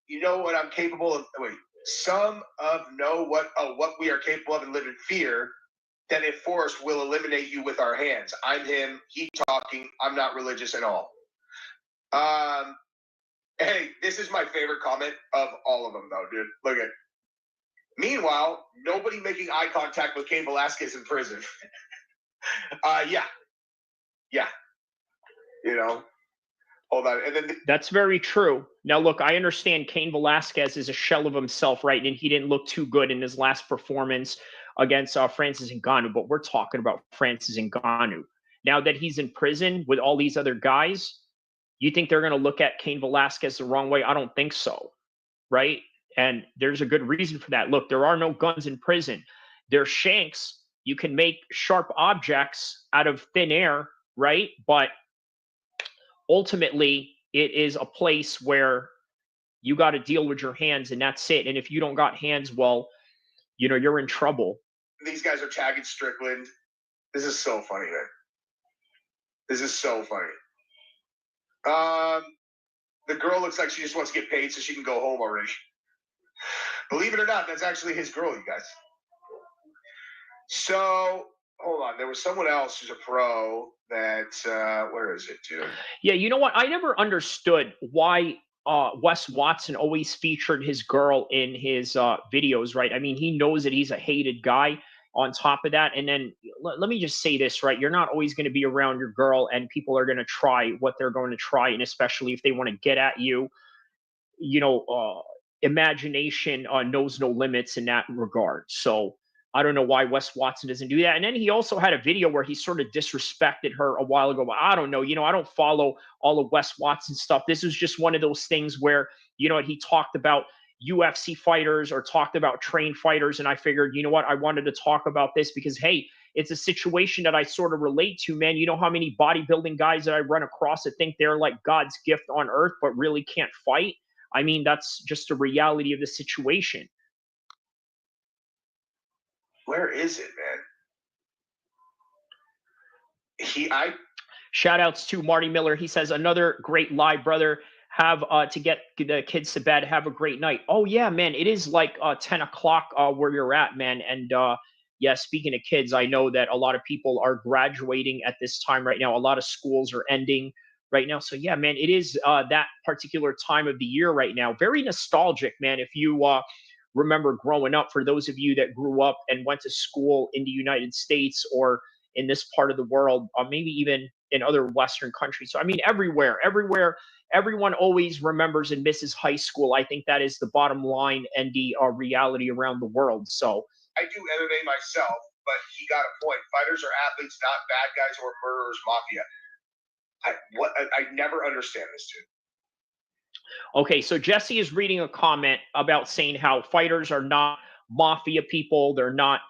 S9: You know what I'm capable of? Wait, what we are capable of and live in fear. That if forced, will eliminate you with our hands. I'm him. He talking. I'm not religious at all. Hey, this is my favorite comment of all of them, though, dude. Look at. Meanwhile, nobody making eye contact with Cain Velasquez in prison. Yeah. You know, hold on. And then
S12: that's very true. Now, look, I understand Cain Velasquez is a shell of himself, right? And he didn't look too good in his last performance against Francis Ngannou, but we're talking about Francis Ngannou. Now that he's in prison with all these other guys, you think they're going to look at Cain Velasquez the wrong way? I don't think so, right? And there's a good reason for that. Look, there are no guns in prison. There's shanks. You can make sharp objects out of thin air, right? But ultimately, it is a place where you got to deal with your hands, and that's it. And if you don't got hands, well, you know, you're in trouble.
S9: These guys are tagging Strickland. This is so funny, man. This is so funny. The girl looks like she just wants to get paid so she can go home already. Believe it or not, that's actually his girl, you guys. So, hold on. There was someone else who's a pro that, where is it, dude?
S12: Yeah, you know what? I never understood why Wes Watson always featured his girl in his videos, right? I mean, he knows that he's a hated guy on top of that. And then let me just say this, right? You're not always going to be around your girl, and people are going to try what they're going to try. And especially if they want to get at you, you know, imagination knows no limits in that regard. So I don't know why Wes Watson doesn't do that. And then he also had a video where he sort of disrespected her a while ago. But I don't know. You know, I don't follow all of Wes Watson stuff. This was just one of those things where, you know, he talked about UFC fighters or talked about trained fighters. And I figured, you know what, I wanted to talk about this because, hey, it's a situation that I sort of relate to, man. You know how many bodybuilding guys that I run across that think they're like God's gift on earth, but really can't fight? I mean, that's just a reality of the situation.
S9: Where is it, man?
S12: Shout outs to Marty Miller. He says, another great live, brother. Have to get the kids to bed. Have a great night. Oh, yeah, man. It is like 10 o'clock where you're at, man. And yeah, speaking of kids, I know that a lot of people are graduating at this time right now. A lot of schools are ending right now. So, yeah, man, it is that particular time of the year right now. Very nostalgic, man. If you remember growing up, for those of you that grew up and went to school in the United States or in this part of the world, maybe even in other Western countries. So, I mean, everywhere, everyone always remembers and misses high school. I think that is the bottom line and the reality around the world. So
S9: I do MMA myself, but he got a point. Fighters are athletes, not bad guys or murderers, mafia. I never understand this, dude.
S12: Okay, so Jesse is reading a comment about saying how fighters are not mafia people, they're not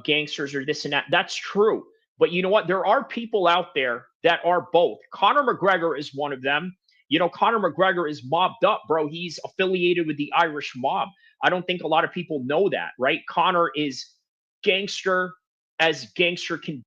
S12: gangsters or this and that. That's true. But you know what? There are people out there that are both. Conor McGregor is one of them. You know, Conor McGregor is mobbed up, bro. He's affiliated with the Irish mob. I don't think a lot of people know that, right? Conor is gangster as gangster can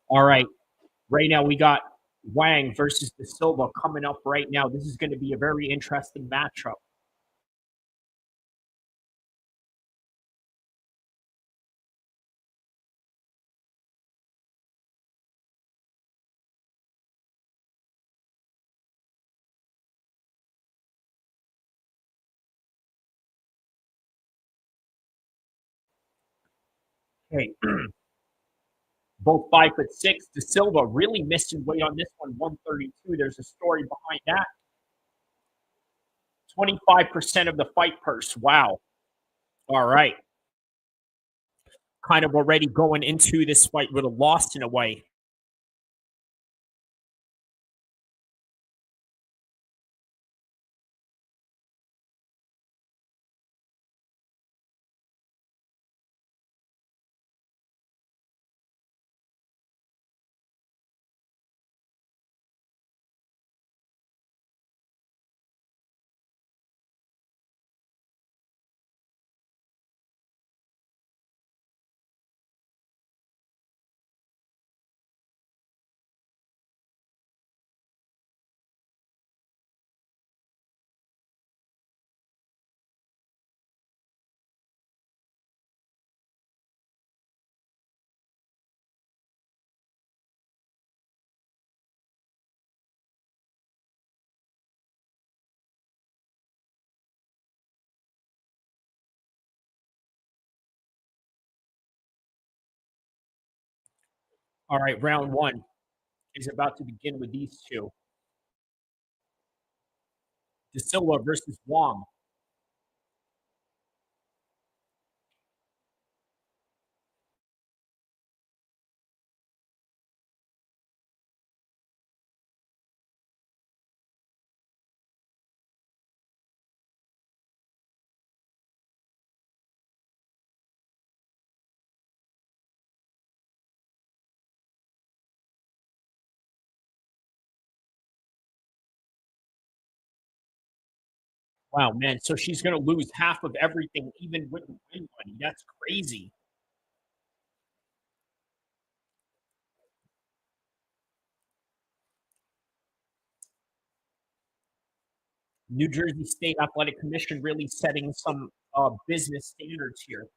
S12: All right. Right now we got Wang versus the Silva coming up right now. This is going to be a very interesting matchup. Okay. Both 5'6". De Silva really missing weight on this one, 132. There's a story behind that. 25% of the fight purse. Wow. All right. Kind of already going into this fight with a loss in a way. All right, round one is about to begin with these two. De Silva versus Wang. Wow, man. So she's going to lose half of everything, even with the win money. That's crazy. New Jersey State Athletic Commission really setting some business standards here.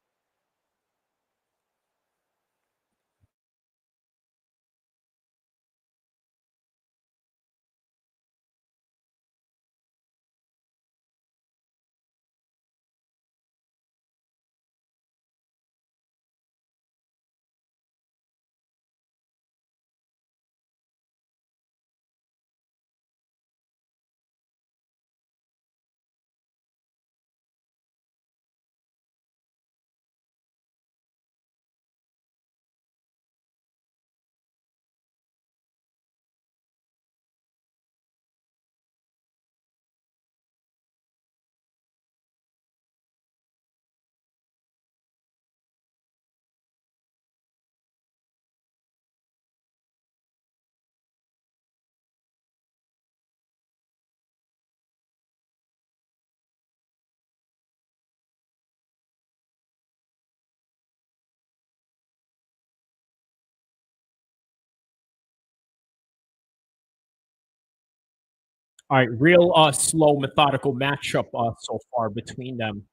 S12: All right, real slow, methodical matchup so far between them.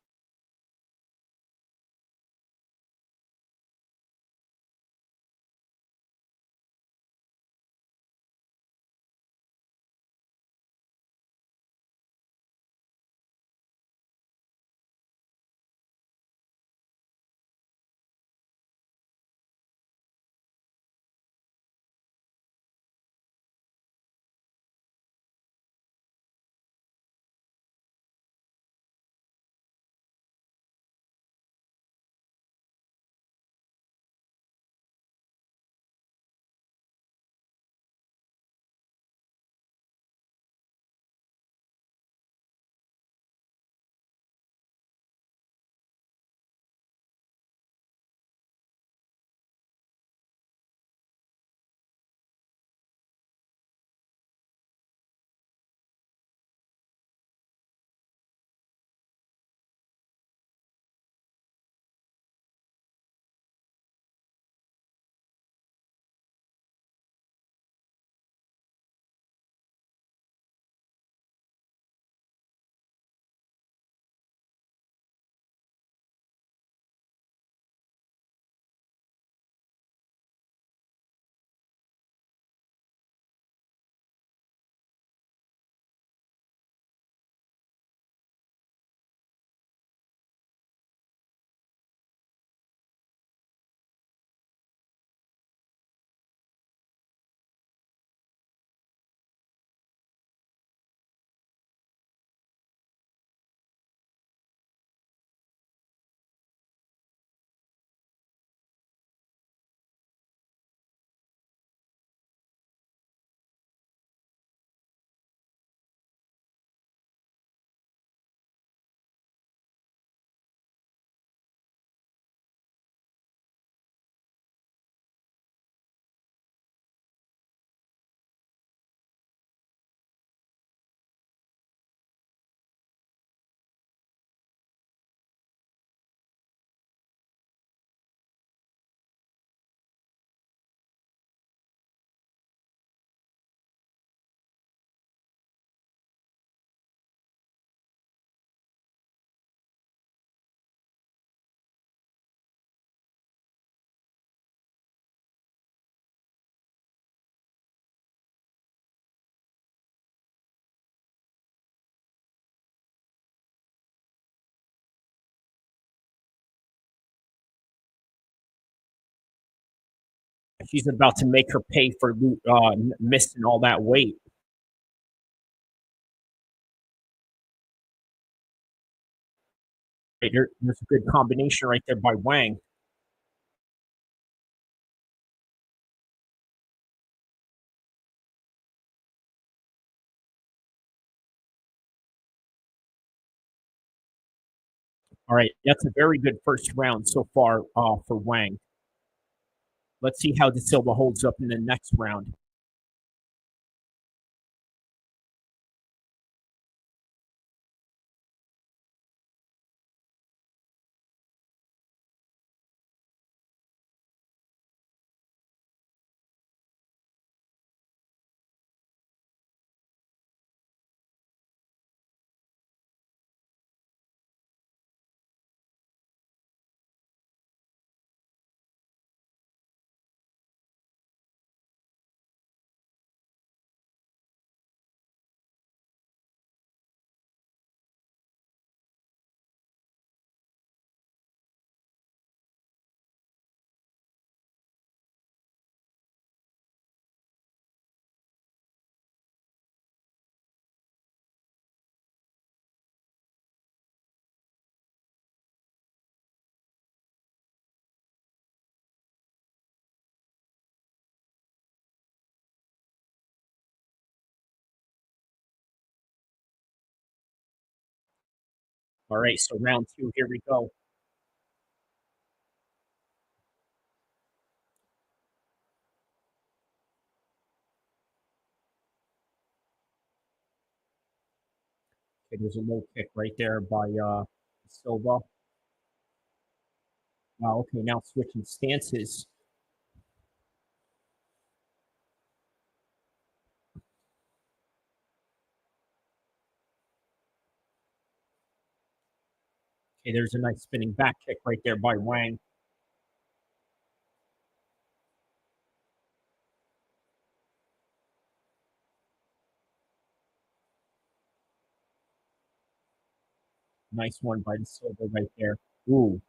S12: She's about to make her pay for missing all that weight. There's a good combination right there by Wang. All right, that's a very good first round so far for Wang. Let's see how De Silva holds up in the next round. All right, so round two, here we go. Okay, there's a low kick right there by Silva. Wow, okay, now switching stances. Okay, there's a nice spinning back kick right there by Wang. Nice one by De Silva right there. Ooh.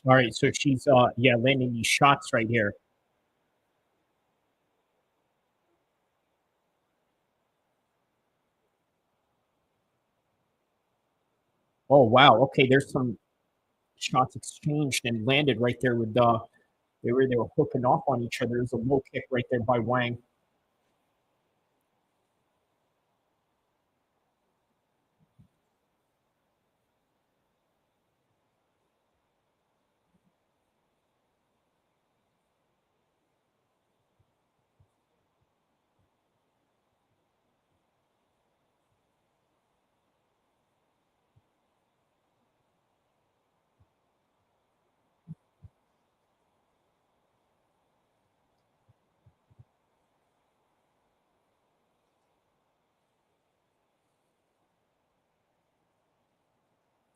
S12: All right, so she's landing these shots right here. Oh wow, okay, there's some shots exchanged and landed right there with they were hooking off on each other. There's a low kick right there by Wang.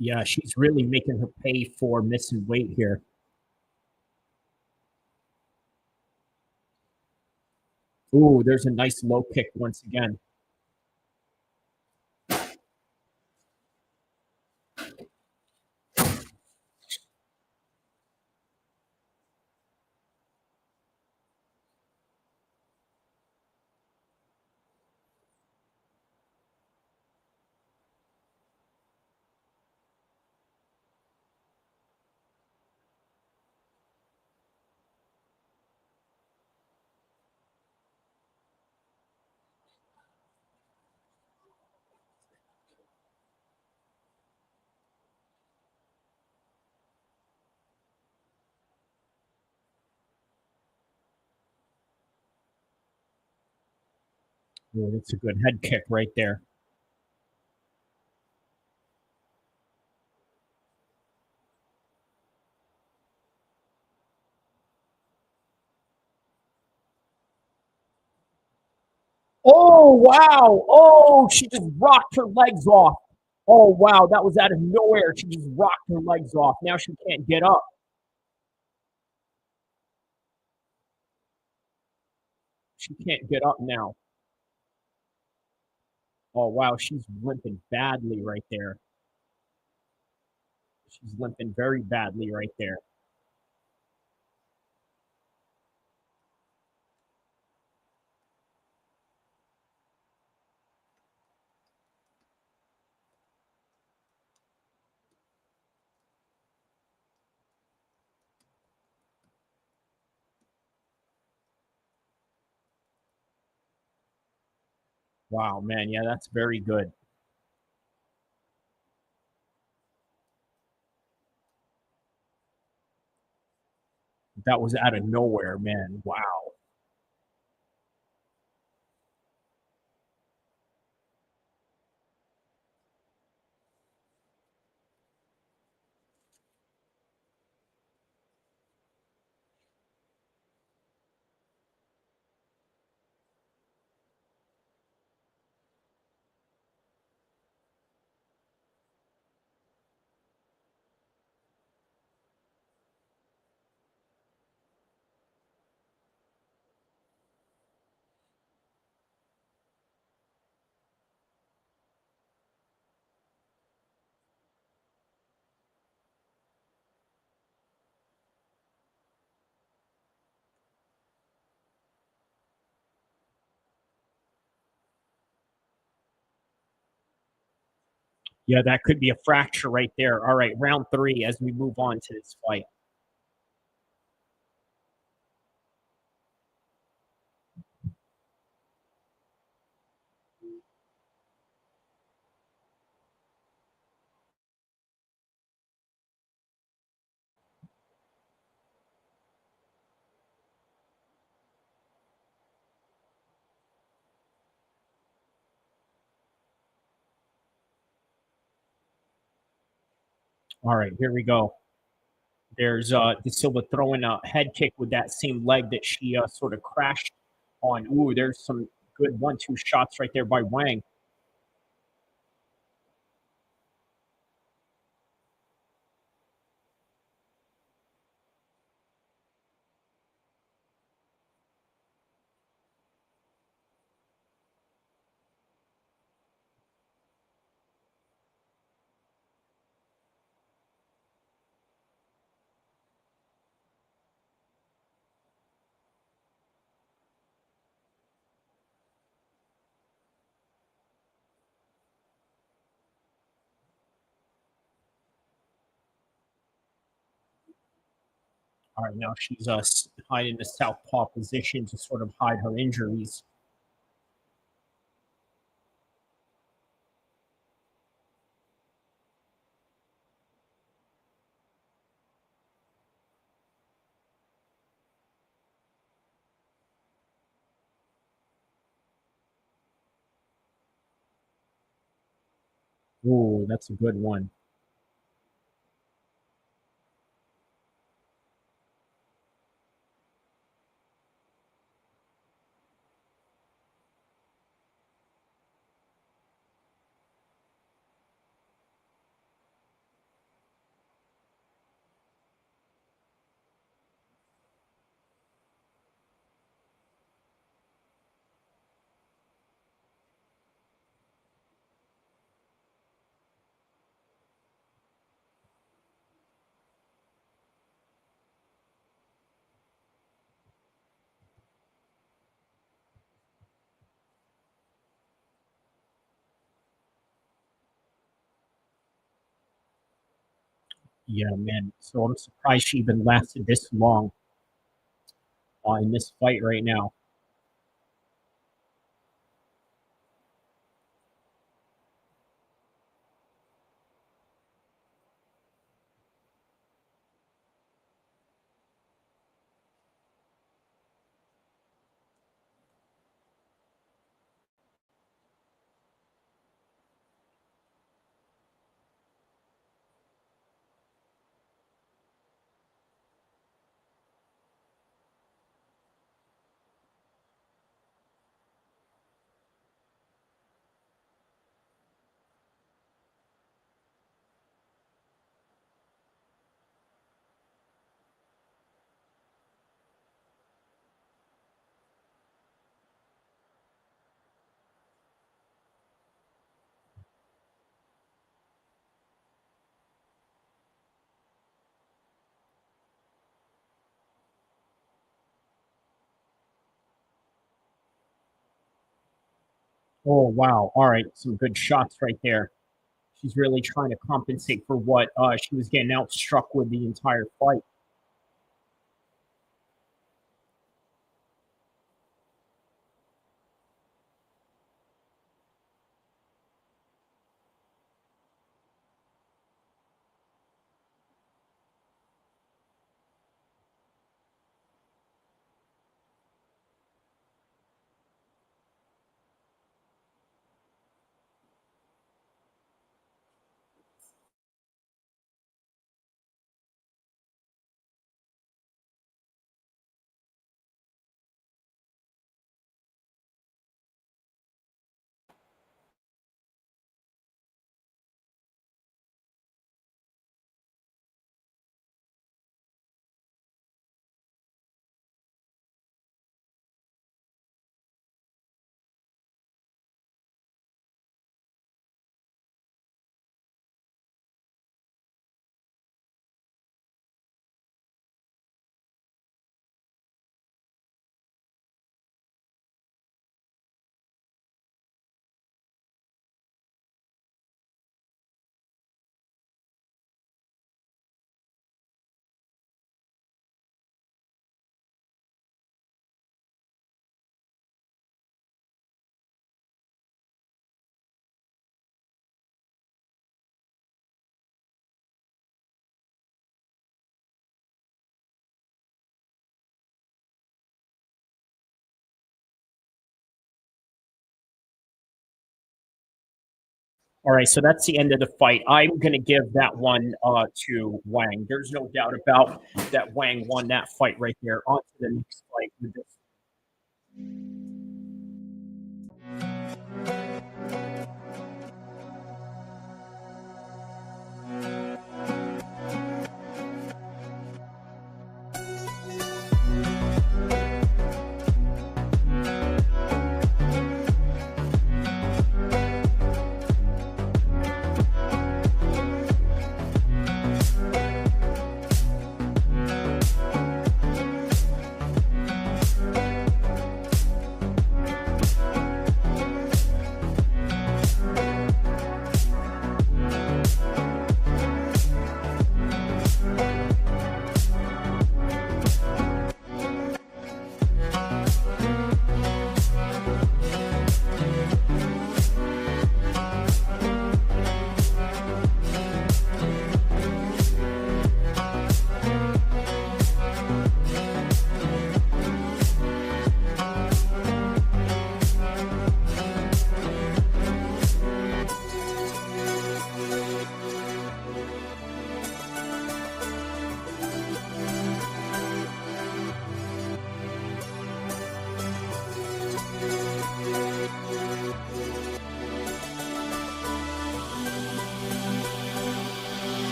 S12: Yeah, she's really making her pay for missing weight here. Ooh, there's a nice low kick once again. Oh, that's a good head kick right there. Oh, wow. Oh, she just rocked her legs off. Oh, wow. That was out of nowhere. She just rocked her legs off. Now she can't get up. She can't get up now. Oh, wow. She's limping badly right there. She's limping very badly right there. Wow, man. Yeah, that's very good. That was out of nowhere, man. Wow. Yeah, that could be a fracture right there. All right, round 3 as we move on to this fight. All right, here we go. There's De Silva throwing a head kick with that same leg that she sort of crashed on. Ooh, there's some good 1-2 shots right there by Wang. All right, now she's hiding the southpaw position to sort of hide her injuries. Ooh, that's a good one. Yeah, man. So I'm surprised she even lasted this long in this fight right now. Oh, wow. All right. Some good shots right there. She's really trying to compensate for what she was getting outstruck with the entire fight. All right, so that's the end of the fight. I'm going to give that one to Wang. There's no doubt about that. Wang won that fight right there. On to the next fight with this.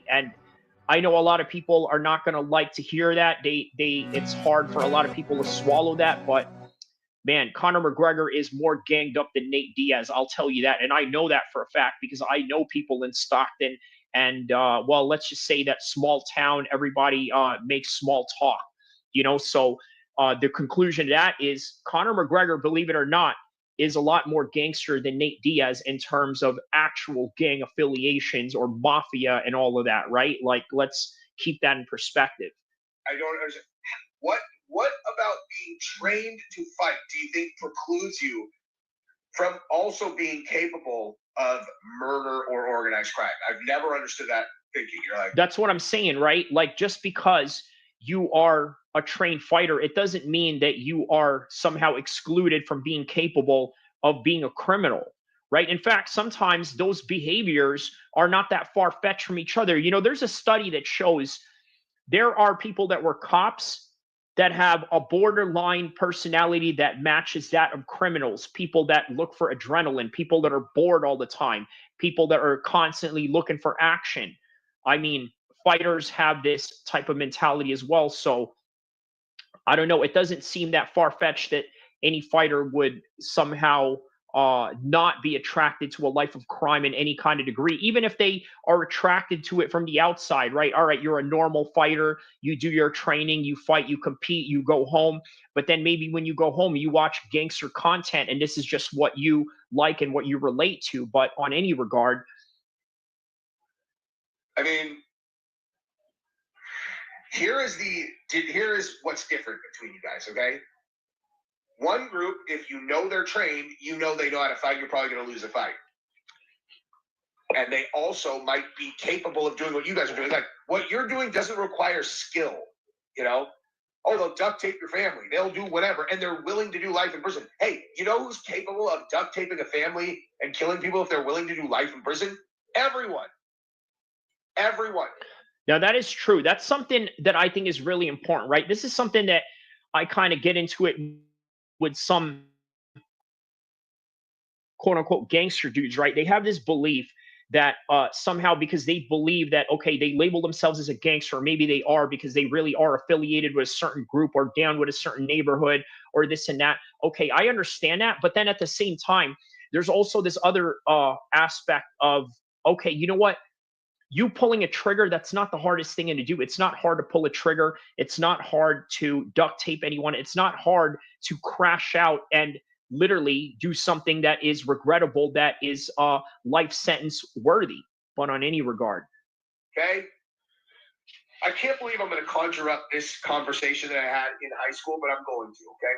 S12: And I know a lot of people are not going to like to hear that. It's hard for a lot of people to swallow that, but man, Conor McGregor is more ganged up than Nate Diaz. I'll tell you that. And I know that for a fact because I know people in Stockton. And, well, let's just say that small town, everybody makes small talk, you know? So the conclusion to that is Conor McGregor, believe it or not, is a lot more gangster than Nate Diaz in terms of actual gang affiliations or mafia and all of that, right? Like, let's keep that in perspective.
S9: I don't understand. What about being trained to fight do you think precludes you from also being capable of murder or organized crime? I've never understood that thinking. You're like,
S12: that's what I'm saying, right? Like, just because you are a trained fighter, it doesn't mean that you are somehow excluded from being capable of being a criminal, right? In fact, sometimes those behaviors are not that far-fetched from each other. You know, there's a study that shows there are people that were cops that have a borderline personality that matches that of criminals, people that look for adrenaline, people that are bored all the time, people that are constantly looking for action. I mean, fighters have this type of mentality as well. So I don't know. It doesn't seem that far-fetched that any fighter would somehow not be attracted to a life of crime in any kind of degree, even if they are attracted to it from the outside, right? All right, you're a normal fighter. You do your training, you fight, you compete, you go home. But then maybe when you go home, you watch gangster content, and this is just what you like and what you relate to. But on any regard,
S9: I mean, here is what's different between you guys, okay? One group, if you know they're trained, you know they know how to fight, you're probably going to lose a fight. And they also might be capable of doing what you guys are doing. Like, what you're doing doesn't require skill, you know? Oh, they'll duct tape your family. They'll do whatever. And they're willing to do life in prison. Hey, you know who's capable of duct taping a family and killing people if they're willing to do life in prison? Everyone. Everyone.
S12: Now, that is true. That's something that I think is really important, right? This is something that I kind of get into it with some quote unquote gangster dudes, right? They have this belief that somehow because they believe that, okay, they label themselves as a gangster, or maybe they are because they really are affiliated with a certain group or down with a certain neighborhood or this and that. Okay, I understand that. But then at the same time, there's also this other aspect of, okay, you know what? You pulling a trigger, that's not the hardest thing to do. It's not hard to pull a trigger. It's not hard to duct tape anyone. It's not hard to crash out and literally do something that is regrettable, that is life sentence worthy, but on any regard.
S9: Okay? I can't believe I'm going to conjure up this conversation that I had in high school, but I'm going to, okay?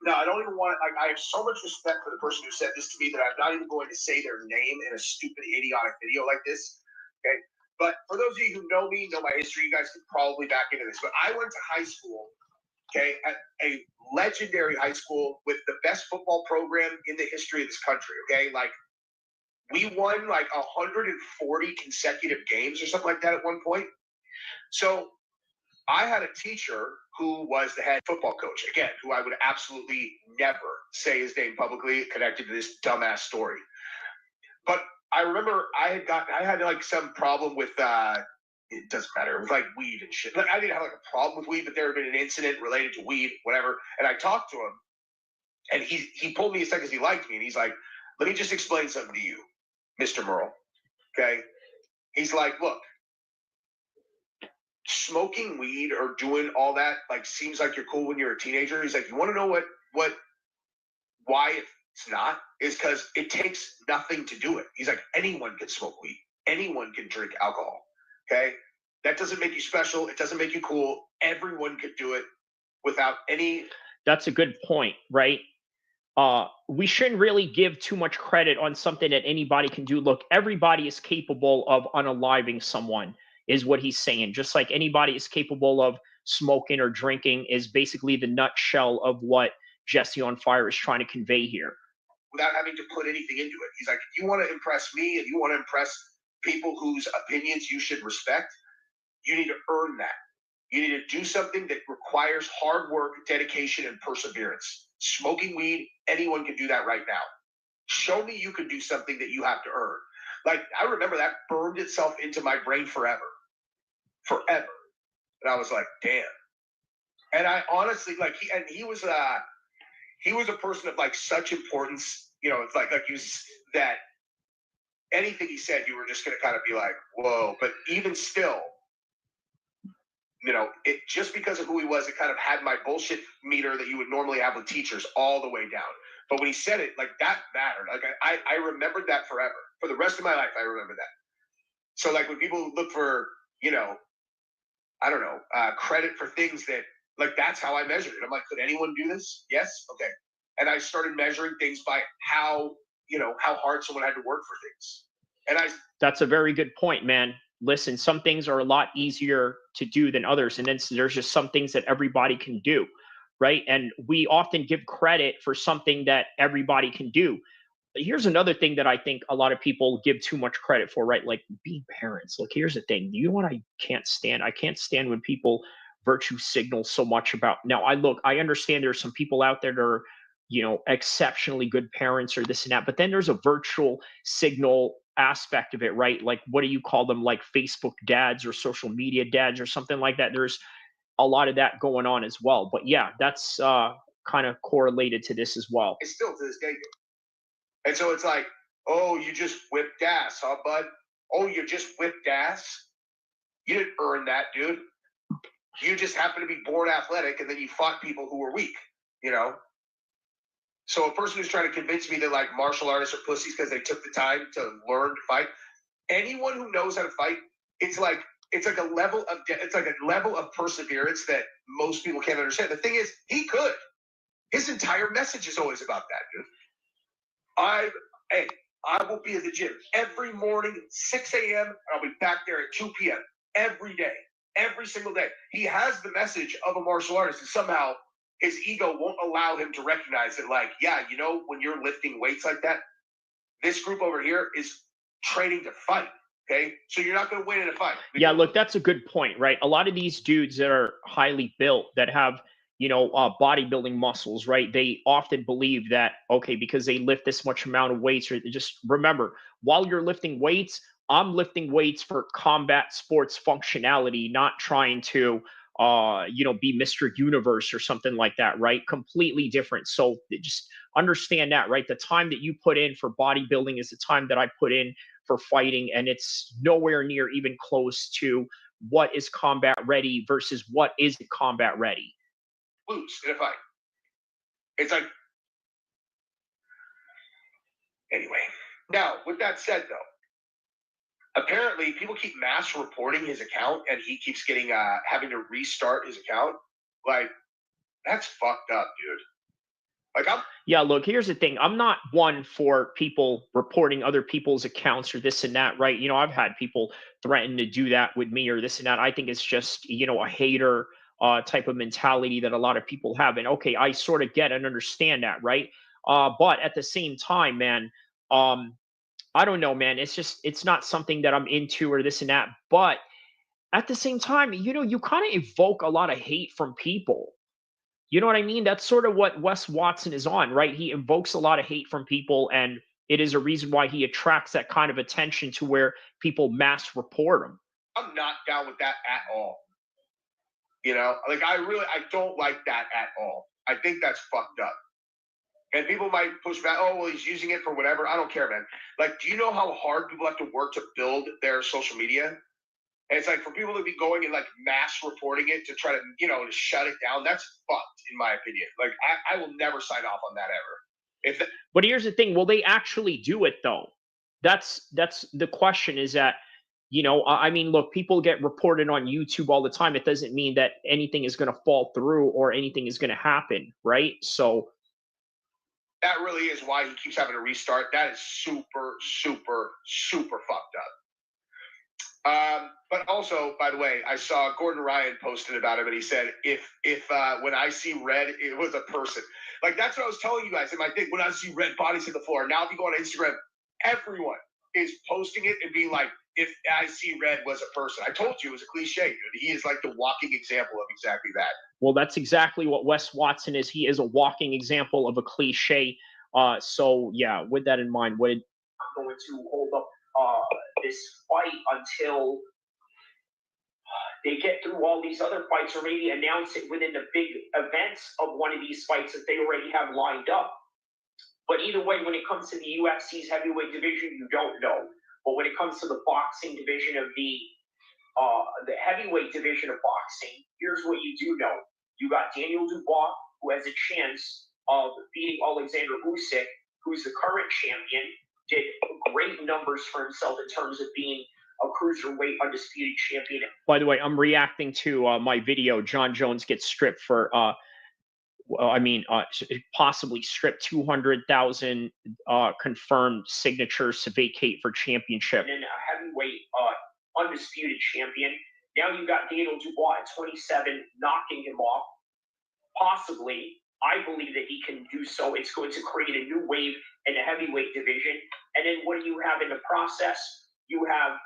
S9: Now, I don't even want to, I have so much respect for the person who said this to me that I'm not even going to say their name in a stupid, idiotic video like this. Okay, but for those of you who know me, know my history, you guys can probably back into this. But I went to high school, okay, at a legendary high school with the best football program in the history of this country, okay? Like, we won like 140 consecutive games or something like that at one point. So I had a teacher who was the head football coach, again, who I would absolutely never say his name publicly connected to this dumbass story. But I remember I had like some problem with, it doesn't matter, with like weed and shit. Like, I didn't have like a problem with weed, but there had been an incident related to weed, whatever. And I talked to him, and he pulled me aside because he liked me. And he's like, let me just explain something to you, Mr. Merle. Okay? He's like, look, smoking weed or doing all that, like, seems like you're cool when you're a teenager. He's like, you want to know why it's not? Is because it takes nothing to do it. He's like, anyone can smoke weed. Anyone can drink alcohol. Okay? That doesn't make you special. It doesn't make you cool. Everyone could do it without any.
S12: That's a good point, right? We shouldn't really give too much credit on something that anybody can do. Look, everybody is capable of unaliving someone, is what he's saying. Just like anybody is capable of smoking or drinking, is basically the nutshell of what Jesse on Fire is trying to convey here.
S9: Without having to put anything into it. He's like, if you want to impress me and you want to impress people whose opinions you should respect, you need to earn that. You need to do something that requires hard work, dedication, and perseverance. Smoking weed, anyone can do that right now. Show me you can do something that you have to earn. Like, I remember that burned itself into my brain forever. Forever. And I was like, damn. And I honestly, like, he was a person of, like, such importance. You know, it's like he was that anything he said, you were just going to kind of be like, whoa. But even still, you know, it just because of who he was, it kind of had my bullshit meter that you would normally have with teachers all the way down. But when he said it, like, that mattered. Like, I remembered that forever. For the rest of my life, I remember that. So, like, when people look for, you know, I don't know, credit for things that, like, that's how I measured it. I'm like, could anyone do this? Yes? Okay. And I started measuring things by how, you know, how hard someone had to work for things. And
S12: that's a very good point, man. Listen, some things are a lot easier to do than others. And then there's just some things that everybody can do, right? And we often give credit for something that everybody can do. But here's another thing that I think a lot of people give too much credit for, right? Like being parents. Look, here's the thing. You know what I can't stand? I can't stand when people virtue signal so much about. Now, I understand there's some people out there that are, you know, exceptionally good parents or this and that, but then there's a virtual signal aspect of it, right? Like, what do you call them? Like Facebook dads or social media dads or something like that. There's a lot of that going on as well. But yeah, that's kind of correlated to this as well.
S9: It's still to this day. And so it's like, oh, you just whipped ass, huh, bud? Oh, you just whipped ass? You didn't earn that, dude. You just happen to be born athletic, and then you fought people who were weak, you know? So a person who's trying to convince me that, like, martial artists are pussies because they took the time to learn to fight, anyone who knows how to fight, it's like a level of perseverance that most people can't understand. The thing is, he could. His entire message is always about that, dude. I will be at the gym every morning, 6 a.m., and I'll be back there at 2 p.m. every day, every single day. He has the message of a martial artist, and somehow his ego won't allow him to recognize that, like, yeah, you know, when you're lifting weights like that, this group over here is training to fight, okay? So you're not going to win in a fight.
S12: Yeah, look, that's a good point, right? A lot of these dudes that are highly built, that have, you know, bodybuilding muscles, right? They often believe that, okay, because they lift this much amount of weights, or just remember, while you're lifting weights, I'm lifting weights for combat sports functionality, not trying to, you know, be Mr. Universe or something like that, right? Completely different. So just understand that, right? The time that you put in for bodybuilding is the time that I put in for fighting, and it's nowhere near even close to what is combat ready versus what isn't combat ready.
S9: Lose in a fight. It's like, anyway. Now, with that said, though, apparently people keep mass reporting his account, and he keeps getting having to restart his account. Like, that's fucked up, dude. Like,
S12: yeah, look, here's the thing. I'm not one for people reporting other people's accounts or this and that, right? You know, I've had people threaten to do that with me or this and that. I think it's just, you know, a hater type of mentality that a lot of people have. And okay, I sort of get and understand that, right? But at the same time, man, I don't know, man. It's just, it's not something that I'm into or this and that. But at the same time, you know, you kind of evoke a lot of hate from people. You know what I mean? That's sort of what Wes Watson is on, right? He invokes a lot of hate from people, and it is a reason why he attracts that kind of attention to where people mass report him.
S9: I'm not down with that at all. You know, like, I don't like that at all. I think that's fucked up. And people might push back, oh, well, he's using it for whatever. I don't care, man. Like, do you know how hard people have to work to build their social media? And it's like, for people to be going and, like, mass reporting it to try to, you know, to shut it down, that's fucked, in my opinion. Like, I will never sign off on that ever.
S12: But here's the thing. Will they actually do it, though? That's the question, is that, you know, I mean, look, people get reported on YouTube all the time. It doesn't mean that anything is going to fall through or anything is going to happen, right? So
S9: that really is why he keeps having to restart. That is super, super, super fucked up. But also, by the way, I saw Gordon Ryan posted about him, and he said, if when I see red, it was a person. Like, that's what I was telling you guys in my thing. When I see red bodies hit the floor. Now, if you go on Instagram, everyone is posting it and being like, if I see red was a person. I told you it was a cliche, dude. He is like the walking example of exactly that.
S12: Well, that's exactly what Wes Watson is. He is a walking example of a cliche. So, yeah, with that in mind, I'm going to hold up
S1: this fight until they get through all these other fights, or maybe announce it within the big events of one of these fights that they already have lined up. But either way, when it comes to the UFC's heavyweight division, you don't know. But when it comes to the boxing division of the heavyweight division of boxing, here's what you do know. You got Daniel Dubois, who has a chance of beating Alexander Usyk, who's the current champion, did great numbers for himself in terms of being a cruiserweight undisputed champion. By the way, I'm reacting to my video. John Jones gets stripped for, possibly stripped 200,000 confirmed signatures to vacate for championship. And then a heavyweight undisputed champion. Now you got Daniel Dubois at 27, knocking him off. Possibly, I believe that he can do so. It's going to create a new wave in the heavyweight division. And then what do you have in the process? You have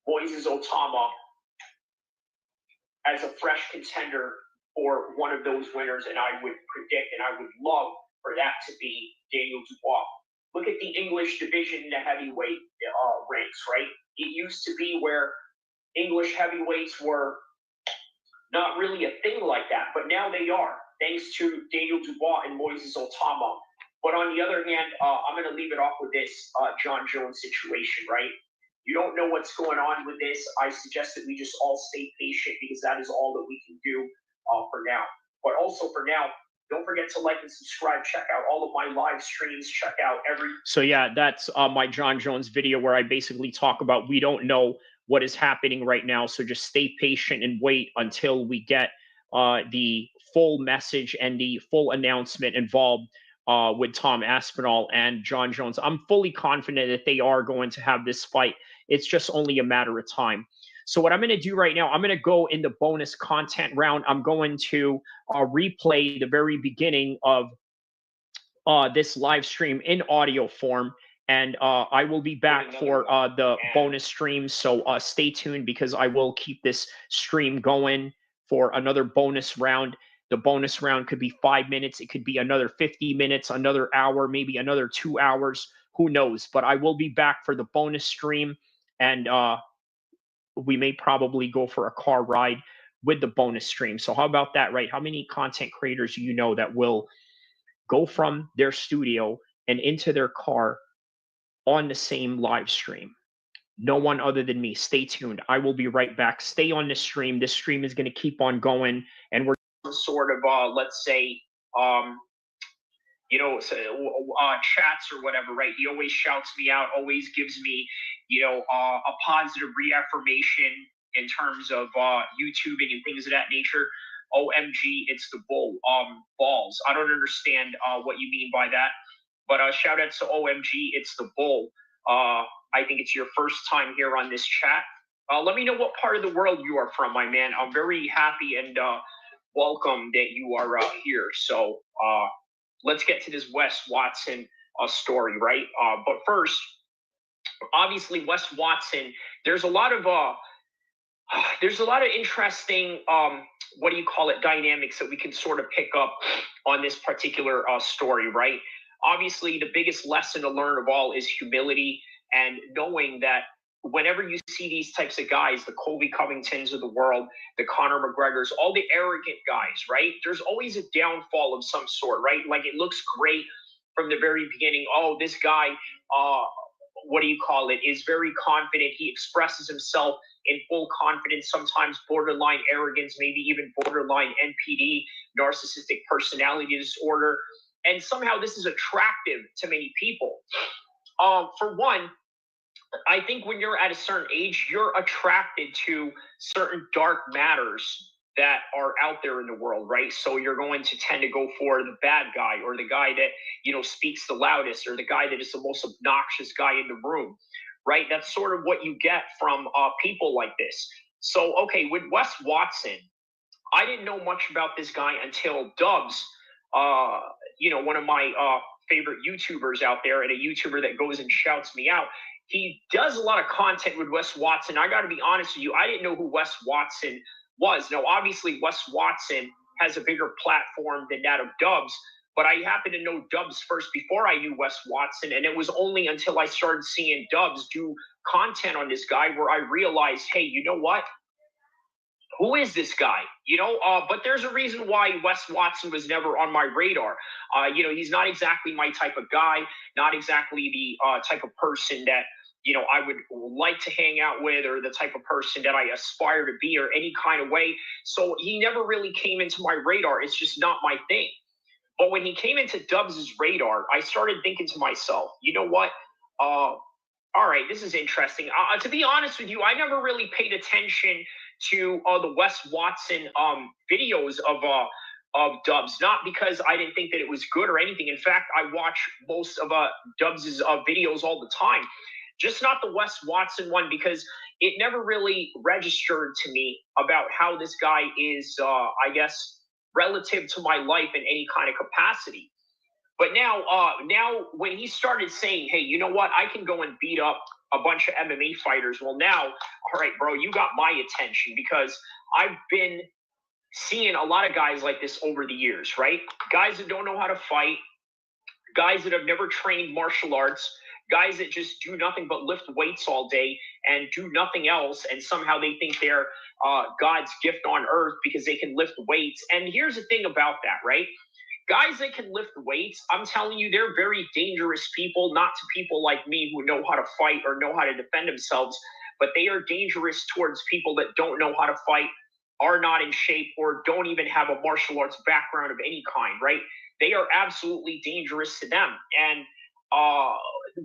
S1: Moises Otama as a fresh contender for one of those winners, and I would predict and I would love for that to be Daniel Dubois. Look at the English division in the heavyweight ranks, right? It used to be where English heavyweights were not really a thing like that, but now they are, thanks to Daniel Dubois and Moises Otama. But on the other hand, I'm going to leave it off with this John Jones situation, right? You don't know what's going on with this. I suggest that we just all stay patient, because that is all that we can do for now. But also for now, don't forget to like and subscribe. Check out all of my live streams. Check out every... So yeah, that's my John Jones video where I basically talk about we don't know what is happening right now. So just stay patient and wait until we get the full message and the full announcement involved with Tom Aspinall and John Jones. I'm fully confident that they are going to have this fight. It's just only a matter of time. So what I'm going to do right now, I'm going to go in the bonus content round. I'm going to replay the very beginning of this live stream in audio form. And I will be back for the bonus stream. So stay tuned, because I will keep this stream going for another bonus round. The bonus round could be 5 minutes. It could be another 50 minutes, another hour, maybe another 2 hours. Who knows? But I will be back for the bonus stream. And we may probably go for a car ride with the bonus stream. So how about that, right? How many content creators do you know that will go from their studio and into their car on the same live stream? No one other than me. Stay tuned. I will be right back. Stay on the stream. This stream is going to keep on going, and we're sort of, let's say, chats or whatever, right? He always shouts me out, always gives me, a positive reaffirmation in terms of YouTubing and things of that nature. OMG, it's the bull. Balls. I don't understand what you mean by that. But shout out to OMG, it's the bull. I think it's your first time here on this chat. Let me know what part of the world you are from, my man. I'm very happy and welcome that you are here. So let's get to this Wes Watson story, right? But first, obviously, Wes Watson. There's a lot of interesting dynamics that we can sort of pick up on this particular story, right? Obviously, the biggest lesson to learn of all is humility, and knowing that whenever you see these types of guys, the Colby Covingtons of the world, the Conor McGregors, all the arrogant guys, right? There's always a downfall of some sort, right? Like, it looks great from the very beginning. Oh, this guy, is very confident. He expresses himself in full confidence, sometimes borderline arrogance, maybe even borderline NPD, narcissistic personality disorder. And somehow this is attractive to many people. For one, I think when you're at a certain age, you're attracted to certain dark matters that are out there in the world, right? So you're going to tend to go for the bad guy, or the guy that, speaks the loudest, or the guy that is the most obnoxious guy in the room, right? That's sort of what you get from people like this. So, okay, with Wes Watson, I didn't know much about this guy until Dubs, one of my favorite YouTubers out there, and a YouTuber that goes and shouts me out. He does a lot of content with Wes Watson. I got to be honest with you, I didn't know who Wes Watson was. Now, obviously, Wes Watson has a bigger platform than that of Dubs, but I happened to know Dubs first before I knew Wes Watson, and it was only until I started seeing Dubs do content on this guy where I realized, hey, you know what? Who is this guy? But there's a reason why Wes Watson was never on my radar. He's not exactly my type of guy, not exactly the type of person that, I would like to hang out with, or the type of person that I aspire to be, or any kind of way. So he never really came into my radar. It's just not my thing. But when he came into Dubs' radar, I started thinking to myself, you know what? All right, this is interesting. To be honest with you, I never really paid attention to the Wes Watson videos of Dubs, not because I didn't think that it was good or anything. In fact, I watch most of Dubs' videos all the time, just not the Wes Watson one, because it never really registered to me about how this guy is, I guess, relative to my life in any kind of capacity. But now when he started saying, hey, you know what, I can go and beat up a bunch of MMA fighters. Well, now, all right, bro, you got my attention, because I've been seeing a lot of guys like this over the years, right? Guys that don't know how to fight, guys that have never trained martial arts, guys that just do nothing but lift weights all day and do nothing else, and somehow they think they're God's gift on earth because they can lift weights. And here's the thing about that, right? Guys that can lift weights, I'm telling you, they're very dangerous people, not to people like me who know how to fight or know how to defend themselves, but they are dangerous towards people that don't know how to fight, are not in shape, or don't even have a martial arts background of any kind, right? They are absolutely dangerous to them. And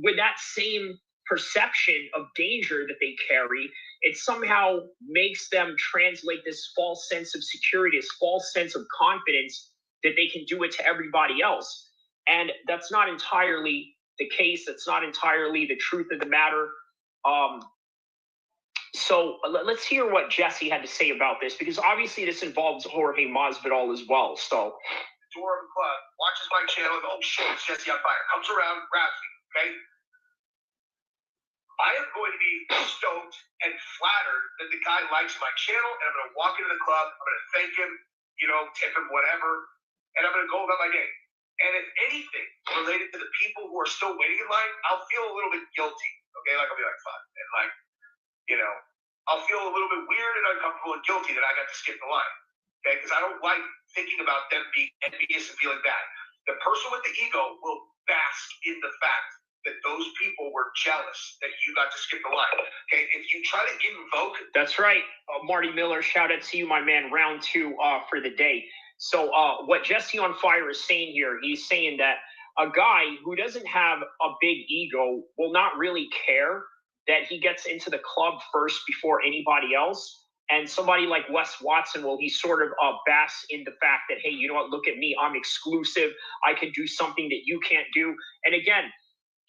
S1: with that same perception of danger that they carry, it somehow makes them translate this false sense of security, this false sense of confidence that they can do it to everybody else. And that's not entirely the case. That's not entirely the truth of the matter. So let's hear what Jesse had to say about this, because obviously this involves Jorge Masvidal as well. So
S9: door of the club, watches my channel, oh shit, it's Jesse on fire. Comes around, grabs me, okay? I am going to be stoked and flattered that the guy likes my channel, and I'm going to walk into the club, I'm going to thank him, tip him, whatever, and I'm going to go about my day. And if anything related to the people who are still waiting in line, I'll feel a little bit guilty, okay? Like, I'll be like, fuck, and like, I'll feel a little bit weird and uncomfortable and guilty that I got to skip the line, okay? Because I don't like thinking about them being envious and feeling bad. The person with the ego will bask in the fact that those people were jealous that you got to skip the line. Okay, if you try to invoke...
S1: That's right. Marty Miller, shout out to you, my man, round 2 for the day. So what Jesse on Fire is saying here, he's saying that a guy who doesn't have a big ego will not really care that he gets into the club first before anybody else. And somebody like Wes Watson, well, he sort of basks in the fact that, hey, you know what, look at me, I'm exclusive, I can do something that you can't do. And again,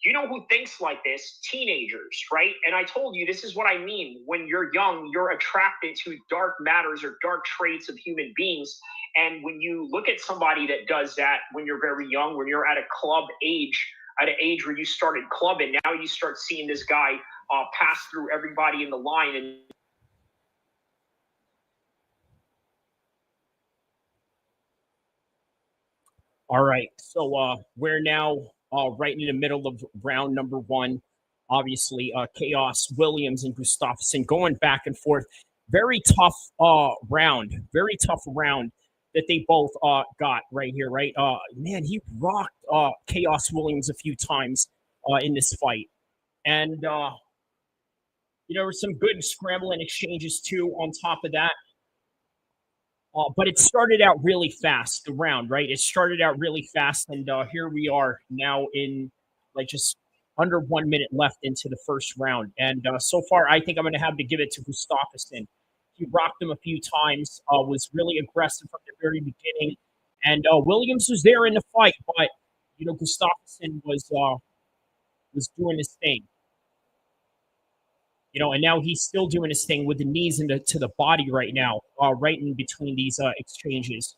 S1: you know who thinks like this? Teenagers, right? And I told you, this is what I mean. When you're young, you're attracted to dark matters or dark traits of human beings. And when you look at somebody that does that when you're very young, when you're at a club age, at an age where you started clubbing, now you start seeing this guy pass through everybody in the line. And
S12: all right, so we're now right in the middle of round number 1. Obviously, Chaos, Williams, and Gustafsson going back and forth. Very tough round. Very tough round that they both got right here, right? Man, he rocked Chaos Williams a few times in this fight. And, there were some good scrambling exchanges, too, on top of that. But it started out really fast, the round, right? It started out really fast, and here we are now in just under 1 minute left into the first round. And so far, I think I'm going to have to give it to Gustafsson. He rocked him a few times, was really aggressive from the very beginning. And Williams was there in the fight, but, Gustafsson was doing his thing. And now he's still doing his thing with the knees to the body right now, right in between these exchanges.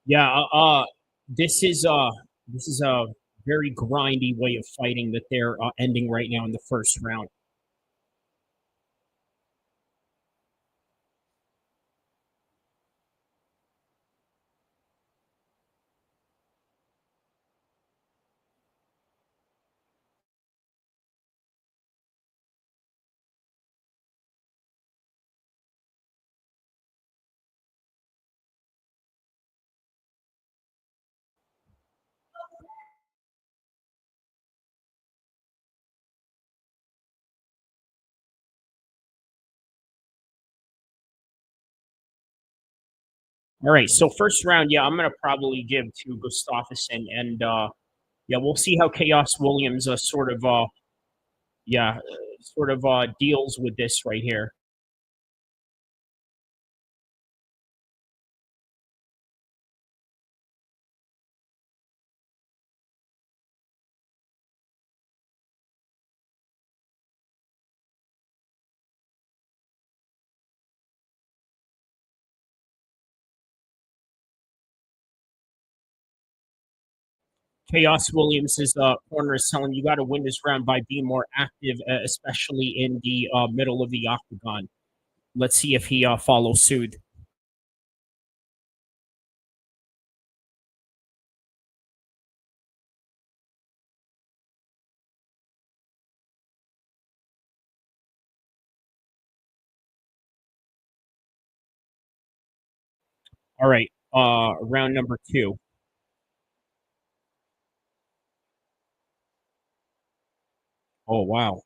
S12: Yeah, this is a very grindy way of fighting that they're ending right now in the first round. All right, so first round, yeah, I'm gonna probably give to Gustafsson, and yeah, we'll see how Chaos Williams deals with this right here. Chaos Williams' corner is telling you got to win this round by being more active, especially in the middle of the octagon. Let's see if he follows suit. All right, round number 2. Oh, wow.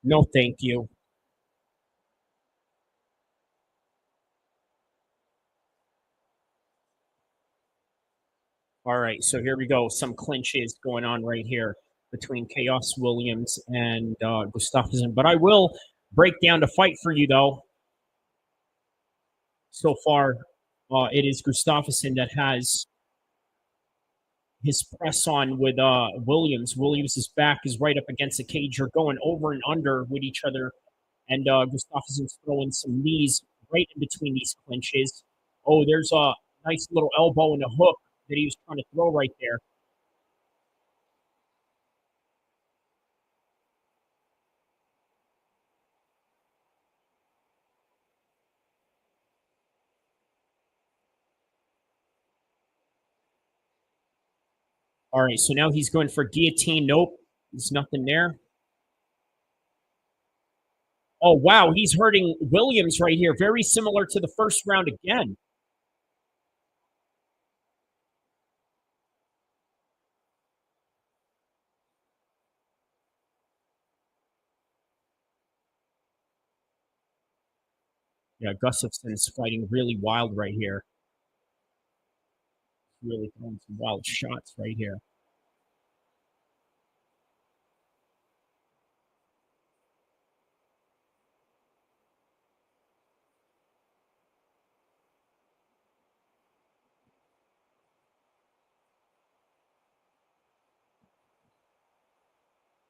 S12: No, thank you. All right, so here we go. Some clinches going on right here between Chaos Williams and Gustafsson. But I will break down the fight for you, though. So far, it is Gustafsson that has his press on with Williams. Williams' back is right up against the cage. They're going over and under with each other. And Gustafsson's throwing some knees right in between these clinches. Oh, there's a nice little elbow and a hook that he was trying to throw right there. All right, so now he's going for guillotine. Nope, there's nothing there. Oh, wow, he's hurting Williams right here. Very similar to the first round again. Yeah, Gustafsson's fighting really wild right here. Really throwing some wild shots right here.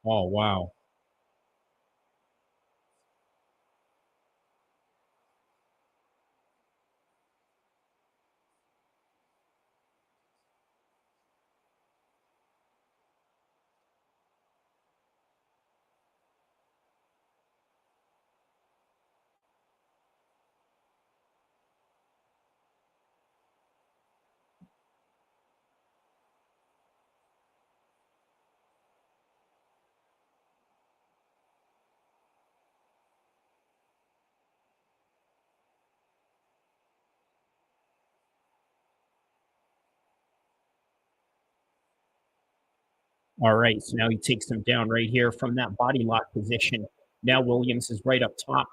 S12: Oh, wow. All right, so now he takes him down right here from that body lock position. Now Williams is right up top.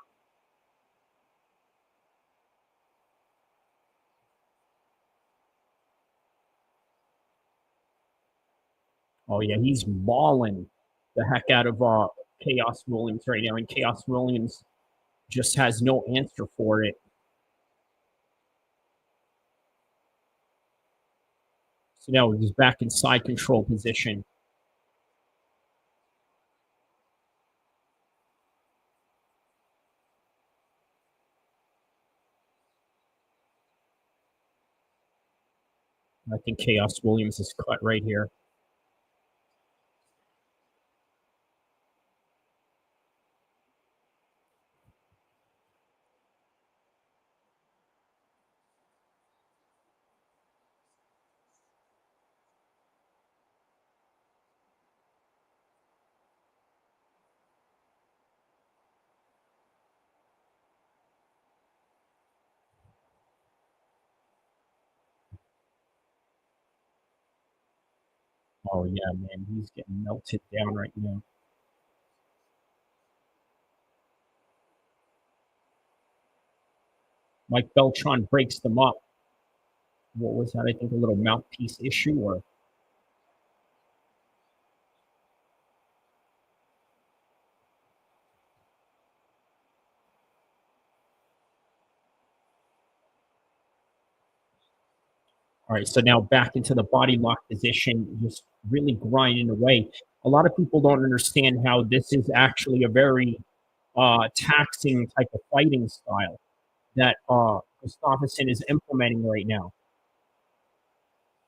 S12: Oh, yeah, he's mauling the heck out of Chaos Williams right now, and Chaos Williams just has no answer for it. So now he's back in side control position. I think Chaos Williams is cut right here. Oh, yeah, man. He's getting melted down right now. Mike Beltran breaks them up. What was that? I think a little mouthpiece issue or... All right, so now back into the body lock position, just really grinding away. A lot of people don't understand how this is actually a very taxing type of fighting style that Gustafsson is implementing right now,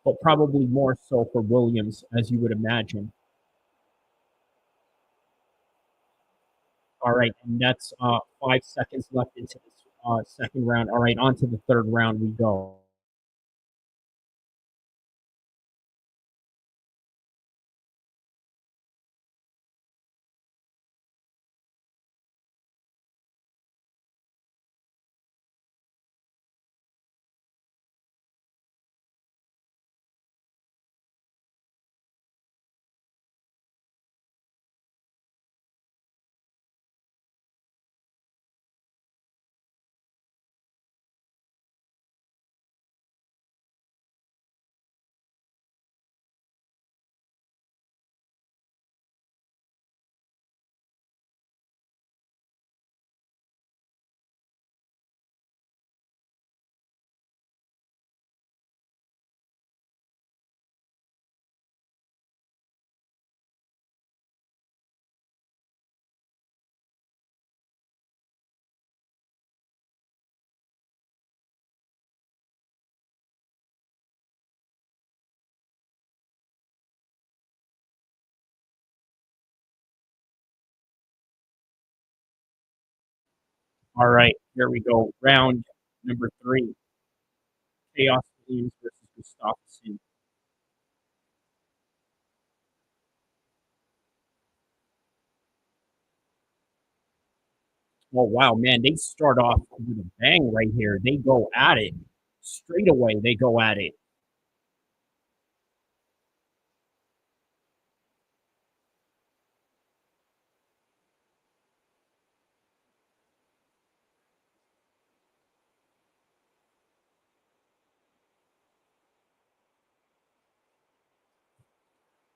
S12: but probably more so for Williams, as you would imagine. All right, and that's 5 seconds left into this second round. All right, on to the third round we go. All right, here we go. Round number 3. Chaos Williams versus Gustafsson. Oh, wow, man. They start off with a bang right here. They go at it. Straight away, they go at it.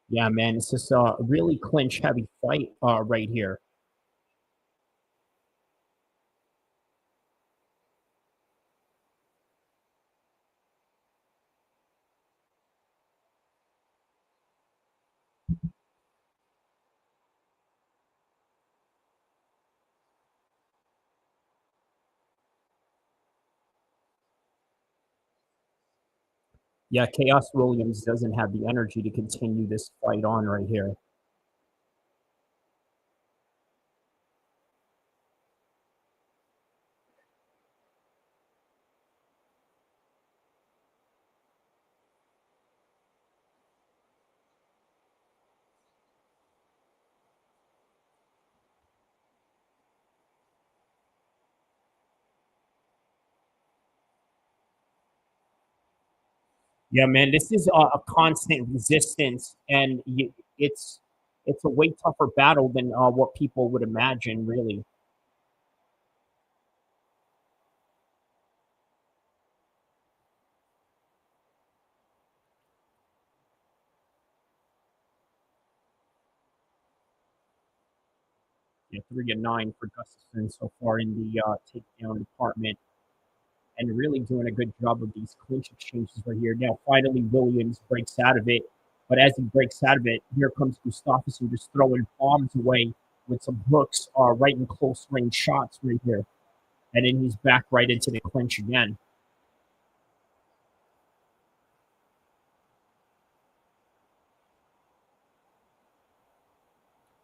S12: Yeah, man. It's just a really clinch-heavy fight right here. Yeah, Chaos Williams doesn't have the energy to continue this fight on right here. Yeah, man, this is a constant resistance, and it's a way tougher battle than what people would imagine, really. Yeah, 3-9 for Gustafsson so far in the takedown department. and really doing a good job of these clinch exchanges right here. Now, finally, Williams breaks out of it. But as he breaks out of it, here comes Gustafsson just throwing bombs away with some hooks right in close range shots right here. And then he's back right into the clinch again.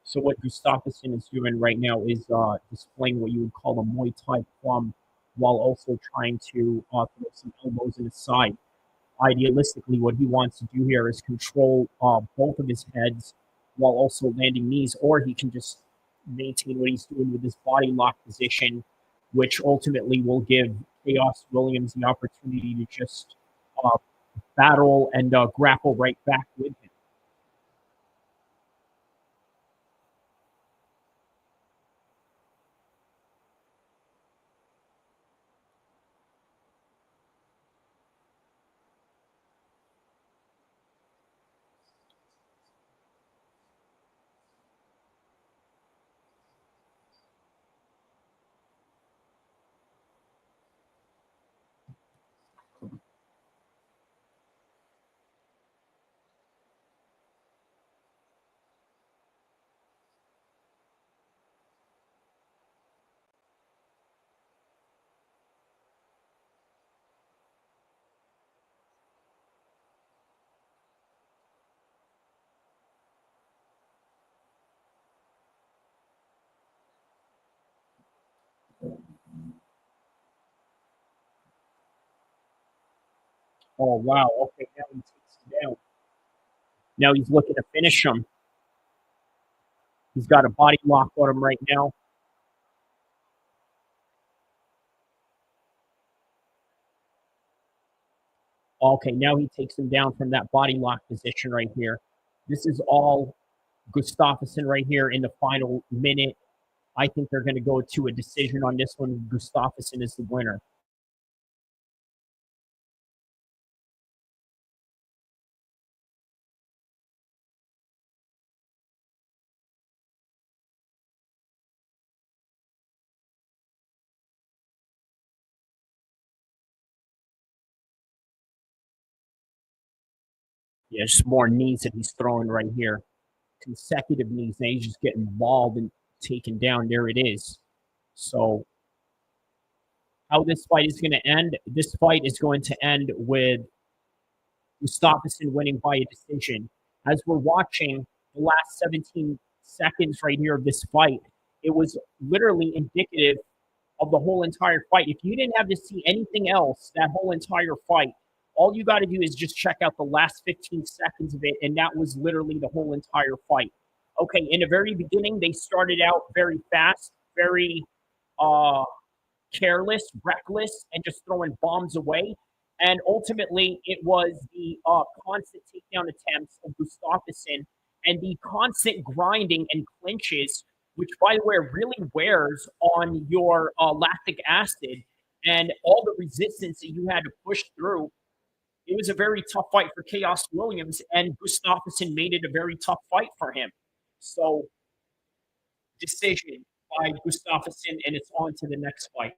S12: So what Gustafsson is doing right now is displaying what you would call a Muay Thai plum while also trying to throw some elbows in his side. Idealistically, what he wants to do here is control both of his heads while also landing knees, or he can just maintain what he's doing with his body lock position, which ultimately will give Chaos Williams the opportunity to just battle and grapple right back with him. Oh, wow. Okay, now he takes him down. Now he's looking to finish him. He's got a body lock on him right now. Okay, now he takes him down from that body lock position right here. This is all Gustafsson right here in the final minute. I think they're going to go to a decision on this one. Gustafsson is the winner. Yeah, just more knees that he's throwing right here. Consecutive knees. Now he's just getting mauled and taken down. There it is. So how this fight is going to end? This fight is going to end with Gustafsson winning by a decision. As we're watching the last 17 seconds right here of this fight, it was literally indicative of the whole entire fight. If you didn't have to see anything else that whole entire fight, all you got to do is just check out the last 15 seconds of it, and that was literally the whole entire fight. Okay, in the very beginning, they started out very fast, very careless, reckless, and just throwing bombs away. And ultimately, it was the constant takedown attempts of Gustafsson and the constant grinding and clinches, which, by the way, really wears on your lactic acid and all the resistance that you had to push through. It was a very tough fight for Chaos Williams, and Gustafsson made it a very tough fight for him. So, decision by Gustafsson, and it's on to the next fight.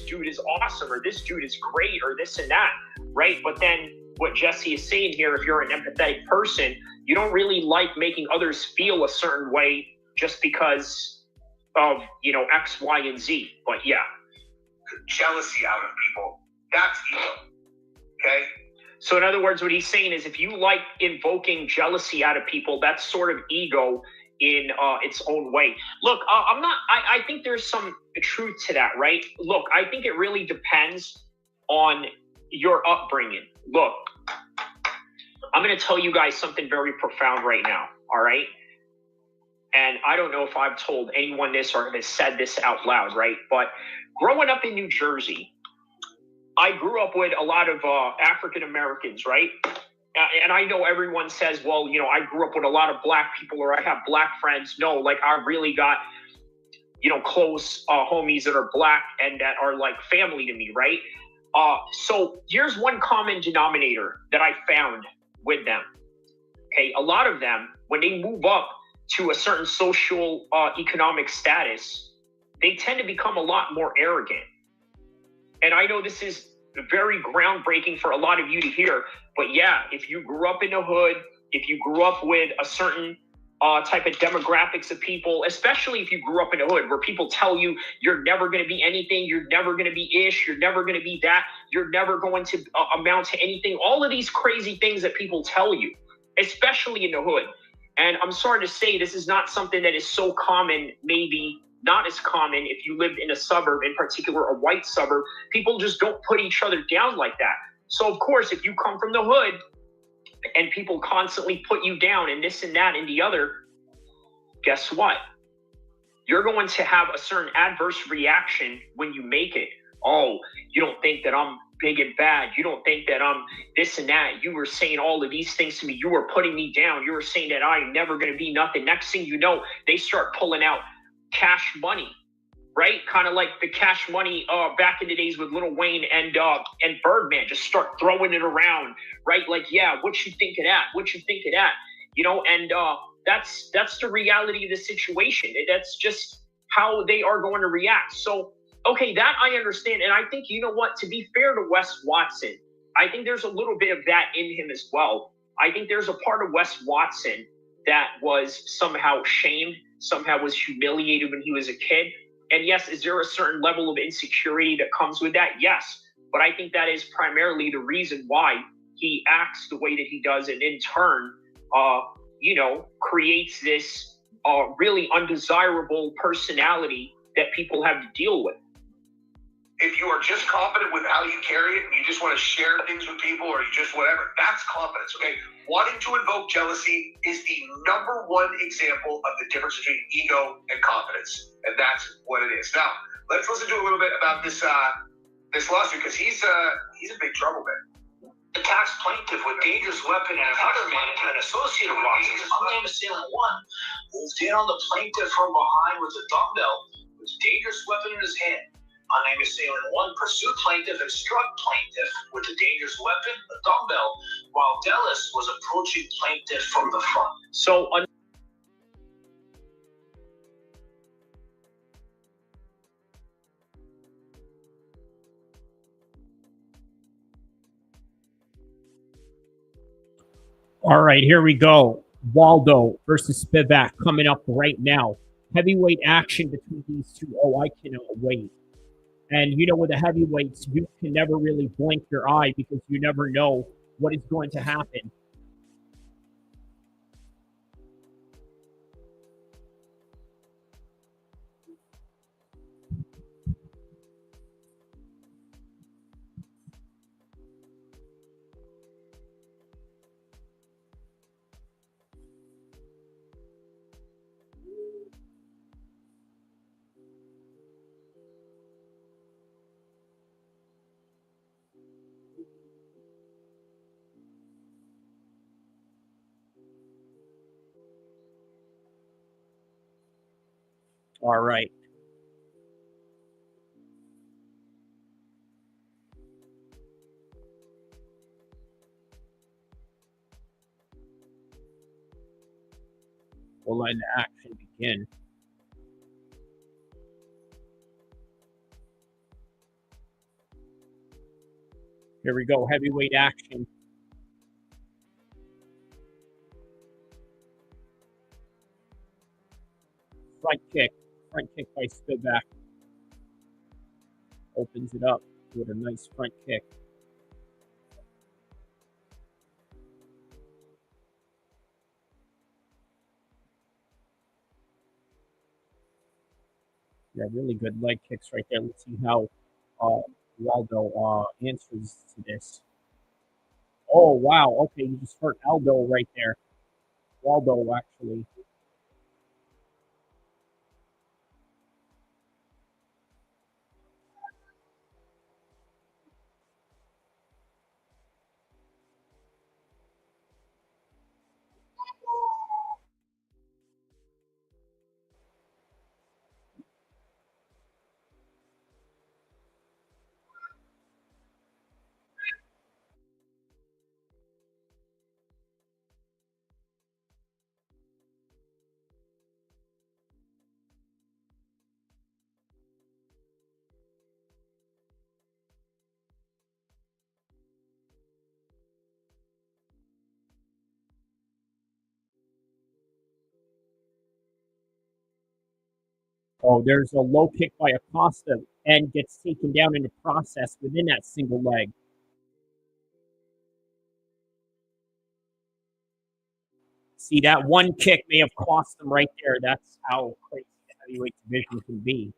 S1: dude is awesome, or this dude is great, or this and that, right? But then what Jesse is saying here, if you're an empathetic person, you don't really like making others feel a certain way just because of, you know, X, Y, and Z. But yeah.
S9: Jealousy out of people, that's ego, okay?
S1: So in other words, what he's saying is if you like invoking jealousy out of people, that's sort of ego in its own way. Look, I think there's some truth to that, right? Look, I think it really depends on your upbringing. Look, I'm going to tell you guys something very profound right now, all right? And I don't know if I've told anyone this or have said this out loud, right? But growing up in New Jersey, I grew up with a lot of African Americans, right? And I know everyone says, well, you know, I grew up with a lot of black people or I have black friends. No, like I really got, you know, close homies that are black and that are like family to me, right? So here's one common denominator that I found with them. Okay, a lot of them, when they move up to a certain social economic status, they tend to become a lot more arrogant. And I know this is very groundbreaking for a lot of you to hear, but yeah, if you grew up in the hood, if you grew up with a certain type of demographics of people, especially if you grew up in the hood where people tell you you're never going to be anything, you're never going to be ish, you're never going to be that, you're never going to amount to anything, all of these crazy things that people tell you, especially in the hood. And I'm sorry to say, this is not something that is so common, maybe not as common if you lived in a suburb, in particular a white suburb. People just don't put each other down like that. So of course, if you come from the hood and people constantly put you down and this and that and the other, guess what? You're going to have a certain adverse reaction when you make it. Oh, you don't think that I'm big and bad. You don't think that I'm this and that. You were saying all of these things to me. You were putting me down. You were saying that I'm never going to be nothing. Next thing you know, they start pulling out cash money, right? Kind of like the cash money back in the days with Lil Wayne and Birdman, just start throwing it around, right? Like, yeah, what you think of that? What you think of that? You know, and that's the reality of the situation. That's just how they are going to react. So, okay, that I understand. And I think, you know what, to be fair to Wes Watson, I think there's a little bit of that in him as well. I think there's a part of Wes Watson that was somehow shamed, somehow was humiliated when he was a kid. And yes, is there a certain level of insecurity that comes with that? Yes. But I think that is primarily the reason why he acts the way that he does, and in turn, you know, creates this really undesirable personality that people have to deal with.
S9: If you are just confident with how you carry it and you just want to share things with people or you just whatever, that's confidence, okay? Wanting to invoke jealousy is the number one example of the difference between ego and confidence. And that's what it is. Now, let's listen to a little bit about this this lawsuit, because he's in big trouble, man.
S10: Attacks plaintiff with dangerous weapon and another man, an associate of Watson's, unnamed assailant one, moved in on the plaintiff from behind with a dumbbell with a dangerous weapon in his hand. Unnamed assailant one pursued plaintiff and struck plaintiff with a dangerous weapon, a dumbbell, while Dallas was approaching plaintiff from the front.
S1: So,
S12: all right, here we go. Waldo versus Spivac coming up right now. Heavyweight action between these two. Oh, I cannot wait. And with the heavyweights, you can never really blink your eye because you never know what is going to happen. All right. We'll let the action begin. Here we go, heavyweight action. Front kick by Spivac. Opens it up with a nice front kick. Yeah, really good leg kicks right there. Let's see how Waldo answers to this. Oh, wow. Okay, you just hurt Aldo right there. Waldo, actually. Oh, there's a low kick by Acosta and gets taken down in the process within that single leg. See, that one kick may have cost them right there. That's how crazy the heavyweight division can be.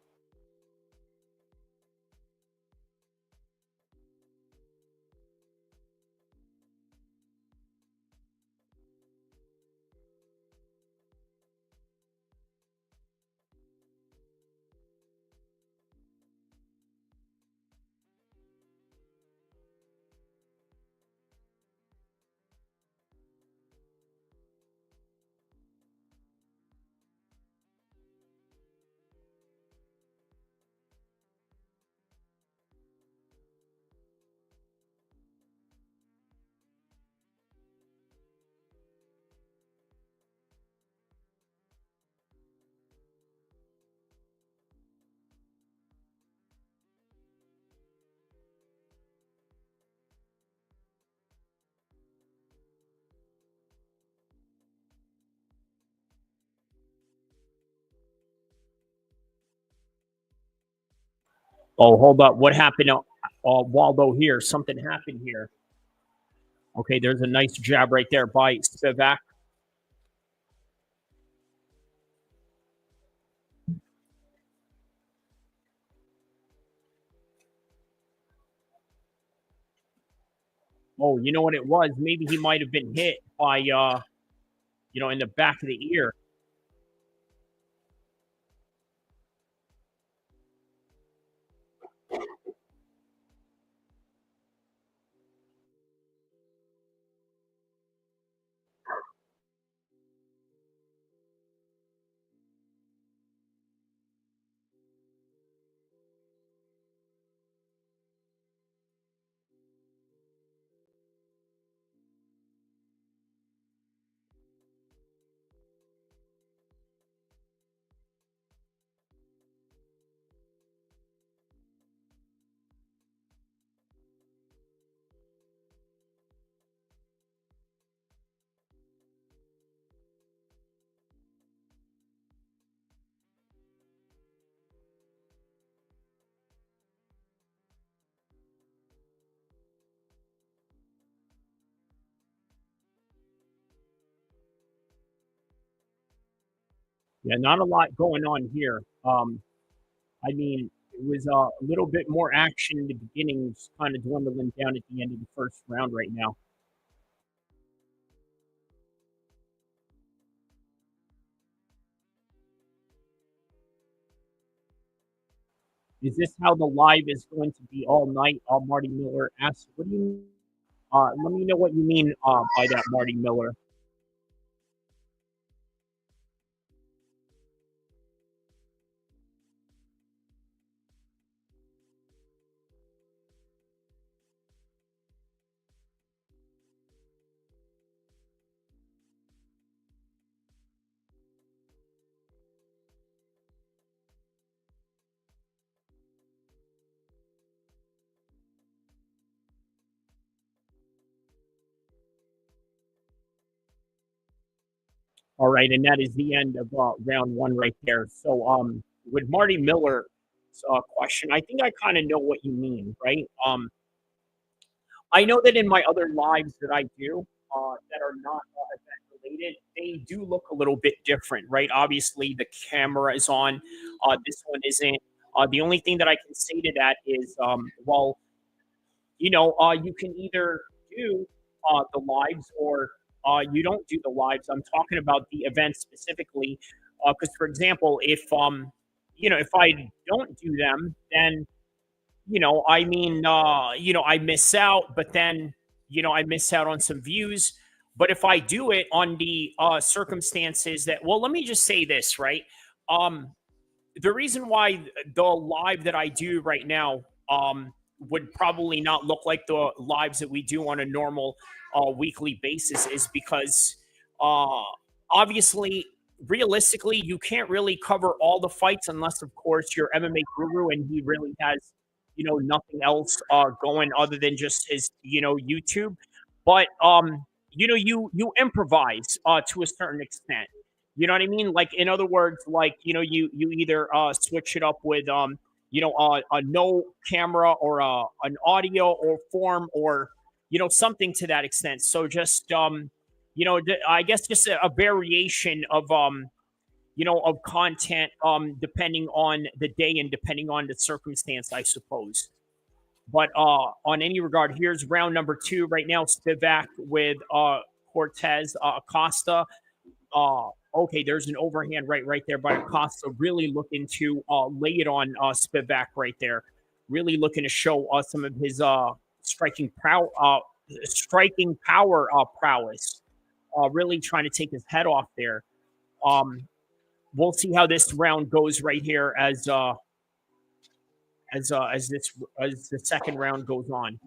S12: Oh, hold up. What happened to Waldo here? Something happened here. Okay, there's a nice jab right there by Spivac. Oh, you know what it was? Maybe he might have been hit by, in the back of the ear. Yeah, not a lot going on here. I mean, it was a little bit more action in the beginning, just kind of dwindling down at the end of the first round right now. Is this how the live is going to be all night? Marty Miller asks, what do you mean? Let me know what you mean by that, Marty Miller. All right, and that is the end of round one right there. So, with Marty Miller's question, I think I kind of know what you mean, right? I know that in my other lives that I do that are not event related, they do look a little bit different, right? Obviously, the camera is on. This one isn't. The only thing that I can say to that is, well, you can either do the lives or you don't do the lives. I'm talking about the event specifically, because, for example, if I don't do them, then I miss out, but then I miss out on some views. But if I do it on the circumstances that, well, let me just say this, right? The reason why the live that I do right now would probably not look like the lives that we do on a normal weekly basis is because obviously, realistically, you can't really cover all the fights unless, of course, you're MMA Guru and he really has, nothing else going other than just his, YouTube. But you improvise to a certain extent. You know what I mean? Like, in other words, like, you either switch it up with a no camera or an audio or form or something to that extent. So just I guess just a variation of content depending on the day and depending on the circumstance, I suppose. But on any regard, here's round number 2 right now. Spivac with Cortes, Acosta. Okay, there's an overhand right there by Acosta. Really looking to lay it on Spivac right there. Really looking to show some of his striking power prowess. Really trying to take his head off there. We'll see how this round goes right here as the second round goes on.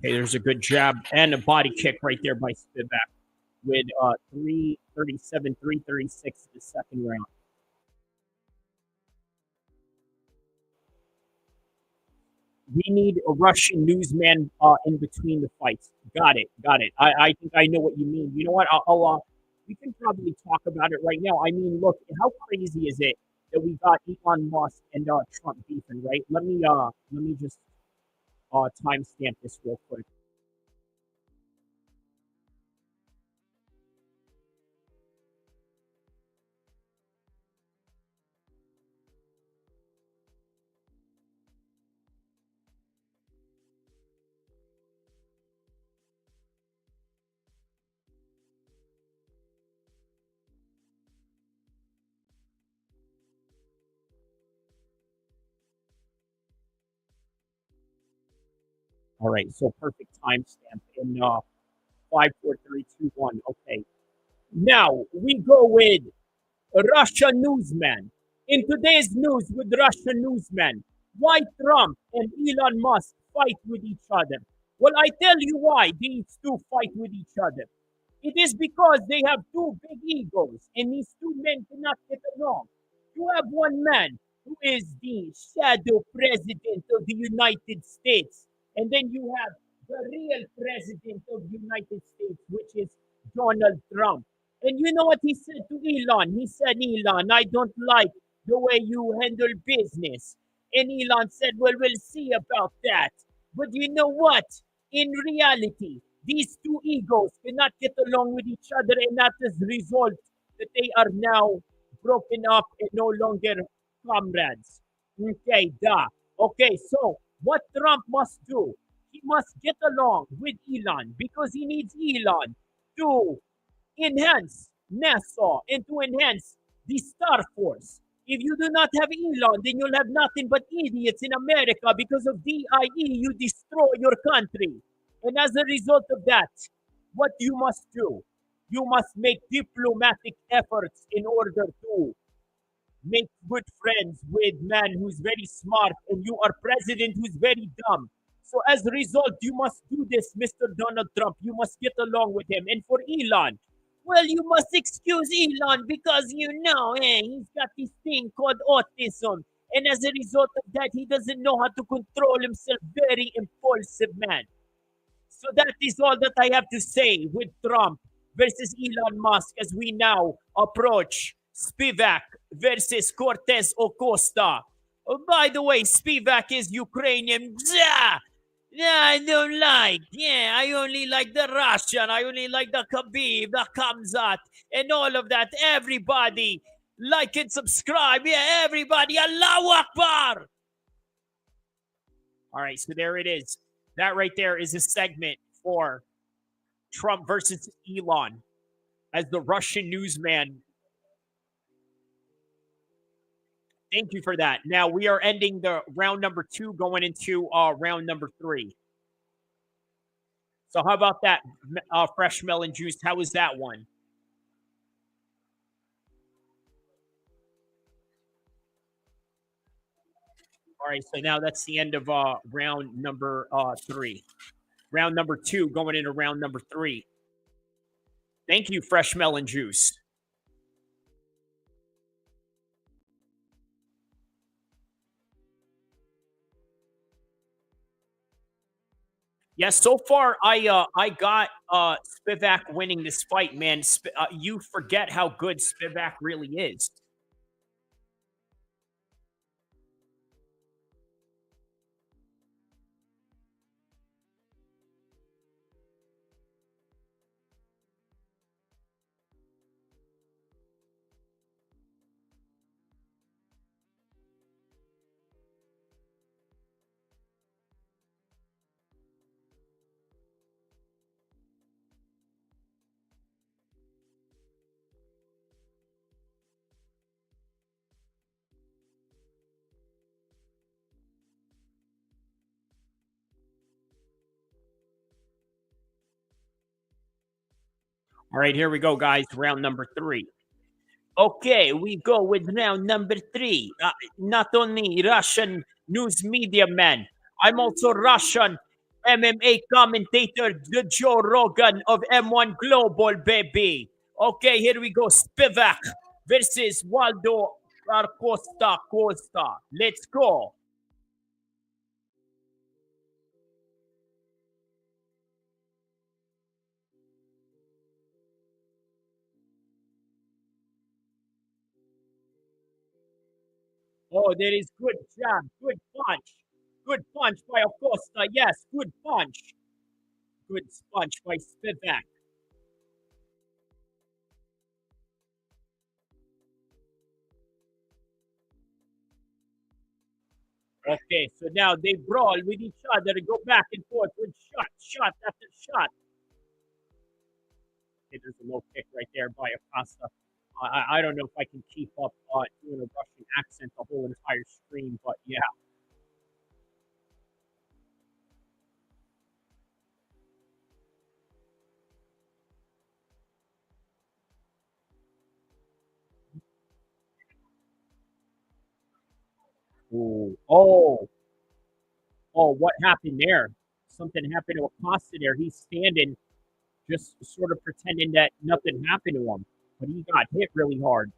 S12: Okay, there's a good jab and a body kick right there by Spivac with 337, 336 the second round. We need a Russian newsman in between the fights. Got it. I think I know what you mean. You know what? We can probably talk about it right now. I mean, look, how crazy is it that we got Elon Musk and Trump beefing, right? Let me just timestamp this real quick. All right, so perfect timestamp in 5, 4, 3, 2, 1. Okay. Now we go with Russia newsman. In today's news with Russia newsman, why Trump and Elon Musk fight with each other? Well, I tell you why these two fight with each other. It is because they have two big egos, and these two men cannot get along. You have one man who is the shadow president of the United States. And then you have the real president of the United States, which is Donald Trump. And you know what he said to Elon? He said, Elon, I don't like the way you handle business. And Elon said, well, we'll see about that. But you know what? In reality, these two egos cannot get along with each other, and that is the result that they are now broken up and no longer comrades. Okay, duh. Okay, so what Trump must do, he must get along with Elon because he needs Elon to enhance NASA and to enhance the Star Force. If you do not have Elon, then you'll have nothing but idiots in America because of DIE. You destroy your country. And as a result of that, what you must do, you must make diplomatic efforts in order to make good friends with man who's very smart and you are president who's very dumb. So as a result, you must do this, Mr. Donald Trump. You must get along with him. And for Elon, well, you must excuse Elon because he's got this thing called autism. And as a result of that, he doesn't know how to control himself. Very impulsive man. So that is all that I have to say with Trump versus Elon Musk as we now approach Spivac versus Cortes Acosta. Oh, by the way, Spivac is Ukrainian. Bzah! Yeah, I don't like. Yeah, I only like the Russian. I only like the Khabib, the Kamzat, and all of that. Everybody, like and subscribe. Yeah, everybody. Allahu Akbar. All right, so there it is. That right there is a segment for Trump versus Elon as the Russian newsman. Thank you for that. Now we are ending the round number 2, going into round number 3. So how about that fresh melon juice? How was that one? All right, so now that's the end of round number 3. Round number 2 going into round number 3. Thank you, fresh melon juice. Yeah, so far I got Spivac winning this fight, man. You forget how good Spivac really is. All right, here we go, guys. Round number 3. Okay, we go with round number 3. Not only Russian news media man, I'm also Russian MMA commentator, the Joe Rogan of M1 Global, baby. Okay, here we go. Spivac versus Waldo Costa. Let's go. Oh, there is good jab, good punch. Good punch by Acosta. Yes, good punch. Good punch by Spivac. Okay, so now they brawl with each other and go back and forth with shot after shot. Okay, there's a low kick right there by Acosta. I don't know if I can keep up doing a Russian accent the whole entire stream, but yeah. Ooh. Oh, what happened there? Something happened to Acosta there. He's standing, just sort of pretending that nothing happened to him, but he got hit really hard.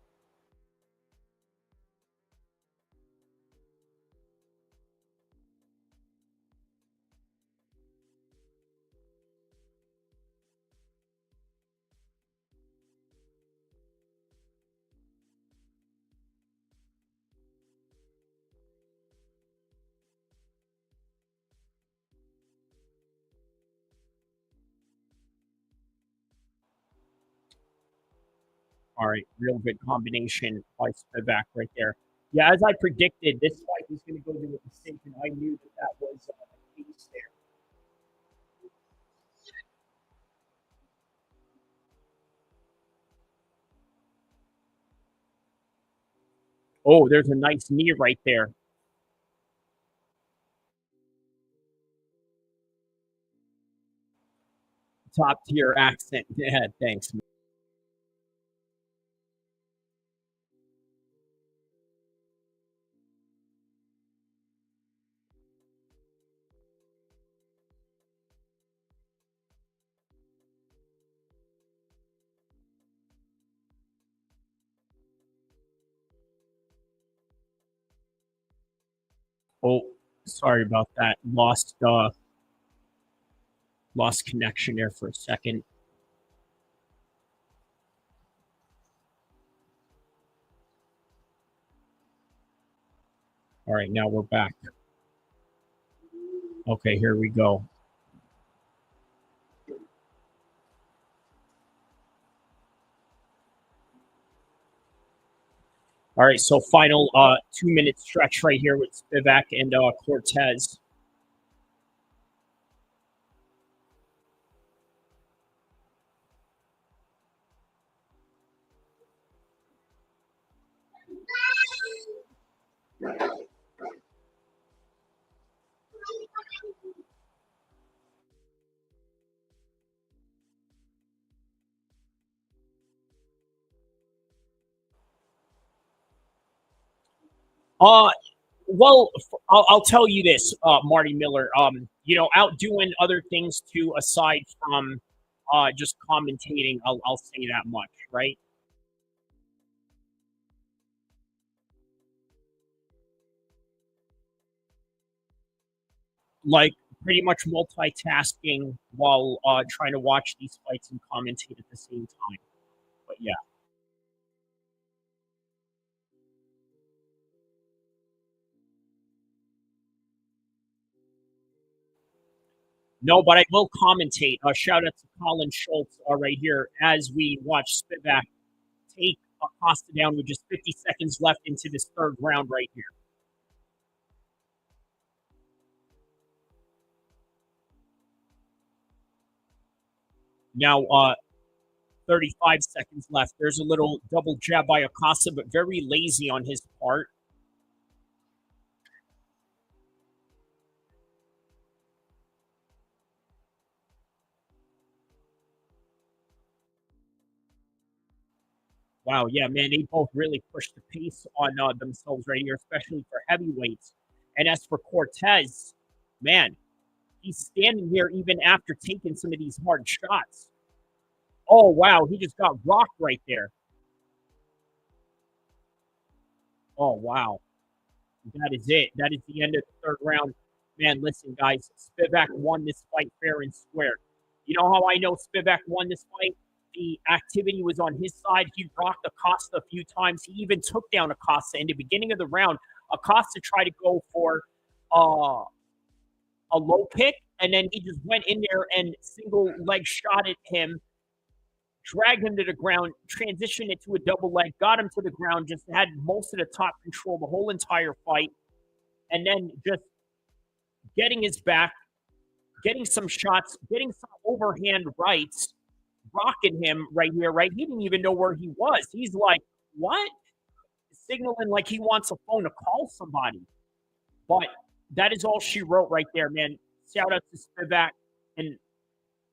S12: All right, real good combination by Spivac right there. Yeah, as I predicted, this fight was going to go to a decision. I knew that that was the case there. Oh, there's a nice knee right there. Top tier accent. Yeah, thanks. Oh, sorry about that. Lost connection there for a second. All right, now we're back. Okay, here we go. All right, so final 2-minute stretch right here with Spivac and Cortes. Well, I'll tell you this, Marty Miller. Outdoing other things too, aside from just commentating. I'll say that much, right? Like pretty much multitasking while trying to watch these fights and commentate at the same time. But yeah. No, but I will commentate. Shout out to Colin Schultz right here as we watch Spivac take Acosta down with just 50 seconds left into this third round right here. Now, 35 seconds left. There's a little double jab by Acosta, but very lazy on his part. Wow, yeah, man, they both really pushed the pace on themselves right here, especially for heavyweights. And as for Cortes, man, he's standing here even after taking some of these hard shots. Oh, wow, he just got rocked right there. Oh, wow. That is it. That is the end of the third round. Man, listen, guys, Spivac won this fight fair and square. You know how I know Spivac won this fight? The activity was on his side. He rocked Acosta a few times. He even took down Acosta in the beginning of the round. Acosta tried to go for a low kick, and then he just went in there and single leg shot at him, dragged him to the ground, transitioned it to a double leg, got him to the ground, just had most of the top control the whole entire fight, and then just getting his back, getting some shots, getting some overhand rights, rocking him right here, right? He didn't even know where he was. He's like, what? Signaling like he wants a phone to call somebody. But that is all she wrote right there, man. Shout out to Spivac. And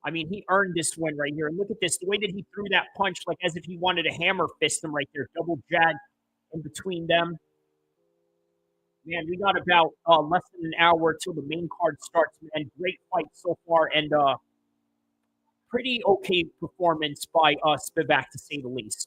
S12: I mean, he earned this one right here. And look at this, the way that he threw that punch, like as if he wanted to hammer fist him right there. Double jab in between them. Man, we got about less than an hour till the main card starts, man. Great fight so far, and pretty okay performance by Spivac, to say the least.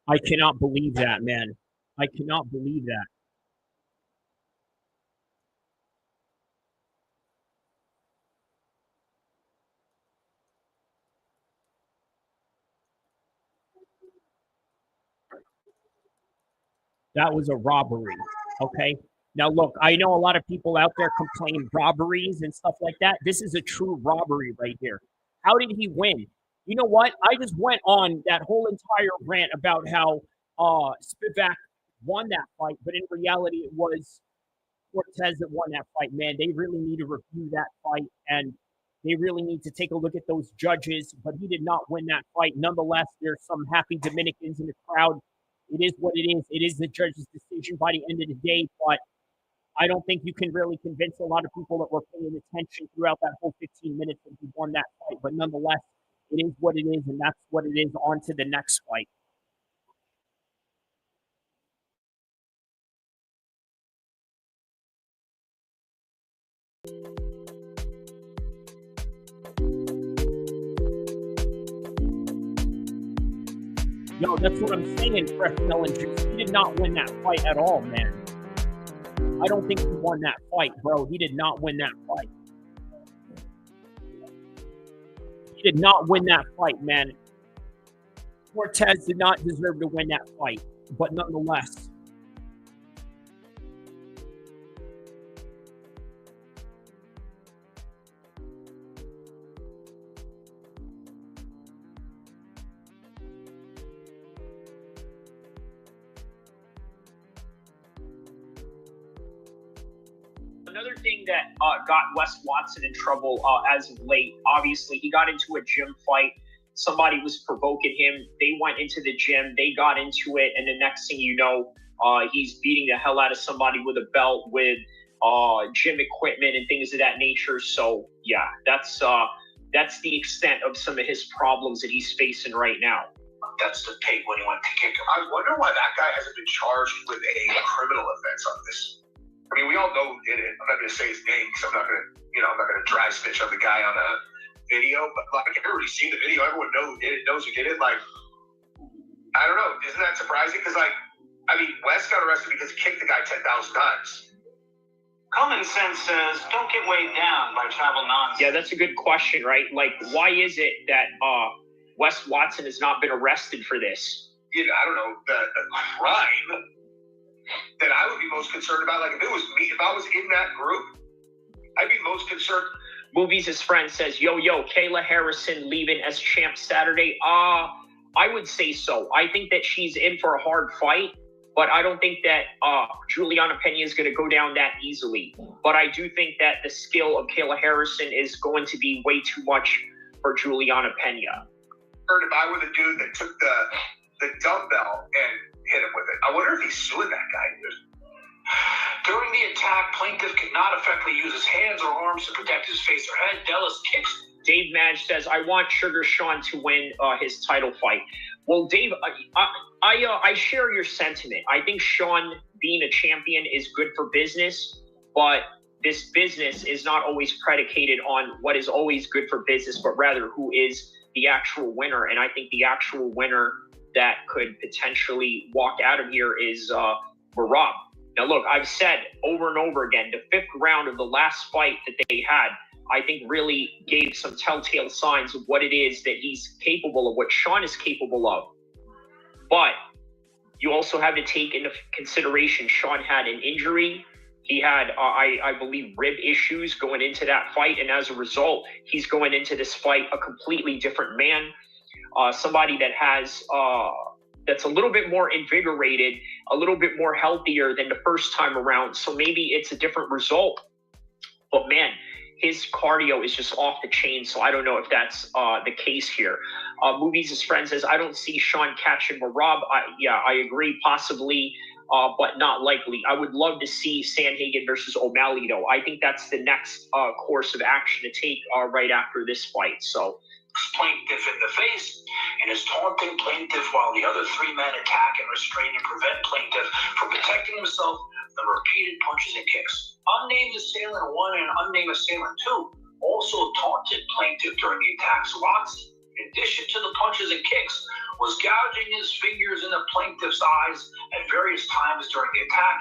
S12: I cannot believe that, man. I cannot believe that. That was a robbery, okay? Now, look, I know a lot of people out there complain robberies and stuff like that. This is a true robbery right here. How did he win? You know what? I just went on that whole entire rant about how Spivac won that fight, but in reality, it was Cortes that won that fight, man. They really need to review that fight, and they really need to take a look at those judges, but he did not win that fight. Nonetheless, there's some happy Dominicans in the crowd. It is what it is. It is the judge's decision by the end of the day, but I don't think you can really convince a lot of people that were paying attention throughout that whole 15 minutes that he won that fight. But nonetheless, it is what it is, and that's what it is. On to the next fight. Yo, that's what I'm saying, Fresh Melon Juice. He did not win that fight at all, man. I don't think he won that fight, bro. He did not win that fight. He did not win that fight, man. Cortes did not deserve to win that fight, but nonetheless. Another thing that got Wes Watson in trouble as of late, obviously, he got into a gym fight. Somebody was provoking him. They went into the gym. They got into it. And the next thing you know, he's beating the hell out of somebody with a belt, with gym equipment and things of that nature. So, yeah, that's the extent of some of his problems that he's facing right now.
S10: That's the pig when he went to kick him.
S9: I wonder why that guy hasn't been charged with a criminal offense on this. I mean, we all know who did it. I'm not going to say his name because I'm not going to dry snitch on the guy on a video. But like, everybody's seen the video. Everyone knows who did it. Like, I don't know. Isn't that surprising? Because, like, I mean, Wes got arrested because he kicked the guy 10,000 times.
S10: Common sense says don't get weighed down by travel nonsense.
S1: Yeah, that's a good question, right? Like, why is it that Wes Watson has not been arrested for this?
S9: You know, I don't know, the crime that I would be most concerned about. Like, if it was me, if I was in that group, I'd be most concerned.
S1: Movies, his friend says, yo, Kayla Harrison leaving as champ Saturday. I would say so. I think that she's in for a hard fight, but I don't think that Juliana Pena is going to go down that easily. But I do think that the skill of Kayla Harrison is going to be way too much for Juliana Pena.
S9: If I were the dude that took the dumbbell and hit him with it, I wonder if he's suing that guy, dude.
S10: During the attack, plaintiff could not effectively use his hands or arms to protect his face or head. Dallas kicks.
S1: Dave Madge says, I want Sugar Sean to win his title fight. Well, Dave, I share your sentiment. I think Sean being a champion is good for business, but this business is not always predicated on what is always good for business, but rather who is the actual winner. And I think the actual winner that could potentially walk out of here is Merab. Now, look, I've said over and over again, the 5th round of the last fight that they had, I think really gave some telltale signs of what it is that he's capable of, what Sean is capable of. But you also have to take into consideration Sean had an injury. He had, I believe, rib issues going into that fight. And as a result, he's going into this fight a completely different man. Somebody that has that's a little bit more invigorated, a little bit more healthier than the first time around. So maybe it's a different result. But man, his cardio is just off the chain. So I don't know if that's the case here. Movies, his friend says, I don't see Sean catching Merab. I agree, possibly, but not likely. I would love to see Sandhagen versus O'Malley, though. I think that's the next course of action to take right after this fight. So
S10: plaintiff in the face and is taunting plaintiff while the other 3 men attack and restrain and prevent plaintiff from protecting himself from repeated punches and kicks. Unnamed assailant 1 and unnamed assailant 2 also taunted plaintiff during the attacks. Watson, in addition to the punches and kicks, was gouging his fingers in the plaintiff's eyes at various times during the attack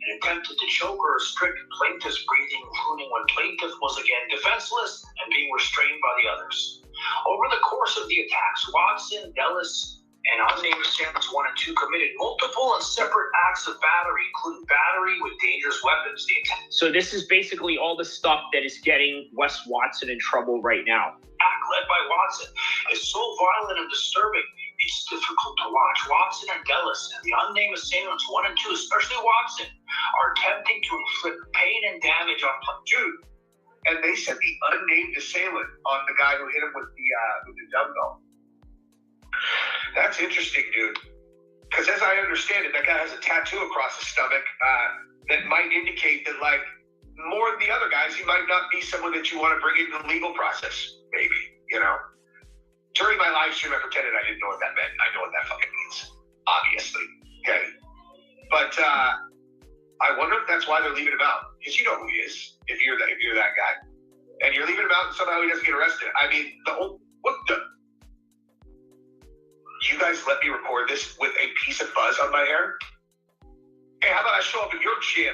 S10: and attempted to choke or restrict plaintiff's breathing, including when plaintiff was again defenseless and being restrained by the others. Over the course of the attacks, Watson, Ellis, and unnamed assailants 1 and 2 committed multiple and separate acts of battery, including battery with dangerous weapons.
S12: So this is basically all the stuff that is getting Wes Watson in trouble right now.
S10: Act led by Watson is so violent and disturbing, it's difficult to watch. Watson and Ellis and the unnamed assailants 1 and 2, especially Watson, are attempting to inflict pain and damage on
S9: Dude, and they said the unnamed assailant on the guy who hit him with the dumbbell. That's interesting, dude. Because as I understand it, that guy has a tattoo across his stomach that might indicate that, like, more than the other guys, he might not be someone that you want to bring into the legal process, maybe, you know? During my live stream, I pretended I didn't know what that meant. I know what that fucking means, obviously, okay? But I wonder if that's why they're leaving him out. Because you know who he is, if you're that guy. And you're leaving him out and somehow he doesn't get arrested. I mean, you guys let me record this with a piece of fuzz on my hair? Hey, how about I show up in your gym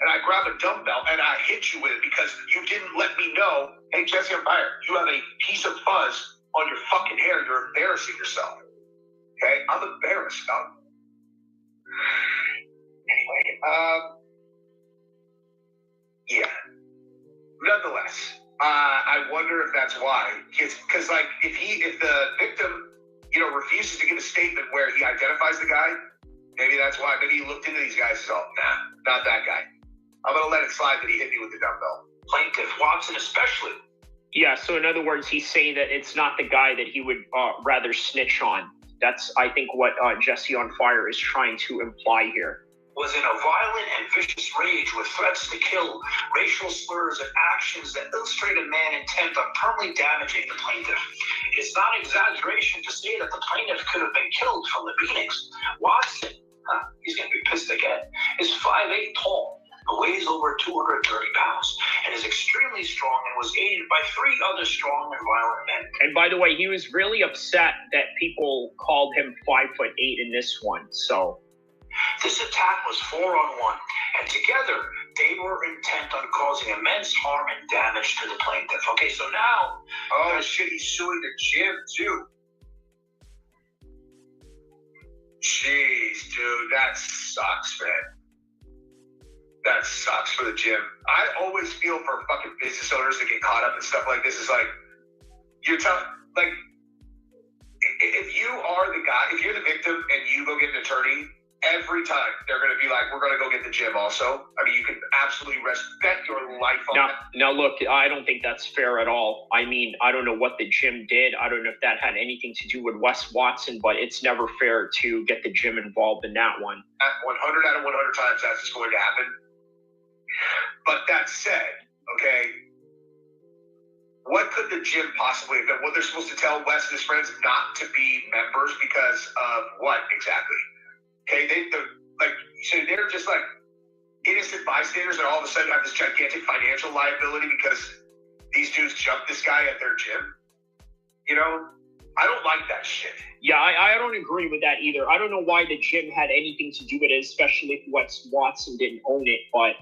S9: and I grab a dumbbell and I hit you with it because you didn't let me know, hey, Jesse, I'm fired. You have a piece of fuzz on your fucking hair. You're embarrassing yourself. Okay? I'm embarrassed, dog. Anyway, yeah. Nonetheless, I wonder if that's why. Because, like, if the victim, you know, refuses to give a statement where he identifies the guy, maybe that's why. Maybe he looked into these guys and said, oh, nah, not that guy. I'm going to let it slide that he hit me with the dumbbell.
S10: Plaintiff, Watson especially.
S12: Yeah, so in other words, he's saying that it's not the guy that he would rather snitch on. That's, I think, what Jesse on Pfyer is trying to imply here.
S10: Was in a violent and vicious rage with threats to kill, racial slurs, and actions that illustrate a man intent on permanently damaging the plaintiff. It's not exaggeration to say that the plaintiff could have been killed from the beatings. Watson, he's going to be pissed again, is 5'8" tall, weighs over 230 pounds, and is extremely strong and was aided by 3 other strong and violent men.
S12: And by the way, he was really upset that people called him 5'8" in this one, so...
S10: This attack was 4-on-1, and together they were intent on causing immense harm and damage to the plaintiff. Okay, so now...
S9: Oh, shit, he's suing the gym, too. Jeez, dude, that sucks, man. That sucks for the gym. I always feel for fucking business owners that get caught up in stuff like this. It's like, you're telling... Like, if you are the guy, if you're the victim and you go get an attorney... Every time they're going to be like, we're going to go get the gym also. I mean, you can absolutely bet your life on that.
S12: Now, look, I don't think that's fair at all. I mean, I don't know what the gym did. I don't know if that had anything to do with Wes Watson, but it's never fair to get the gym involved in that one.
S9: At 100 out of 100 times, that's going to happen. But that said, okay, what could the gym possibly have done? What they're supposed to tell Wes and his friends not to be members because of what exactly? Okay, so they're just like innocent bystanders and all of a sudden have this gigantic financial liability because these dudes jumped this guy at their gym. You know, I don't like that shit.
S12: Yeah, I don't agree with that either. I don't know why the gym had anything to do with it, especially if Wes Watson didn't own it. But,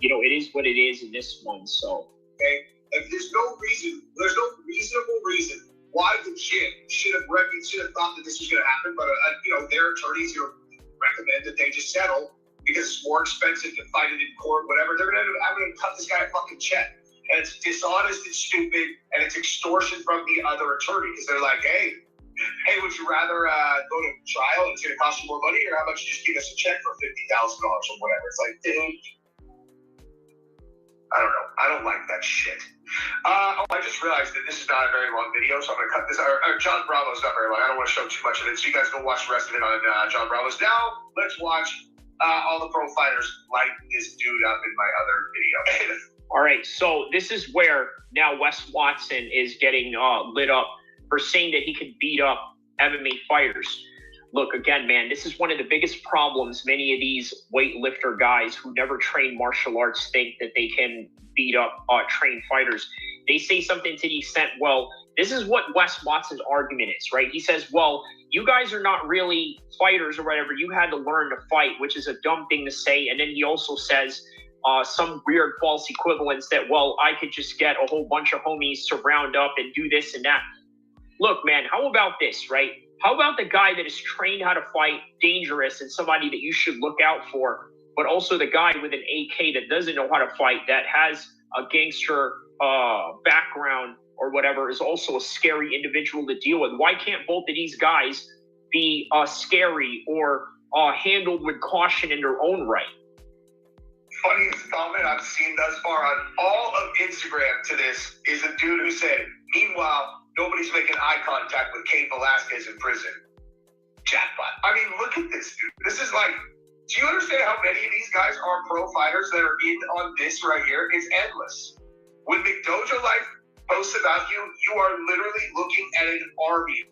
S12: you know, it is what it is in this one, so.
S9: Okay, if there's no reasonable reason why the gym should have thought that this was going to happen, but, you know, their attorneys, recommend that they just settle because it's more expensive to fight it in court, whatever. I'm going to cut this guy a fucking check. And it's dishonest and stupid, and it's extortion from the other attorney because they're like, hey, would you rather go to trial and it's going to cost you more money, or how about you just give us a check for $50,000 or whatever? It's like, dude, I don't know. I don't like that shit. I just realized that this is not a very long video, so I'm going to cut this. John Bravo's not very long. I don't want to show too much of it, so you guys go watch the rest of it on John Bravo's. Now, let's watch all the pro fighters light this dude up in my other video.
S12: All right, so this is where now Wes Watson is getting lit up for saying that he could beat up MMA fighters. Look, again, man, this is one of the biggest problems many of these weightlifter guys who never train martial arts think that they can beat up trained fighters. They say something to the extent, well,
S1: This is what Wes Watson's argument is, right? He says, well, you guys are not really fighters or whatever. You had to learn to fight, which is a dumb thing to say. And then he also says some weird false equivalence that, well, I could just get a whole bunch of homies to round up and do this and that. Look, man, how about this, right? How about the guy that is trained how to fight, dangerous, and somebody that you should look out for, but also the guy with an AK that doesn't know how to fight, that has a gangster background or whatever, is also a scary individual to deal with? Why can't both of these guys be scary or handled with caution in their own right?
S9: Funniest comment I've seen thus far on all of Instagram to this is a dude who said, meanwhile, nobody's making eye contact with Cain Velasquez in prison. Jackpot. I mean, look at this, dude. This is like, do you understand how many of these guys are pro fighters that are in on this right here? It's endless. When McDojo Life posts about you, you are literally looking at an army.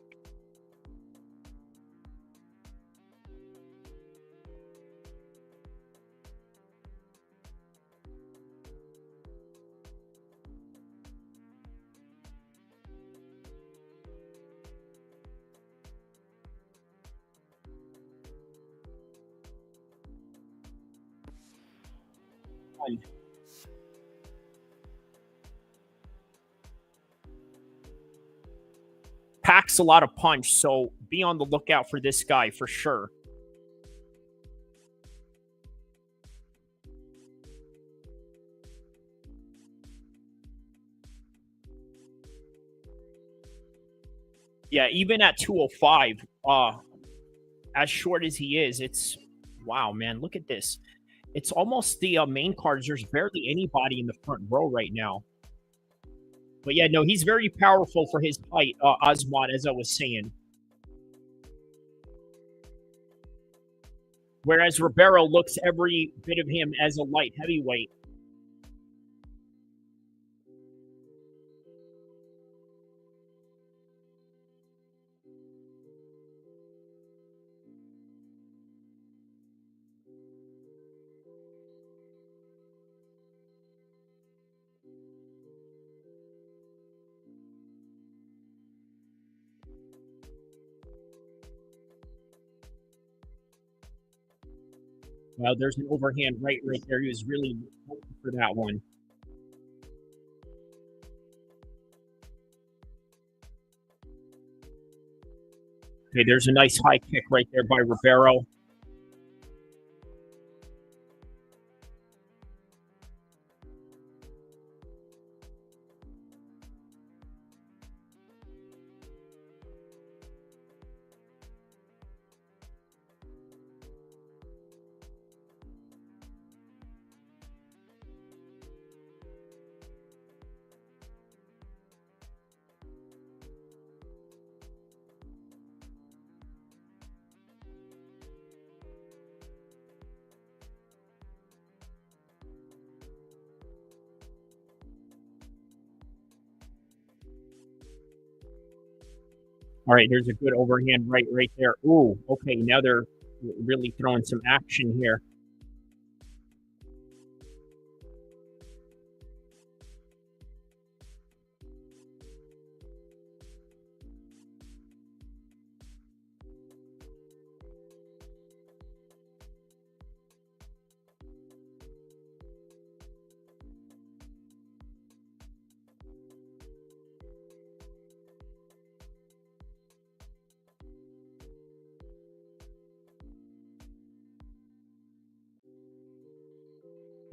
S12: Packs a lot of punch, so be on the lookout for this guy for sure. Yeah, even at 205, as short as he is, it's wow, man. Look at this. It's almost the main cards. There's barely anybody in the front row right now. But yeah, no, he's very powerful for his height, Azmat, as I was saying. Whereas Robeiro looks every bit of him as a light heavyweight. Well, there's an overhand right there. He was really hoping for that one. Okay, there's a nice high kick right there by Robeiro. All right, there's a good overhand right there. Ooh, okay, now they're really throwing some action here.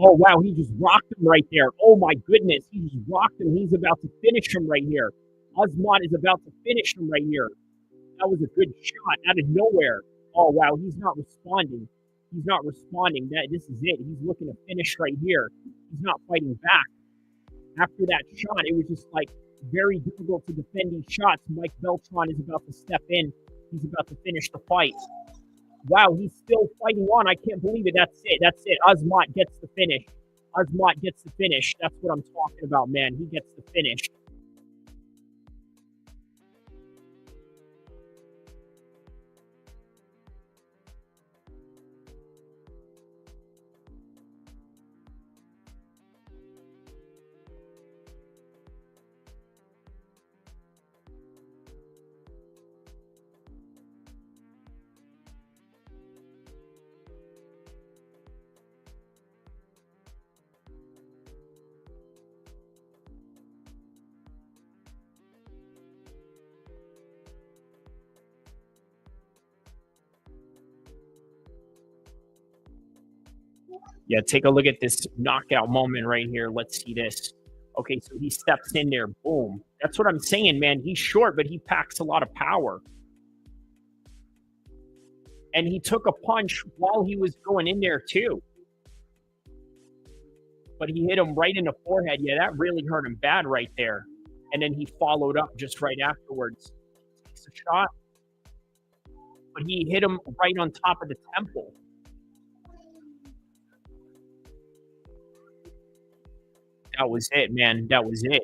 S12: Oh, wow, he just rocked him right there. Oh, my goodness, he just rocked him. He's about to finish him right here. Azmat is about to finish him right here. That was a good shot out of nowhere. Oh, wow, he's not responding. He's not responding. This is it. He's looking to finish right here. He's not fighting back. After that shot, it was just, like, very difficult to defend these shots. Mike Beltran is about to step in. He's about to finish the fight. Wow, he's still fighting on. I can't believe it. That's it. That's it. Azmat gets the finish. Azmat gets the finish. That's what I'm talking about, man. He gets the finish. Yeah, take a look at this knockout moment right here. Let's see this. Okay, so he steps in there. Boom. That's what I'm saying, man. He's short, but he packs a lot of power. And he took a punch while he was going in there, too. But he hit him right in the forehead. Yeah, that really hurt him bad right there. And then he followed up just right afterwards. Takes a shot. But he hit him right on top of the temple. That was it, man. That was it.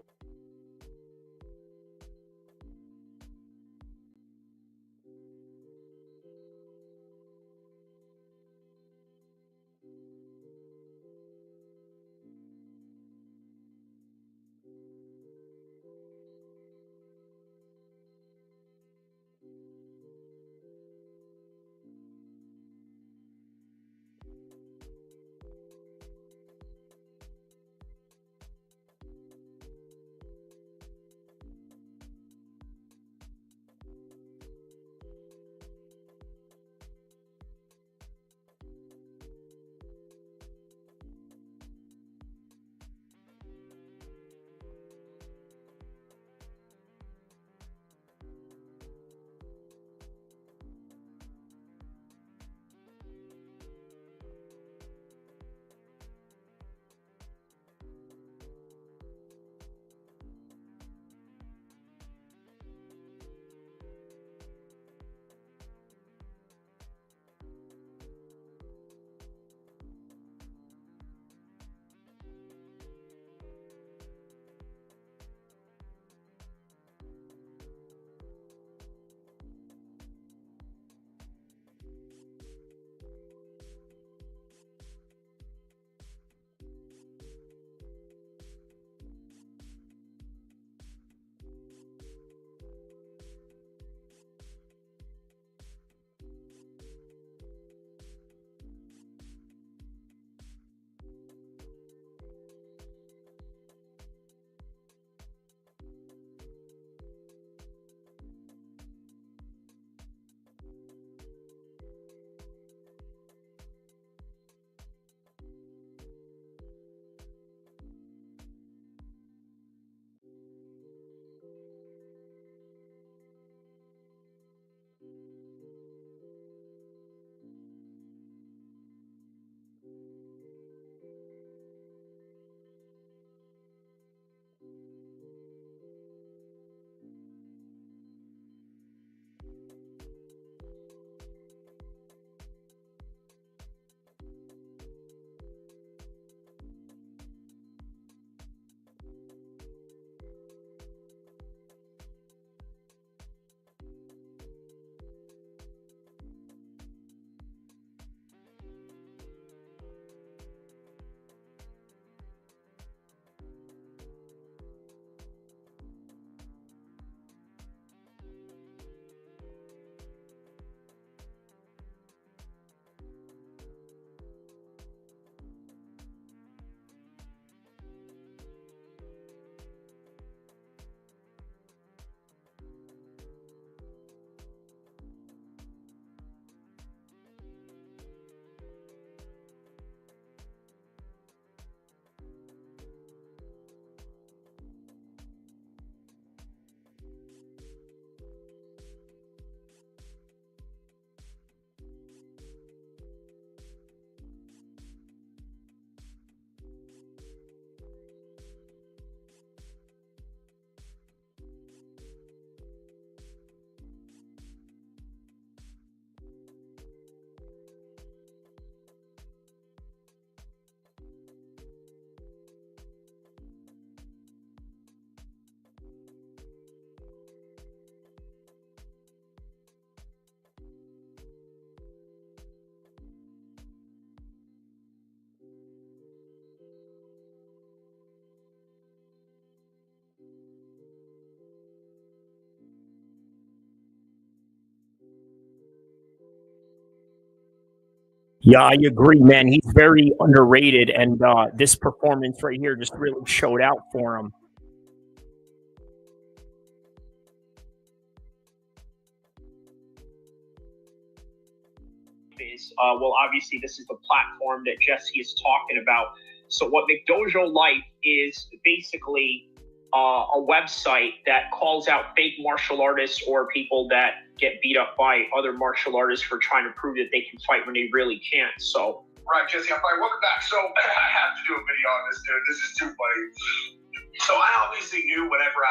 S12: Yeah, I agree, man. He's very underrated, and this performance right here just really showed out for him. is, well, obviously this is the platform that Jesse is talking about. So what McDojo Life is basically a website that calls out fake martial artists or people that get beat up by other martial artists for trying to prove that they can fight when they really can't. So.
S9: Right, Jesse, I'm fine. Welcome back. So I have to do a video on this, dude. This is too funny. So I obviously knew whenever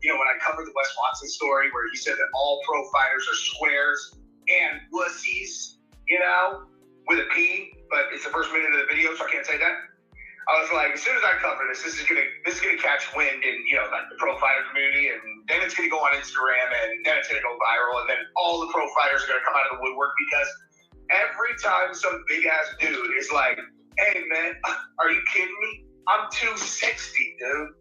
S9: when I covered the Wes Watson story where he said that all pro fighters are squares and wussies, with a P, but it's the first minute of the video, so I can't say that. I was like, as soon as I cover this is gonna catch wind in like the pro fighter community, and then it's gonna go on Instagram, and then it's gonna go viral, and then all the pro fighters are gonna come out of the woodwork because every time some big ass dude is like, "Hey man, are you kidding me? I'm 260, dude.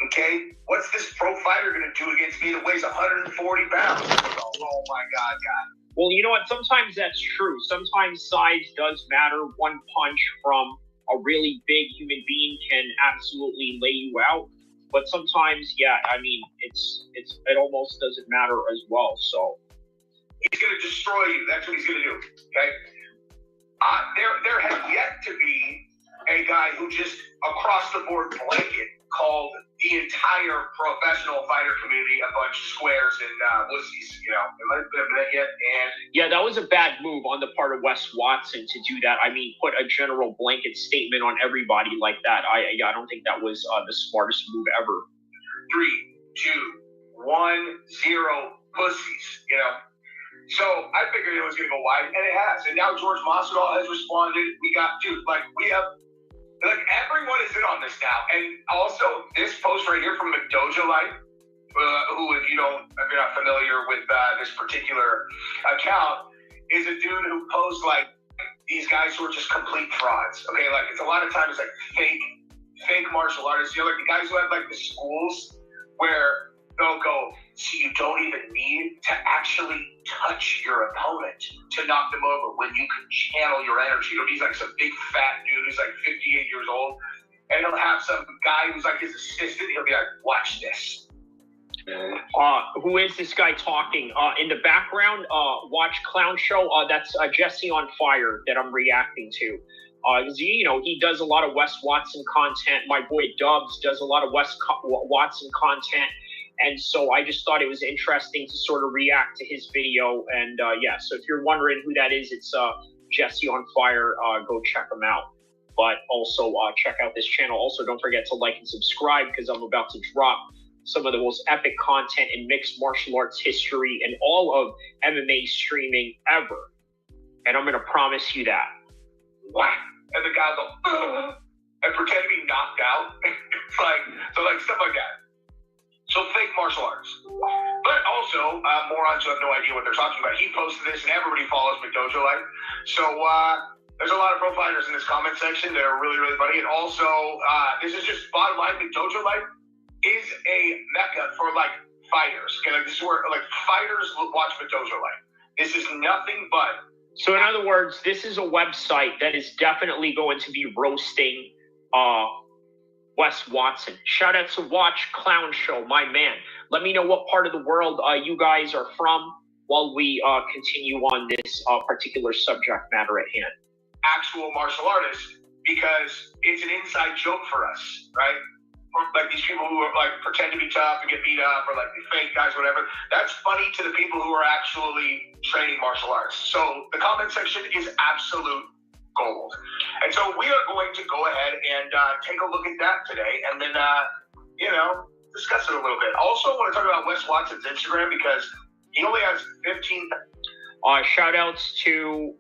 S9: Okay, what's this pro fighter gonna do against me that weighs 140 pounds?" Oh my God.
S12: Well, you know what? Sometimes that's true. Sometimes size does matter. One punch from a really big human being can absolutely lay you out. But sometimes, yeah, I mean, it almost doesn't matter as well. So
S9: he's gonna destroy you. That's what he's gonna do. Okay. There has yet to be a guy who just across the board blanket called the entire professional fighter community a bunch of squares and wussies. Am I that yet? And
S12: yeah, that was a bad move on the part of Wes Watson to do that. I mean, put a general blanket statement on everybody like that. I don't think that was the smartest move ever.
S9: 3, 2, 1, 0 pussies. So I figured it was going to go wide, and it has. And now George Masvidal has responded. We have everyone is in on this now. And also this post right here from McDojo Life, who if you're not familiar with this particular account, is a dude who posts like these guys who are just complete frauds. Okay, like it's a lot of times like fake martial artists. Like the guys who have like the schools where they'll go, so you don't even need to actually touch your opponent to knock them over when you can channel your energy. He's like some big fat dude who's like 58 years old, and he'll have some guy who's like his assistant. He'll be like, watch this.
S12: Who is this guy talking? In the background, watch Clown Show. That's Jesse on Fire that I'm reacting to. He does a lot of Wes Watson content. My boy Dubs does a lot of Wes Watson content. And so I just thought it was interesting to sort of react to his video. And so if you're wondering who that is, it's Jesse on Fire. Go check him out. But also check out this channel. Also, don't forget to like and subscribe because I'm about to drop some of the most epic content in mixed martial arts history and all of MMA streaming ever. And I'm going to promise you that.
S9: Wow. And the guy will go, and pretend to be knocked out. Stuff like that. So fake martial arts. But also, morons who have no idea what they're talking about. He posted this, and everybody follows McDojo Life. So there's a lot of pro fighters in this comment section that are really, really funny. And also, this is just bottom line. McDojo Life is a mecca for fighters. Okay, this is where fighters watch McDojo Life. This is nothing but.
S12: So in other words, this is a website that is definitely going to be roasting Wes Watson. Shout out to Watch Clown Show, my man. Let me know what part of the world you guys are from while we continue on this particular subject matter at hand.
S9: Actual martial artists, because it's an inside joke for us, right? Like these people who are pretend to be tough and get beat up, or the fake guys, whatever. That's funny to the people who are actually training martial arts. So the comment section is absolute gold. And so we are going to go ahead and take a look at that today, and then discuss it a little bit. Also, I want to talk about Wes Watson's Instagram because he only has 15.
S12: Shout outs to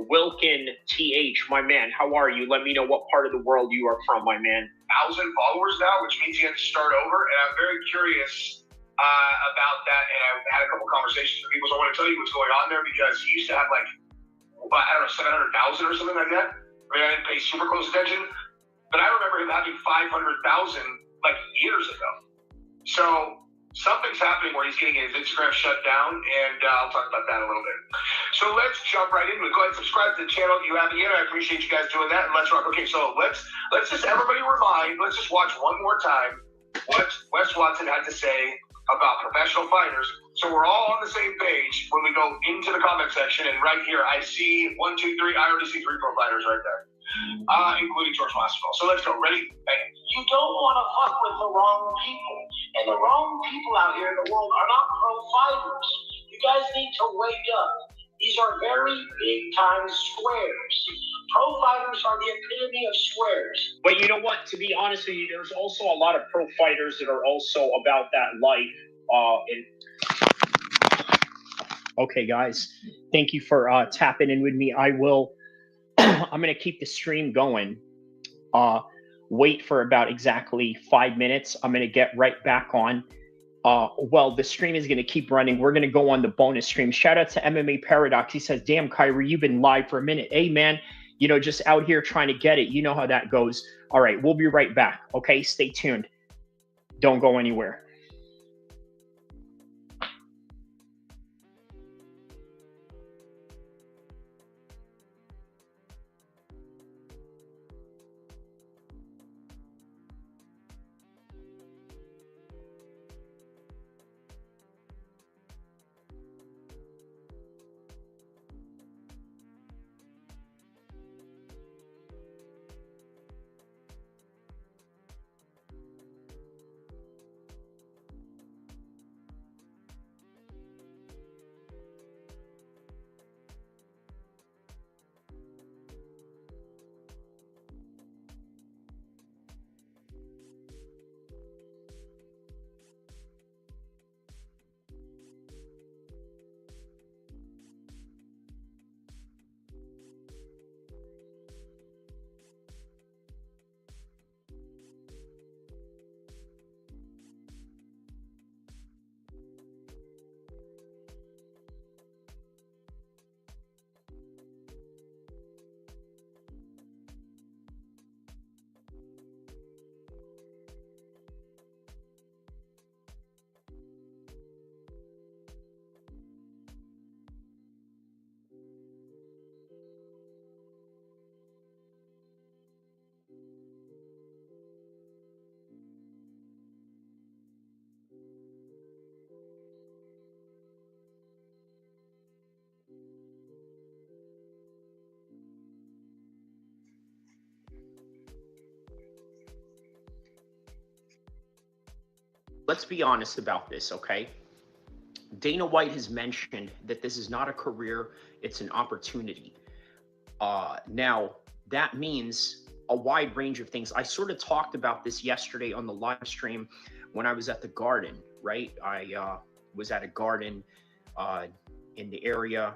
S12: Wilkin TH, my man. How are you? Let me know what part of the world you are from, my man.
S9: 1,000 followers now, which means he has to start over, and I'm very curious about that. And I've had a couple conversations with people, so I want to tell you what's going on there because he used to have 700,000 or something like that. I mean, I didn't pay super close attention, but I remember him having 500,000 years ago. So something's happening where he's getting his Instagram shut down, and I'll talk about that a little bit. So let's jump right into it. Go ahead and subscribe to the channel if you haven't yet. I appreciate you guys doing that, and let's rock. Okay, so let's just everybody rewind. Let's just watch one more time what Wes Watson had to say about professional fighters. So we're all on the same page when we go into the comment section. And right here, I see 1, 2, 3. I already see 3 pro fighters right there, including George Masvidal. So let's go. Ready? Bang.
S10: You don't want to fuck with the wrong people. And the wrong people out here in the world are not pro fighters. You guys need to wake up. These are very big-time squares. Pro fighters are the epitome of squares.
S12: But you know what? To be honest with you, there's also a lot of pro fighters that are also about that life. Okay, guys, thank you for tapping in with me. I will. I'm going to keep the stream going. Wait for about exactly 5 minutes. I'm going to get right back on. Well, the stream is going to keep running. We're going to go on the bonus stream. Shout out to MMA Paradox. He says, damn, Kyrie, you've been live for a minute. Hey, man, you know, just out here trying to get it. You know how that goes. All right, we'll be right back. Okay, stay tuned. Don't go anywhere. Let's be honest about this, okay? Dana White has mentioned that this is not a career, it's an opportunity. Now, that means a wide range of things. I sort of talked about this yesterday on the live stream when I was at the Garden, right? I was at a Garden in the area,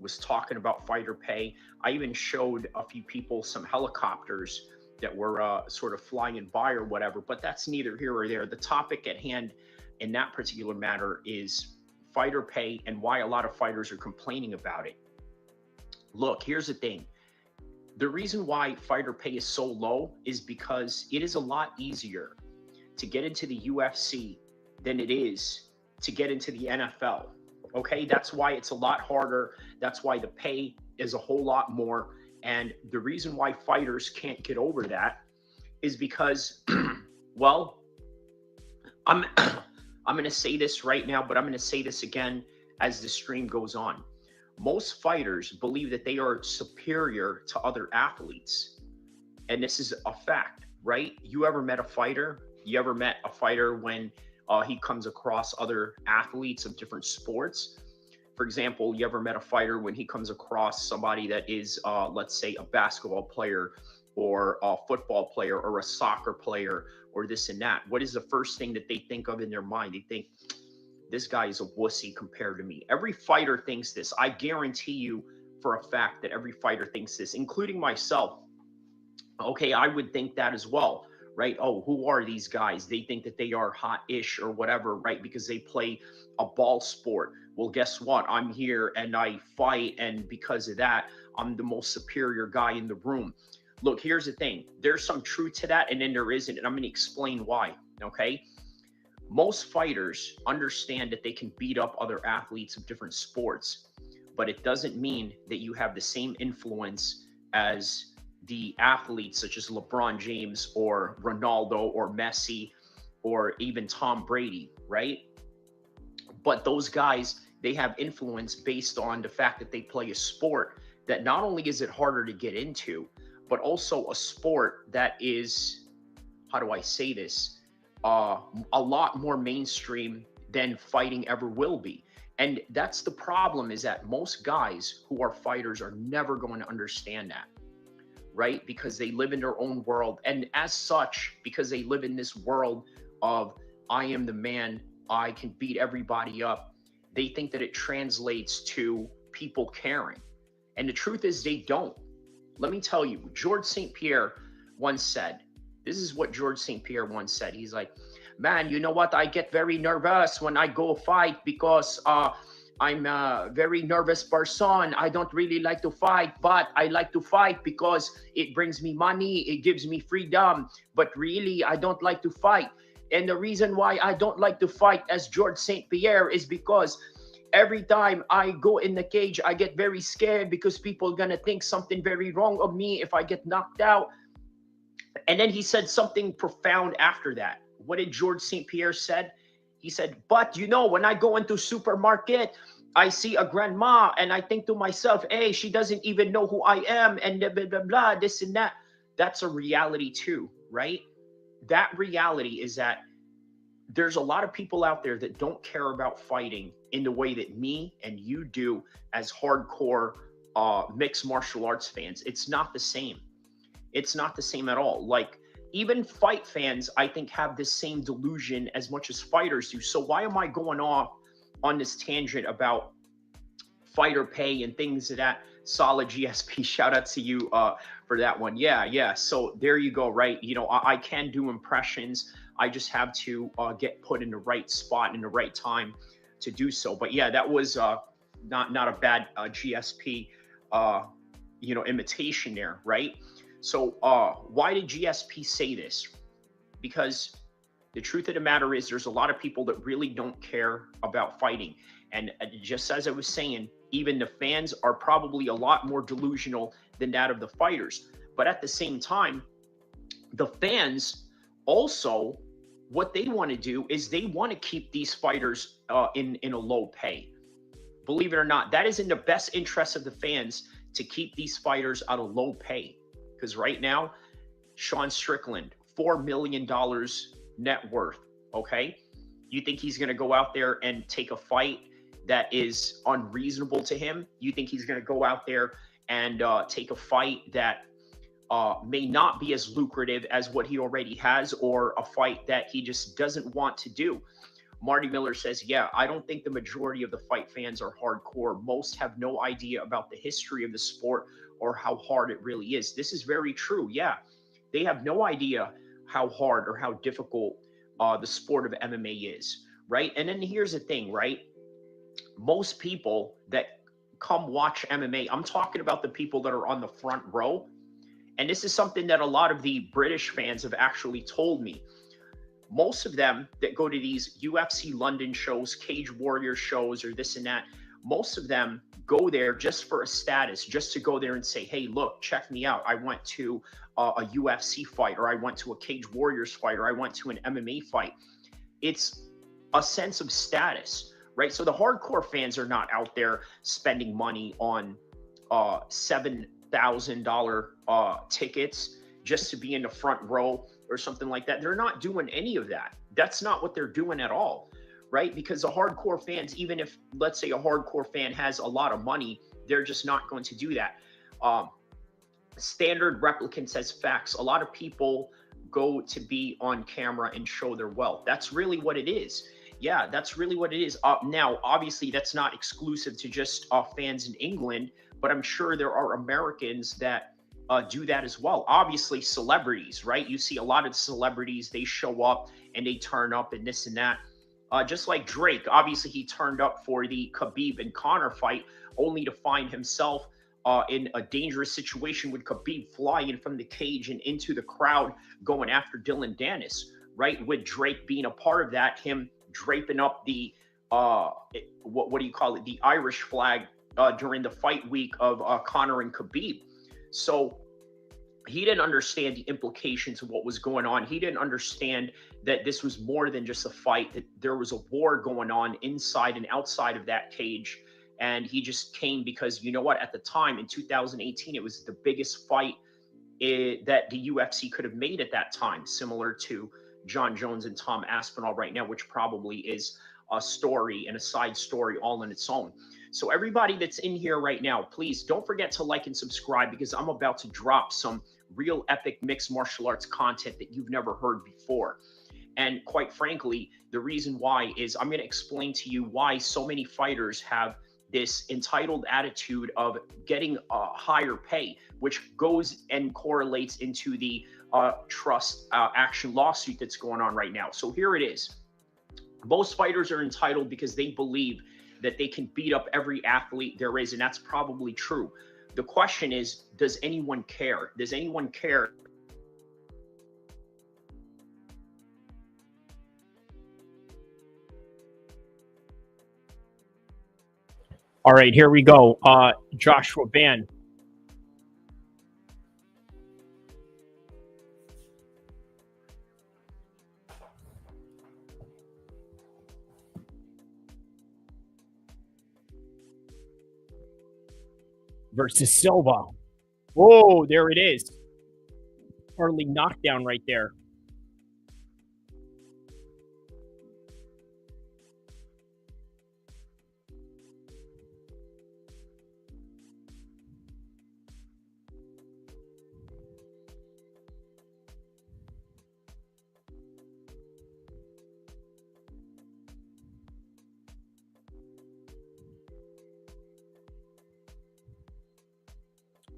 S12: was talking about fighter pay. I even showed a few people some helicopters that were sort of flying by or whatever, but that's neither here or there. The topic at hand in that particular matter is fighter pay and why a lot of fighters are complaining about it. Look, here's the thing. The reason why fighter pay is so low is because it is a lot easier to get into the UFC than it is to get into the NFL. Okay, that's why it's a lot harder. That's why the pay is a whole lot more. And the reason why fighters can't get over that is because, well, I'm going to say this right now, but I'm going to say this again as the stream goes on. Most fighters believe that they are superior to other athletes. And this is a fact, right? You ever met a fighter? You ever met a fighter when he comes across other athletes of different sports? For example, you ever met a fighter when he comes across somebody that is, let's say, a basketball player or a football player or a soccer player or this and that? What is the first thing that they think of in their mind? They think, this guy is a wussy compared to me. Every fighter thinks this. I guarantee you for a fact that every fighter thinks this, including myself. Okay, I would think that as well, right? Oh, who are these guys? They think that they are hot-ish or whatever, right? Because they play a ball sport. Well, guess what? I'm here and I fight, and because of that, I'm the most superior guy in the room. Look, here's the thing. There's some truth to that, and then there isn't, and I'm going to explain why, okay? Most fighters understand that they can beat up other athletes of different sports, but it doesn't mean that you have the same influence as the athletes such as LeBron James or Ronaldo or Messi or even Tom Brady, right?
S1: But those guys, they have influence based on the fact that they play a sport that not only is it harder to get into, but also a sport that is, how do I say this, a lot more mainstream than fighting ever will be. And that's the problem, is that most guys who are fighters are never going to understand that, right? Because they live in their own world. And as such, because they live in this world of, I am the man, I can beat everybody up, they think that it translates to people caring. And the truth is they don't. Let me tell you, George St. Pierre once said, this is what George St. Pierre once said. He's like, man, you know what? I get very nervous when I go fight because I'm a very nervous person. I don't really like to fight, but I like to fight because it brings me money. It gives me freedom. But really, I don't like to fight. And the reason why I don't like to fight as George St. Pierre is because every time I go in the cage, I get very scared because people are going to think something very wrong of me if I get knocked out. And then he said something profound after that. What did George St. Pierre said? He said, but you know, when I go into supermarket, I see a grandma and I think to myself, hey, she doesn't even know who I am and blah, blah, blah, blah, this and that. That's a reality too, right? That reality is that there's a lot of people out there that don't care about fighting in the way that me and you do as hardcore mixed martial arts fans. It's not the same. It's not the same at all. Like, even fight fans, I think, have this same delusion as much as fighters do. So why am I going off on this tangent about fighter pay and things of that? Solid GSP, shout out to you for that one. Yeah. So there you go, right? You know, I can do impressions. I just have to get put in the right spot in the right time to do so. But yeah, that was not a bad GSP, imitation there, right? So why did GSP say this? Because the truth of the matter is there's a lot of people that really don't care about fighting. And just as I was saying, even the fans are probably a lot more delusional than that of the fighters. But at the same time, the fans also, what they want to do is they want to keep these fighters in a low pay. Believe it or not, that is in the best interest of the fans to keep these fighters at a low pay. Because right now, Sean Strickland, $4 million net worth, okay? You think he's going to go out there and take a fight that is unreasonable to him? You think he's going to go out there and take a fight that may not be as lucrative as what he already has, or a fight that he just doesn't want to do? Marty Miller says, yeah, I don't think the majority of the fight fans are hardcore. Most have no idea about the history of the sport or how hard it really is. This is very true. Yeah, they have no idea how hard or how difficult the sport of MMA is, right? And then here's the thing, right? Most people that come watch MMA, I'm talking about the people that are on the front row. And this is something that a lot of the British fans have actually told me. Most of them that go to these UFC London shows, Cage Warrior shows, or this and that, most of them go there just for a status, just to go there and say, hey, look, check me out. I went to a UFC fight, or I went to a Cage Warriors fight, or I went to an MMA fight. It's a sense of status, right? So the hardcore fans are not out there spending money on $7,000 tickets just to be in the front row or something like that. They're not doing any of that. That's not what they're doing at all, right? Because the hardcore fans, even if, let's say, a hardcore fan has a lot of money, they're just not going to do that. Standard replicant says facts. A lot of people go to be on camera and show their wealth. That's really what it is. Yeah, that's really what it is. Now, obviously, that's not exclusive to just fans in England, but I'm sure there are Americans that do that as well. Obviously, celebrities, right? You see a lot of celebrities, they show up and they turn up and this and that. Just like Drake, obviously, he turned up for the Khabib and Conor fight, only to find himself in a dangerous situation with Khabib flying from the cage and into the crowd going after Dylan Dennis, right? With Drake being a part of that, him draping up the, what do you call it? The Irish flag during the fight week of Conor and Khabib. So he didn't understand the implications of what was going on. He didn't understand that this was more than just a fight, that there was a war going on inside and outside of that cage. And he just came because, you know what, at the time in 2018, it was the biggest fight that the UFC could have made at that time, similar to John Jones and Tom Aspinall right now, which probably is a story and a side story all on its own. So everybody that's in here right now, please don't forget to like and subscribe, because I'm about to drop some real epic mixed martial arts content that you've never heard before. And quite frankly, the reason why is I'm going to explain to you why so many fighters have this entitled attitude of getting a higher pay, which goes and correlates into the trust action lawsuit that's going on right now. So here it is. Most fighters are entitled because they believe that they can beat up every athlete there is, and that's probably true. The question is, does anyone care? Does anyone care?
S12: All right, here we go. Joshua Van. Versus Silva. Whoa, there it is. Early knockdown right there.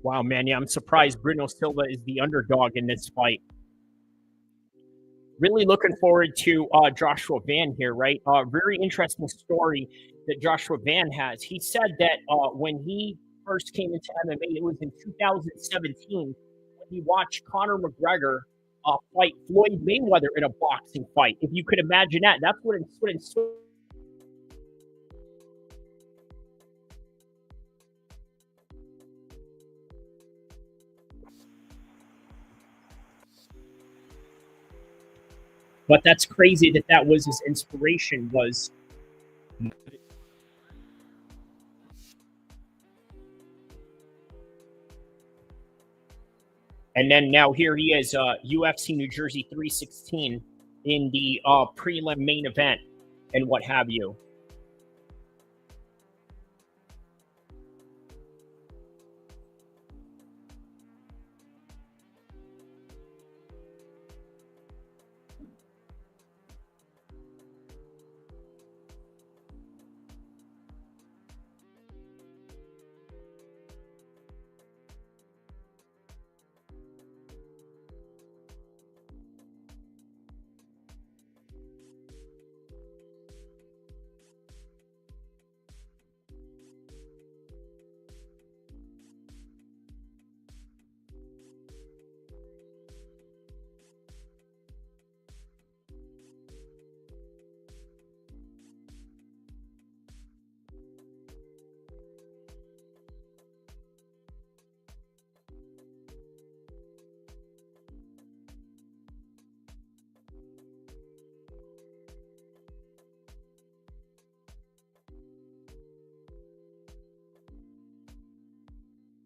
S12: Wow, man. Yeah, I'm surprised Bruno Silva is the underdog in this fight. Really looking forward to Joshua Van here, right? Very interesting story that Joshua Van has. He said that when he first came into MMA, it was in 2017 when he watched Conor McGregor fight Floyd Mayweather in a boxing fight. If you could imagine that, that's what it's. But that's crazy that that was his inspiration was. And then now here he is, UFC New Jersey 316 in the prelim main event and what have you.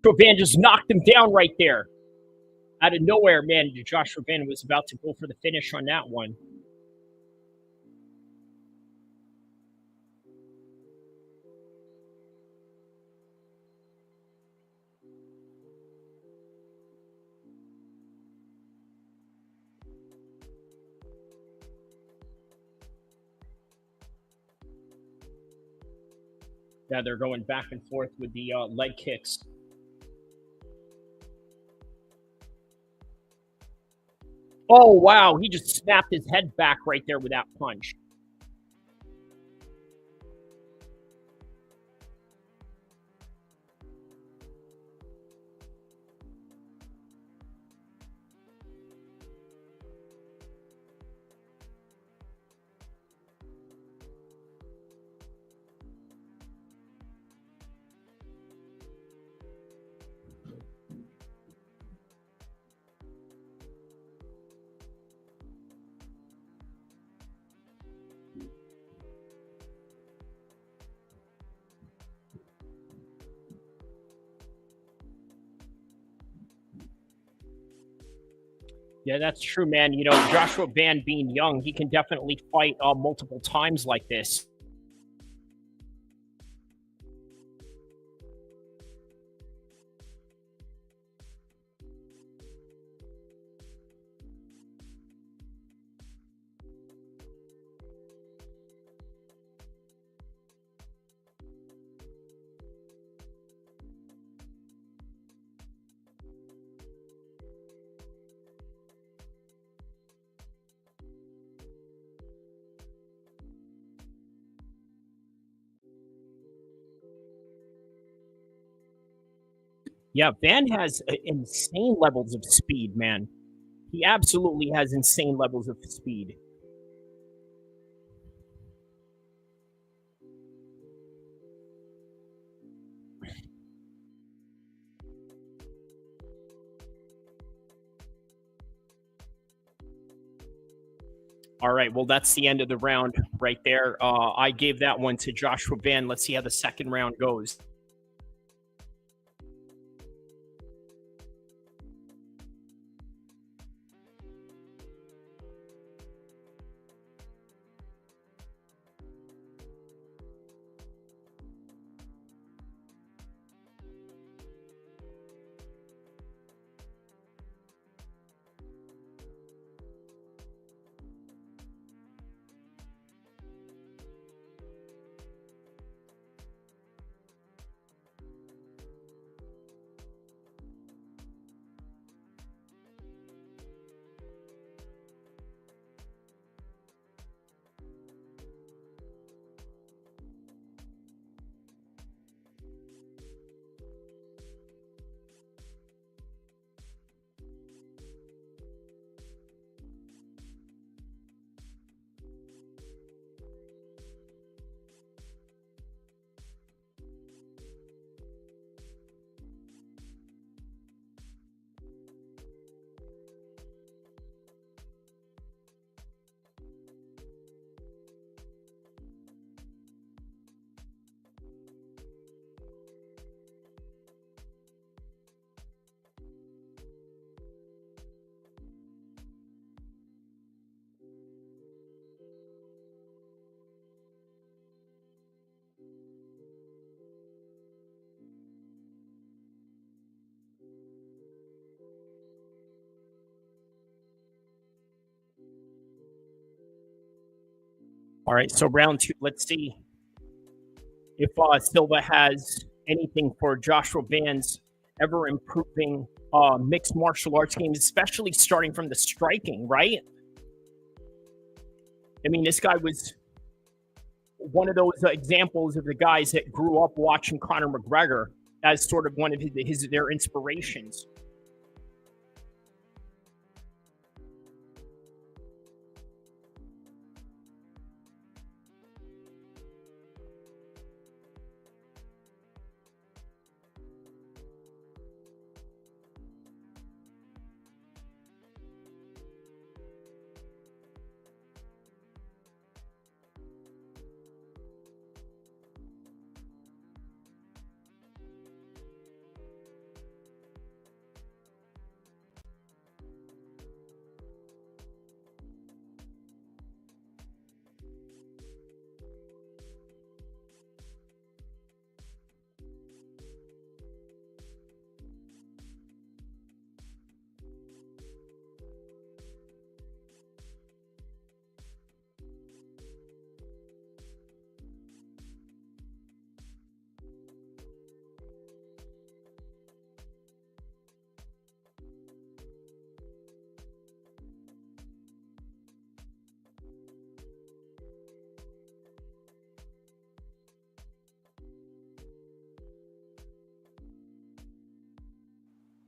S12: Joshua Van just knocked him down right there. Out of nowhere, man, Joshua Van was about to go for the finish on that one. Yeah, they're going back and forth with the leg kicks. Oh, wow. He just snapped his head back right there with that punch. Yeah, that's true, man. You know, Joshua Van being young, he can definitely fight multiple times like this. Yeah, Van has insane levels of speed, man. He absolutely has insane levels of speed. All right, well, that's the end of the round right there. I gave that one to Joshua Van. Let's see how the second round goes. All right, so round two. Let's see if Silva has anything for Joshua Van's ever improving mixed martial arts games, especially starting from the striking, right? I mean, this guy was one of those examples of the guys that grew up watching Conor McGregor as sort of one of their inspirations.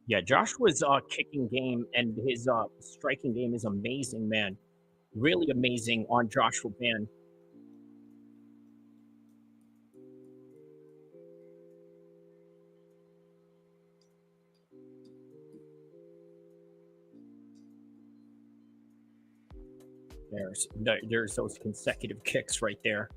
S12: Yeah, Joshua's kicking game and his striking game is amazing, man. Really amazing on Joshua Van. There's those consecutive kicks right there.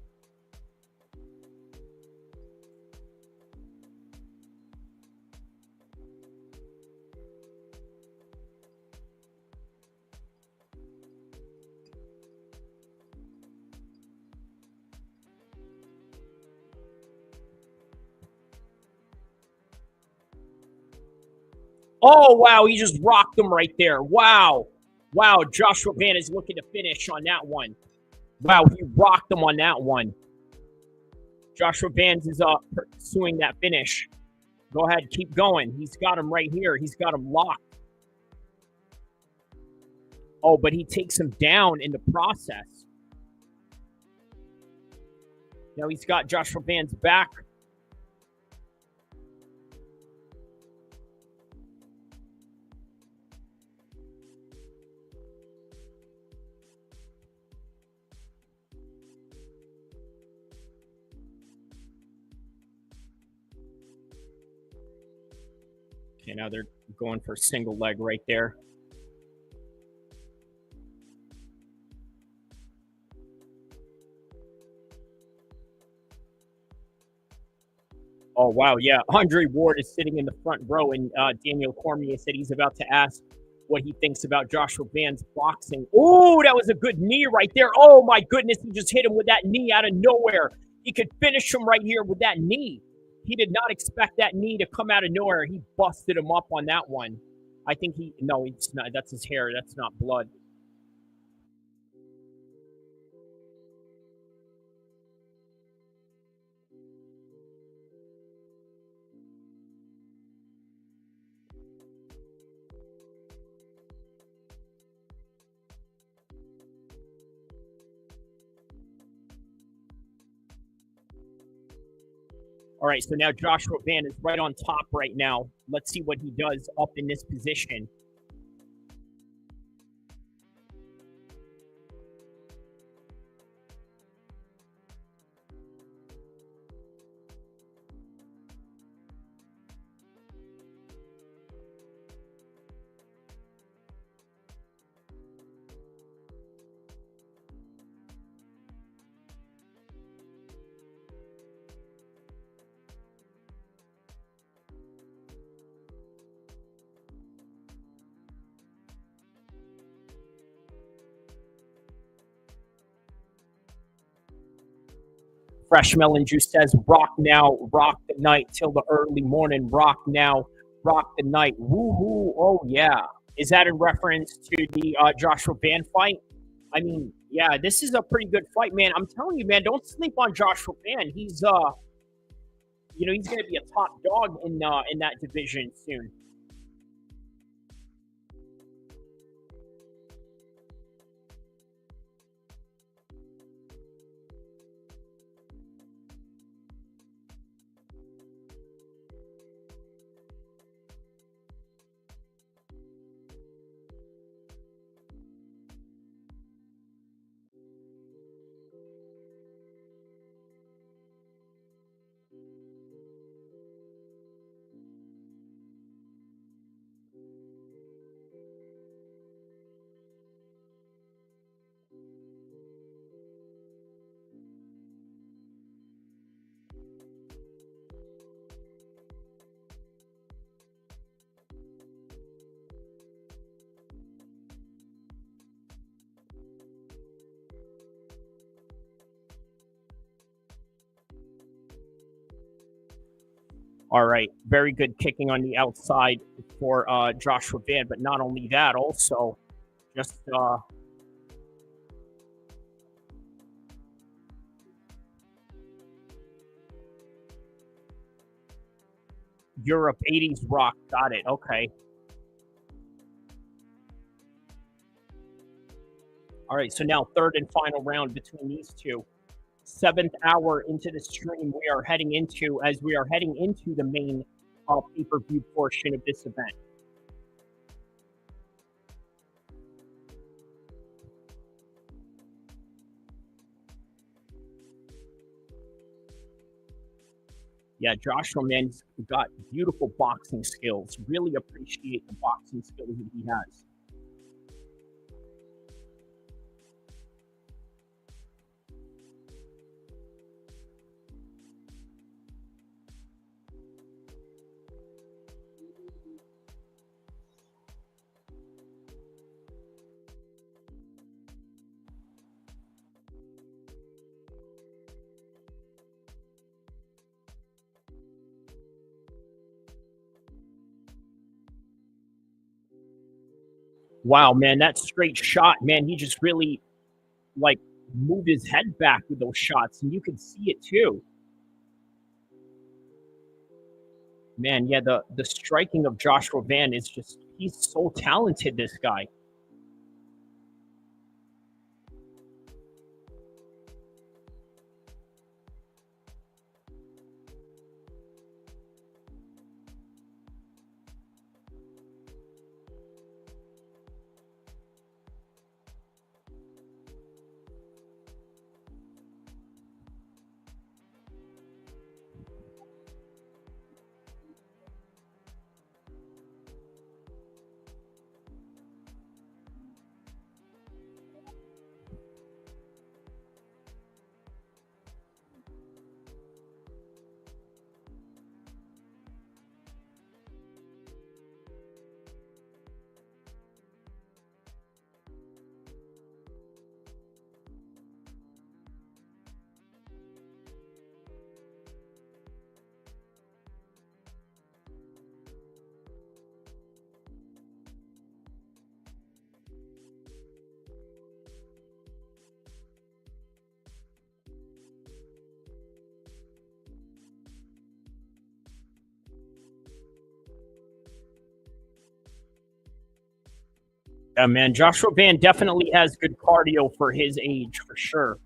S12: Oh, wow. He just rocked him right there. Wow. Wow. Joshua Van is looking to finish on that one. Wow. He rocked him on that one. Joshua Vans is pursuing that finish. Go ahead. Keep going. He's got him right here. He's got him locked. Oh, but he takes him down in the process. Now he's got Joshua Van's back. Okay, now they're going for a single leg right there. Oh, wow, yeah. Andre Ward is sitting in the front row, and Daniel Cormier said he's about to ask what he thinks about Joshua Van's boxing. Oh, that was a good knee right there. Oh, my goodness, he just hit him with that knee out of nowhere. He could finish him right here with that knee. He did not expect that knee to come out of nowhere. He busted him up on that one. I think no, it's not. That's his hair. That's not blood. All right, so now Joshua Van is right on top right now. Let's see what he does up in this position. Fresh Melon Juice says, rock now, rock the night till the early morning. Rock now, rock the night. Woohoo! Oh, yeah. Is that in reference to the Joshua Van fight? I mean, yeah, this is a pretty good fight, man. I'm telling you, man, don't sleep on Joshua Van. He's, he's going to be a top dog in that division soon. All right, very good kicking on the outside for Joshua Van, but not only that, also just Europe 80s rock. Got it. Okay. All right, so now third and final round between these two. 7th hour into the stream we are heading into as we are heading into the main pay-per-view portion of this event. Yeah, Joshua, man, he's got beautiful boxing skills. Really appreciate the boxing skills that he has. Wow, man, that straight shot, man, he just really, like, moved his head back with those shots, and you can see it too. Man, yeah, the striking of Joshua Van is just, he's so talented, this guy. Yeah, man, Joshua Van definitely has good cardio for his age, for sure.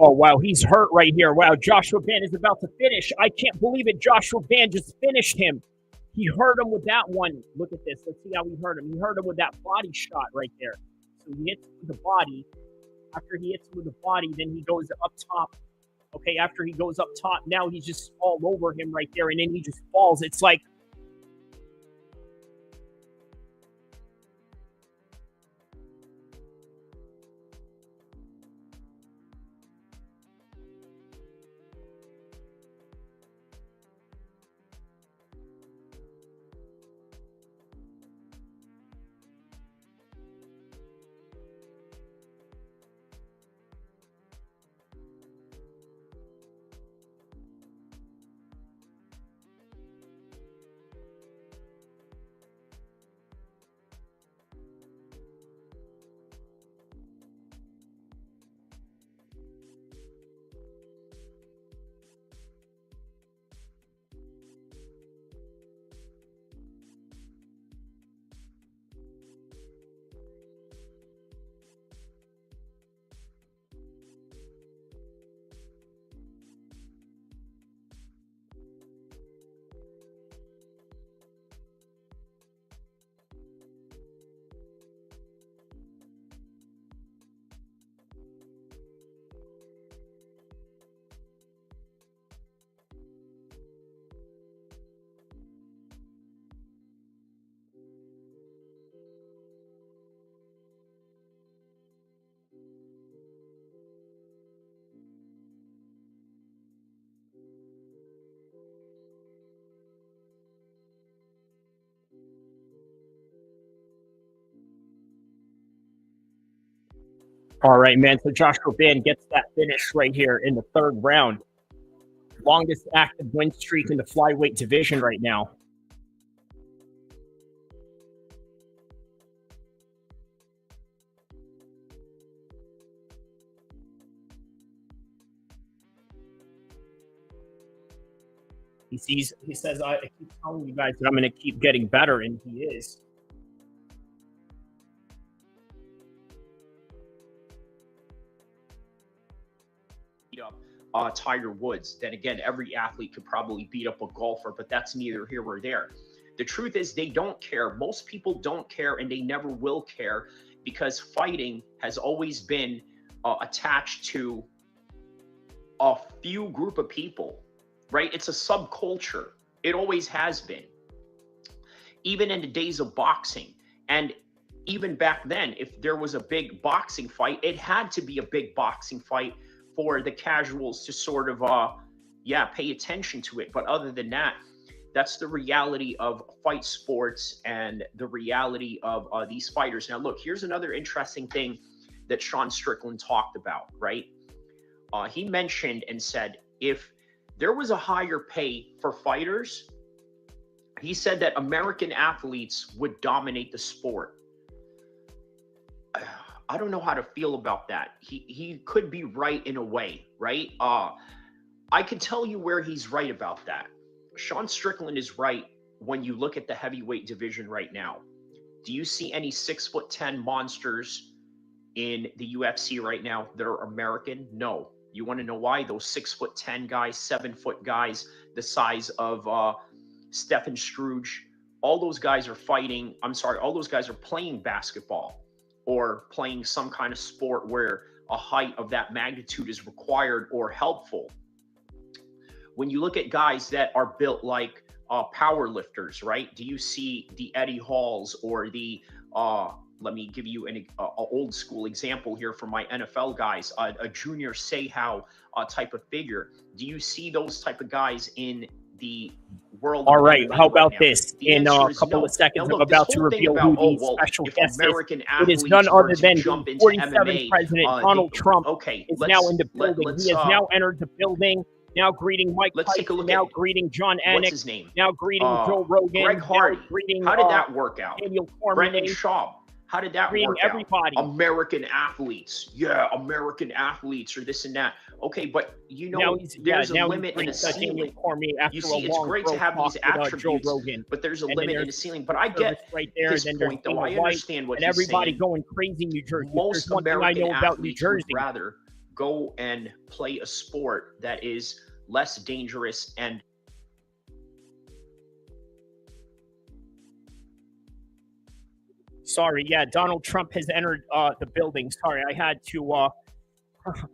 S12: Oh, wow, he's hurt right here. Wow, Joshua Van is about to finish. I can't believe it. Joshua Van just finished him. He hurt him with that one. Look at this. Let's see how he hurt him. He hurt him with that body shot right there. So he hits him with the body. After he hits him with the body, then he goes up top. Okay, after he goes up top, now he's just all over him right there, and then he just falls. It's like, all right, man. So Joshua Van gets that finish right here in the third round. Longest active win streak in the flyweight division right now. He says, I keep telling you guys that I'm going to keep getting better, and he is. Tiger Woods. Then again, every athlete could probably beat up a golfer, but that's neither here nor there. The truth is they don't care. Most people don't care, and they never will care, because fighting has always been attached to a few group of people.
S1: right? It's a subculture. It always has been. Even in the days of boxing. And even back then, if there was a big boxing fight, it had to be a big boxing fight for the casuals to sort of, pay attention to it. But other than that, that's the reality of fight sports and the reality of these fighters. Now, look, here's another interesting thing that Sean Strickland talked about, right? He mentioned and said, if there was a higher pay for fighters, he said that American athletes would dominate the sport. I don't know how to feel about that. He could be right in a way, right? I can tell you where he's right about that. Sean Strickland is right when you look at the heavyweight division right now. Do you see any 6'10" monsters in the UFC right now that are American? No. You want to know why? Those 6'10" guys, 7-foot guys, the size of Stephen Struge, all those guys are fighting. I'm sorry, all those guys are playing basketball or playing some kind of sport where a height of that magnitude is required or helpful. When you look at guys that are built like power lifters, right? Do you see the Eddie Halls or the, let me give you an old school example here from my NFL guys, a Junior Seau type of figure. Do you see those type of guys in the world?
S12: All right, how about this? In a couple of seconds,
S1: now, look,
S12: I'm about to reveal who the special guest is. It is none other than the 47th president, Donald Trump, is now in the building. He has now entered the building. Now greeting Mike Tyson, now greeting John Anik,
S1: what's his name?
S12: Now greeting Joe Rogan,
S1: Greg Hardy.
S12: Greeting,
S1: how did that work out?
S12: Daniel
S1: Brendan Schaub. How did that work
S12: everybody.
S1: out? American athletes. Yeah, American athletes or this and that. Okay, but you know, there's a limit and a ceiling. You see, it's great to have these attributes, but there's a limit and a ceiling. But I get his point, though. I understand what he's saying.
S12: And everybody going crazy in New Jersey.
S1: Most American athletes would rather go and play a sport that is less dangerous and
S12: sorry, Donald Trump has entered the building. Sorry, I had to turn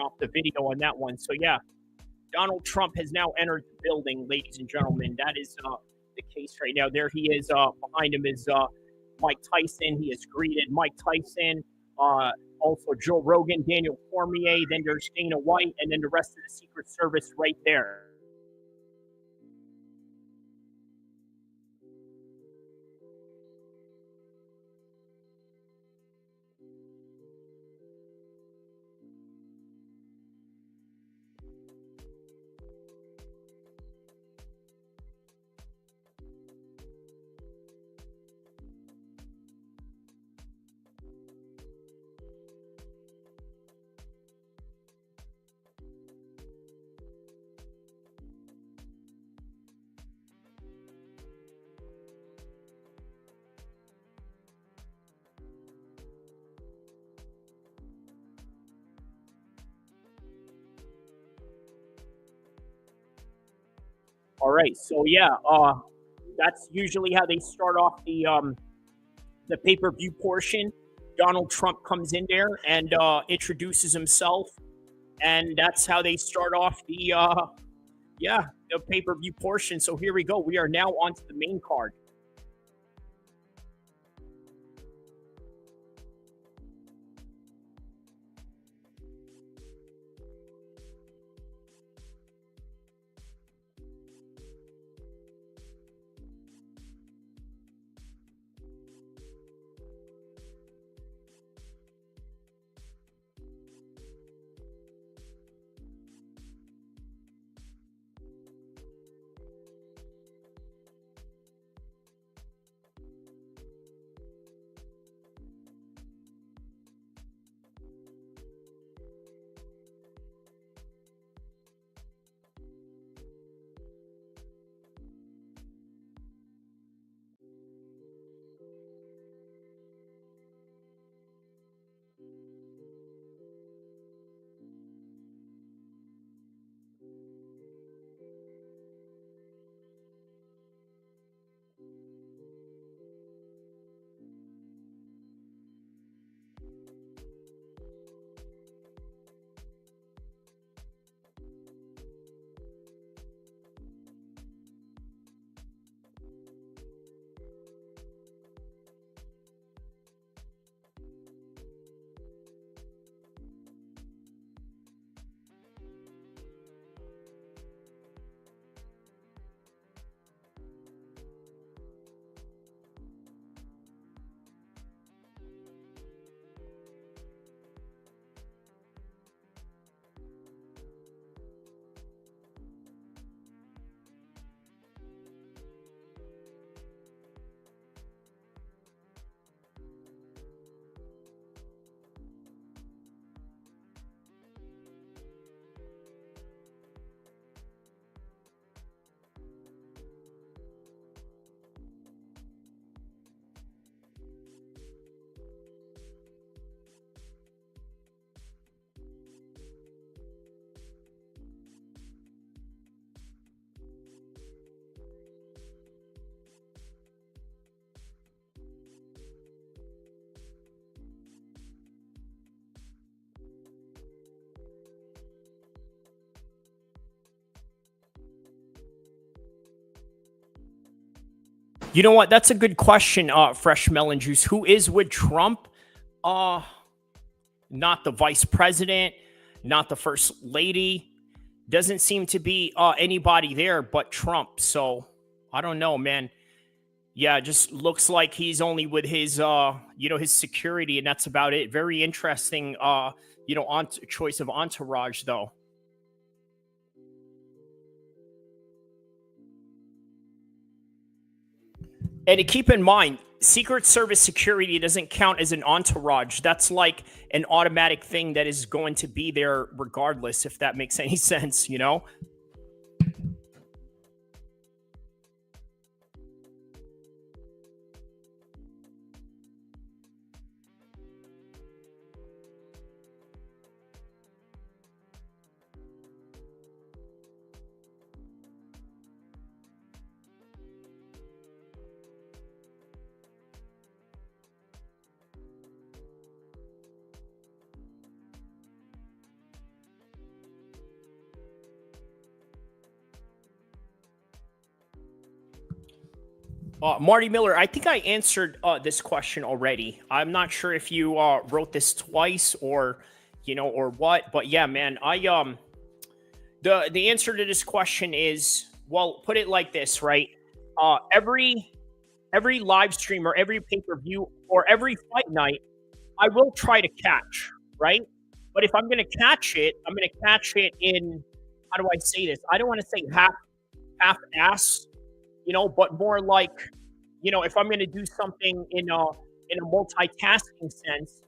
S12: off the video on that one. So Donald Trump has now entered the building, ladies and gentlemen. That is the case right now. There he is. Behind him is Mike Tyson. He has greeted Mike Tyson. Also Joe Rogan, Daniel Cormier, then there's Dana White, and then the rest of the Secret Service right there. All right, so that's usually how they start off the pay-per-view portion. Donald Trump comes in there and introduces himself, and that's how they start off the pay-per-view portion. So here we go. We are now on to the main card. You know what? That's a good question, Fresh Melon Juice. Who is with Trump? Not the vice president, not the first lady. Doesn't seem to be anybody there but Trump. So I don't know, man. Yeah, it just looks like he's only with his, his security, and that's about it. Very interesting, choice of entourage, though. And to keep in mind, Secret Service security doesn't count as an entourage. That's like an automatic thing that is going to be there regardless, if that makes any sense, you know? Marty Miller, I think I answered this question already. I'm not sure if you wrote this twice or what, but yeah, man, the answer to this question is, well, put it like this, right? Every live stream or every pay-per-view or every fight night, I will try to catch, right? But if I'm going to catch it, I'm going to catch it in, how do I say this? I don't want to say half-ass, but more like, if I'm going to do something in a multitasking sense,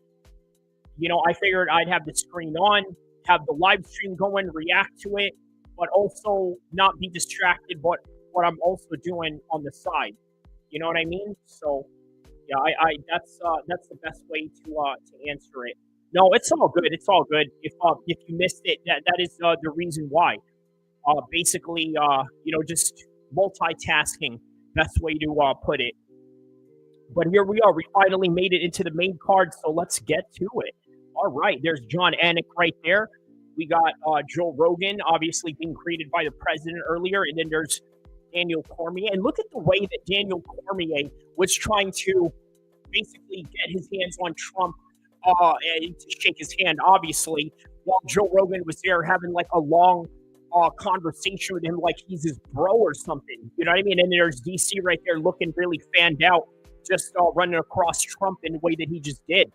S12: I figured I'd have the screen on, have the live stream going, react to it, but also not be distracted by what I'm also doing on the side. You know what I mean? So, yeah, that's the best way to answer it. No, it's all good. It's all good. If you missed it, that is the reason why. Basically, just multitasking. Best way to put it. But here we are. We finally made it into the main card, so let's get to it. All right, there's John Anik right there. We got Joe Rogan, obviously being created by the president earlier, and then there's Daniel Cormier. And look at the way that Daniel Cormier was trying to basically get his hands on Trump and to shake his hand, obviously, while Joe Rogan was there having like a long conversation with him like he's his bro or something. You know what I mean? And there's DC right there looking really fanned out, just running across Trump in the way that he just did.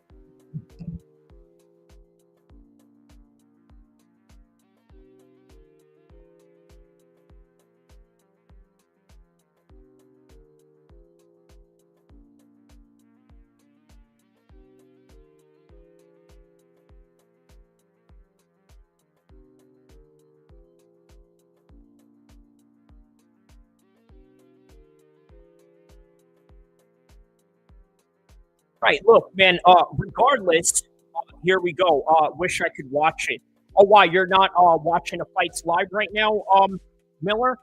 S12: Right, look, man, regardless, here we go. Wish I could watch it. Oh, why, you're not watching the fights live right now, Miller?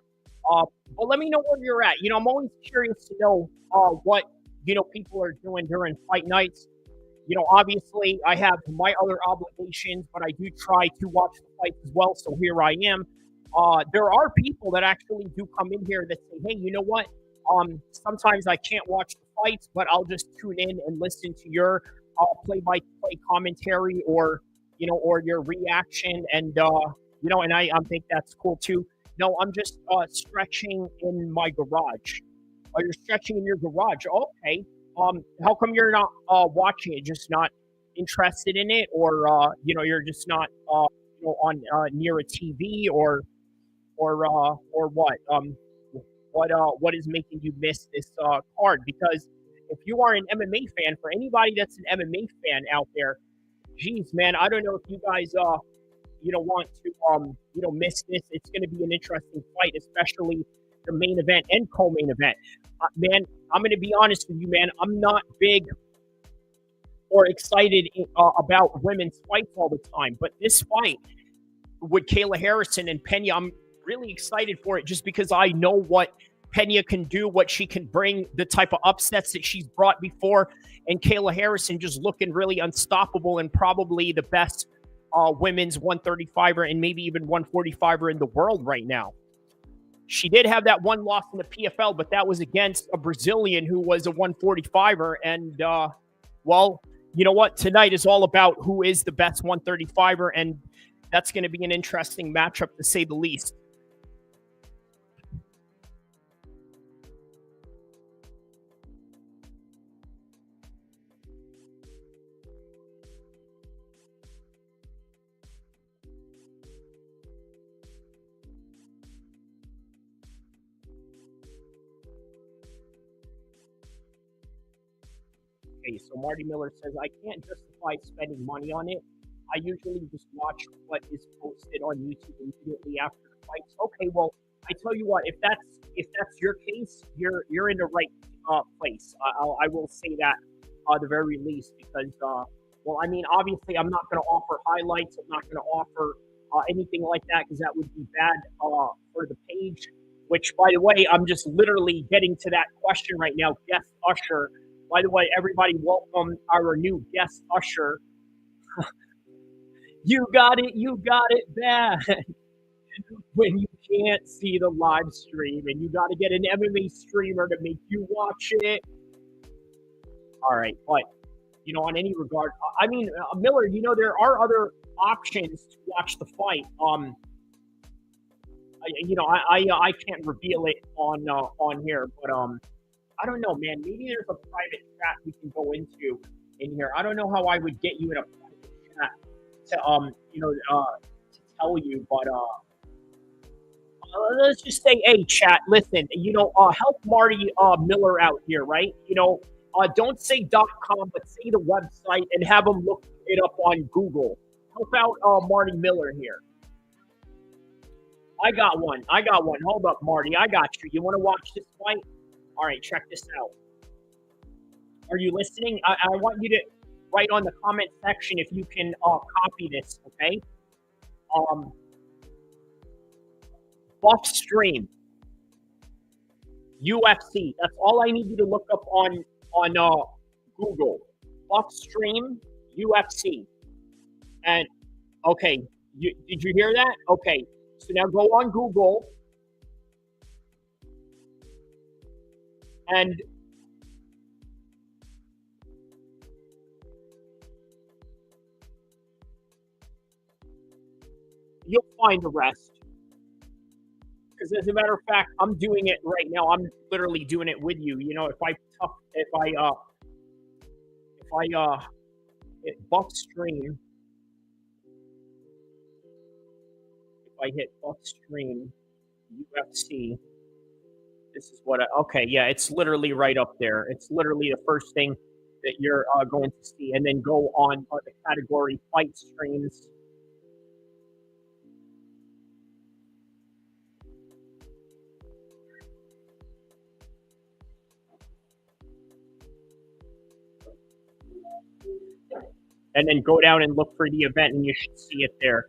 S12: Well, let me know where you're at. I'm always curious to know what, people are doing during fight nights. Obviously, I have my other obligations, but I do try to watch the fights as well, so here I am. There are people that actually do come in here that say, hey, you know what? Sometimes I can't watch the fights, but I'll just tune in and listen to your play-by-play commentary or your reaction. And, and I think that's cool too. No, I'm just stretching in my garage. Oh, you're stretching in your garage. Okay. How come you're not watching it? Just not interested in it? Or, you're just not on near a TV or what? What is making you miss this card? Because if you are an MMA fan, for anybody that's an MMA fan out there, geez, man, I don't know if you guys, want to, miss this. It's going to be an interesting fight, especially the main event and co-main event. Man, I'm going to be honest with you, man. I'm not big or excited about women's fights all the time, but this fight with Kayla Harrison and Pena, I'm really excited for it just because I know what Pena can do, what she can bring, the type of upsets that she's brought before, and Kayla Harrison just looking really unstoppable and probably the best women's 135er and maybe even 145er in the world right now. She did have that one loss in the PFL, but that was against a Brazilian who was a 145er. And, well, you know what? Tonight is all about who is the best 135er, and that's going to be an interesting matchup, to say the least. So Marty Miller says, I can't justify spending money on it. I usually just watch what is posted on YouTube immediately after the fights. Okay, well, I tell you what, if that's your case, you're in the right place. I will say that at the very least, because well, I mean, obviously, I'm not going to offer highlights. I'm not going to offer anything like that, because that would be bad for the page. Which, by the way, I'm just literally getting to that question right now. Guest Usher. By the way, everybody, welcome our new guest usher. You got it bad. When you can't see the live stream and you got to get an MMA streamer to make you watch it. All right, but, you know, on any regard, I mean, Miller, you know, there are other options to watch the fight. You know, I can't reveal it on here, but I don't know, man. Maybe there's a private chat we can go into in here. I don't know how I would get you in a private chat to you know, to tell you, but let's just say, hey, chat, listen, you know, help Marty Miller out here, right? You know, don't say .com, but say the website and have him look it up on Google. Help out Marty Miller here. I got one. Hold up, Marty. I got you. You want to watch this fight? All right, check this out. Are you listening? I want you to write on the comment section if you can copy this, okay? Buff Stream, UFC. That's all I need you to look up on Google. Buff Stream, UFC. And, okay, did you hear that? Okay, so now go on Google. And you'll find the rest. Because as a matter of fact, I'm doing it right now. I'm literally doing it with you. You know, if I hit Buff Stream, if I hit Buff Stream UFC. This is what okay, yeah, it's literally right up there. It's literally the first thing that you're going to see. And then go on the category fight streams. And then go down and look for the event, and you should see it there.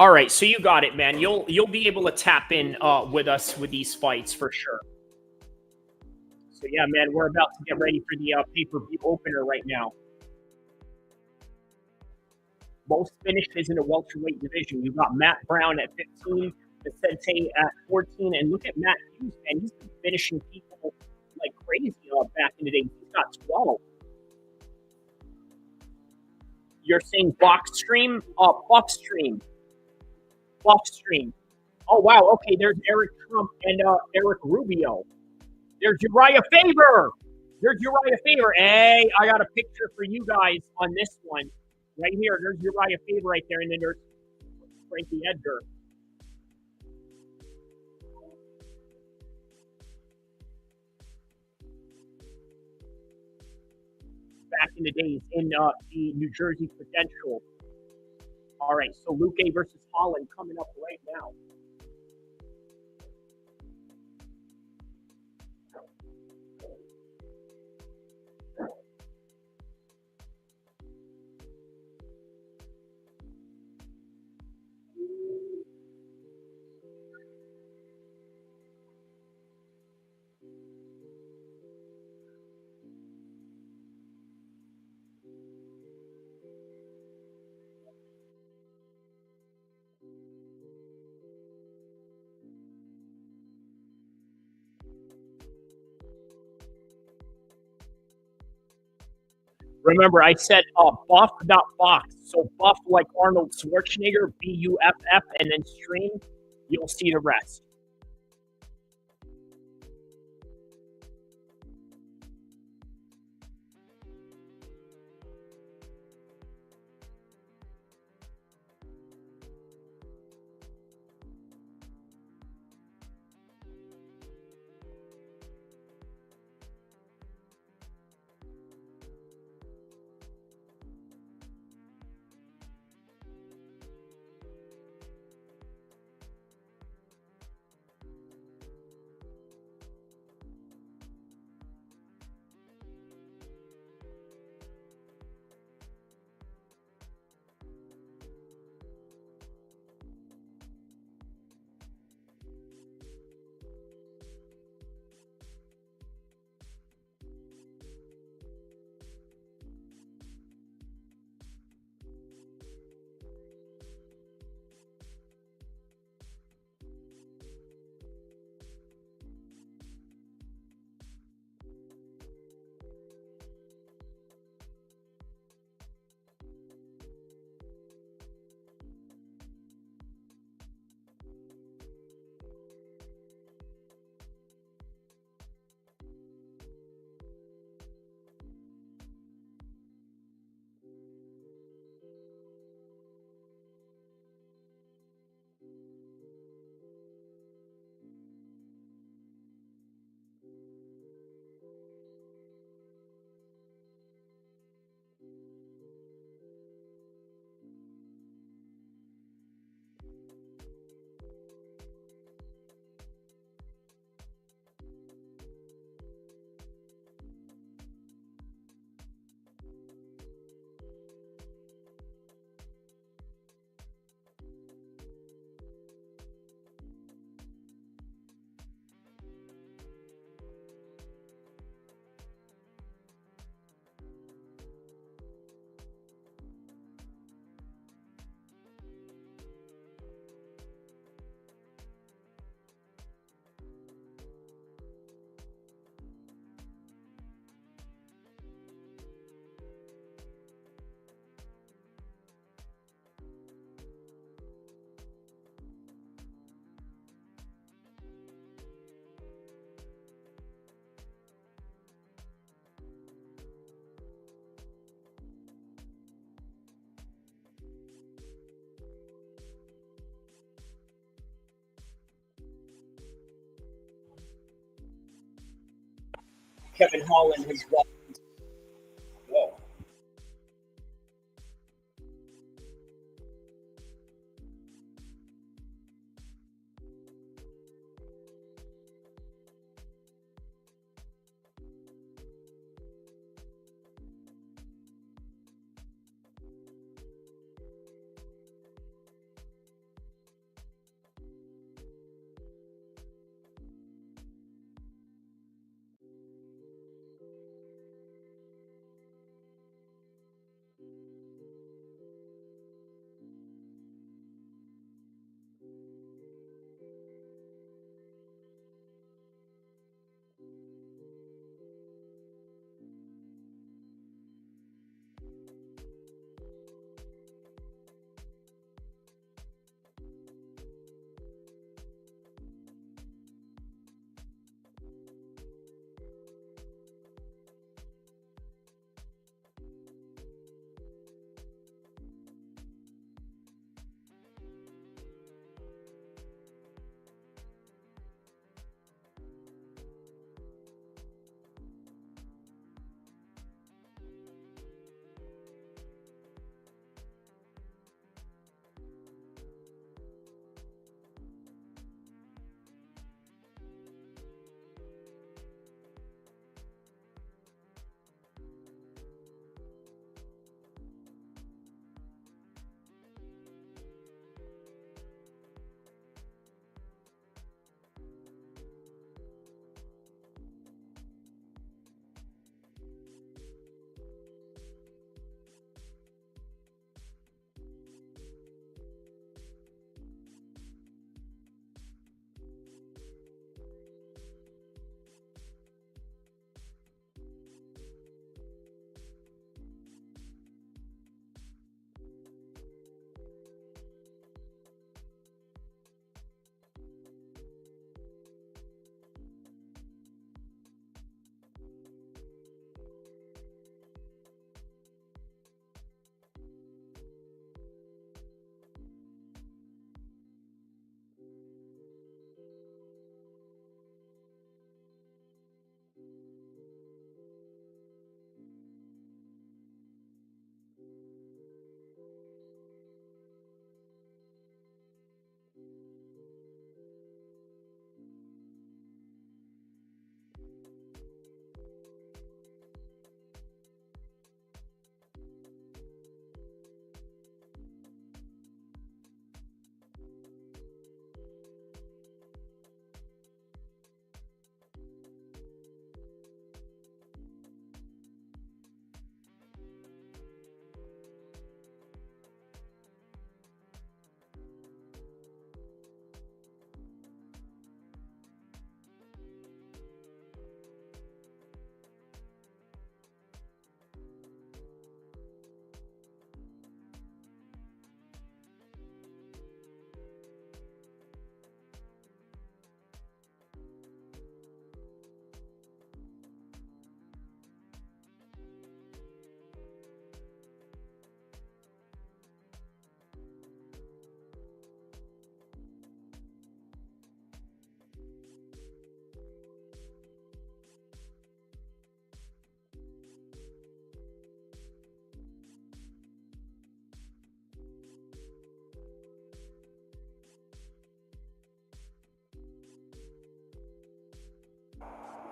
S12: All right, so you got it, man. You'll be able to tap in with us with these fights for sure. So yeah, man, we're about to get ready for the pay-per-view opener right now. Most finishes in the welterweight division. You got Matt Brown at 15, Vicente at 14, and look at Matt Hughes, man. He's been finishing people like crazy back in the day. He's got 12. You're saying box stream? Buff stream. Buff stream. Oh, wow. Okay, there's Eric Trump and Eric Rubio. There's Uriah Faber. Hey, I got a picture for you guys on this one. Right here. There's Uriah Faber right there. And then there's Frankie Edgar. Back in the days in the New Jersey Prudential. All right, so Luque versus Holland coming up right now. Remember, I said buff, not box. So buff like Arnold Schwarzenegger, BUFF, and then stream. You'll see the rest. Kevin Holland has walked. Whoa.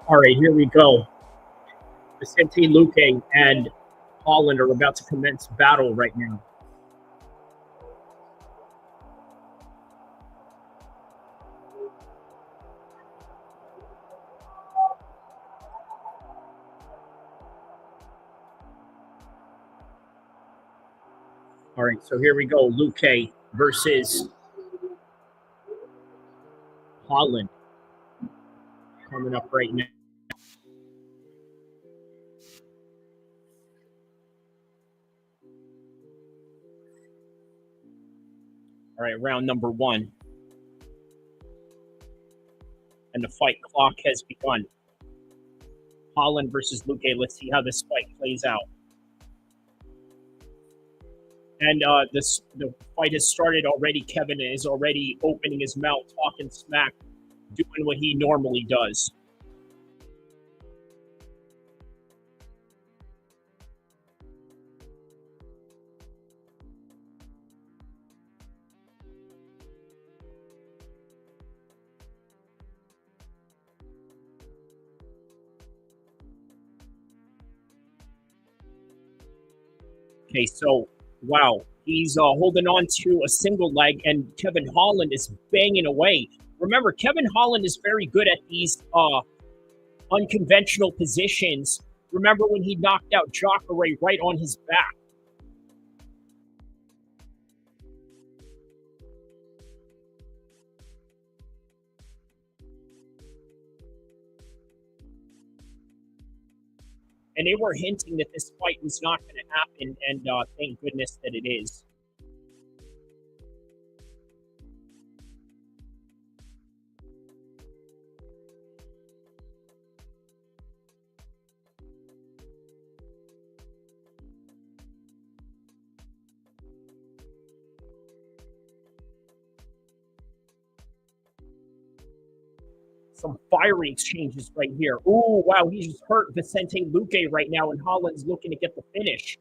S12: All right, here we go. Vicente Luque and Holland are about to commence battle right now. All right, so here we go. Luque versus Holland coming up right now. All right, round number 1. And the fight clock has begun. Holland versus Luque. Let's see how this fight plays out. And the fight has started already. Kevin is already opening his mouth, talking smack, doing what he normally does. Okay, so, wow. He's holding on to a single leg, and Kevin Holland is banging away. Remember, Kevin Holland is very good at these unconventional positions. Remember when he knocked out Jeka right on his back? And they were hinting that this fight was not going to happen, and thank goodness that it is. Some fiery exchanges right here. Ooh, wow, he just hurt Vicente Luque right now, and Holland's looking to get the finish.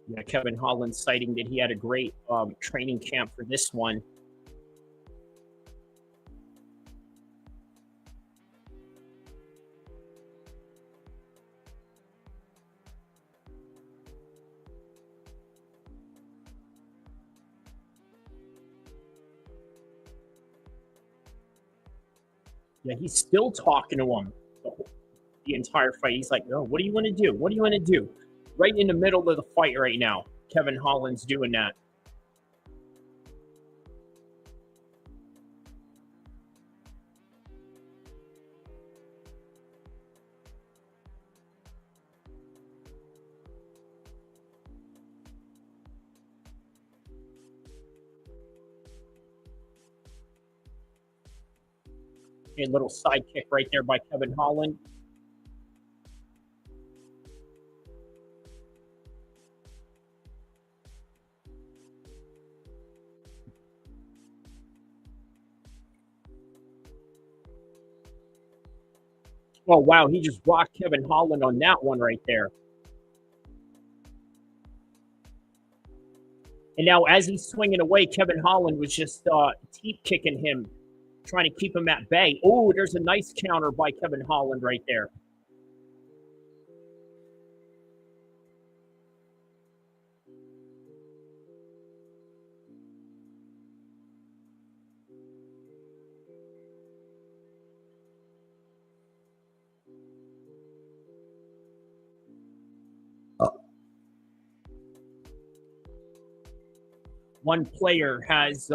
S12: Yeah, Kevin Holland citing that he had a great training camp for this one. Yeah, he's still talking to him the entire fight. He's like, no, what do you want to do? What do you want to do? Right in the middle of the fight right now, Kevin Holland's doing that. A little side kick right there by Kevin Holland. Oh, wow, he just rocked Kevin Holland on that one right there. And now as he's swinging away, Kevin Holland was just teep kicking him, trying to keep him at bay. Oh, there's a nice counter by Kevin Holland right there. One player has,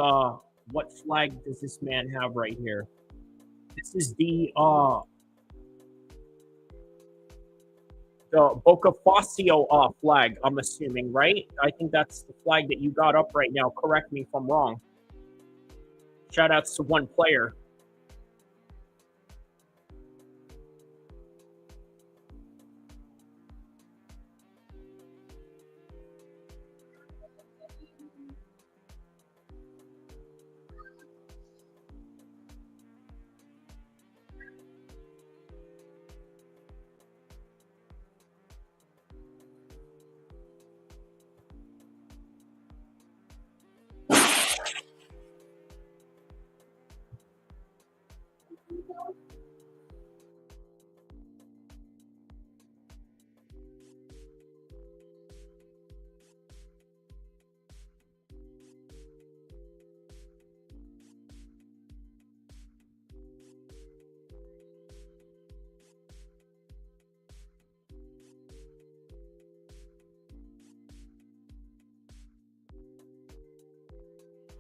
S12: what flag does this man have right here? This is the Bocafacio flag, I'm assuming, right? I think that's the flag that you got up right now. Correct me if I'm wrong. Shout outs to one player.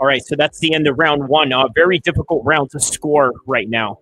S12: All right, so that's the end of round one. Very difficult round to score right now.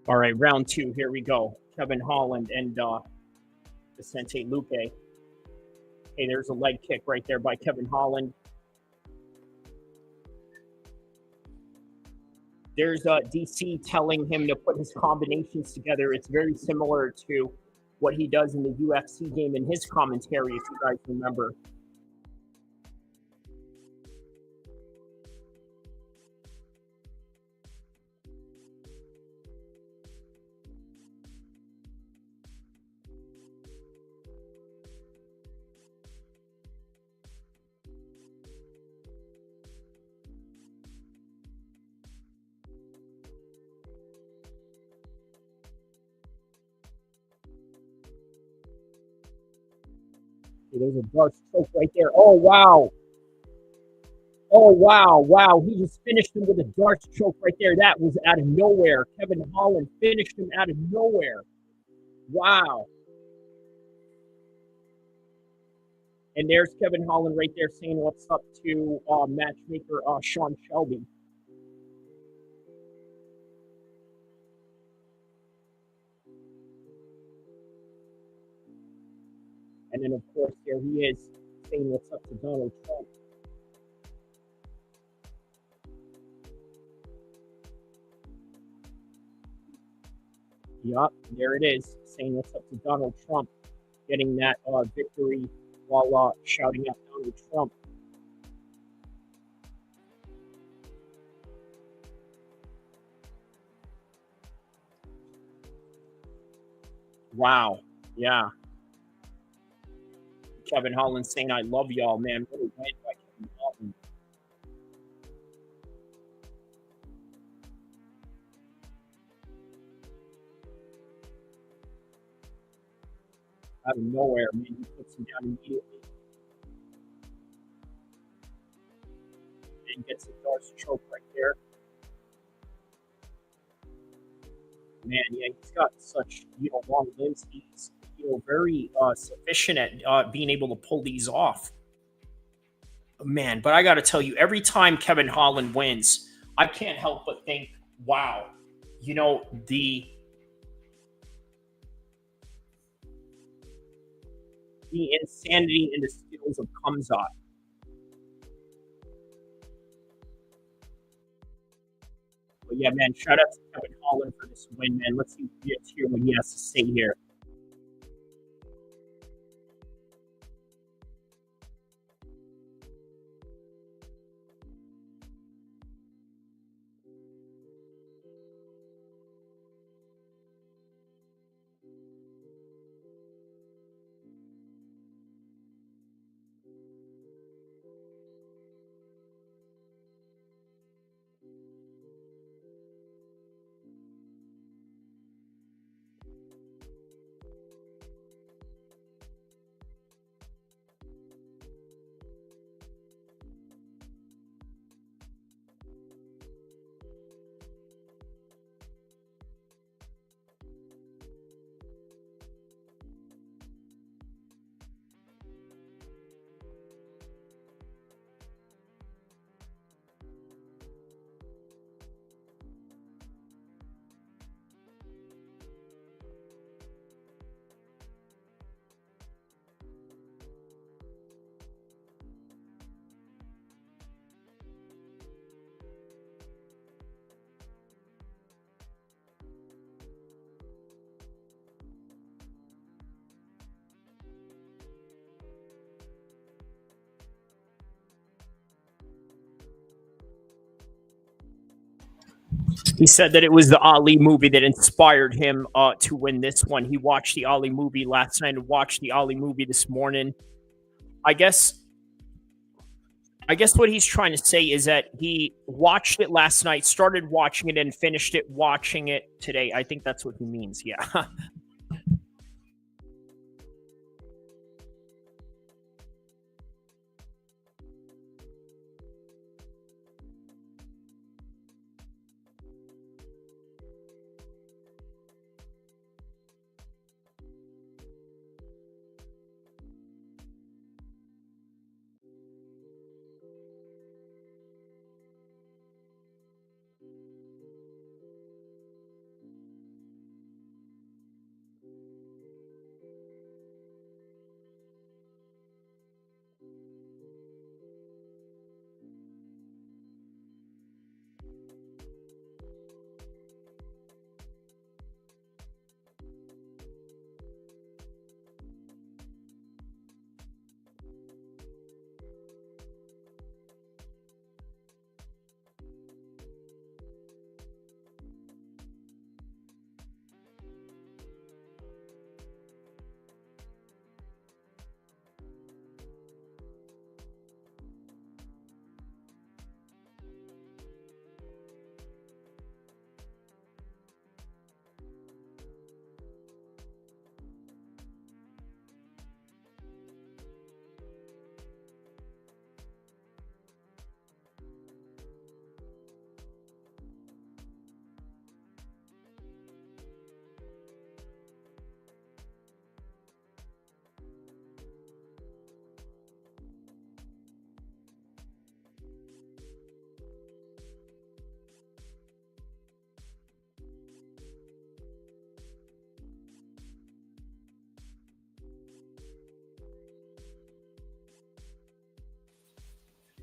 S12: All right, round two. Here we go. Kevin Holland and Vicente Luque. Hey, there's a leg kick right there by Kevin Holland. There's DC telling him to put his combinations together. It's very similar to what he does in the UFC game in his commentary, if you guys remember. There's a dark choke right there. Oh, wow. Oh, wow. Wow. He just finished him with a dark choke right there. That was out of nowhere. Kevin Holland finished him out of nowhere. Wow. And there's Kevin Holland right there saying what's up to matchmaker Sean Shelby. And then, of course, there he is saying what's up to Donald Trump. Yup, there it is, saying what's up to Donald Trump, getting that victory while shouting out Donald Trump. Wow, yeah. Kevin Holland saying, I love y'all, man. Really win by Kevin Holland. Out of nowhere, man. He puts him down immediately. And gets a Darce choke right there. Man, yeah, he's got such, long limbs. He's, very sufficient at being able to pull these off. Man, but I got to tell you, every time Kevin Holland wins, I can't help but think, wow, the insanity and the skills of Kamzat. But yeah, man, shout out to Kevin Holland for this win, man. Let's hear what he has to say here. He said that it was the Ali movie that inspired him to win this one. He watched the Ali movie last night and watched the Ali movie this morning. I guess what he's trying to say is that he watched it last night, started watching it, and finished it watching it today. I think that's what he means. Yeah.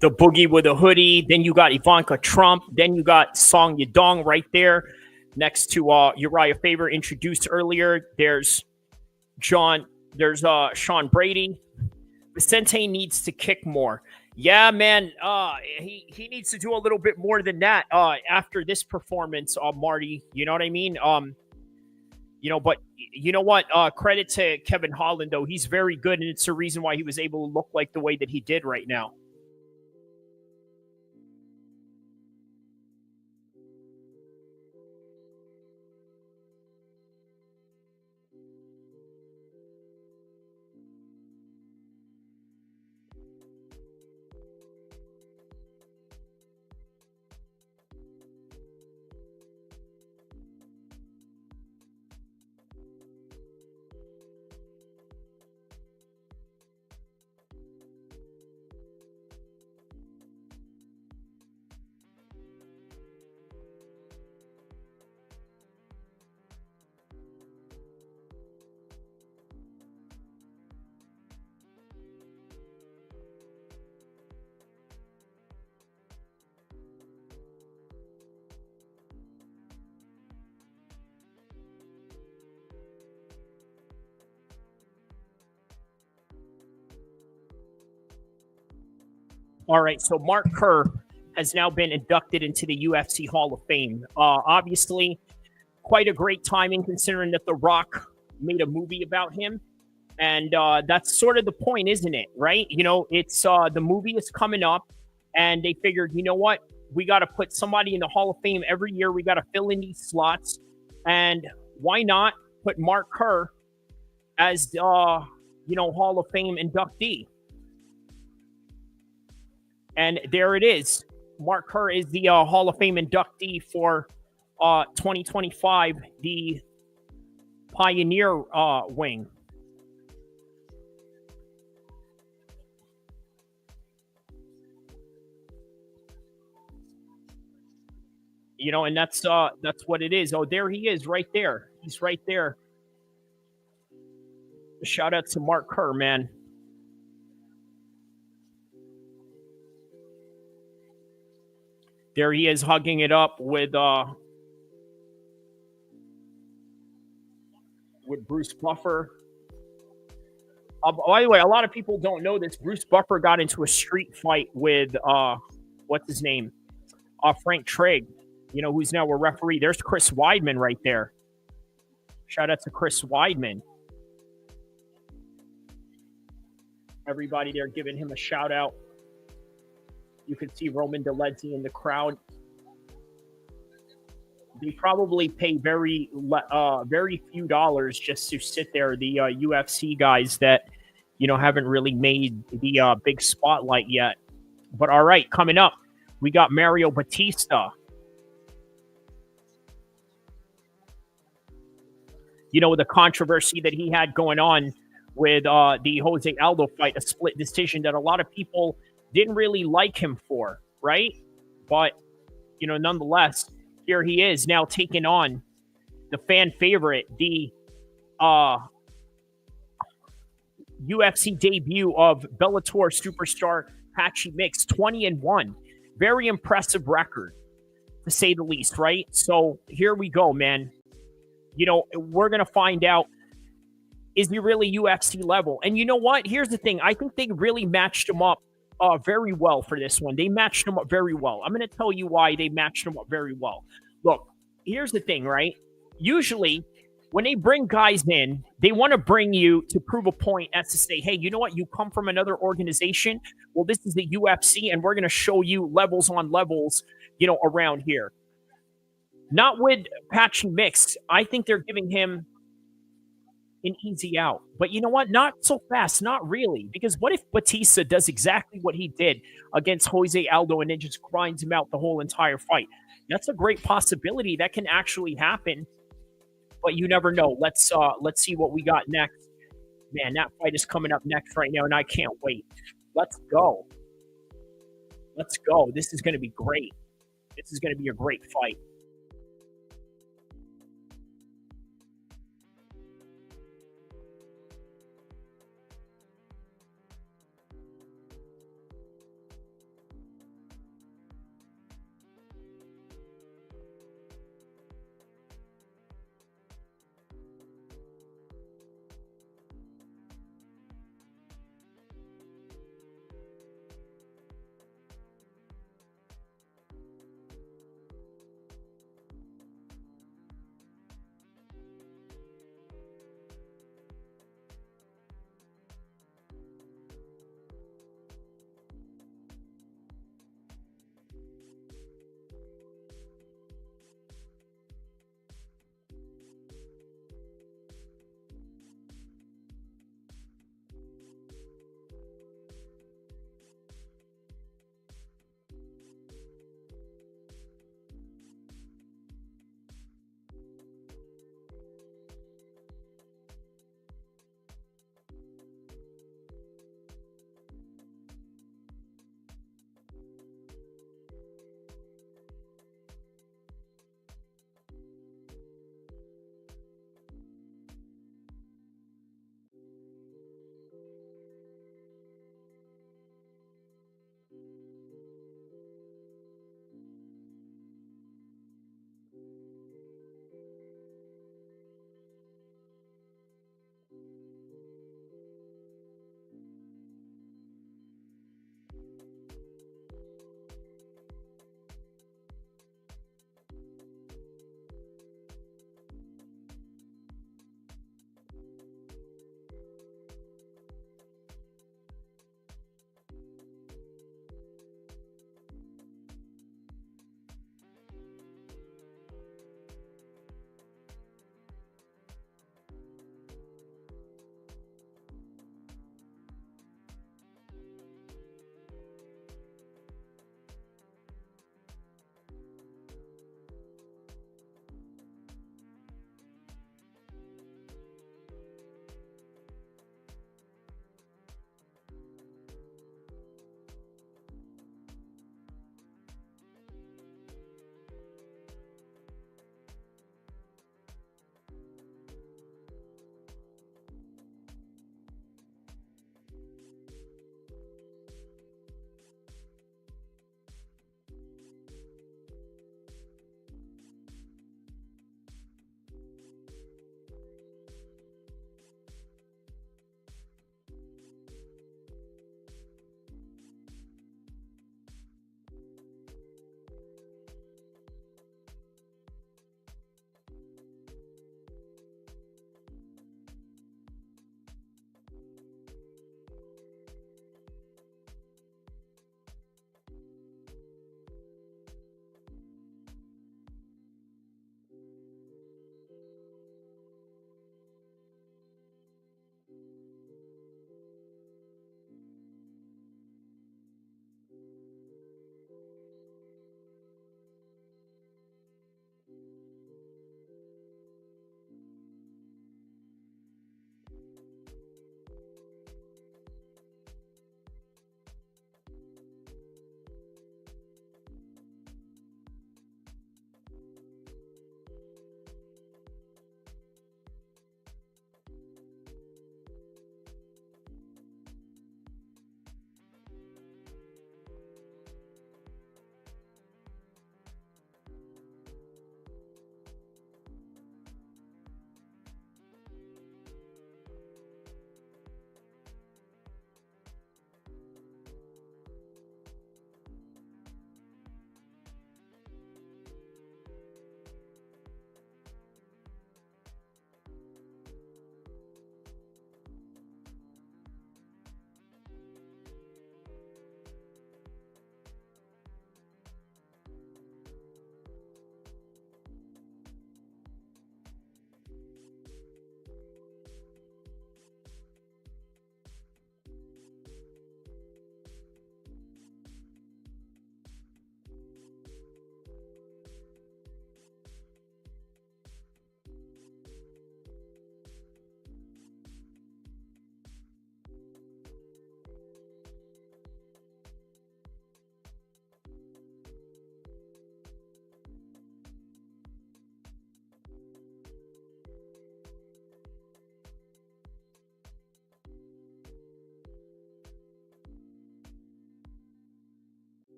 S12: The boogie with a hoodie. Then you got Ivanka Trump. Then you got Song Yadong right there next to Uriah Faber introduced earlier. There's Sean Brady. Vicente needs to kick more. Yeah, man. He needs to do a little bit more than that after this performance, Marty. You know what I mean? But you know what? Credit to Kevin Holland, though. He's very good, and it's the reason why he was able to look like the way that he did right now. All right, so Mark Kerr has now been inducted into the UFC Hall of Fame. Obviously, quite a great timing considering that The Rock made a movie about him. And that's sort of the point, isn't it? Right? It's the movie is coming up, and they figured, you know what? We got to put somebody in the Hall of Fame every year. We got to fill in these slots. And why not put Mark Kerr as, Hall of Fame inductee? And there it is. Mark Kerr is the Hall of Fame inductee for 2025, the Pioneer wing. And that's what it is. Oh, there he is right there. He's right there. Shout out to Mark Kerr, man. There he is hugging it up with Bruce Buffer. By the way, a lot of people don't know this. Bruce Buffer got into a street fight with what's his name? Frank Trigg. you know, who's now a referee. There's Chris Weidman right there. Shout out to Chris Weidman. Everybody there giving him a shout out. You can see Roman Deledzi in the crowd. They probably pay very few dollars just to sit there. The UFC guys that, you know, haven't really made the big spotlight yet. But all right, coming up, we got Mario Bautista. You know, the controversy that he had going on with the Jose Aldo fight, a split decision that a lot of people didn't really like him for, right? But, you know, nonetheless, here he is now taking on the fan favorite, the UFC debut of Bellator superstar Patchy Mix, 20-1. Very impressive record, to say the least, right? So here we go, man. You know, we're going to find out, is he really UFC level? And you know what? Here's the thing. I think they really matched him up very well for this one. They matched him up very well. I'm going to tell you why they matched him up very well. Look, here's the thing, right? Usually, when they bring guys in, they want to bring you to prove a point as to say, hey, you know what? You come from another organization. Well, this is the UFC, and we're going to show you levels on levels, you know, around here. Not with Patchy Mix. I think they're giving him an easy out. But you know what? Not so fast. Not really. Because what if Batista does exactly what he did against Jose Aldo and then just grinds him out the whole entire fight? That's a great possibility. That can actually happen. But you never know. Let's see what we got next. Man, that fight is coming up next right now, and I can't wait. Let's go. Let's go. This is going to be great. This is going to be a great fight.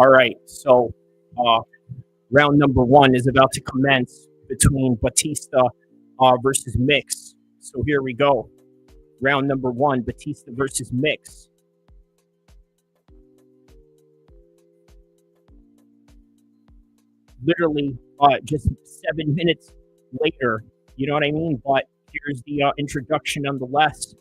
S12: All right, so round number one is about to commence between Bautista versus Mix. So here we go. Round number one, Bautista versus Mix. Literally just 7 minutes later, you know what I mean? But here's the introduction nonetheless.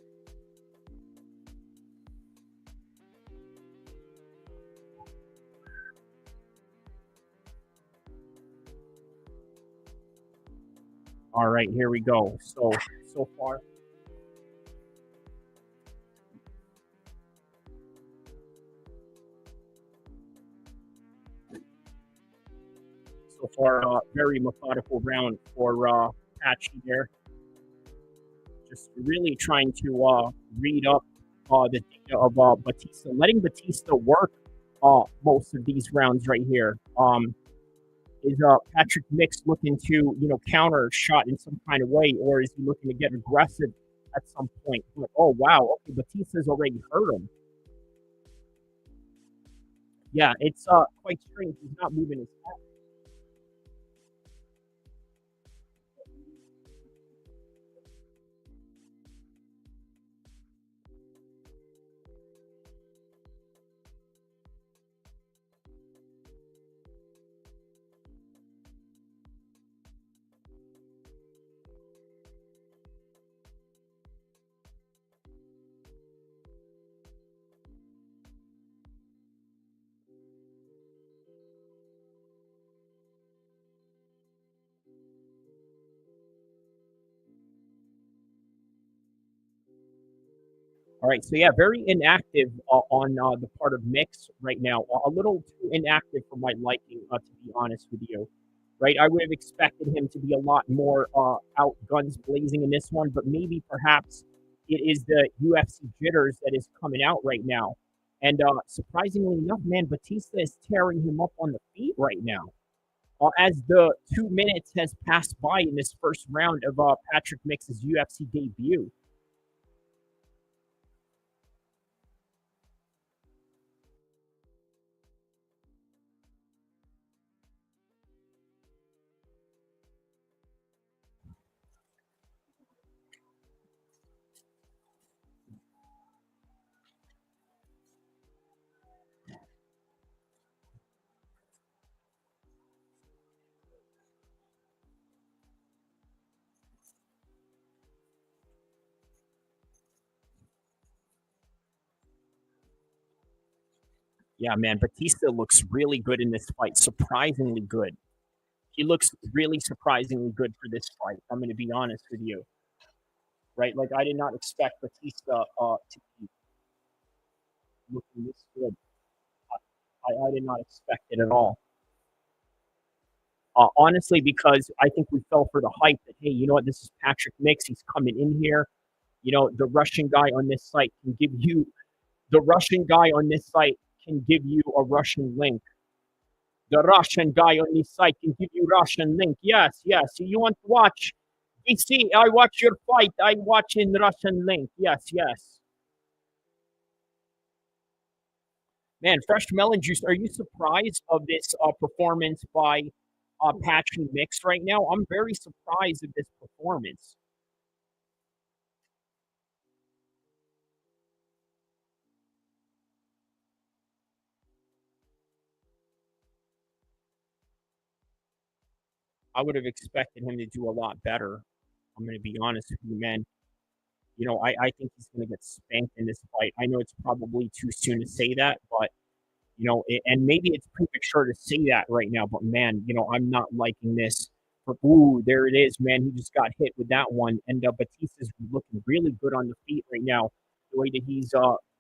S12: All right, here we go. So far. So far, very methodical round for Patchy there. Just really trying to read up the data of Bautista, letting Bautista work most of these rounds right here. Is Patrick Mix looking to, counter shot in some kind of way, or is he looking to get aggressive at some point? But, oh, wow. Okay, Bautista's already hurt him. Yeah, it's quite strange. He's not moving his head. All right, so yeah, very inactive on the part of Mix right now. A little too inactive for my liking, to be honest with you. Right, I would have expected him to be a lot more out guns blazing in this one, but maybe perhaps it is the UFC jitters that is coming out right now. And surprisingly enough, man, Bautista is tearing him up on the feet right now. As the 2 minutes has passed by in this first round of Patrick Mix's UFC debut. Yeah, man, Bautista looks really good in this fight. Surprisingly good. He looks really surprisingly good for this fight. I'm going to be honest with you. Right? Like, I did not expect Bautista to be looking this good. I did not expect it at all. Honestly, because I think we fell for the hype that, hey, you know what? This is Patrick Mix. He's coming in here. The Russian guy on this site can give you a Russian link. The Russian guy on this site can give you Russian link. Yes. You want to watch? DC, I watch your fight. I watch in Russian link. Yes. Man, Fresh Melon Juice, are you surprised of this performance by Patchy Mix right now? I'm very surprised of this performance. I would have expected him to do a lot better. I'm going to be honest with you, man. I think he's going to get spanked in this fight. I know it's probably too soon to say that, but, and maybe it's premature to say that right now, but man, I'm not liking this. Ooh, there it is, man. He just got hit with that one. And Bautista's looking really good on the feet right now. The way that he's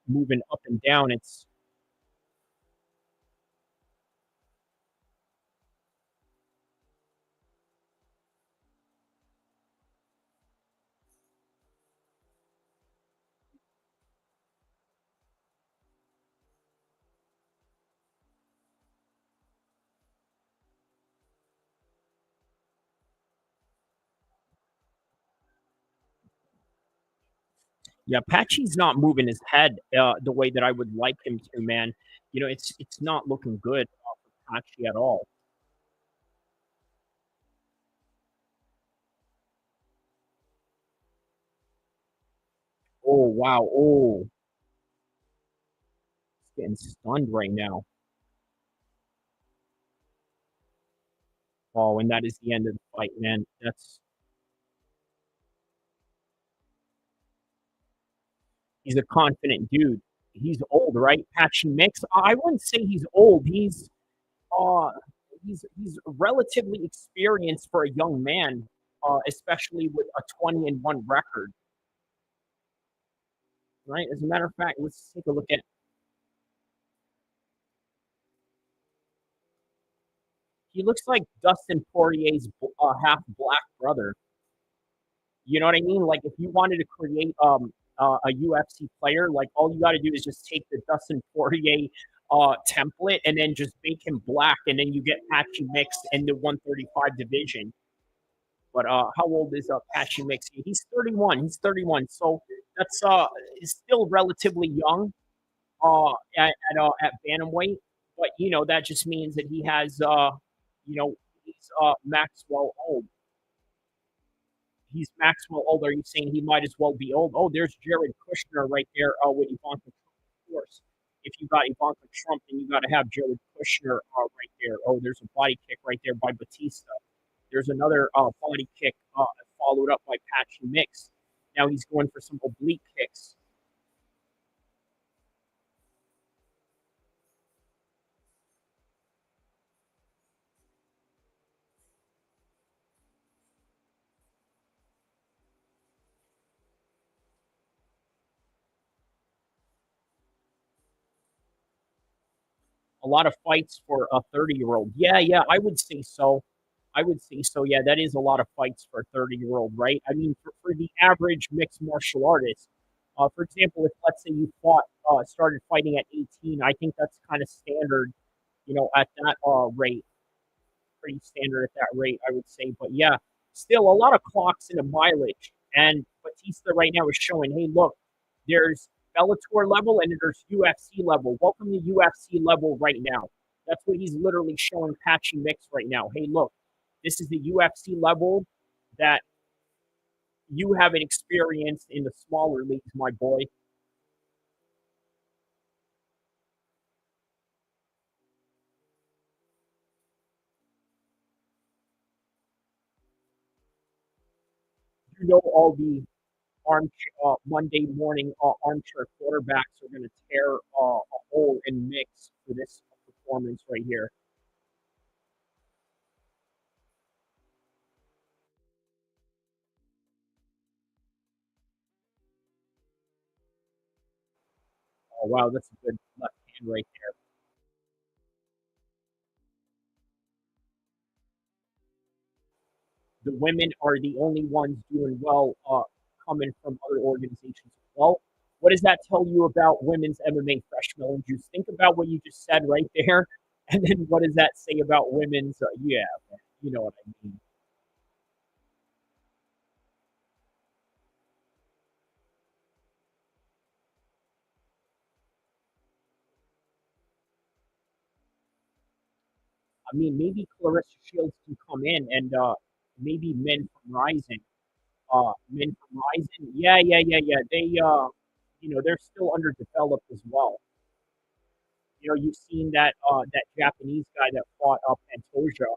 S12: moving up and down, it's Yeah, Patchy's not moving his head the way that I would like him to, man. You know, it's not looking good for Patchy at all. Oh, wow. Oh, he's getting stunned right now. Oh, and that is the end of the fight, man. He's a confident dude. He's old, right? Patchy Mix. I wouldn't say he's old. Uh he's relatively experienced for a young man, especially with a 20-1 record, right? As a matter of fact, let's take a look at. He looks like Dustin Poirier's half black brother. You know what I mean? Like if you wanted to create a UFC player, like all you got to do is just take the Dustin Poirier template and then just make him black, and then you get Patchy Mix in the 135 division. But how old is Patchy Mix? He's 31. He's 31. So that's he's still relatively young at bantamweight. But you know that just means that he has you know he's Maxwell old. He's Maxwell old. Are you saying he might as well be old? Oh, there's Jared Kushner right there with Ivanka Trump, of course. If you got Ivanka Trump, then you got to have Jared Kushner right there. Oh, there's a body kick right there by Bautista. There's another body kick followed up by Patchy Mix. Now he's going for some oblique kicks. A lot of fights for a 30-year-old. Yeah, yeah, I would say so. I would say so. Yeah, that is a lot of fights for a 30-year-old, right? I mean, for the average mixed martial artist, for example, if let's say you started fighting at 18, I think that's kind of standard, you know, at that rate. Pretty standard at that rate, I would say. But yeah, still a lot of clocks and a mileage. And Batista right now is showing, hey, look, there's Bellator level and there's UFC level. Welcome to UFC level right now. That's what he's literally showing Patchy Mix right now. Hey, look, this is the UFC level that you haven't experienced in the smaller leagues, my boy. You know all the Monday morning armchair quarterbacks are going to tear a hole in Mix for this performance right here. Oh, wow, that's a good left hand right there. The women are the only ones doing well coming from other organizations. Well, what does that tell you about women's MMA, Fresh Melon Juice? Think about what you just said right there. And then what does that say about women's? Yeah, you know what I mean. I mean, maybe Clarissa Shields can come in and maybe men from Rising. Men from Rising. Yeah, yeah, yeah, yeah. They, you know, they're still underdeveloped as well. You know, you've seen that Japanese guy that fought up Pantoja.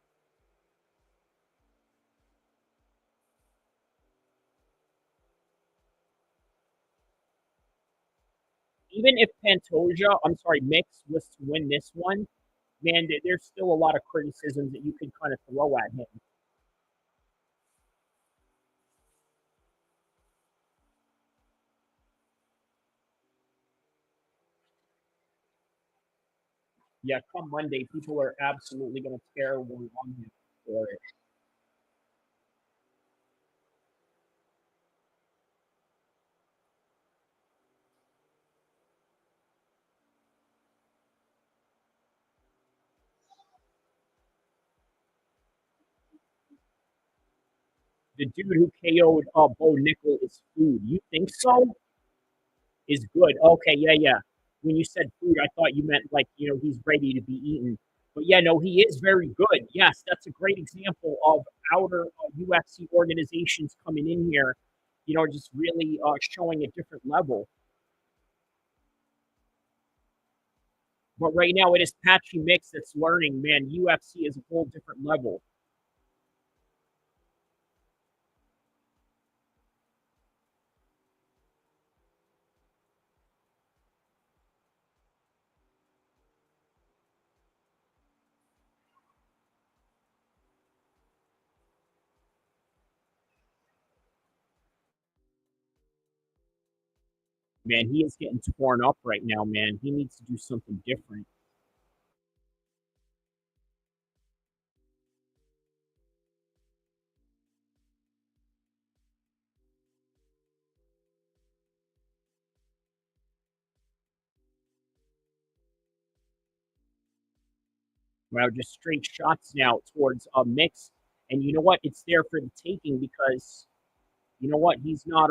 S12: Even if Pantoja, I'm sorry, Mix was to win this one, man, there's still a lot of criticisms that you can kind of throw at him. Yeah, come Monday, people are absolutely going to tear one on him for it. The dude who KO'd Bo Nickel is food. You think so? is good. Okay, yeah. When you said food, I thought you meant like, he's ready to be eaten. But yeah, no, he is very good. Yes, that's a great example of outer UFC organizations coming in here, just really showing a different level. But right now, it is Patchy Mix that's learning, man. UFC is a whole different level. Man, he is getting torn up right now, man. He needs to do something different. Wow, just straight shots now towards a Mix. And you know what? It's there for the taking because you know what? He's not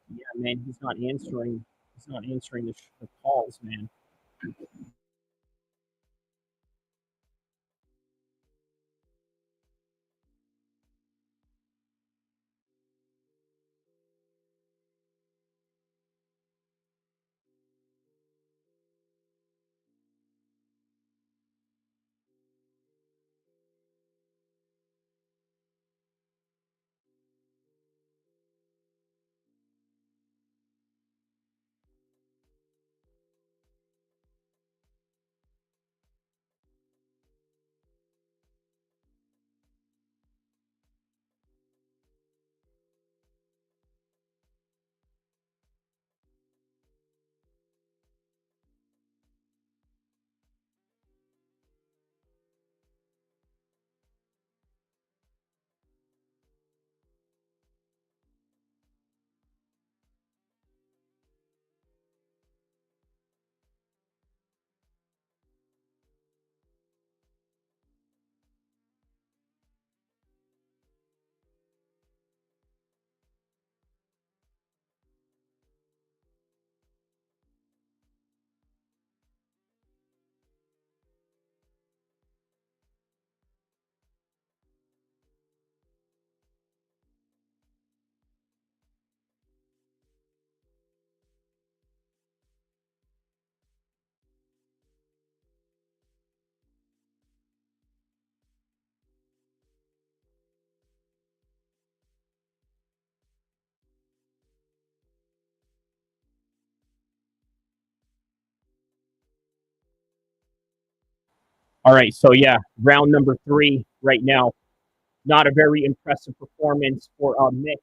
S12: yeah, man, he's not answering the calls, man. All right, so yeah, round number 3 right now. Not a very impressive performance for Mix.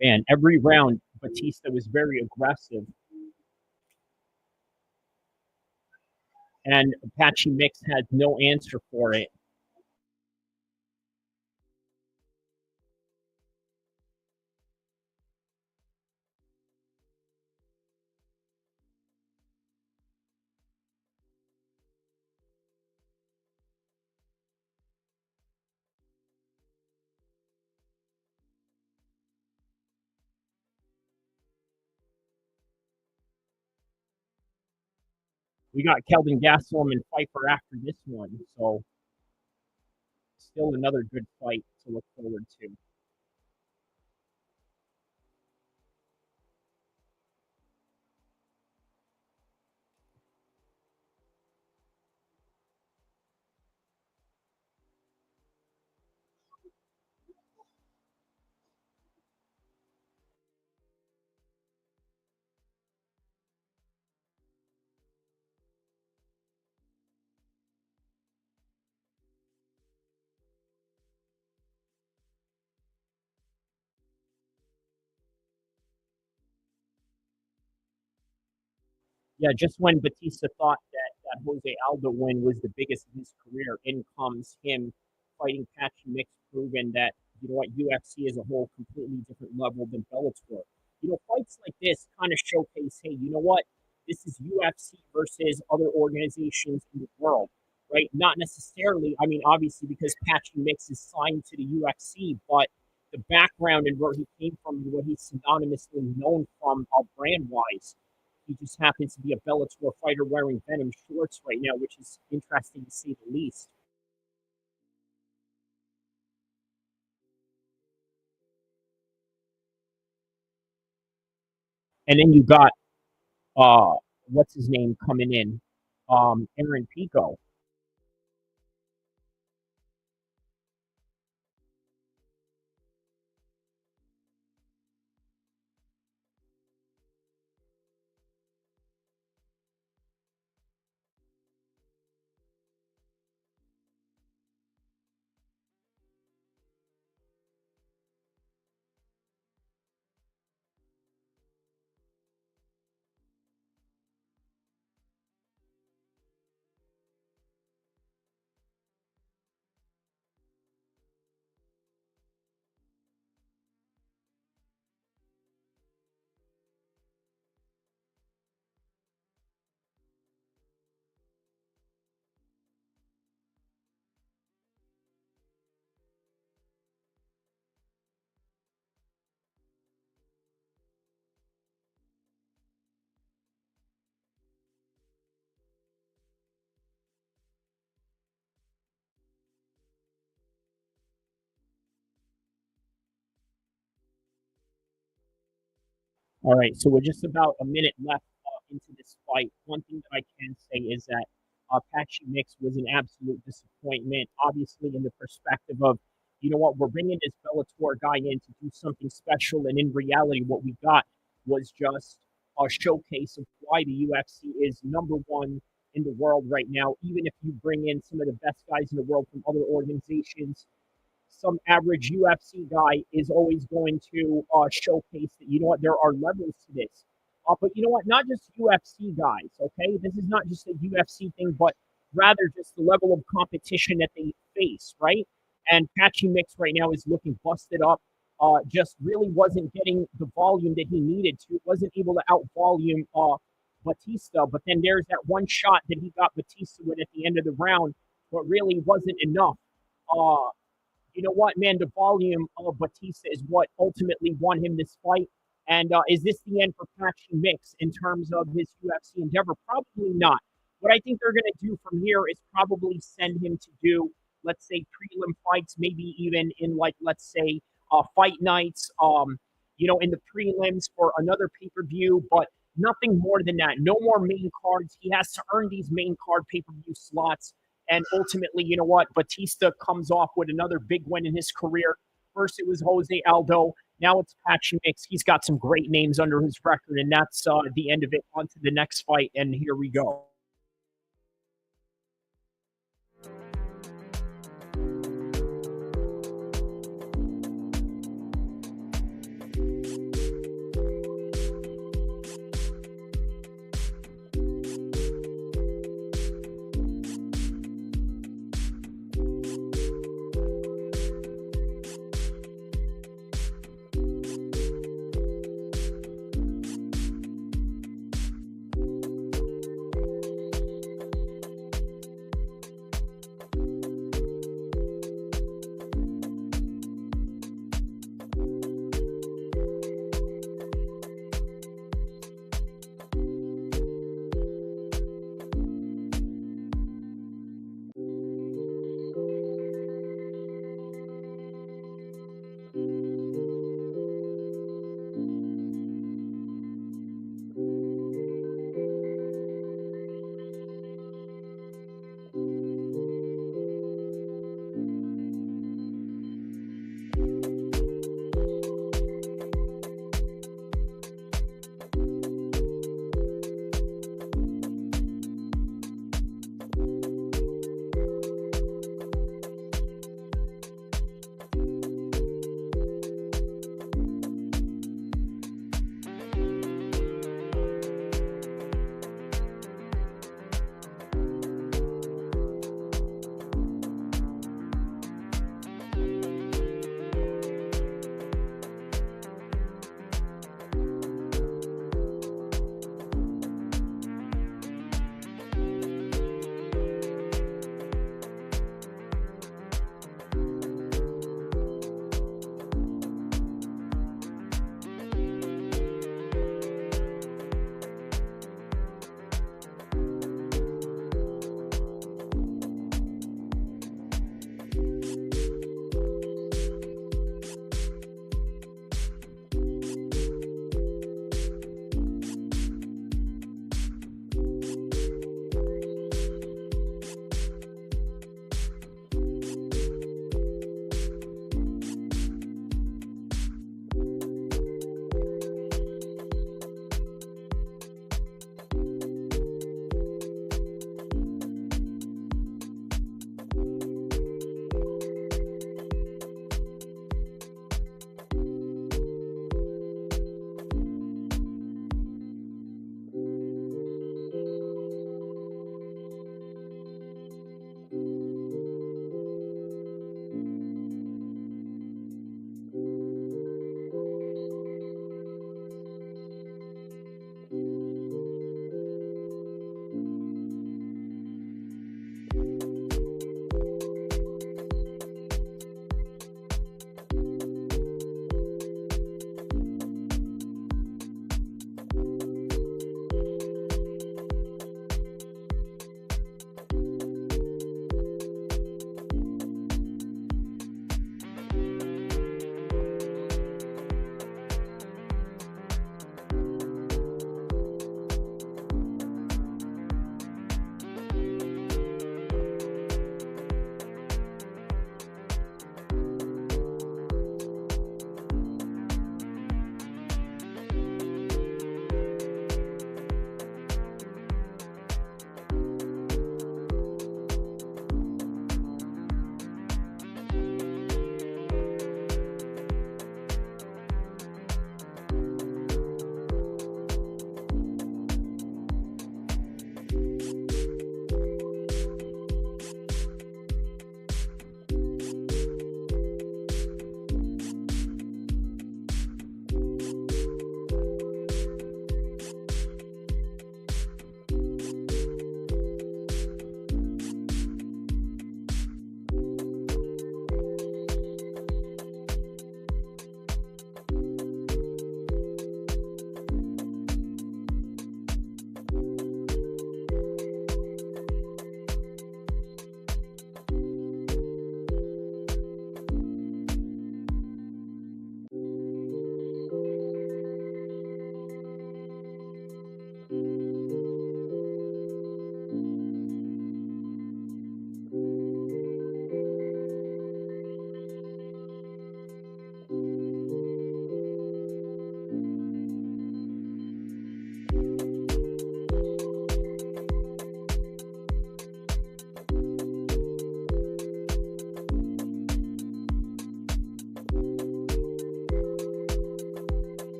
S12: Man, every round, Bautista was very aggressive. And Apache Mix had no answer for it. We got Kelvin Gastelum and Pfyer after this one, so still another good fight to look forward to. Yeah, just when Batista thought that Jose Aldo win was the biggest of his career, in comes him fighting Patchy Mix, proving that, you know what, UFC is a whole completely different level than Bellator. fights like this kind of showcase, hey, you know what? This is UFC versus other organizations in the world, right? Not necessarily, I mean, obviously, because Patchy Mix is signed to the UFC, but the background and where he came from and what he's synonymously known from brand-wise. He just happens to be a Bellator fighter wearing Venom shorts right now, which is interesting to say the least. And then you got what's his name coming in, Aaron Pico. All right, so we're just about a minute left into this fight. One thing that I can say is that Patchy Mix was an absolute disappointment, obviously, in the perspective of, you know what, we're bringing this Bellator guy in to do something special, and in reality, what we got was just a showcase of why the UFC is number one in the world right now. Even if you bring in some of the best guys in the world from other organizations, some average UFC guy is always going to showcase that, you know what, there are levels to this. But you know what, not just UFC guys, okay? This is not just a UFC thing, but rather just the level of competition that they face, right? And Patchy Mix right now is looking busted up. Just really wasn't getting the volume that he needed to. Wasn't able to out-volume Bautista. But then there's that one shot that he got Bautista with at the end of the round, but really wasn't enough. You know what, man, the volume of Bautista is what ultimately won him this fight. And is this the end for Patchy Mix in terms of his UFC endeavor? Probably not. What I think they're going to do from here is probably send him to do, let's say, prelim fights, maybe even in, like, let's say, fight nights, in the prelims for another pay-per-view, but nothing more than that. No more main cards. He has to earn these main card pay-per-view slots. And ultimately, you know what? Bautista comes off with another big win in his career. First, it was Jose Aldo. Now it's Patchy Mix. He's got some great names under his record, and that's the end of it. On to the next fight, and here we go.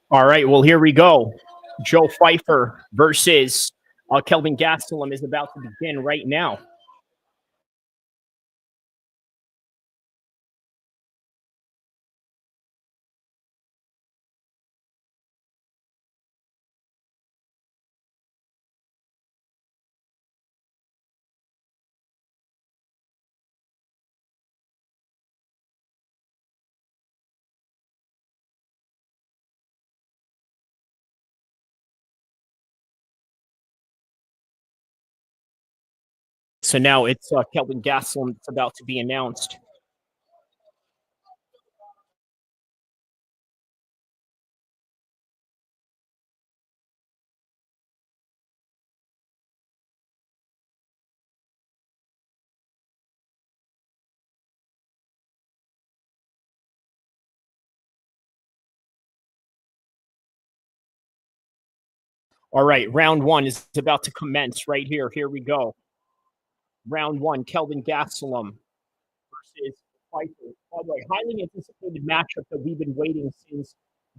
S12: All right, well, here we go. Joe Pfeiffer versus Kelvin Gastelum is about to begin right now. So now it's Kelvin Gastelum that's about to be announced. All right, round one is about to commence right here. Here we go. Round one, Kelvin Gastelum versus Pfeiffer. By the way, highly anticipated matchup that we've been waiting since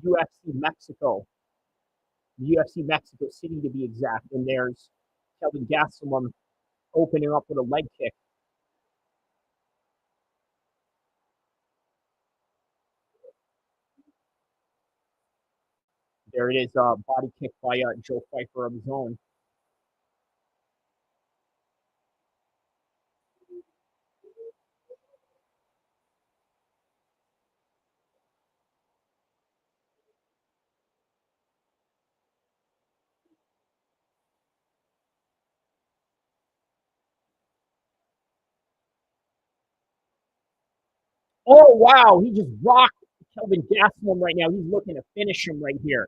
S12: UFC Mexico. UFC Mexico City to be exact. And there's Kelvin Gastelum opening up with a leg kick. There it is, body kick by Joe Pfeiffer of his own. Oh, wow, he just rocked Kelvin Gastelum right now. He's looking to finish him right here.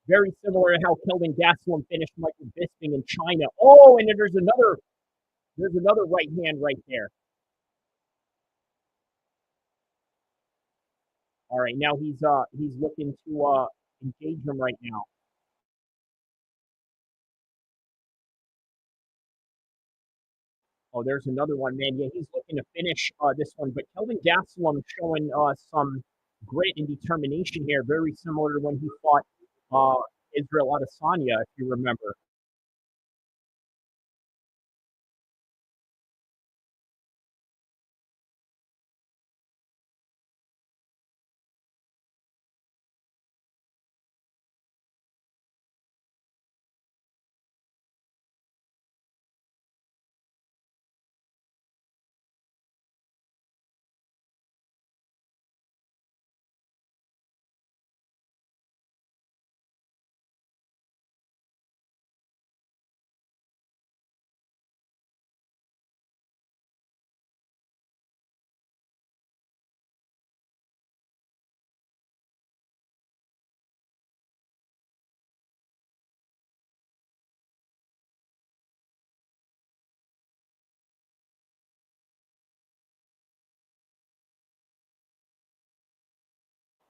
S12: Very similar to how Kelvin Gastelum finished Michael Bisping in China. Oh, and then there's another right hand right there. All right, now he's looking to engage him right now. Oh, there's another one, man. Yeah, he's looking to finish this one, but Kelvin Gastelum showing some grit and determination here, very similar to when he fought Israel Adesanya, if you remember.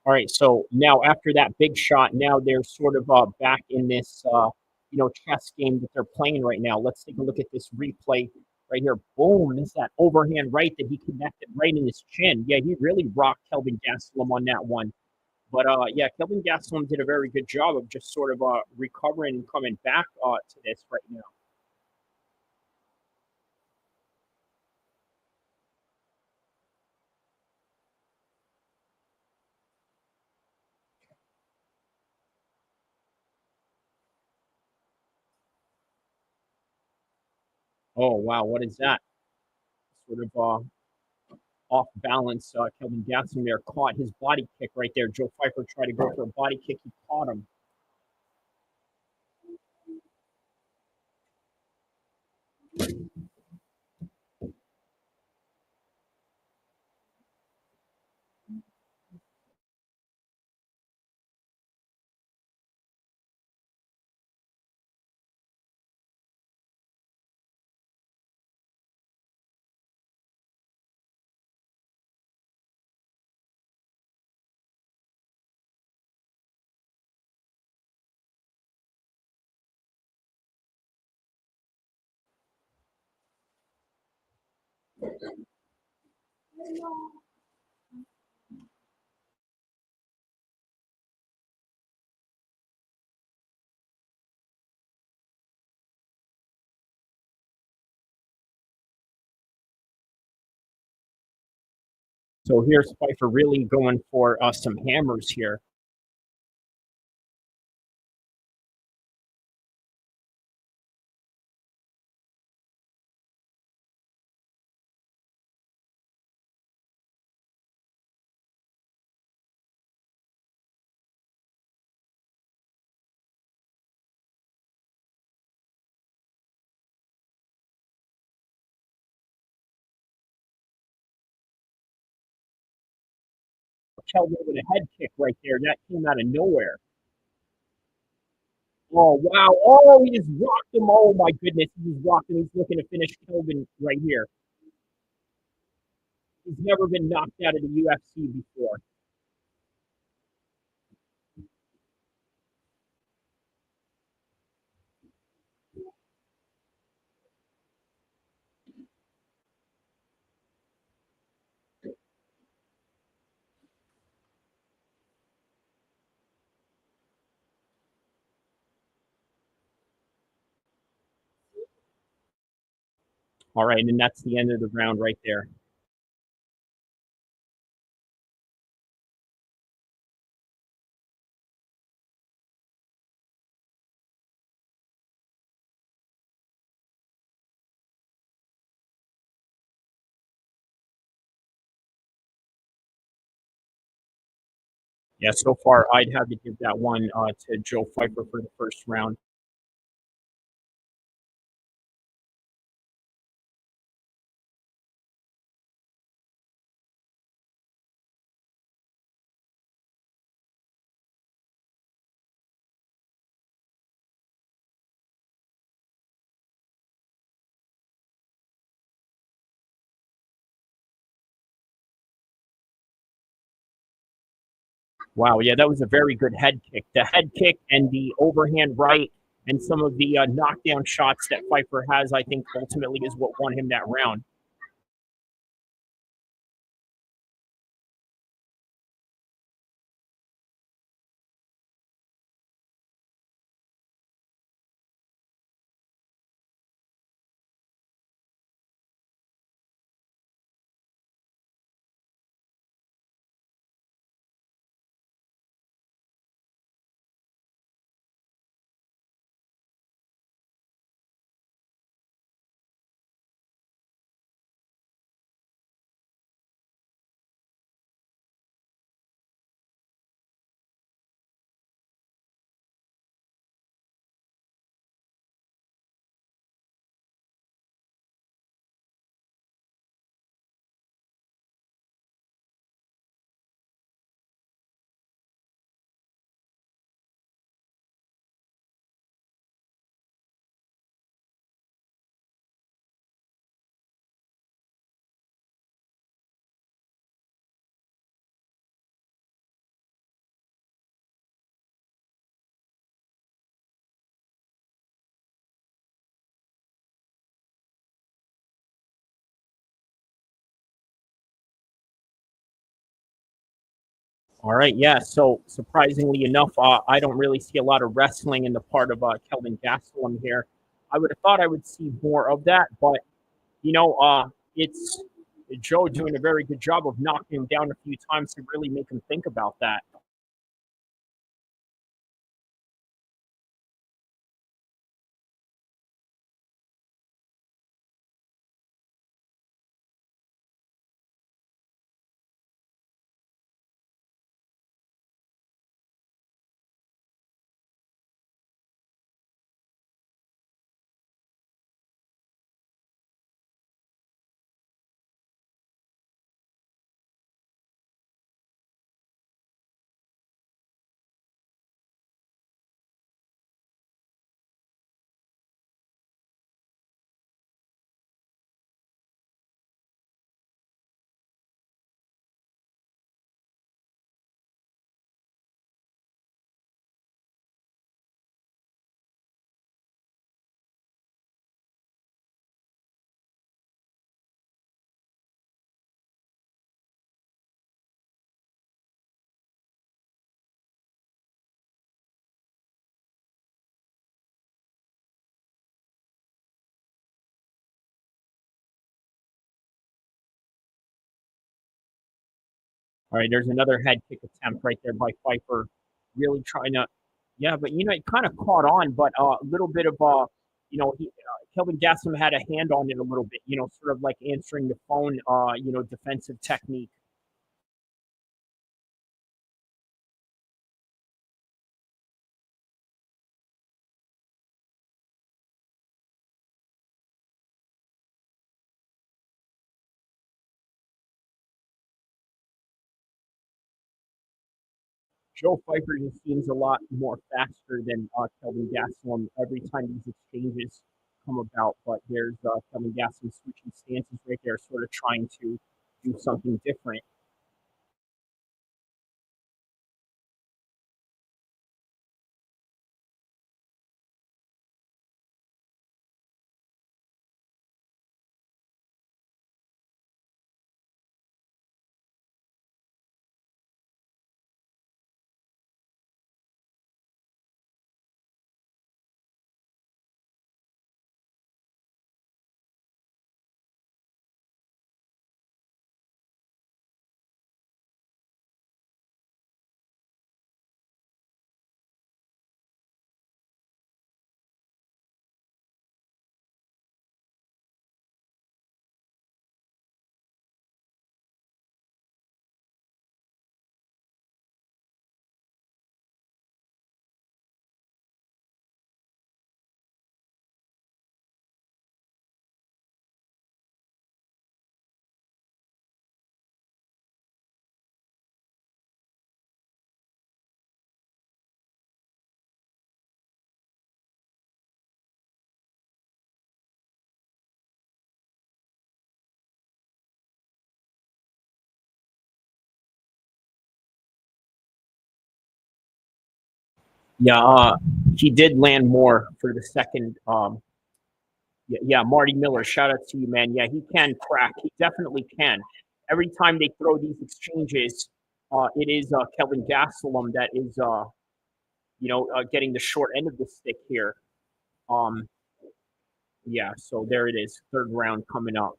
S12: All right, so now after that big shot, now they're sort of back in this chess game that they're playing right now. Let's take a look at this replay right here. Boom, there's that overhand right that he connected right in his chin. Yeah, he really rocked Kelvin Gastelum on that one. But yeah, Kelvin Gastelum did a very good job of just sort of recovering and coming back to this right now. Oh wow, what is that? Sort of off balance. Kelvin Gastelum there caught his body kick right there. Joe Pfeiffer tried to go for a body kick. He caught him. So here's Pfyer really going for some hammers here. Kelvin with a head kick right there. That came out of nowhere. Oh, wow. Oh, he just rocked him. Oh, my goodness. He just rocked him. He's looking to finish Kelvin right here. He's never been knocked out of the UFC before. All right, and that's the end of the round right there. Yeah, so far I'd have to give that one to Joe Pfyer for the first round. Wow, yeah, that was a very good head kick. The head kick and the overhand right and some of the knockdown shots that Pfyer has, I think, ultimately is what won him that round. All right, yeah. So surprisingly enough, I don't really see a lot of wrestling in the part of Kelvin Gastelum here. I would have thought I would see more of that, but it's Joe doing a very good job of knocking him down a few times to really make him think about that. All right, there's another head kick attempt right there by Pfyer. Really trying to, yeah, but it kind of caught on, but a little bit of Kelvin Gastelum had a hand on it a little bit, sort of like answering the phone, defensive technique. Joe Pfeiffer just seems a lot more faster than Kelvin Gastelum every time these exchanges come about. But there's Kelvin Gastelum switching stances right there, sort of trying to do something different. Yeah, he did land more for the second. Yeah, Marty Miller, shout out to you, man. Yeah, he can crack. He definitely can. Every time they throw these exchanges, it is Kelvin Gastelum that is, getting the short end of the stick here. Yeah, so there it is, third round coming up.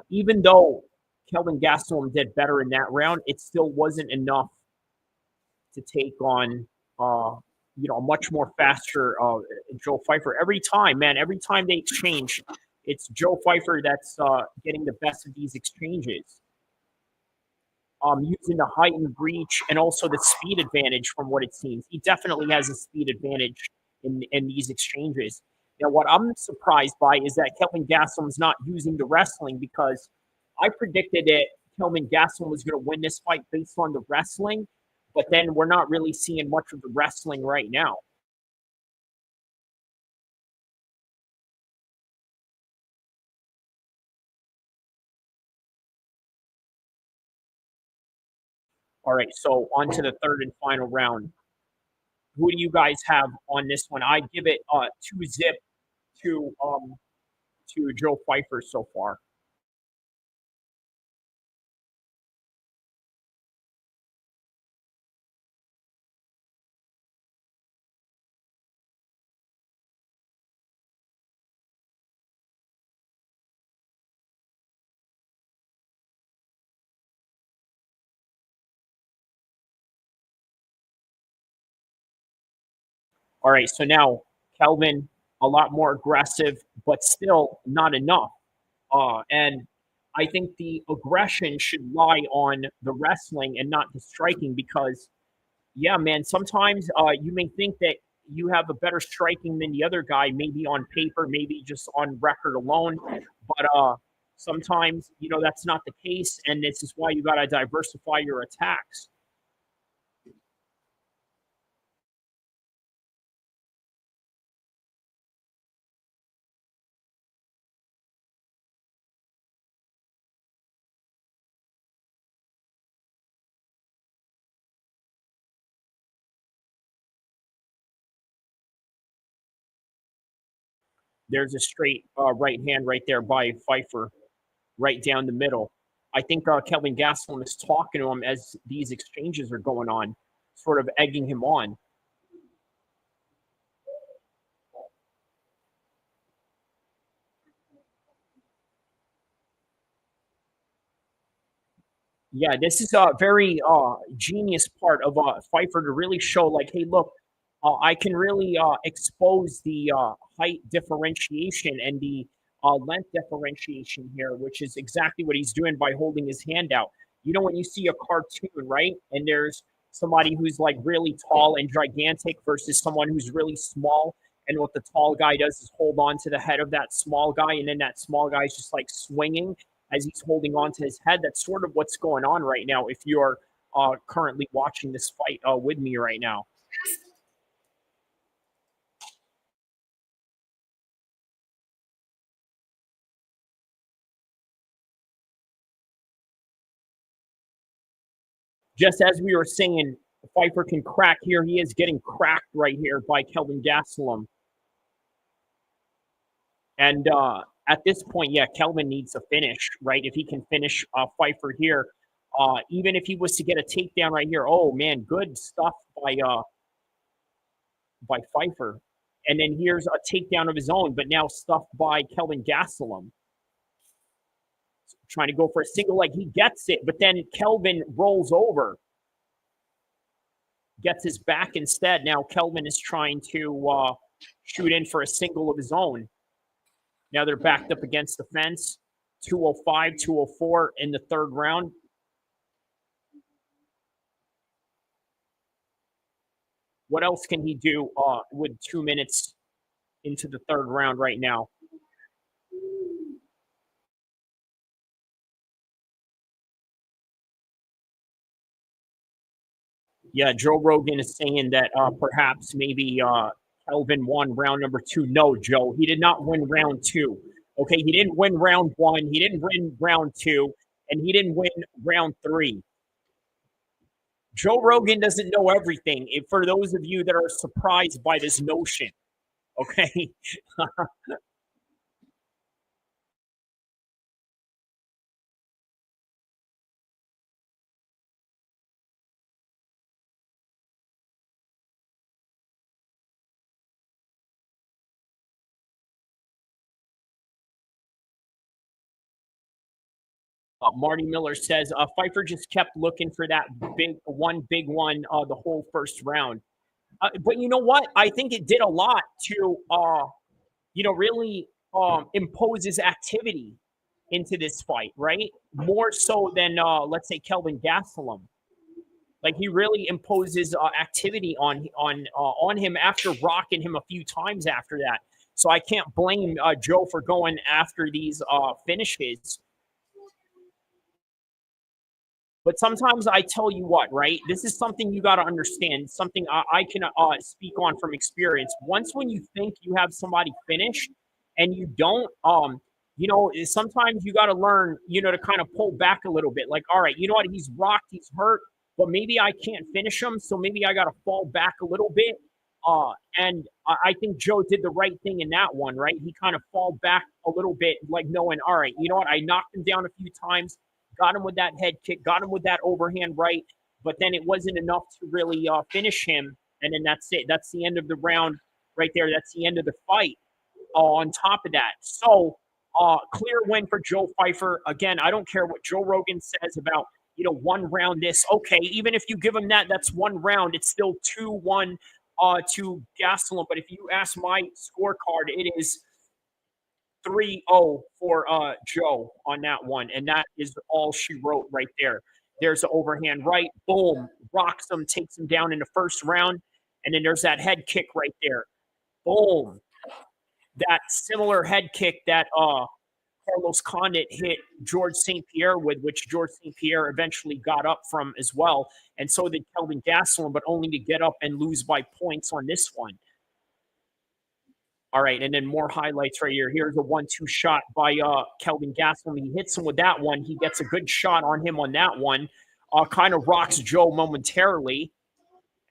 S12: Even though Kelvin Gastelum did better in that round, it still wasn't enough to take on, a much more faster Joe Pfeiffer. Every time they exchange, it's Joe Pfeiffer that's getting the best of these exchanges. Using the height and reach and also the speed advantage from what it seems. He definitely has a speed advantage in these exchanges. Now, what I'm surprised by is that Kelvin Gastelum's not using the wrestling, because I predicted that Kelvin Gastelum was going to win this fight based on the wrestling, but then we're not really seeing much of the wrestling right now. All right, so on to the third and final round. Who do you guys have on this one? I give it 2-zip to Joe Pfeiffer so far. All right, so now Kelvin, a lot more aggressive, but still not enough. And I think the aggression should lie on the wrestling and not the striking, because, yeah, man, sometimes you may think that you have a better striking than the other guy, maybe on paper, maybe just on record alone. But sometimes, that's not the case. And this is why you got to diversify your attacks. There's a straight right hand right there by Pfeiffer, right down the middle. I think Kelvin Gastelum is talking to him as these exchanges are going on, sort of egging him on. Yeah, this is a very genius part of Pfyer to really show, like, hey, look, I can really expose the height differentiation and the length differentiation here, which is exactly what he's doing by holding his hand out. You know, when you see a cartoon, right, and there's somebody who's like really tall and gigantic versus someone who's really small, and what the tall guy does is hold on to the head of that small guy, and then that small guy is just like swinging as he's holding on to his head. That's sort of what's going on right now if you're currently watching this fight with me right now. Just as we were saying, Pfyer can crack here. He is getting cracked right here by Kelvin Gastelum. And at this point, yeah, Kelvin needs a finish, right? If he can finish Pfyer here, even if he was to get a takedown right here, oh man, good stuff by Pfyer. And then here's a takedown of his own, but now stuffed by Kelvin Gastelum. Trying to go for a single leg. He gets it, but then Kelvin rolls over. Gets his back instead. Now Kelvin is trying to shoot in for a single of his own. Now they're backed up against the fence. 205, 204 in the third round. What else can he do with 2 minutes into the third round right now? Yeah, Joe Rogan is saying that perhaps maybe Kelvin won round number 2. No, Joe, he did not win round 2. Okay, he didn't win round 1. He didn't win round 2. And he didn't win round 3. Joe Rogan doesn't know everything. For those of you that are surprised by this notion, okay? Marty Miller says, Pfyer just kept looking for that big one the whole first round. But you know what? I think it did a lot to, really impose his activity into this fight, right? More so than, let's say, Kelvin Gastelum. Like, he really imposes activity on him after rocking him a few times after that. So I can't blame Joe for going after these finishes. But sometimes I tell you what, right? This is something you got to understand, something I can speak on from experience. Once when you think you have somebody finished and you don't, sometimes you got to learn, to kind of pull back a little bit. Like, all right, you know what? He's rocked, he's hurt, but maybe I can't finish him. So maybe I got to fall back a little bit. And I think Joe did the right thing in that one, right? He kind of fall back a little bit, like knowing, all right, you know what? I knocked him down a few times. Got him with that head kick, got him with that overhand right, but then it wasn't enough to really finish him. And then that's it. That's the end of the round right there. That's the end of the fight on top of that. So clear win for Joe Pfyer. Again, I don't care what Joe Rogan says about, one round this. Okay, even if you give him that's one round. It's still 2-1 to Gastelum. But if you ask my scorecard, it is 3-0 for Joe on that one. And that is all she wrote right there. There's the overhand right. Boom. Rocks him, takes him down in the first round. And then there's that head kick right there. Boom. That similar head kick that Carlos Condit hit George St. Pierre with, which George St. Pierre eventually got up from as well. And so did Kelvin Gastelum, but only to get up and lose by points on this one. All right, and then more highlights right here. Here's a 1-2 shot by Kelvin Gastelum. He hits him with that one. He gets a good shot on him on that one. Kind of rocks Joe momentarily.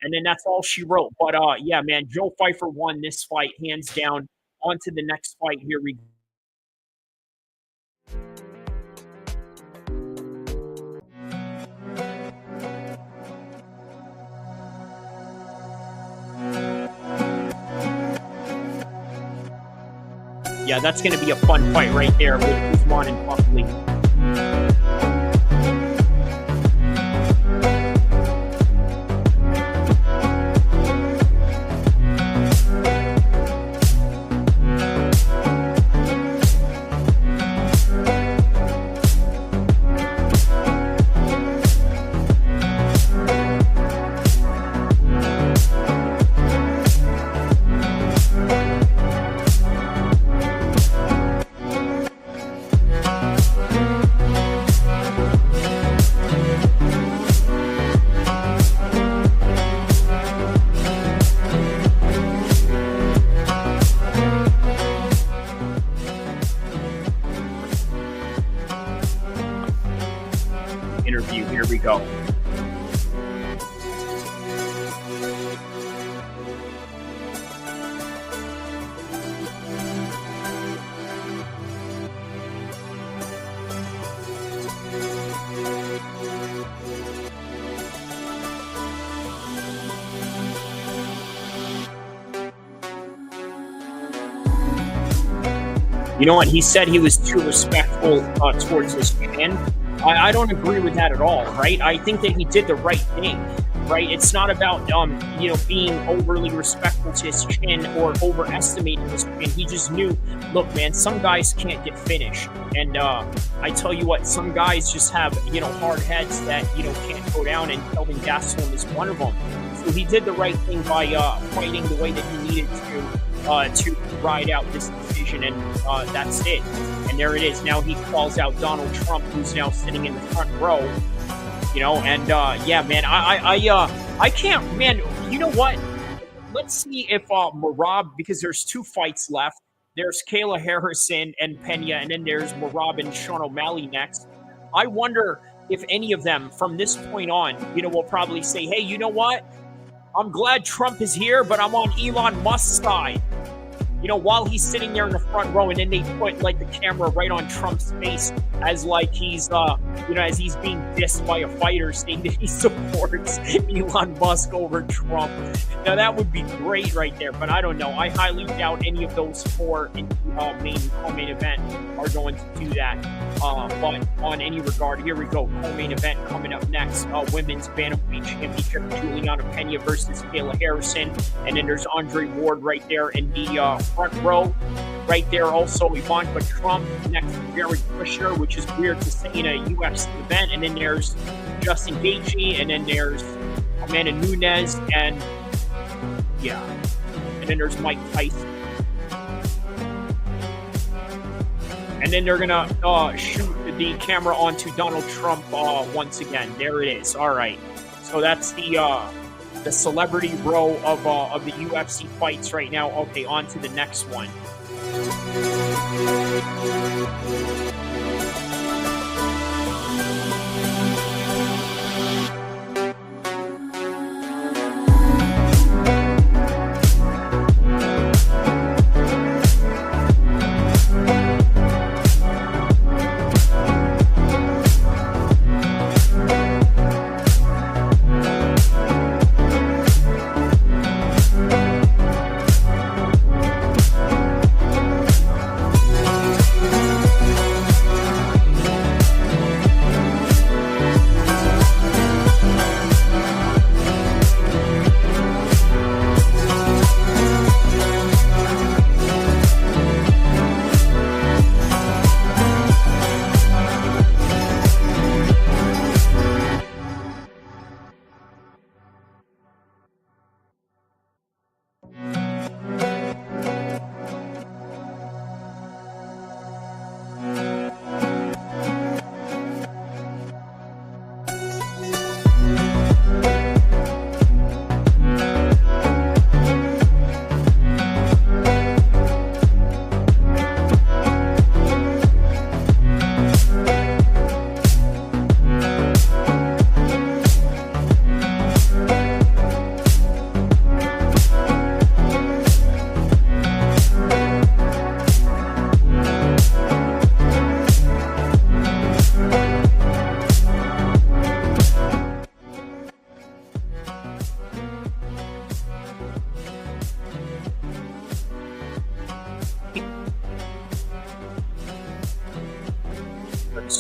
S12: And then that's all she wrote. But, yeah, man, Joe Pfyer won this fight hands down. On to the next fight. Here we go. Yeah, that's going to be a fun fight right there with Guzman and Buckley. interview. Here we go. You know what? He said he was too respectful towards his chin. I don't agree with that at all, right? I think that he did the right thing, right? It's not about, being overly respectful to his chin or overestimating his chin. He just knew, look, man, some guys can't get finished. And I tell you what, some guys just have, hard heads that, can't go down, and Kelvin Gastelum is one of them. So he did the right thing by fighting the way that he needed to ride out this decision, and that's it. And there it is. Now he calls out Donald Trump, who's now sitting in the front row. Yeah, man, I can't, man. You know what? Let's see if Merab, because there's 2 fights left. There's Kayla Harrison and Pena, and then there's Merab and Sean O'Malley next. I wonder if any of them from this point on, will probably say, hey, you know what? I'm glad Trump is here, but I'm on Elon Musk's side. While he's sitting there in the front row, and then they put like the camera right on Trump's face as like he's, as he's being dissed by a fighter, saying that he supports Elon Musk over Trump. Now that would be great right there, but I don't know. I highly doubt any of those 4 in the co-main event are going to do that. But on any regard, here we go. Co-main event coming up next. Women's Bantamweight Championship, Juliana Pena versus Kayla Harrison. And then there's Andre Ward right there in the front row. Right there also Ivanka Trump next to Jared Kushner, which is weird to say in a UFC event. And then there's Justin Gaethje, and then there's Amanda Nunes, and then there's Mike Tyson. And then they're gonna shoot the camera onto Donald Trump once again. There it is. All right. So that's the celebrity row of the UFC fights right now. Okay, on to the next one.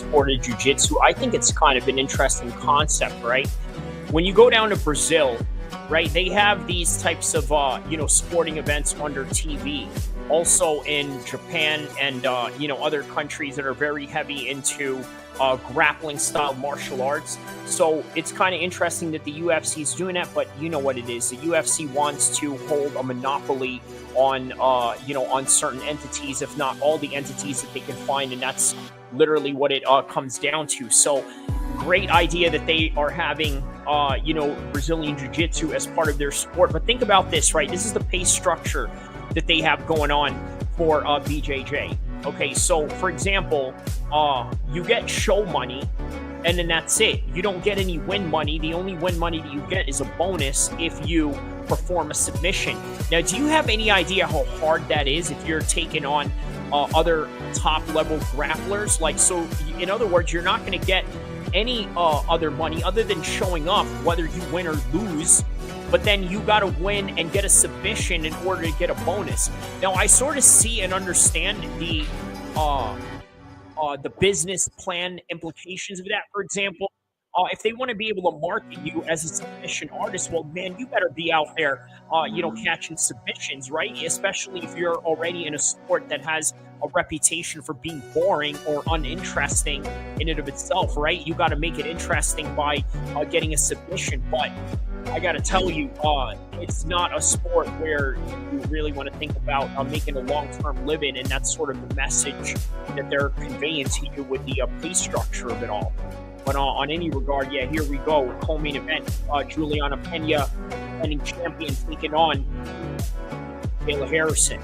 S12: sport of jiu-jitsu, I think it's kind of an interesting concept, right? When you go down to Brazil, right, they have these types of, sporting events under TV. Also in Japan and, other countries that are very heavy into grappling style martial arts. So it's kind of interesting that the UFC is doing that, but you know what it is. The UFC wants to hold a monopoly on, on certain entities, if not all the entities that they can find. And that's literally what it comes down to. So great idea that they are having, Brazilian Jiu-Jitsu as part of their sport. But think about this, right? This is the pay structure that they have going on for BJJ. Okay, so for example, you get show money, and then that's it. You don't get any win money. The only win money that you get is a bonus if you perform a submission. Now, do you have any idea how hard that is if you're taking on other top-level grapplers? Like, so, in other words, you're not going to get any other money other than showing up, whether you win or lose. But then you got to win and get a submission in order to get a bonus. Now, I sort of see and understand the business plan implications of that. For example, if they want to be able to market you as a submission artist, well, man, you better be out there, catching submissions, right? Especially if you're already in a sport that has a reputation for being boring or uninteresting in and of itself, right? You got to make it interesting by getting a submission. But I got to tell you, it's not a sport where you really want to think about making a long-term living, and that's sort of the message that they're conveying to you with the pay structure of it all. But on any regard, yeah, here we go. Co-main event, Juliana Pena, defending champion, taking on Kayla Harrison.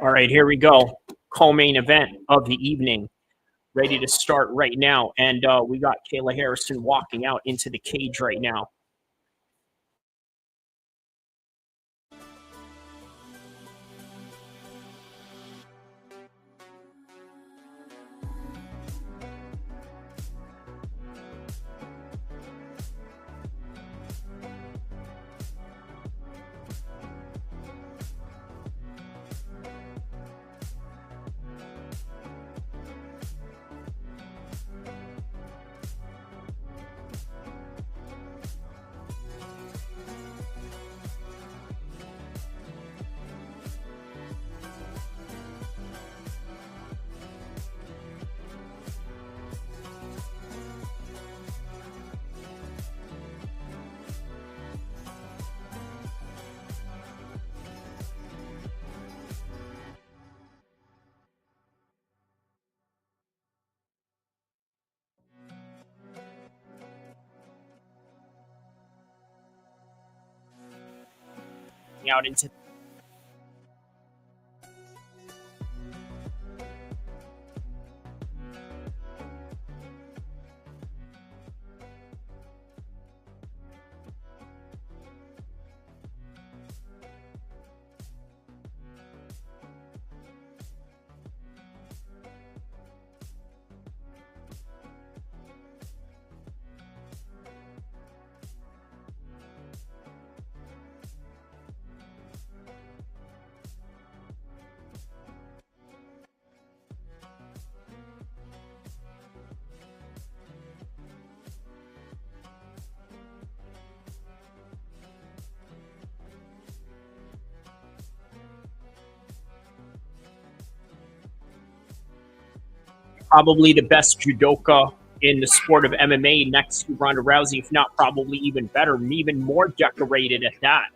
S12: All right, here we go. Co-main event of the evening, ready to start right now. And we got Kayla Harrison walking out into the cage right now. out into probably the best judoka in the sport of MMA next to Ronda Rousey, if not probably even better, and even more decorated at that.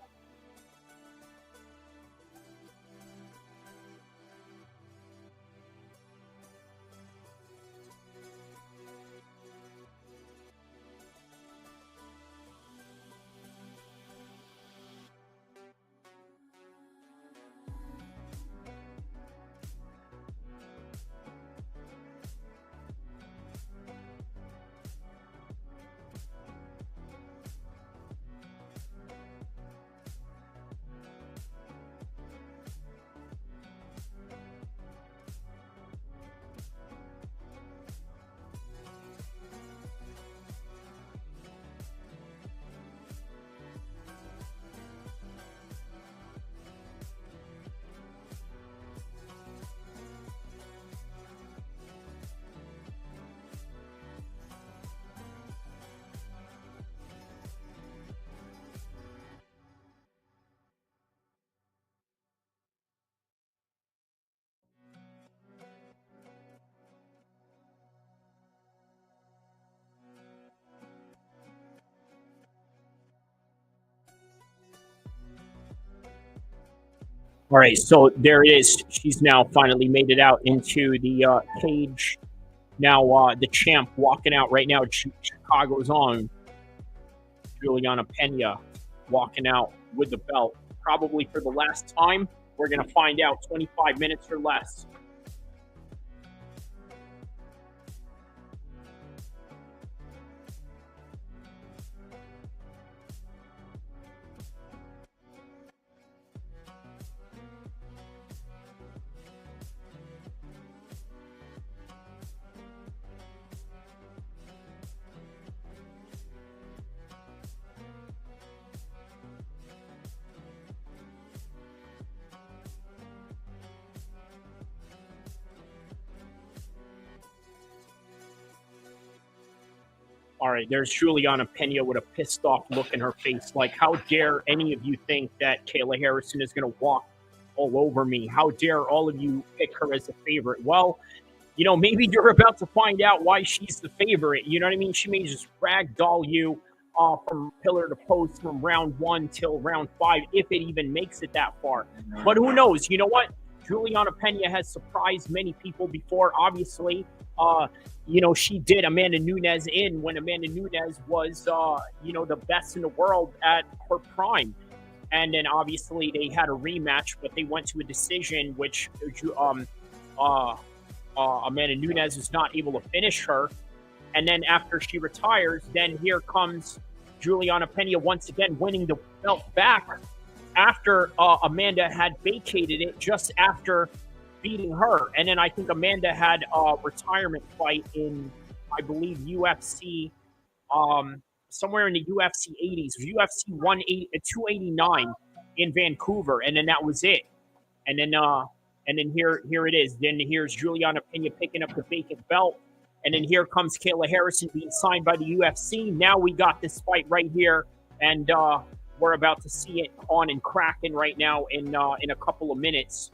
S12: All right, so there it is. She's now finally made it out into the cage. Now the champ walking out right now. Chicago's on. Juliana Pena walking out with the belt. Probably for the last time. We're going to find out 25 minutes or less. All right, there's Juliana Pena with a pissed off look in her face. Like, how dare any of you think that Kayla Harrison is going to walk all over me? How dare all of you pick her as a favorite? Well, you know, maybe you're about to find out why she's the favorite. You know what I mean? She may just ragdoll you from pillar to post from round 1 till round 5, if it even makes it that far. But who knows? You know what? Juliana Pena has surprised many people before, obviously. You know, she did Amanda Nunes in when Amanda Nunes was, you know, the best in the world at her prime. And then obviously they had a rematch, but they went to a decision, which Amanda Nunes was not able to finish her. And then after she retires, then here comes Juliana Pena once again winning the belt back after Amanda had vacated it just after beating her. And then I think Amanda had a retirement fight in, I believe, UFC, somewhere in the UFC 80s, UFC 289 in Vancouver. And then that was it. And then here it is. Then here's Juliana Pena picking up the vacant belt. And then here comes Kayla Harrison being signed by the UFC. Now we got this fight right here. And we're about to see it on and cracking right now in a couple of minutes.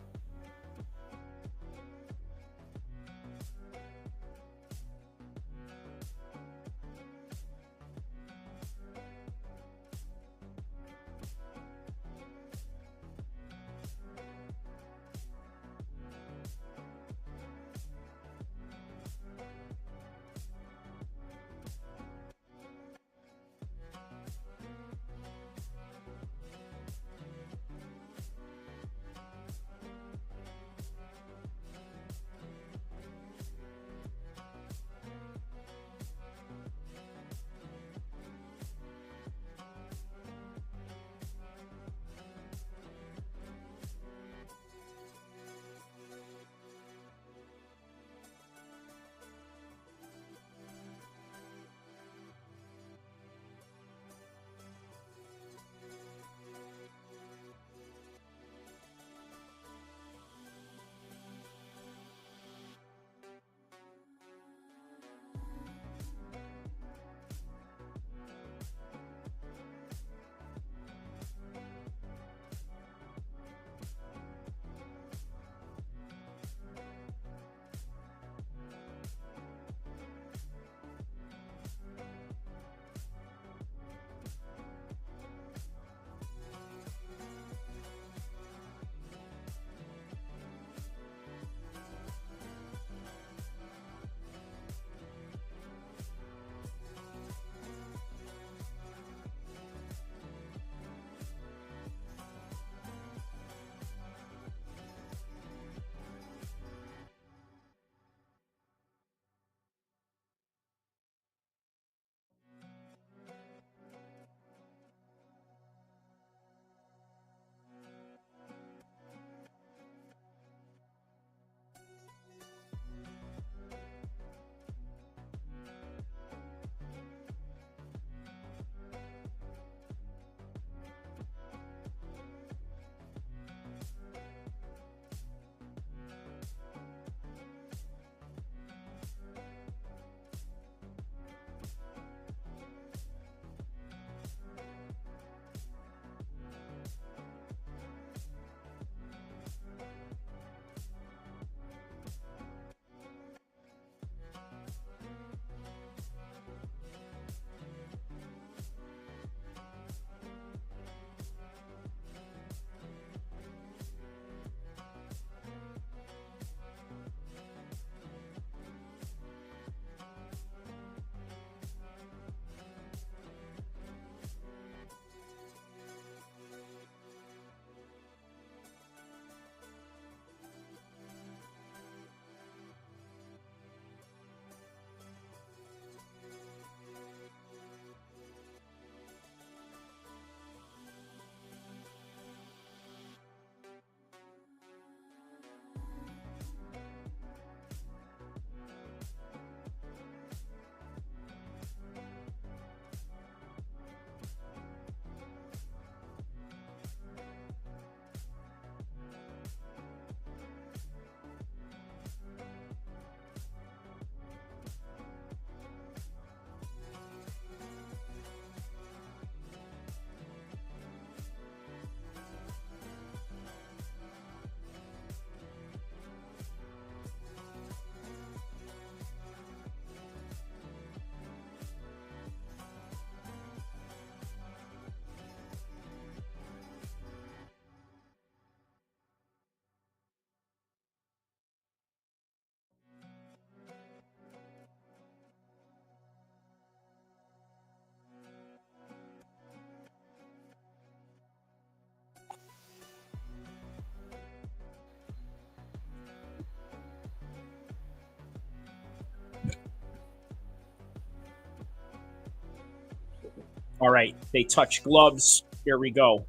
S12: All right, they touch gloves. Here we go.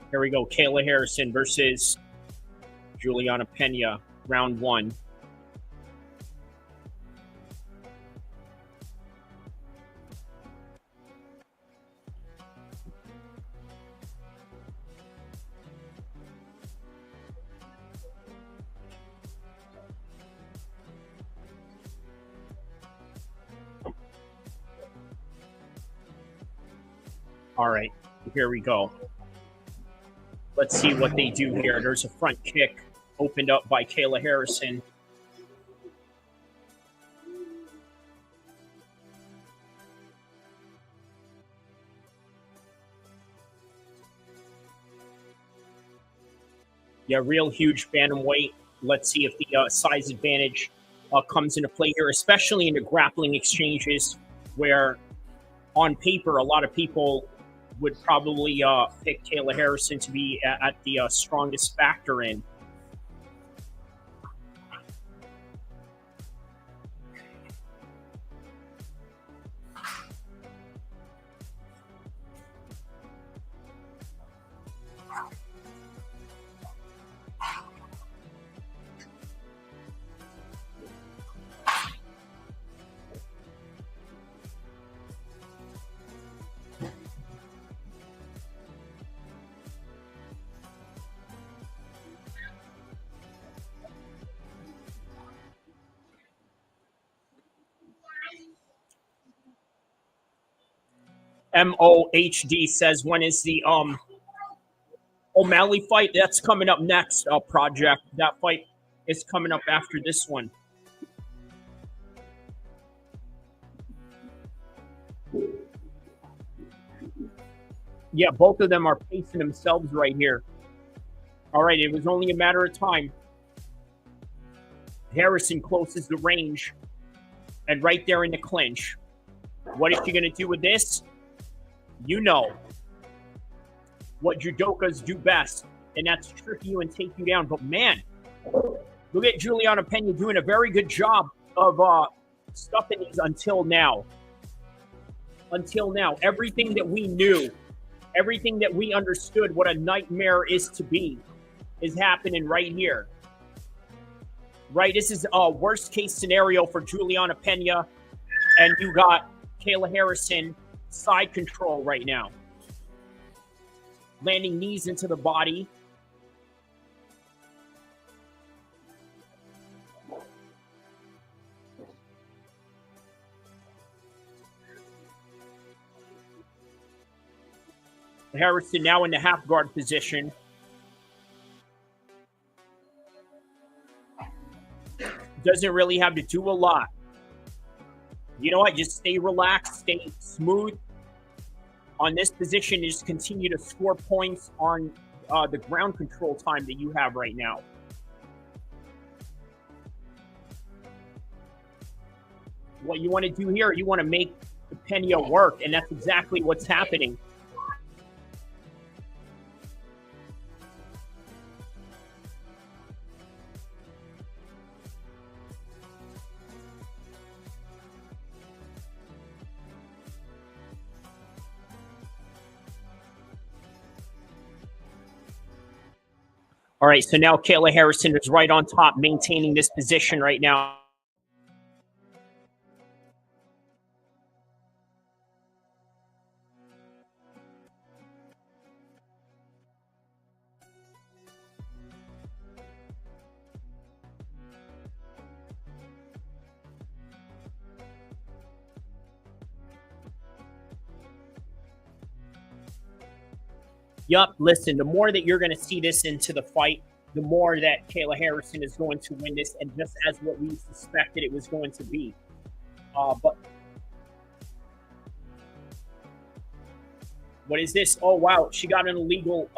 S12: Here we go. Kayla Harrison versus Juliana Pena, round 1. All right, here we go. Let's see what they do here. There's a front kick opened up by Kayla Harrison. Yeah, real huge bantamweight. Let's see if the size advantage comes into play here, especially in the grappling exchanges where on paper a lot of people would probably pick Kayla Harrison to be at the strongest factor in. MOHD says, when is the O'Malley fight? That's coming up next, Project. That fight is coming up after this one. Yeah, both of them are pacing themselves right here. All right, it was only a matter of time. Harrison closes the range, and right there in the clinch. What is she going to do with this? You know what judokas do best, and that's trick you and take you down. But man, look at Juliana Pena doing a very good job of stuffing these until now. Until now, everything that we knew, everything that we understood what a nightmare is to be is happening right here. Right, this is a worst case scenario for Juliana Pena, and you got Kayla Harrison side control right now. Landing knees into the body. Harrison now in the half guard position. Doesn't really have to do a lot. You know what? Just stay relaxed, stay smooth on this position. Just continue to score points on the ground control time that you have right now. What you want to do here, you want to make the Pena work, and that's exactly what's happening. All right, so now Kayla Harrison is right on top, maintaining this position right now. Yup, listen, the more that you're going to see this into the fight, the more that Kayla Harrison is going to win this, and just as what we suspected it was going to be. But what is this? Oh, wow, she got an illegal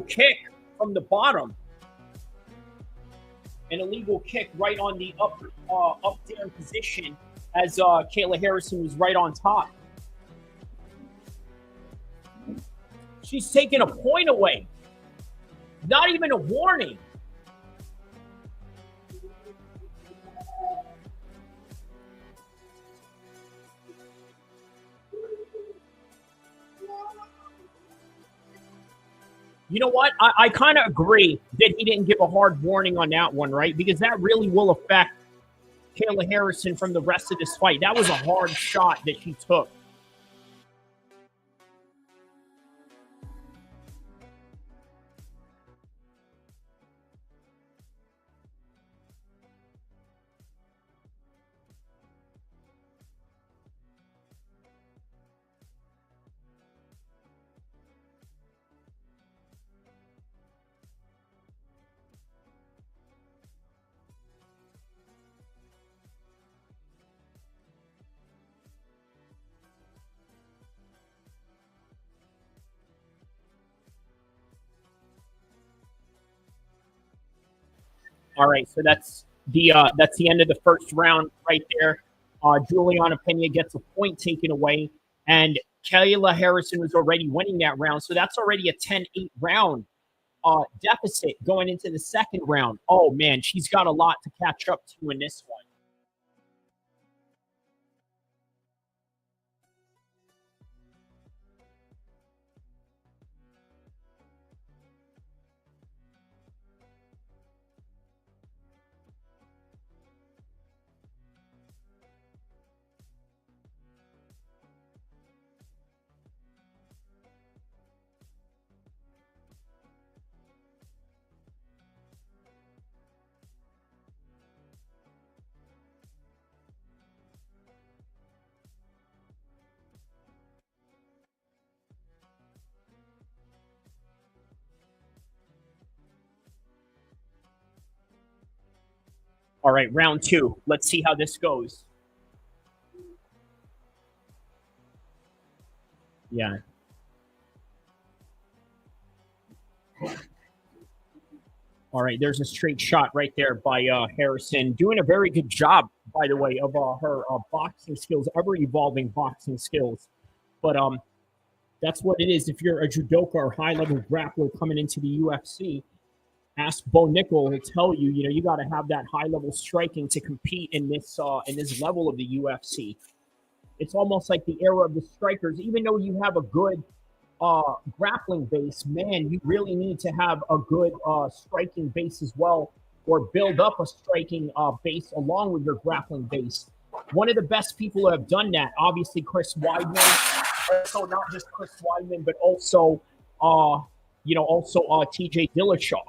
S12: kick from the bottom. An illegal kick right on the up down position as Kayla Harrison was right on top. She's taking a point away. Not even a warning. You know what? I kind of agree that he didn't give a hard warning on that one, right? Because that really will affect Kayla Harrison from the rest of this fight. That was a hard shot that she took. All right, so that's the end of the first round right there. Juliana Pena gets a point taken away, and Kayla Harrison was already winning that round, so that's already a 10-8 round deficit going into the second round. Oh man, she's got a lot to catch up to in this one. All right, round two. Let's see how this goes. Yeah. All right, there's a straight shot right there by Harrison, doing a very good job, by the way, of her boxing skills, ever-evolving boxing skills. But that's what it is. If you're a judoka or high-level grappler coming into the UFC, ask Bo Nickel. He'll tell you, you got to have that high-level striking to compete in this level of the UFC. It's almost like the era of the strikers. Even though you have a good grappling base, man, you really need to have a good striking base as well, or build up a striking base along with your grappling base. One of the best people who have done that, obviously, Chris Weidman. Also, not just Chris Weidman, but also, TJ Dillashaw.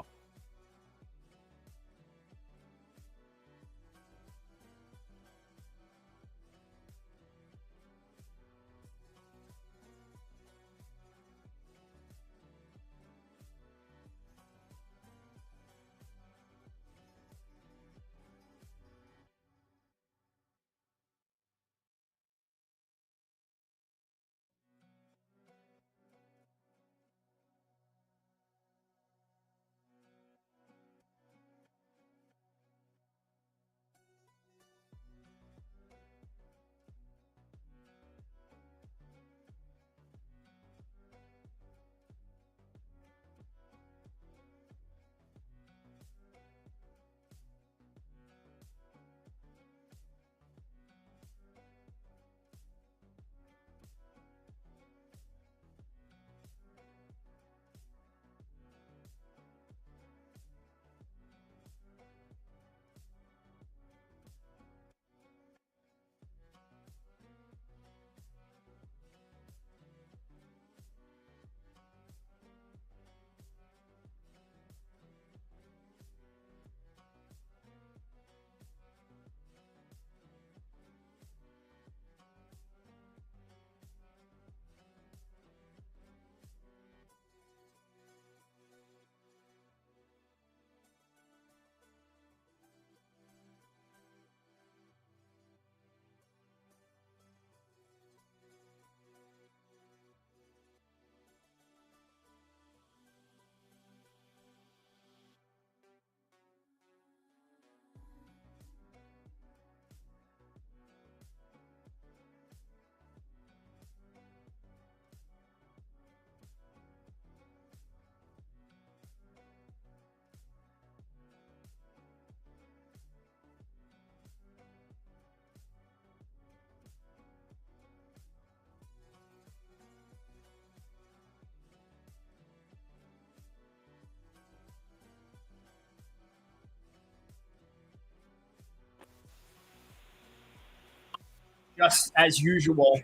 S12: just as usual,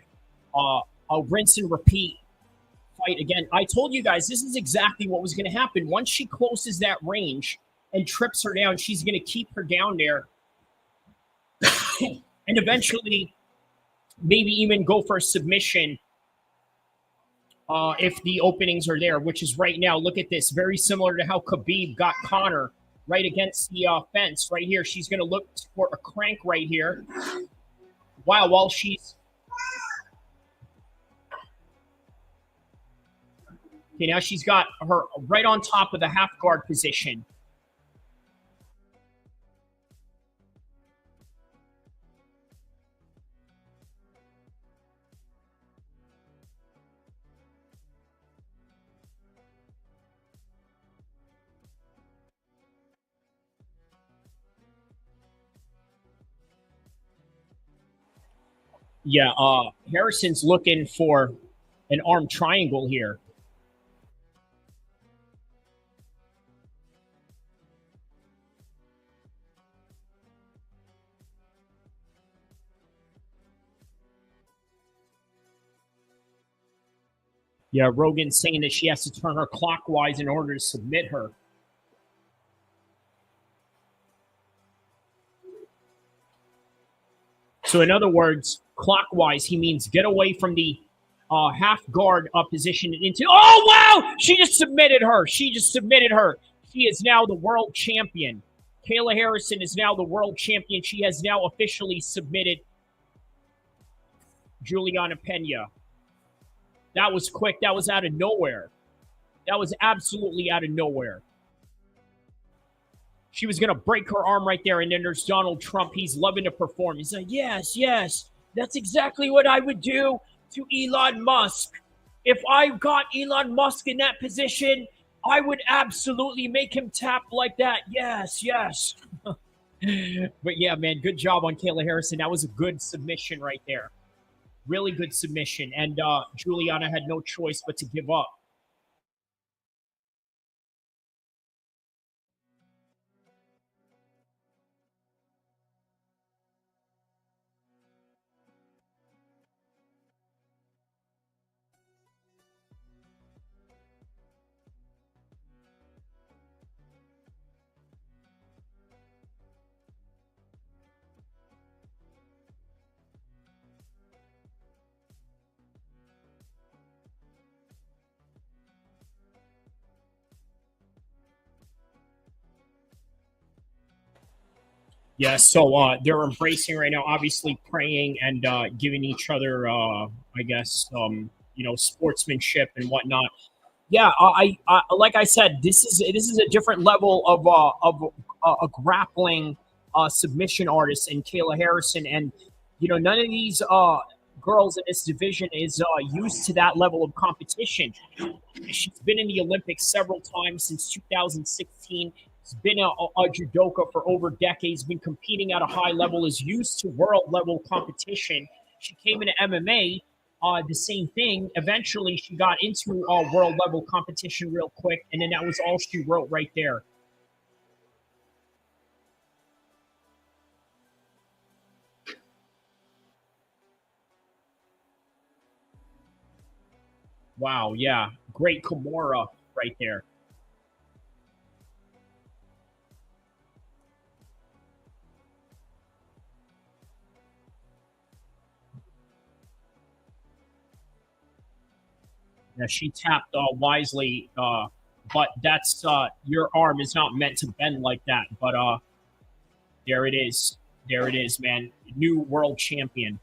S12: a rinse and repeat fight again. I told you guys this is exactly what was going to happen. Once she closes that range and trips her down, she's going to keep her down there and eventually maybe even go for a submission if the openings are there, which is right now. Look at this. Very similar to how Khabib got Conor right against the fence right here. She's going to look for a crank right here. Wow, while she's... Okay, now she's got her right on top of the half guard position. Yeah, Harrison's looking for an arm triangle here. Yeah, Rogan's saying that she has to turn her clockwise in order to submit her. So in other words, clockwise, he means get away from the half guard position into... Oh, wow! She just submitted her. She is now the world champion. Kayla Harrison is now the world champion. She has now officially submitted Juliana Pena. That was quick. That was out of nowhere. That was absolutely out of nowhere. She was going to break her arm right there, and then there's Donald Trump. He's loving to perform. He's like, yes, that's exactly what I would do to Elon Musk. If I got Elon Musk in that position, I would absolutely make him tap like that. Yes. But yeah, man, good job on Kayla Harrison. That was a good submission right there. Really good submission. And Juliana had no choice but to give up. Yeah, so they're embracing right now, obviously praying and giving each other, I guess, sportsmanship and whatnot. Yeah, I like I said, this is a different level of a grappling submission artist in Kayla Harrison, and none of these girls in this division is used to that level of competition. She's been in the Olympics several times since 2016. She's been a judoka for over decades, been competing at a high level, is used to world-level competition. She came into MMA, the same thing. Eventually, she got into world-level competition real quick, and then that was all she wrote right there. Wow, yeah. Great Kimura right there. Now, she tapped wisely, but that's your arm is not meant to bend like that. But there it is. There it is, man. New world champion.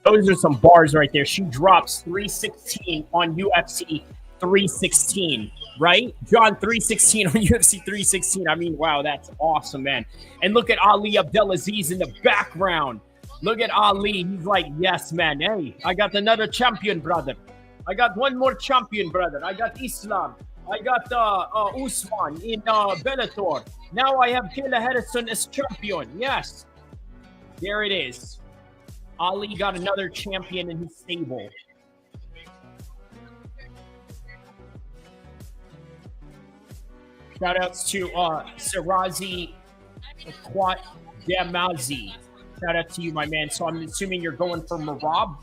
S12: Those are some bars right there. She drops 316 on UFC 316, right? John 316 on UFC 316. I mean, wow, that's awesome, man. And look at Ali Abdelaziz in the background. Look at Ali. He's like, yes, man. Hey, I got another champion, brother. I got one more champion, brother. I got Islam. I got Usman in Bellator. Now I have Kayla Harrison as champion. Yes. There it is. Ali got another champion in his stable. Shout outs to Sirazi Quat Damazi. Shout out to you, my man. So I'm assuming you're going for Marab.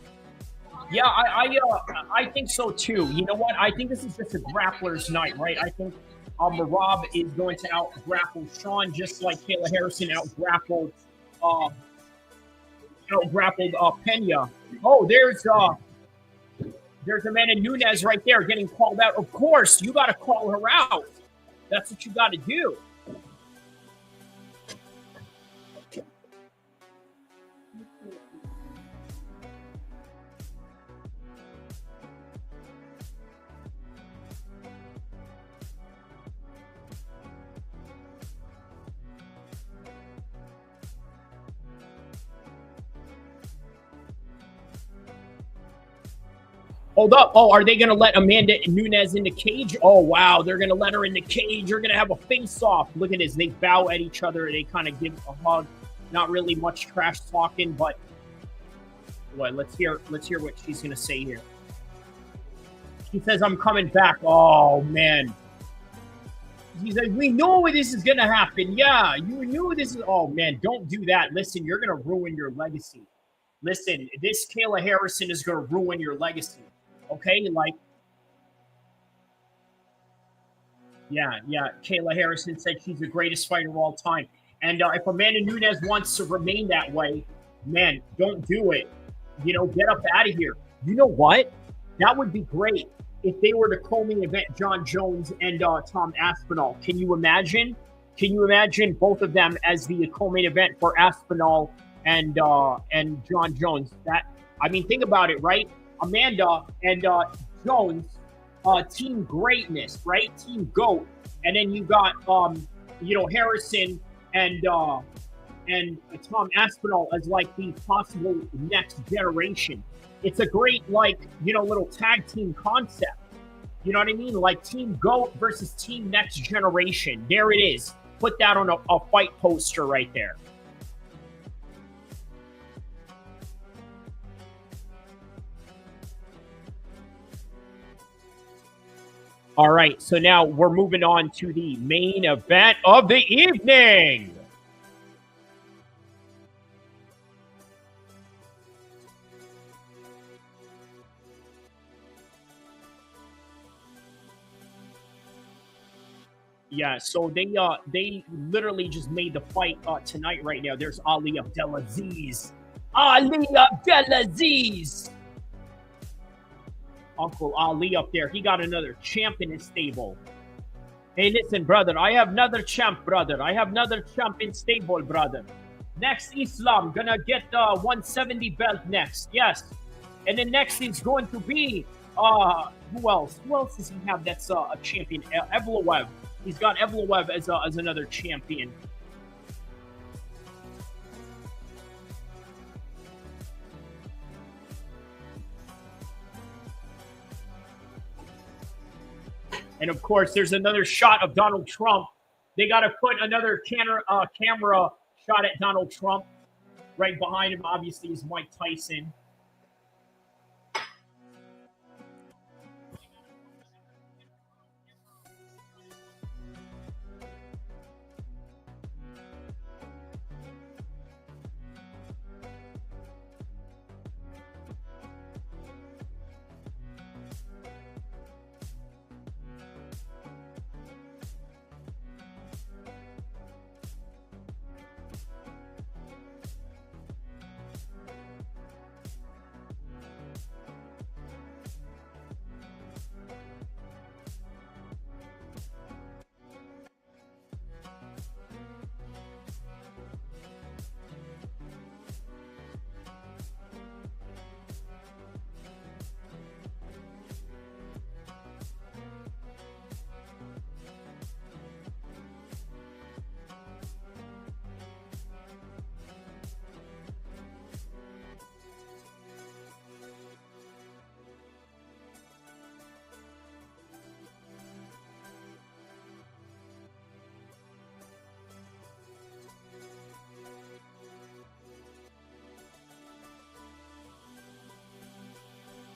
S12: Yeah, I think so too. You know what? I think this is just a grappler's night, right? I think Marab is going to out grapple Sean, just like Kayla Harrison out grappled Pena. Oh, there's Amanda Nunes right there getting called out. Of course, you got to call her out. That's what you got to do. Hold up. Oh, are they going to let Amanda Nunes in the cage? Oh, wow. They're going to let her in the cage. You're going to have a face-off. Look at this. They bow at each other. They kind of give a hug. Not really much trash talking, but what? Let's hear what she's going to say here. She says, I'm coming back. Oh, man. She's like, we know this is going to happen. Yeah, you knew this is. Oh, man, don't do that. Listen, you're going to ruin your legacy. Listen, this Kayla Harrison is going to ruin your legacy. Okay, like, yeah. Kayla Harrison said she's the greatest fighter of all time. And if Amanda Nunes wants to remain that way, man, don't do it. You know, get up out of here. You know what? That would be great if they were to co-main event John Jones and Tom Aspinall. Can you imagine? Can you imagine both of them as the co-main event for Aspinall and John Jones? That, I mean, think about it, right? Amanda and Jones, team greatness, right? Team GOAT. And then you got Harrison and Tom Aspinall as like the possible next generation. It's a great, like, little tag team concept. You know what I mean? Like Team GOAT versus Team Next Generation. There it is. Put that on a fight poster right there. All right, so now we're moving on to the main event of the evening. Yeah, so they literally just made the fight tonight right now. There's Ali Abdelaziz. Ali Abdelaziz! Uncle Ali up there. He got another champ in his stable. Hey, listen, brother. I have another champ, brother. I have another champ in stable, brother. Next, Islam. Gonna get the 170 belt next. Yes. And then next is going to be, who else? Who else does he have that's a champion? Evloev. He's got Evloev as another champion. And of course, there's another shot of Donald Trump. They got to put another camera shot at Donald Trump. Right behind him, obviously, is Mike Tyson.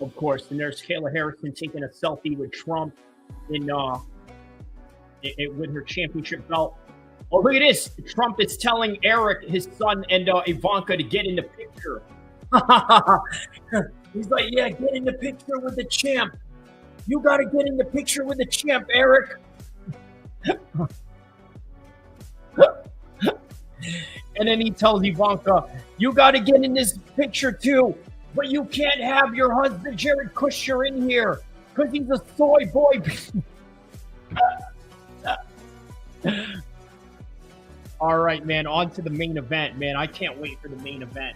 S12: of course. And there's Kayla Harrison taking a selfie with Trump in with her championship belt. Oh, look at this. Trump is telling Eric, his son, and Ivanka to get in the picture. He's like, yeah, get in the picture with the champ. You got to get in the picture with the champ, Eric. And then he tells Ivanka, you got to get in this picture too, but you can't have your husband, Jared Kushner, in here because he's a soy boy. All right, man, on to the main event, man. I can't wait for the main event.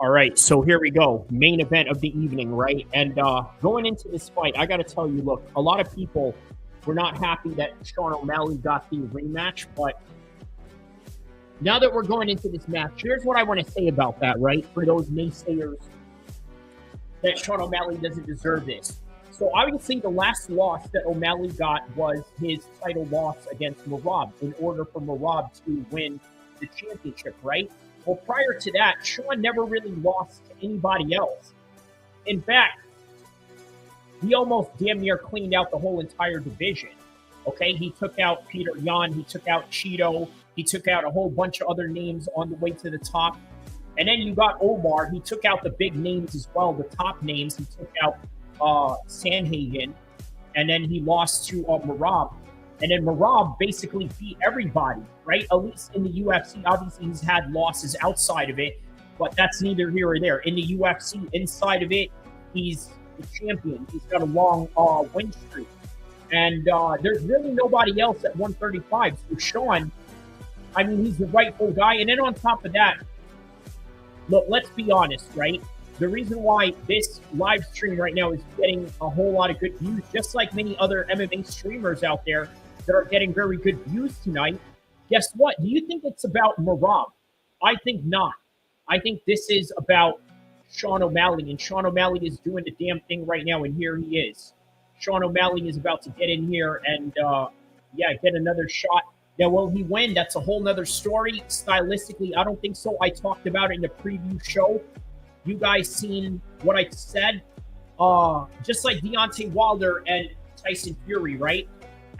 S12: All right, so here we go. Main event of the evening, right? And going into this fight, I got to tell you, look, a lot of people were not happy that Sean O'Malley got the rematch, but now that we're going into this match, here's what I want to say about that, right? For those naysayers that Sean O'Malley doesn't deserve this. So obviously the last loss that O'Malley got was his title loss against Merab in order for Merab to win the championship, right? Well, prior to that, Sean never really lost to anybody else. In fact, he almost damn near cleaned out the whole entire division. Okay, he took out Peter Yan, he took out Cheeto, he took out a whole bunch of other names on the way to the top. And then you got Omar, he took out the big names as well, the top names. He took out Sanhagen, and then he lost to Merab. And then Merab basically beat everybody, right? At least in the UFC. Obviously, he's had losses outside of it, but that's neither here or there. In the UFC, inside of it, he's the champion. He's got a long win streak. And there's really nobody else at 135. So Sean, I mean, he's the rightful guy. And then on top of that, look, let's be honest, right? the reason why this live stream right now is getting a whole lot of good views, just like many other MMA streamers out there that are getting very good views tonight, guess what? Do you think it's about Merab? I think not. I think this is about Sean O'Malley, and Sean O'Malley is doing the damn thing right now, and here he is. Sean O'Malley is about to get in here and, get another shot. Now, will he win? That's a whole nother story. Stylistically, I don't think so. I talked about it in the preview show. You guys seen what I said? Just like Deontay Wilder and Tyson Fury, right?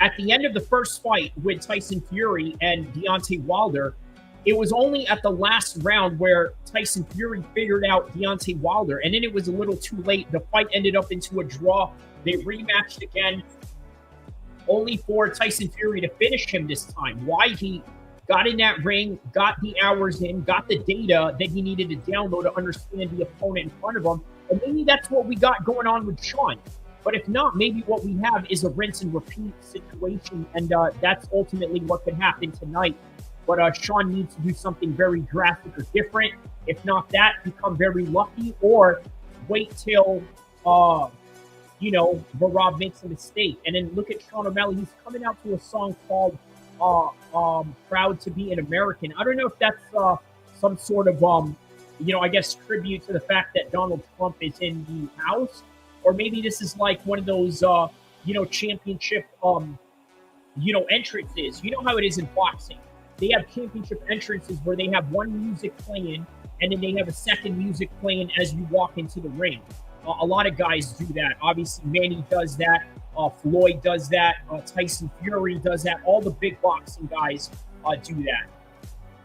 S12: At the end of the first fight with Tyson Fury and Deontay Wilder, it was only at the last round where Tyson Fury figured out Deontay Wilder, and then it was a little too late. The fight ended up into a draw. They rematched again, only for Tyson Fury to finish him this time. Why? He got in that ring, got the hours in, got the data that he needed to download to understand the opponent in front of him, and maybe that's what we got going on with Sean. But if not, maybe what we have is a rinse and repeat situation, and that's ultimately what could happen tonight. But Sean needs to do something very drastic or different. If not that, become very lucky, or wait till, Merab makes a mistake. And then look at Sean O'Malley. He's coming out to a song called Proud to Be an American. I don't know if that's some sort of, I guess tribute to the fact that Donald Trump is in the House. Or maybe this is like one of those, championship, entrances. You know how it is in boxing. They have championship entrances where they have one music playing, and then they have a second music playing as you walk into the ring. A lot of guys do that. Obviously, Manny does that. Floyd does that. Tyson Fury does that. All the big boxing guys do that.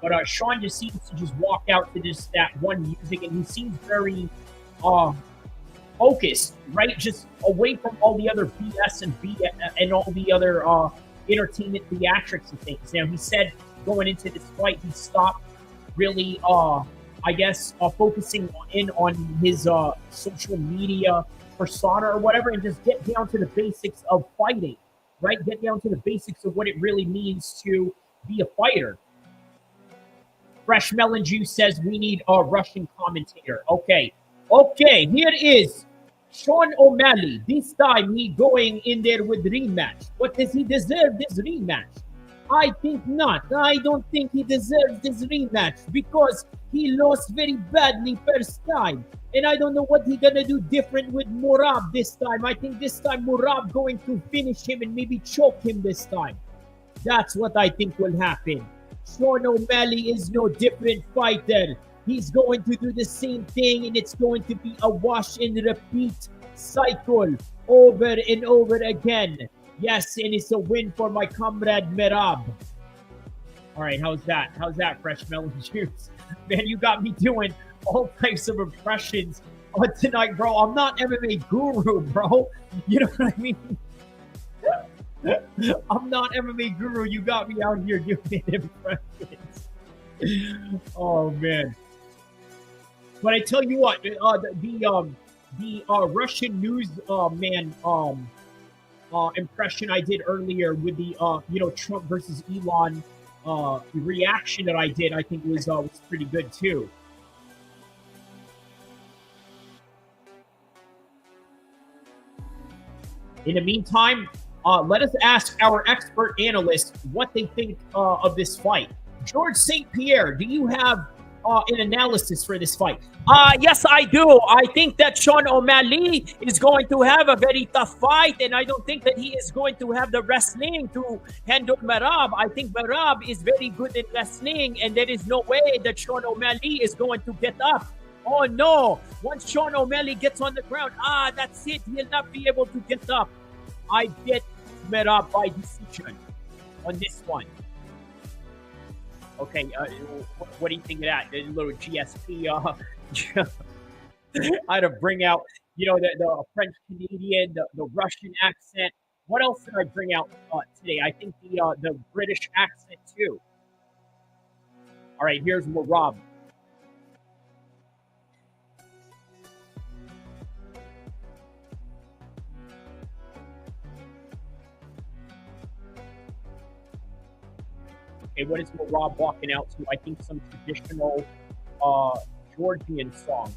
S12: But Sean just seems to just walk out to that one music, and he seems very focused, right? Just away from all the other BS and all the other entertainment theatrics and things. Now, he said going into this fight, he stopped really, focusing in on his social media persona or whatever, and just get down to the basics of fighting, right? Get down to the basics of what it really means to be a fighter. Fresh Melon Juice says we need a Russian commentator. Okay, here is Sean O'Malley. This time he going in there with rematch. But does he deserve this rematch? I think not. I don't think he deserves this rematch because he lost very badly first time. And I don't know what he's going to do different with Merab this time. I think this time Merab going to finish him and maybe choke him this time. That's what I think will happen. Sean O'Malley is no different fighter. He's going to do the same thing, and it's going to be a wash and repeat cycle over and over again. Yes, and it's a win for my comrade Merab. All right, how's that? How's that, Fresh Melon Juice? Man, you got me doing all types of impressions tonight, bro. I'm not MMA guru, bro. You know what I mean? I'm not MMA guru. You got me out here doing impressions. Oh, man. But I tell you what, the Russian news man impression I did earlier with the Trump versus Elon reaction that I did, I think was pretty good too. In the meantime, let us ask our expert analysts what they think of this fight. George St. Pierre, do you have an analysis for this fight?
S13: Yes, I do. I think that Sean O'Malley is going to have a very tough fight, and I don't think that he is going to have the wrestling to handle Merab. I think Merab is very good in wrestling, and there is no way that Sean O'Malley is going to get up. Oh, no. Once Sean O'Malley gets on the ground, that's it. He'll not be able to get up. I get Merab by decision on this one. Okay, what do you think of that? The little GSP, I had to bring out, the French Canadian, the Russian accent. What else did I bring out today? I think the British accent too. All right, here's Merab. Okay, what is Merab walking out to? I think some traditional Georgian song.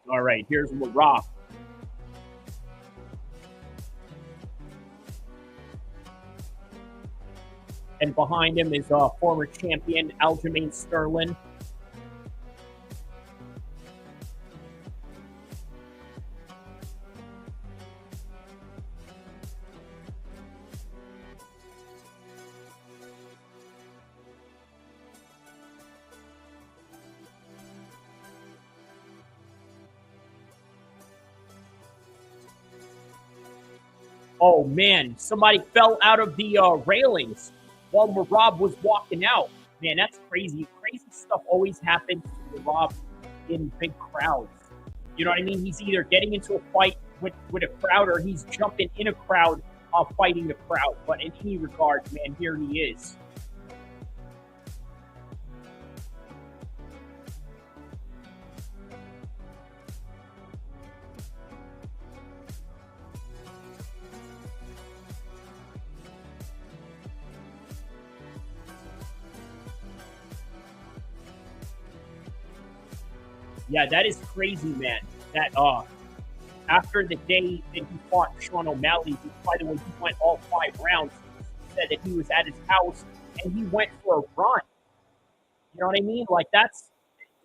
S13: All right, here's Marab. And behind him is former champion Aljamain Sterling. Oh man, somebody fell out of the railings while Marab was walking out. Man, that's crazy. Crazy stuff always happens to Marab in big crowds. You know what I mean? He's either getting into a fight with a crowd or he's jumping in a crowd fighting the crowd. But in any regard, man, here he is. Yeah, that is crazy, man. That after the day that he fought Sean O'Malley, by the way, he went all 5 rounds. He said that he was at his house and he went for a run. You know what I mean? Like that's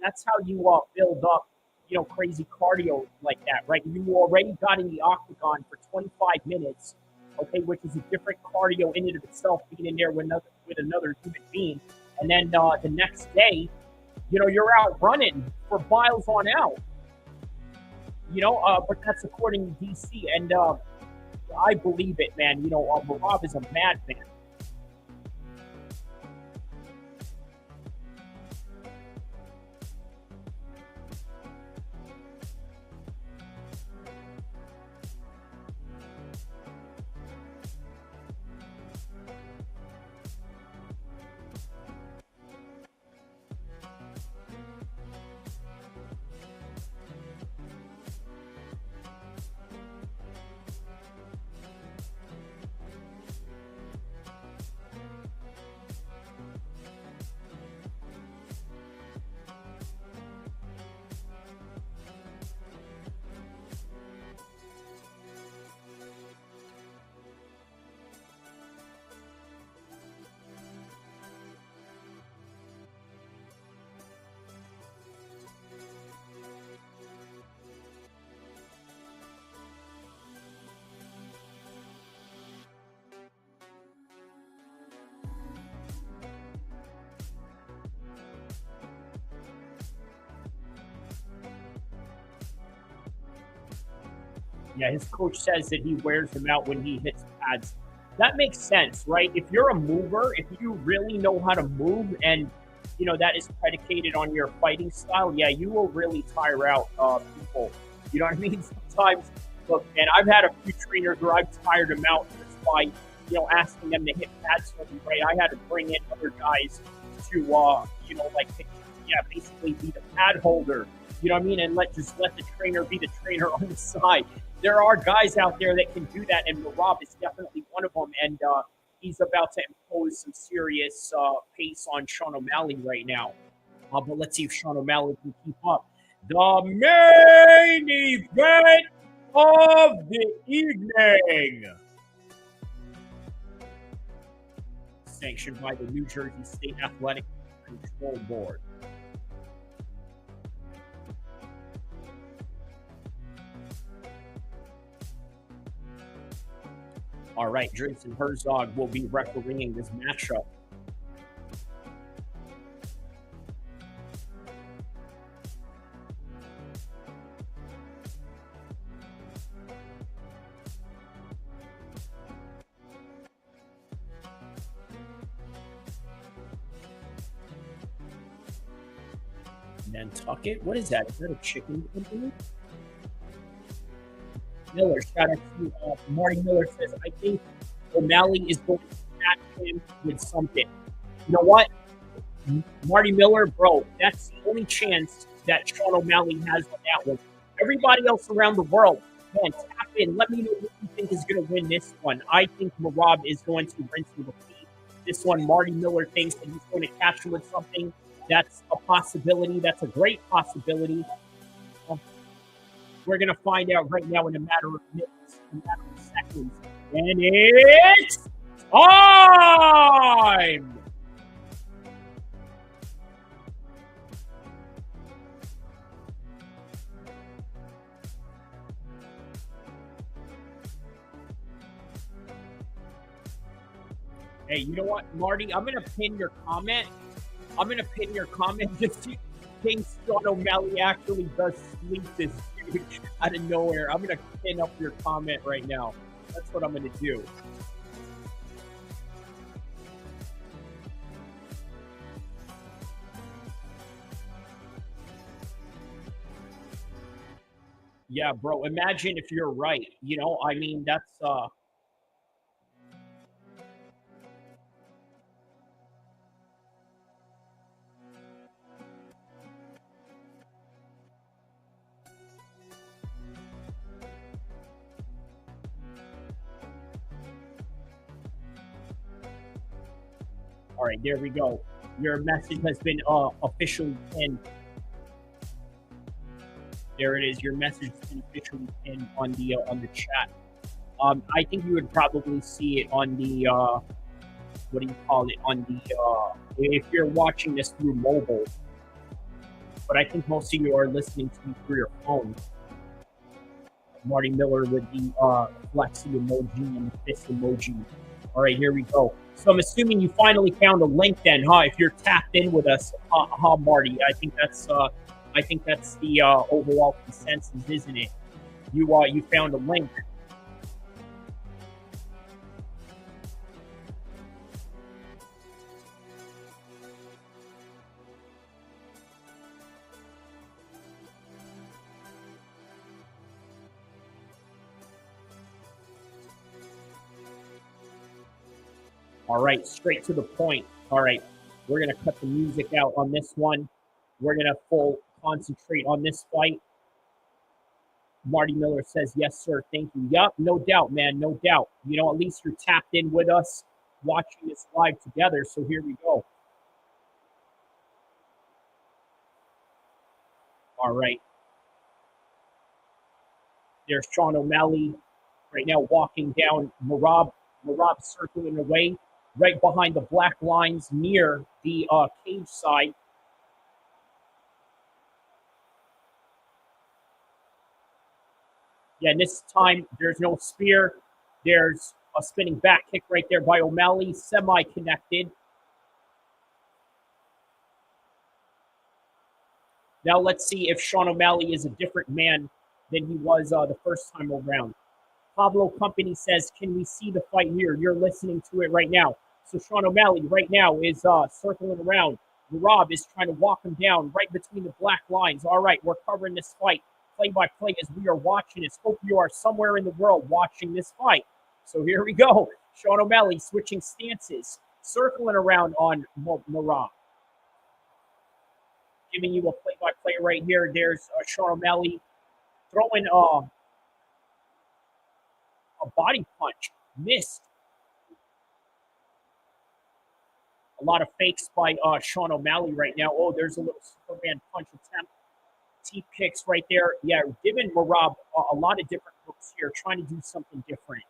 S13: how you build up, you know, crazy cardio like that, right? You already got in the octagon for 25 minutes, okay, which is a different cardio in and of itself, being in there with another human being, and then the next day, you know, you're out running for miles on out. You know, but that's according to DC, and I believe it, man. You know, Marab is a madman. Yeah, his coach says that he wears them out when he hits pads. That makes sense, right? If you're a mover, if you really know how to move and, you know, that is predicated on your fighting style, yeah, you will really tire out people. You know what I mean? Sometimes, look, man, I've had a few trainers where I've tired them out just by, you know, asking them to hit pads for me, right? I had to bring in other guys to, you know, like, basically be the pad holder. You know what I mean? And let the trainer be the trainer on the side. There are guys out there that can do that, and Marab is definitely one of them. And he's about to impose some serious pace on Sean O'Malley right now. But let's see if Sean O'Malley can keep up. The main event of the evening. Sanctioned by the New Jersey State Athletic Control Board. All right, Jason Herzog will be refereeing this matchup. Nantucket? What is that? Is that a chicken company? Miller, shout out to Marty Miller says, I think O'Malley is going to catch him with something. You know what? Marty Miller, bro, that's the only chance that Sean O'Malley has on that one. Everybody else around the world, man, tap in. Let me know who you think is going to win this one. I think Marab is going to rinse and repeat. This one, Marty Miller thinks that he's going to catch him with something. That's a possibility. That's a great possibility. We're going to find out right now in a matter of minutes, a matter of seconds. And it's time! Hey, you know what, Marty? I'm going to pin your comment. I'm going to pin your comment just in case Sean O'Malley actually does sleep this dude out of nowhere. I'm going to pin up your comment right now. That's what I'm going to do. Yeah, bro. Imagine if you're right. You know, I mean, that's all right, there we go. Your message has been officially pinned. There it is. Your message has been officially pinned on the chat. I think you would probably see it on the what do you call it? On the if you're watching this through mobile. But I think most of you are listening to me through your phone. Marty Miller with the flexi emoji and the fist emoji. All right, here we go. So I'm assuming you finally found a link then, huh? If you're tapped in with us, Marty. I think that's the overall consensus, isn't it? You found a link. All right, straight to the point. All right, we're going to cut the music out on this one. We're going to full concentrate on this fight. Marty Miller says, yes, sir. Thank you. Yup, no doubt, man. No doubt. You know, at least you're tapped in with us, watching this live together. So here we go. All right. There's Sean O'Malley right now walking down Merab. Merab circling away right behind the black lines near the cage side. Yeah, and this time there's no spear. There's a spinning back kick right there by O'Malley, semi-connected. Now let's see if Sean O'Malley is a different man than he was the first time around. Pablo Company says, can we see the fight here? You're listening to it right now. So Sean O'Malley right now is circling around. Rob is trying to walk him down right between the black lines. All right, we're covering this fight play-by-play as we are watching this. Hope you are somewhere in the world watching this fight. So here we go. Sean O'Malley switching stances, circling around on Merab. Giving you a play-by-play right here. There's Sean O'Malley throwing a body punch. Missed. A lot of fakes by Sean O'Malley right now. Oh, there's a little Superman punch attempt. Teep kicks right there. Yeah, giving Merab a lot of different looks here, trying to do something different.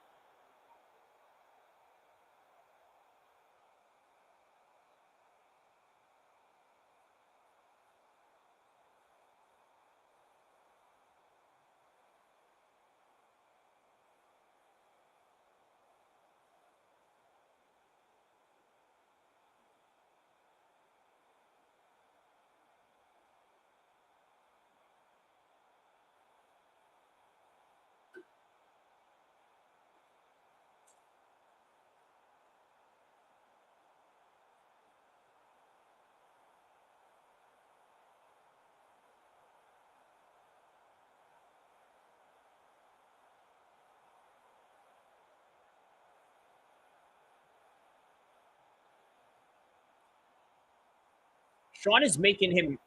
S13: Sean is making him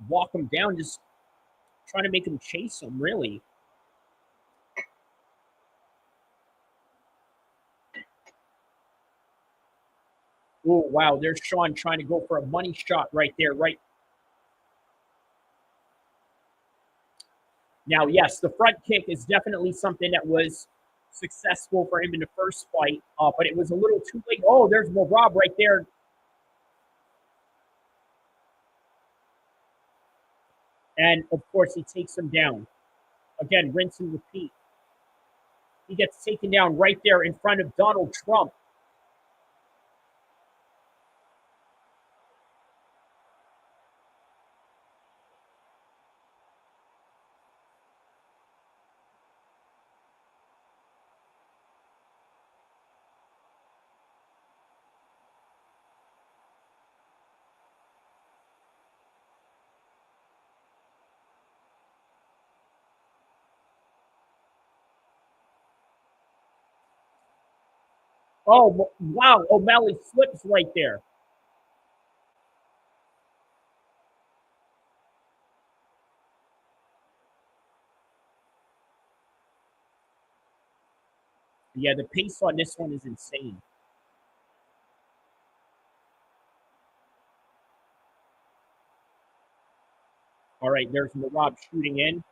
S13: walk him down, just trying to make him chase him, really. Oh, wow. There's Sean trying to go for a money shot right there, right?
S12: Now, yes, the front kick is definitely something that was successful for him in the first fight, but it was a little too late. Oh, there's Merab right there. And, of course, he takes him down. Again, rinse and repeat. He gets taken down right there in front of Donald Trump. Oh, wow. O'Malley slips right there. Yeah, the pace on this one is insane. All right, there's Merab shooting in.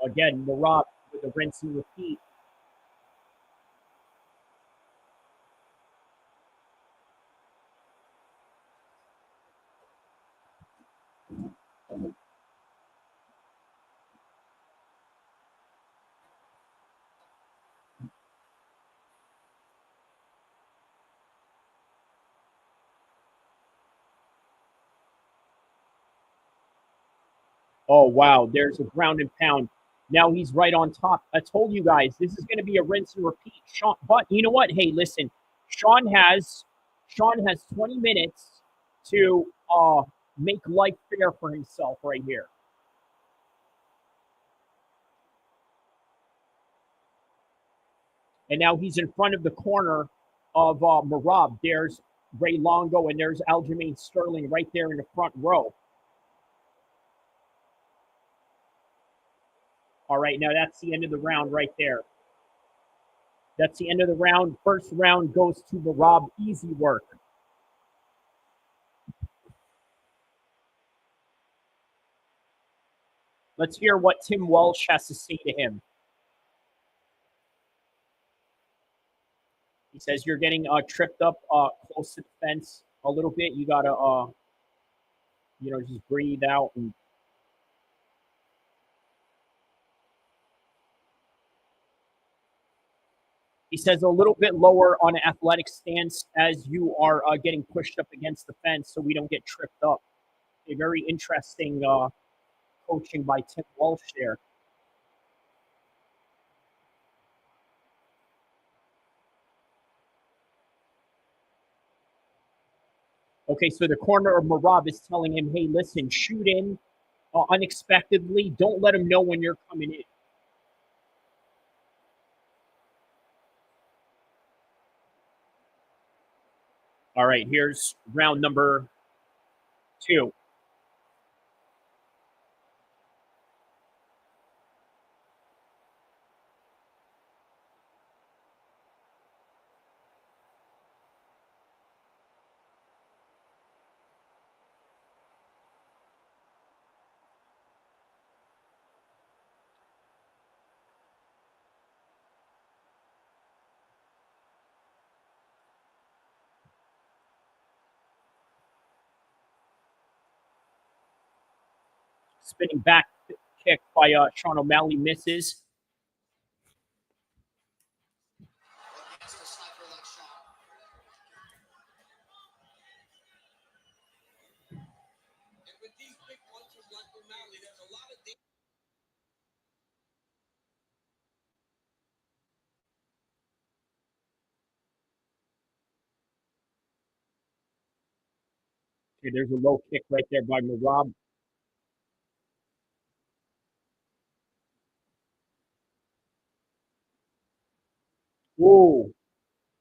S12: Again, Merab with a rinse and repeat. Oh, wow. There's a ground and pound. Now he's right on top. I told you guys, this is going to be a rinse and repeat. Sean, but you know what? Hey, listen, Sean has 20 minutes to make life fair for himself right here. And now he's in front of the corner of Merab. There's Ray Longo and there's Aljamain Sterling right there in the front row. All right, now that's the end of the round right there. That's the end of the round. First round goes to Merab. Easy work. Let's hear what Tim Walsh has to say to him. He says you're getting tripped up close to the fence a little bit. You got to, just breathe out. And he says a little bit lower on an athletic stance as you are getting pushed up against the fence so we don't get tripped up. A very interesting coaching by Tim Walsh there. Okay, so the corner of Merab is telling him, hey, listen, shoot in unexpectedly. Don't let him know when you're coming in. All right, here's round number 2. Spinning back kick by Sean O'Malley misses. Okay, there's a low kick right there by Merab. Whoa.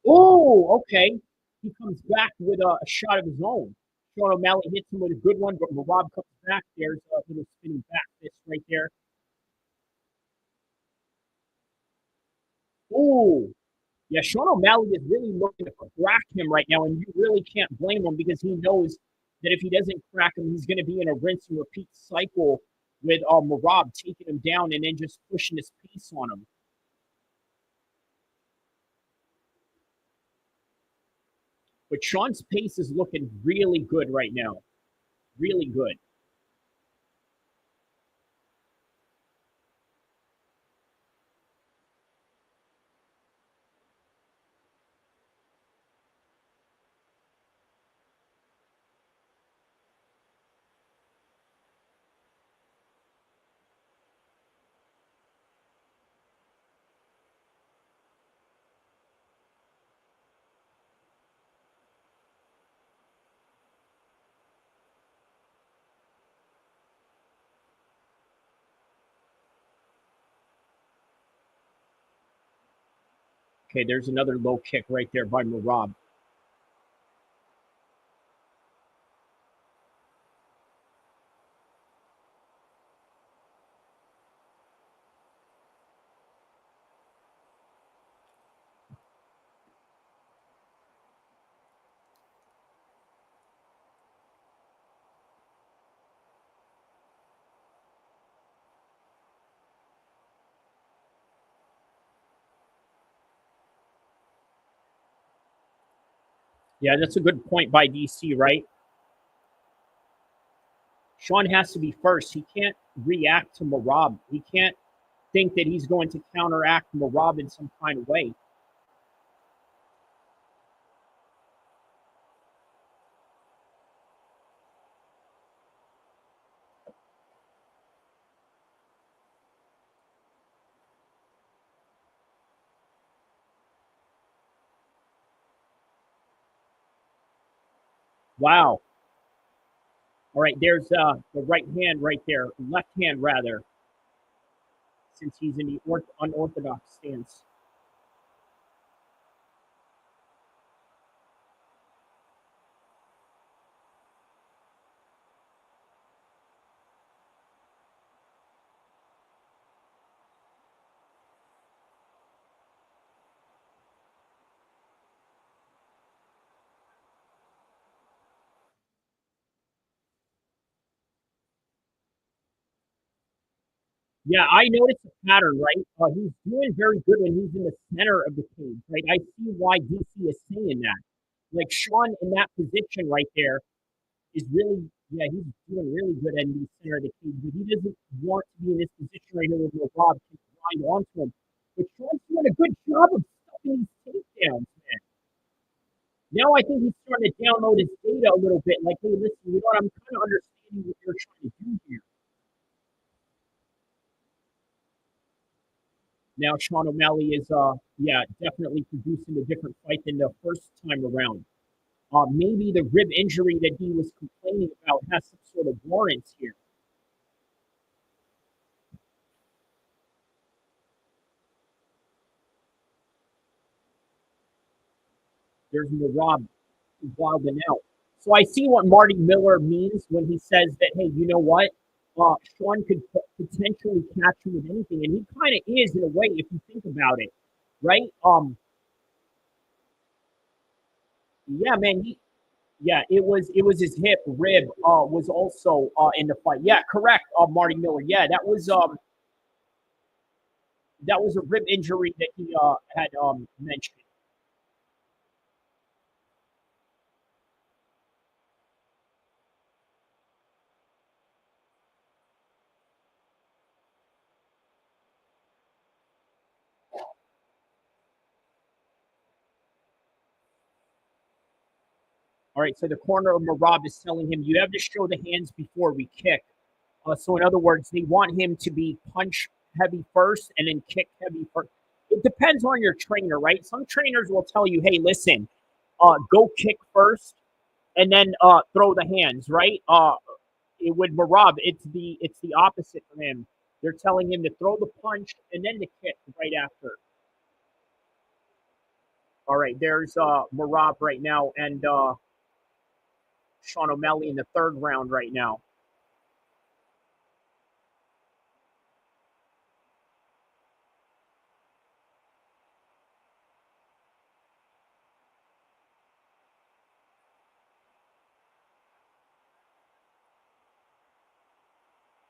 S12: Oh, okay. He comes back with a shot of his own. Sean O'Malley hits him with a good one, but Merab comes back. There's a little spinning back fist right there. Ooh. Yeah, Sean O'Malley is really looking to crack him right now, and you really can't blame him because he knows that if he doesn't crack him, he's going to be in a rinse and repeat cycle with Merab taking him down and then just pushing his piece on him. But Sean's pace is looking really good right now. Really good. Okay, there's another low kick right there by Merab. Yeah, that's a good point by DC, right? Sean has to be first. He can't react to Merab. He can't think that he's going to counteract Merab in some kind of way. Wow. All right, there's the right hand right there, left hand rather, since he's in the unorthodox stance. Yeah, I noticed a pattern, right? He's doing very good when he's in the center of the cage, right? I see why DC is saying that. Like Sean in that position right there is really, yeah, he's doing really good in the center of the cage, but he doesn't want to be in this position right here with Rob to grind onto him. But Sean's doing a good job of stopping these takedowns, man. Now I think he's starting to download his data a little bit. Like, hey, listen, you know what? I'm kind of understanding what you're trying to do here. Now Sean O'Malley is, yeah, definitely producing a different fight than the first time around. Maybe the rib injury that he was complaining about has some sort of warrants here. There's Merab wilding out. So I see what Marty Miller means when he says that, hey, you know what? Sean could potentially catch him with anything, and he kind of is in a way if you think about it, right? Yeah, man. Yeah, it was his hip rib was also in the fight. Yeah, correct. Marty Miller. Yeah, that was a rib injury that he had mentioned. All right, so the corner of Merab is telling him you have to show the hands before we kick. So in other words, they want him to be punch heavy first and then kick heavy first. It depends on your trainer, right? Some trainers will tell you, hey, listen, go kick first and then throw the hands, right? With Merab, it's the opposite for him. They're telling him to throw the punch and then the kick right after. All right, there's Merab right now and Sean O'Malley in the third round right now.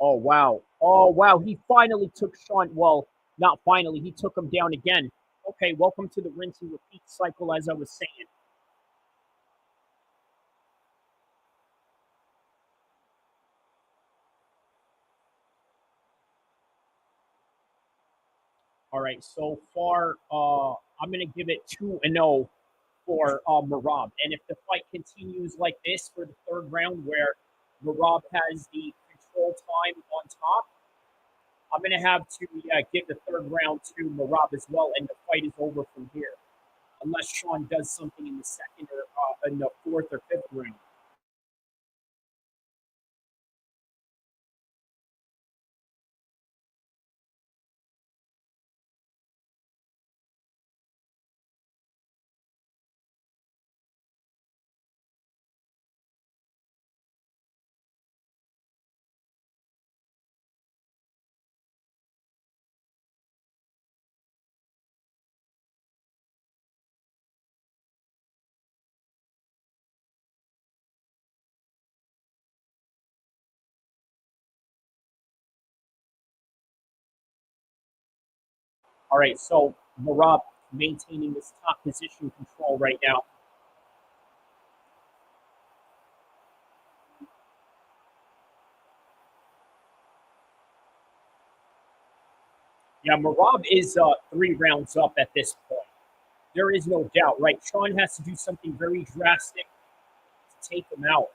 S12: Oh, wow. Oh, wow. He finally took Sean. Well, not finally. He took him down again. Okay, welcome to the rinse and repeat cycle, as I was saying. All right, so far, I'm going to give it 2-0 for Merab. And if the fight continues like this for the third round, where Merab has the control time on top, I'm going to have to give the third round to Merab as well, and the fight is over from here, unless Sean does something in the second or in the fourth or fifth round. All right, so Merab maintaining this top position control right now. Yeah, Merab is 3 rounds up at this point. There is no doubt, right? Sean has to do something very drastic to take him out.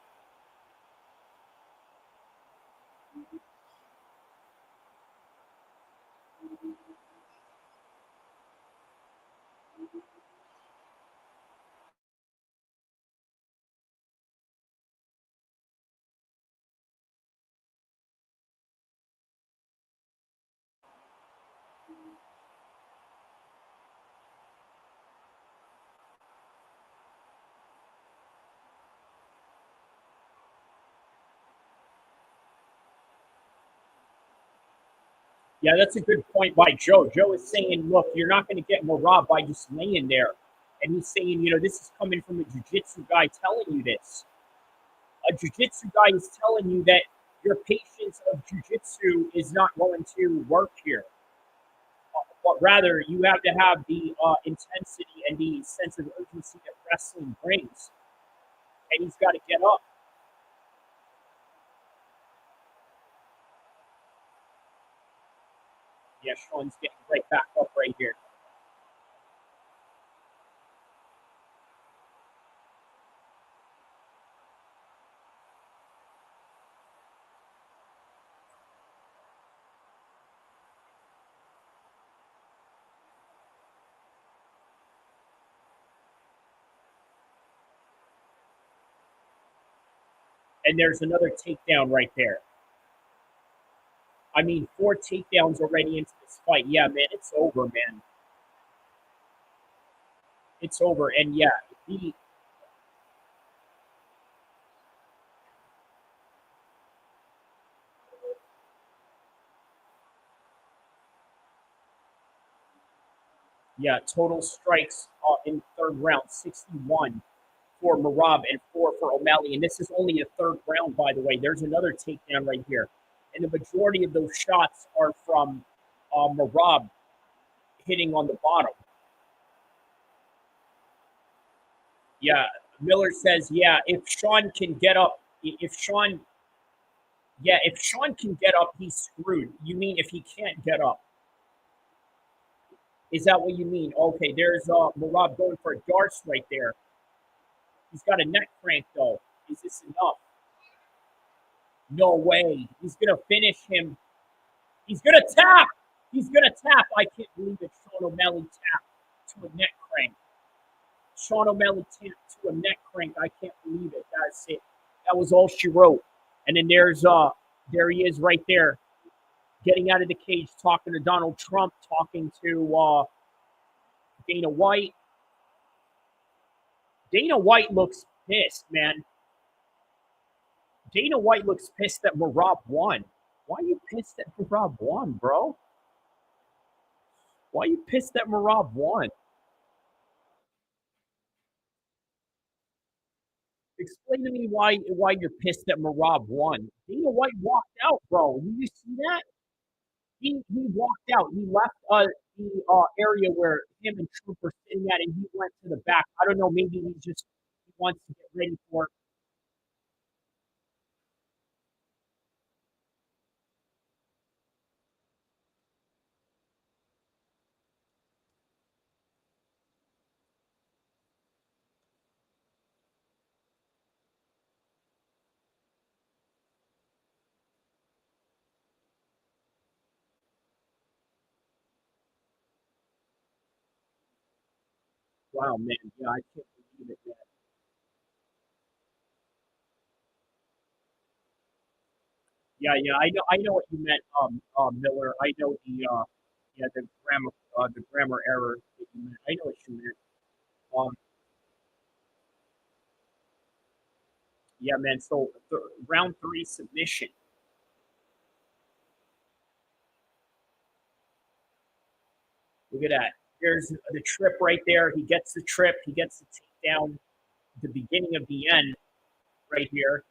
S12: Yeah, that's a good point by Joe. Joe is saying, look, you're not going to get Merab by just laying there. And he's saying, this is coming from a jiu-jitsu guy telling you this. A jiu-jitsu guy is telling you that your patience of jiu-jitsu is not going to work here. But rather, you have to have the intensity and the sense of urgency that wrestling brings. And he's got to get up. Yeah, Sean's getting right back up right here. And there's another takedown right there. I mean, 4 takedowns already into this fight. Yeah, man, it's over, man. It's over. And yeah, total strikes in the third round, 61 for Merab and 4 for O'Malley. And this is only the third round, by the way. There's another takedown right here. And the majority of those shots are from Merab hitting on the bottom. Yeah, Miller says, yeah, if Sean can get up, if Sean can get up, he's screwed. You mean if he can't get up? Is that what you mean? Okay, there's Merab going for a darce right there. He's got a neck crank, though. Is this enough? No way. He's going to finish him. He's going to tap. He's going to tap. I can't believe it. Sean O'Malley tapped to a neck crank. Sean O'Malley tapped to a neck crank. I can't believe it. That's it. That was all she wrote. And then there he is right there, getting out of the cage, talking to Donald Trump, talking to Dana White. Dana White looks pissed, man. Dana White looks pissed that Merab won. Why are you pissed that Merab won, bro? Why are you pissed that Merab won?
S13: explain to me why you're pissed that Merab won. Dana White walked out, bro. Did you see that? He walked out. He left the area wwhere him and Trump were sitting at, and he went to the back. I don't know. Maybe he wants to get ready for. Wow, man. Yeah, I can't believe it, man. Yeah. I know what you meant, Miller. I know the grammar error that you meant. I know what you meant. Um, yeah, man. So round 3 submission. Look at that. There's the trip right there. He gets the trip. He gets the takedown. The beginning of the end, right here.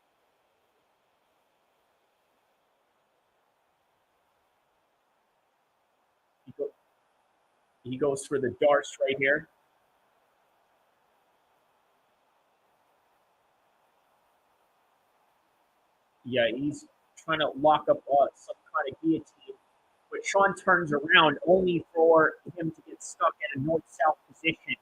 S13: He goes for the darts right here. Yeah, he's trying to lock up some kind of guillotine. But Sean turns around only for him to get stuck at a north-south position.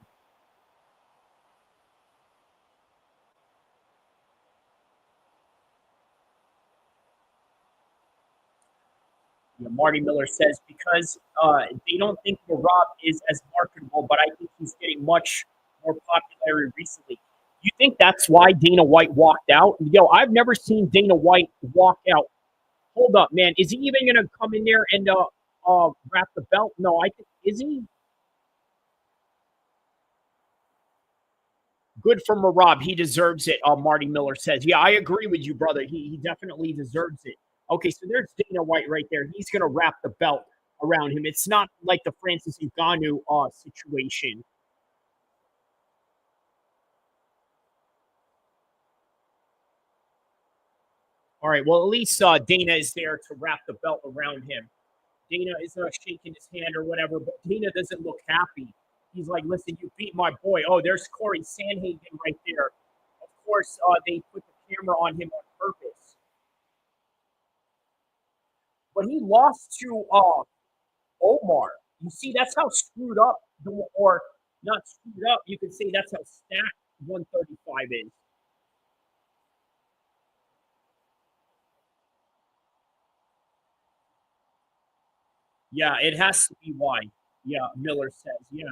S13: You know, Marty Miller says because they don't think Merab is as marketable, but I think he's getting much more popularity recently. You think that's why Dana White walked out? Yo, I've never seen Dana White walk out. Hold up, man. Is he even going to come in there and wrap the belt? No, I think, is he? Good for Merab. He deserves it, Marty Miller says. Yeah, I agree with you, brother. He definitely deserves it. Okay, so there's Dana White right there. He's going to wrap the belt around him. It's not like the Francis Ngannou situation. All right, well, at least Dana is there to wrap the belt around him. Dana is shaking his hand or whatever, but Dana doesn't look happy. He's like, listen, you beat my boy. Oh, there's Corey Sandhagen right there. Of course, they put the camera on him on purpose. But he lost to Omar. You see, that's how screwed up, or not screwed up. You could say that's how stacked 135 is. Yeah, it has to be why. Yeah, Miller says. Yeah.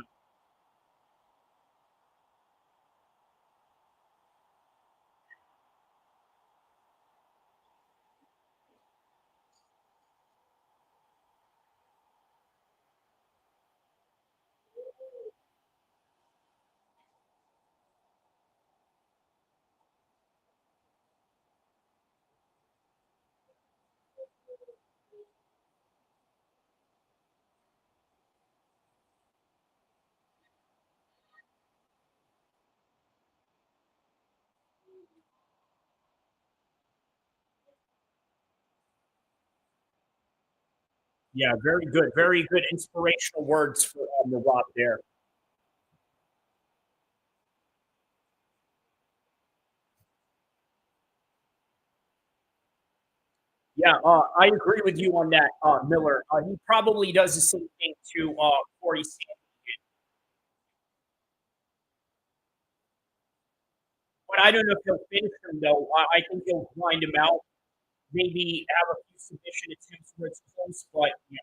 S13: Yeah, very good. Very good inspirational words for Rob there. Yeah, I agree with you on that, Miller. He probably does the same thing to Corey Sandhagen. But I don't know if he'll finish him, though. I think he'll grind him out. Maybe have a few submission attempts where it's close, but yeah.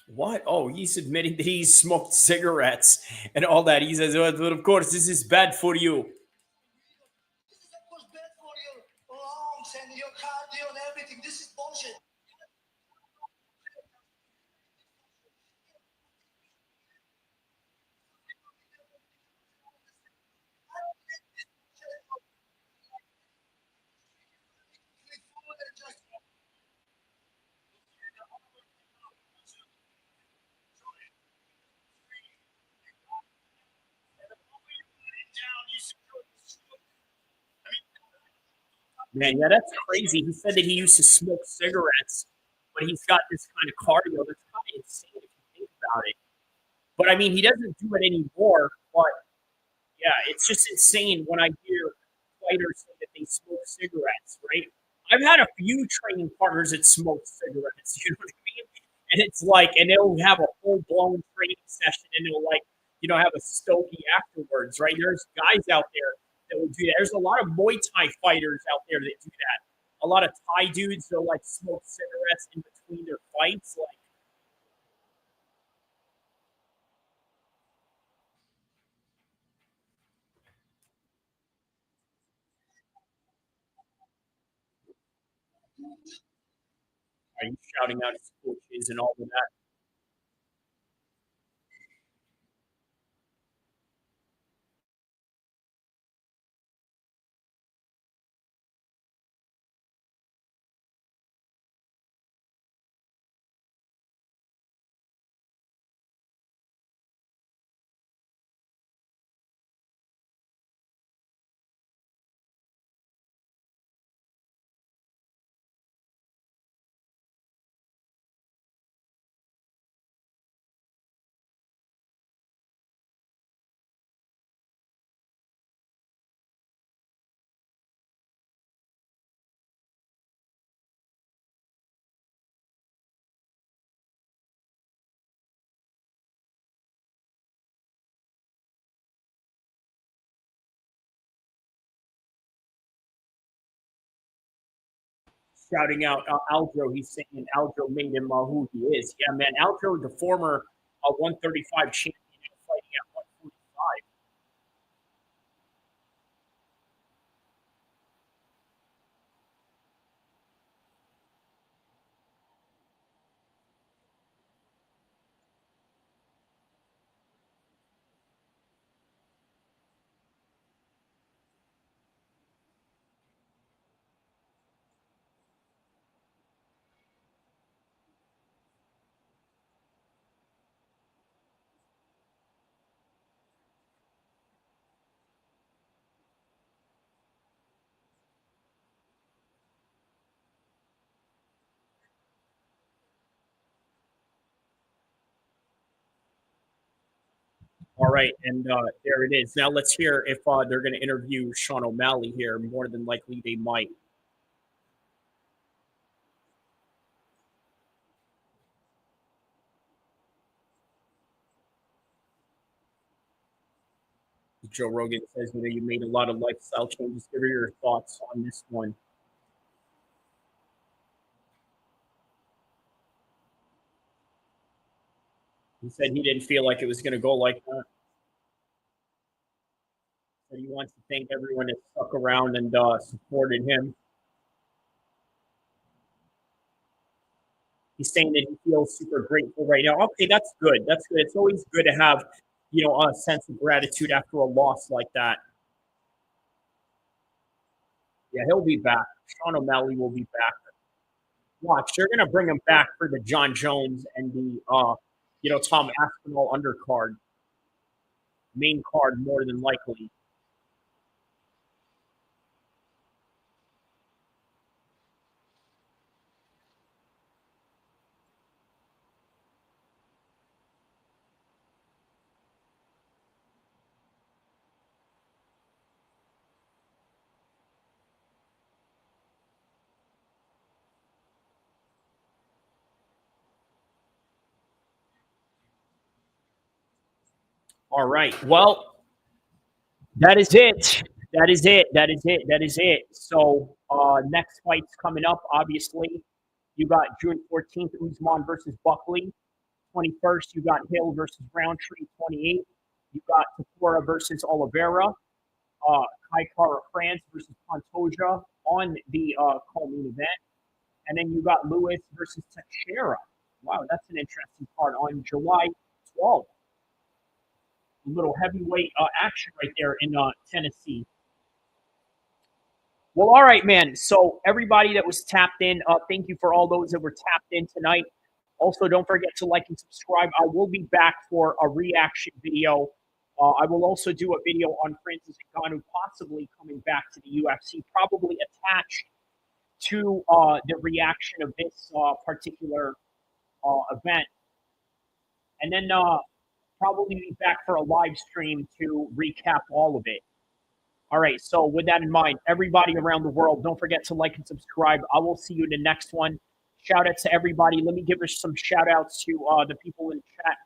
S13: What? Oh, he's admitting that he smoked cigarettes and all that. He says, well, of course, this is bad for you.
S6: This is of course bad for your lungs and your cardio and everything. This is bullshit.
S13: Man, yeah, that's crazy. He said that he used to smoke cigarettes, but he's got this kind of cardio. That's kind of insane if you think about it. But I mean, he doesn't do it anymore. But yeah, it's just insane when I hear fighters say that they smoke cigarettes, right? I've had a few training partners that smoke cigarettes, you know what I mean? And it's like, and they'll have a full blown training session and they'll like, have a stogie afterwards, right? There's guys out there that will do that. There's a lot of Muay Thai fighters out there that do that. A lot of Thai dudes, they'll like smoke cigarettes in between their fights. Like, are you shouting out his coaches and all of that? Shouting out Aljo. He's saying Aljo made him who he is. Yeah, man. Aljo, the former 135 champion, fighting at 145. All right, and there it is. Now let's hear if they're going to interview Sean O'Malley here. More than likely, they might. Joe Rogan says, you made a lot of lifestyle changes. Give her your thoughts on this one. He said he didn't feel like it was going to go like that. That he wants to thank everyone that stuck around and supported him. He's saying that he feels super grateful right now. Okay, that's good. That's good. It's always good to have, a sense of gratitude after a loss like that. Yeah, he'll be back. Sean O'Malley will be back. Watch, they're gonna bring him back for the John Jones and the Tom Aspinall undercard, main card more than likely. All right. Well, that is it. That is it. That is it. That is it. So next fight's coming up. Obviously, you got June 14th, Usman versus Buckley.
S12: 21st, you got Hill versus Roundtree. 28th, you got Tafora versus Oliveira. Kai Kara France versus Pantoja on the co-main event. And then you got Lewis versus Teixeira. Wow, that's an interesting card on July 12th. A little heavyweight action right there in Tennessee. Well, all right, man. So everybody that was tapped in, thank you for all those that were tapped in tonight. Also, don't forget to like and subscribe. I will be back for a reaction video. I will also do a video on Francis Ngannou possibly coming back to the UFC, probably attached to the reaction of this particular event. And then probably be back for a live stream to recap all of it. All right, so with that in mind, everybody around the world, don't forget to like and subscribe. I will see you in the next one. Shout out to everybody. Let me give us some shout outs to the people in the chat.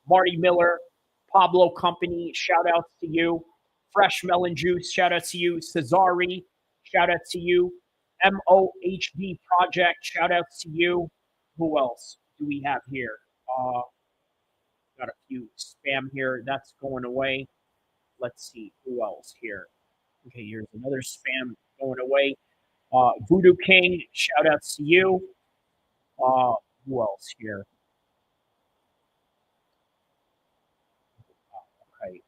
S12: Marty Miller, Pablo Company, shout outs to you. Fresh Melon Juice, shout out to you. Cesari, shout out to you. MOHD Project, shout out to you. Who else do we have here? Got a few spam here. That's going away. Let's see. Who else here? Okay, here's another spam going away. Voodoo King, shout outs to you. Who else here? Okay.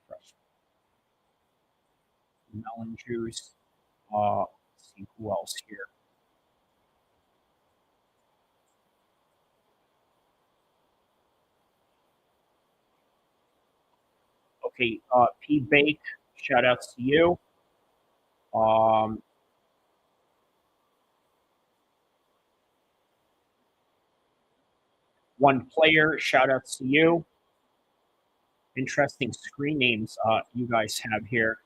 S12: Fresh melon juice. Let's see who else here. Okay, P Bake, shout outs to you. One Player, shout outs to you. Interesting screen names you guys have here.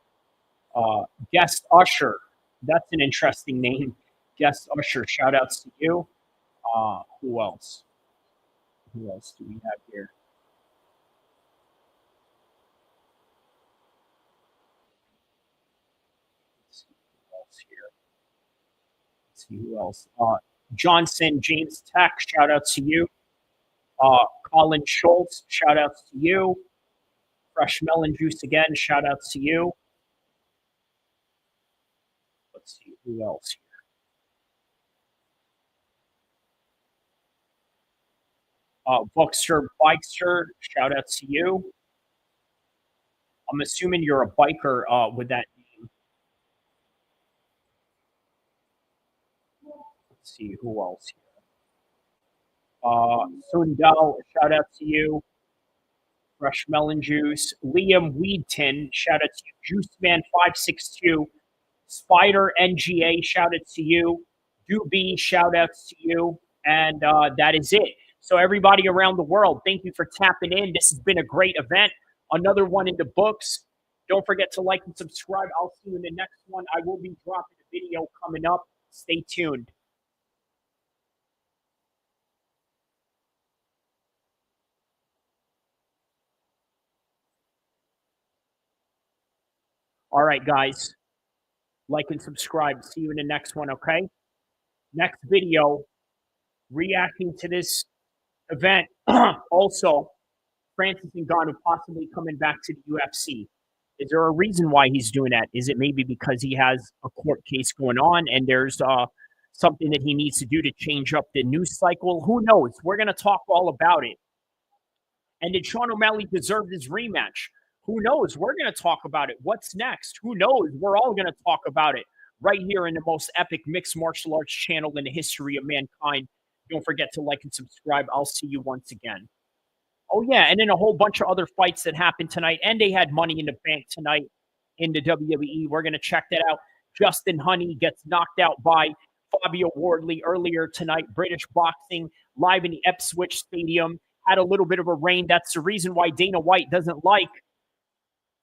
S12: Guest Usher, that's an interesting name. Guest Usher, shout outs to you. Who else? Who else do we have here? Let's see who else. Johnson, James Tech, shout out to you. Colin Schultz, shout outs to you. Fresh Melon Juice again, shout outs to you. Let's see who else here. Bookster Bikester, shout outs to you. I'm assuming you're a biker with that name. Let's see who else here. Sundell, shout out to you. Fresh Melon Juice. Liam Weedton, shout out to you. Juiceman562. Spider NGA, shout out to you. Doobie, shout outs to you. And that is it. So everybody around the world, thank you for tapping in. This has been a great event. Another one in the books. Don't forget to like and subscribe. I'll see you in the next one. I will be dropping a video coming up. Stay tuned. All right, guys. Like and subscribe. See you in the next one, okay? Next video, reacting to this event. Also, Francis Ngannou possibly coming back to the UFC. Is there a reason why he's doing that? Is it maybe because he has a court case going on and there's something that he needs to do to change up the news cycle? Who knows? We're going to talk all about it. And did Sean O'Malley deserve his rematch? Who knows? We're going to talk about it. What's next? Who knows? We're all going to talk about it right here in the most epic mixed martial arts channel in the history of mankind. Don't forget to like and subscribe. I'll see you once again. Oh, yeah, and then a whole bunch of other fights that happened tonight, and they had Money in the Bank tonight in the WWE. We're going to check that out. Justin Honey gets knocked out by Fabio Wardley earlier tonight. British boxing live in the Ipswich Stadium. Had a little bit of a rain. That's the reason why Dana White doesn't like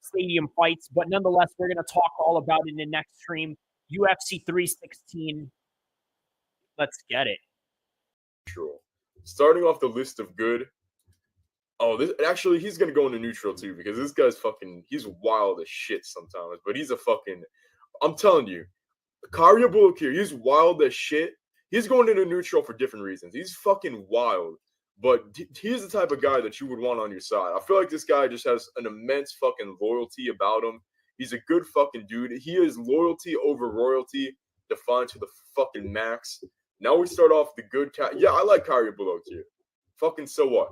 S12: stadium fights. But nonetheless, we're going to talk all about it in the next stream. UFC 316. Let's get it.
S14: Starting off the list of good. Oh, this actually, he's going to go into neutral too because this guy's fucking, he's wild as shit sometimes. But he's a fucking, I'm telling you, Kari Bullock here, he's wild as shit. He's going into neutral for different reasons. He's fucking wild. But he's the type of guy that you would want on your side. I feel like this guy just has an immense fucking loyalty about him. He's a good fucking dude. He is loyalty over royalty, defined to the fucking max. Now we start off the good cat. Yeah, I like Kyrie below tier. Fucking so what?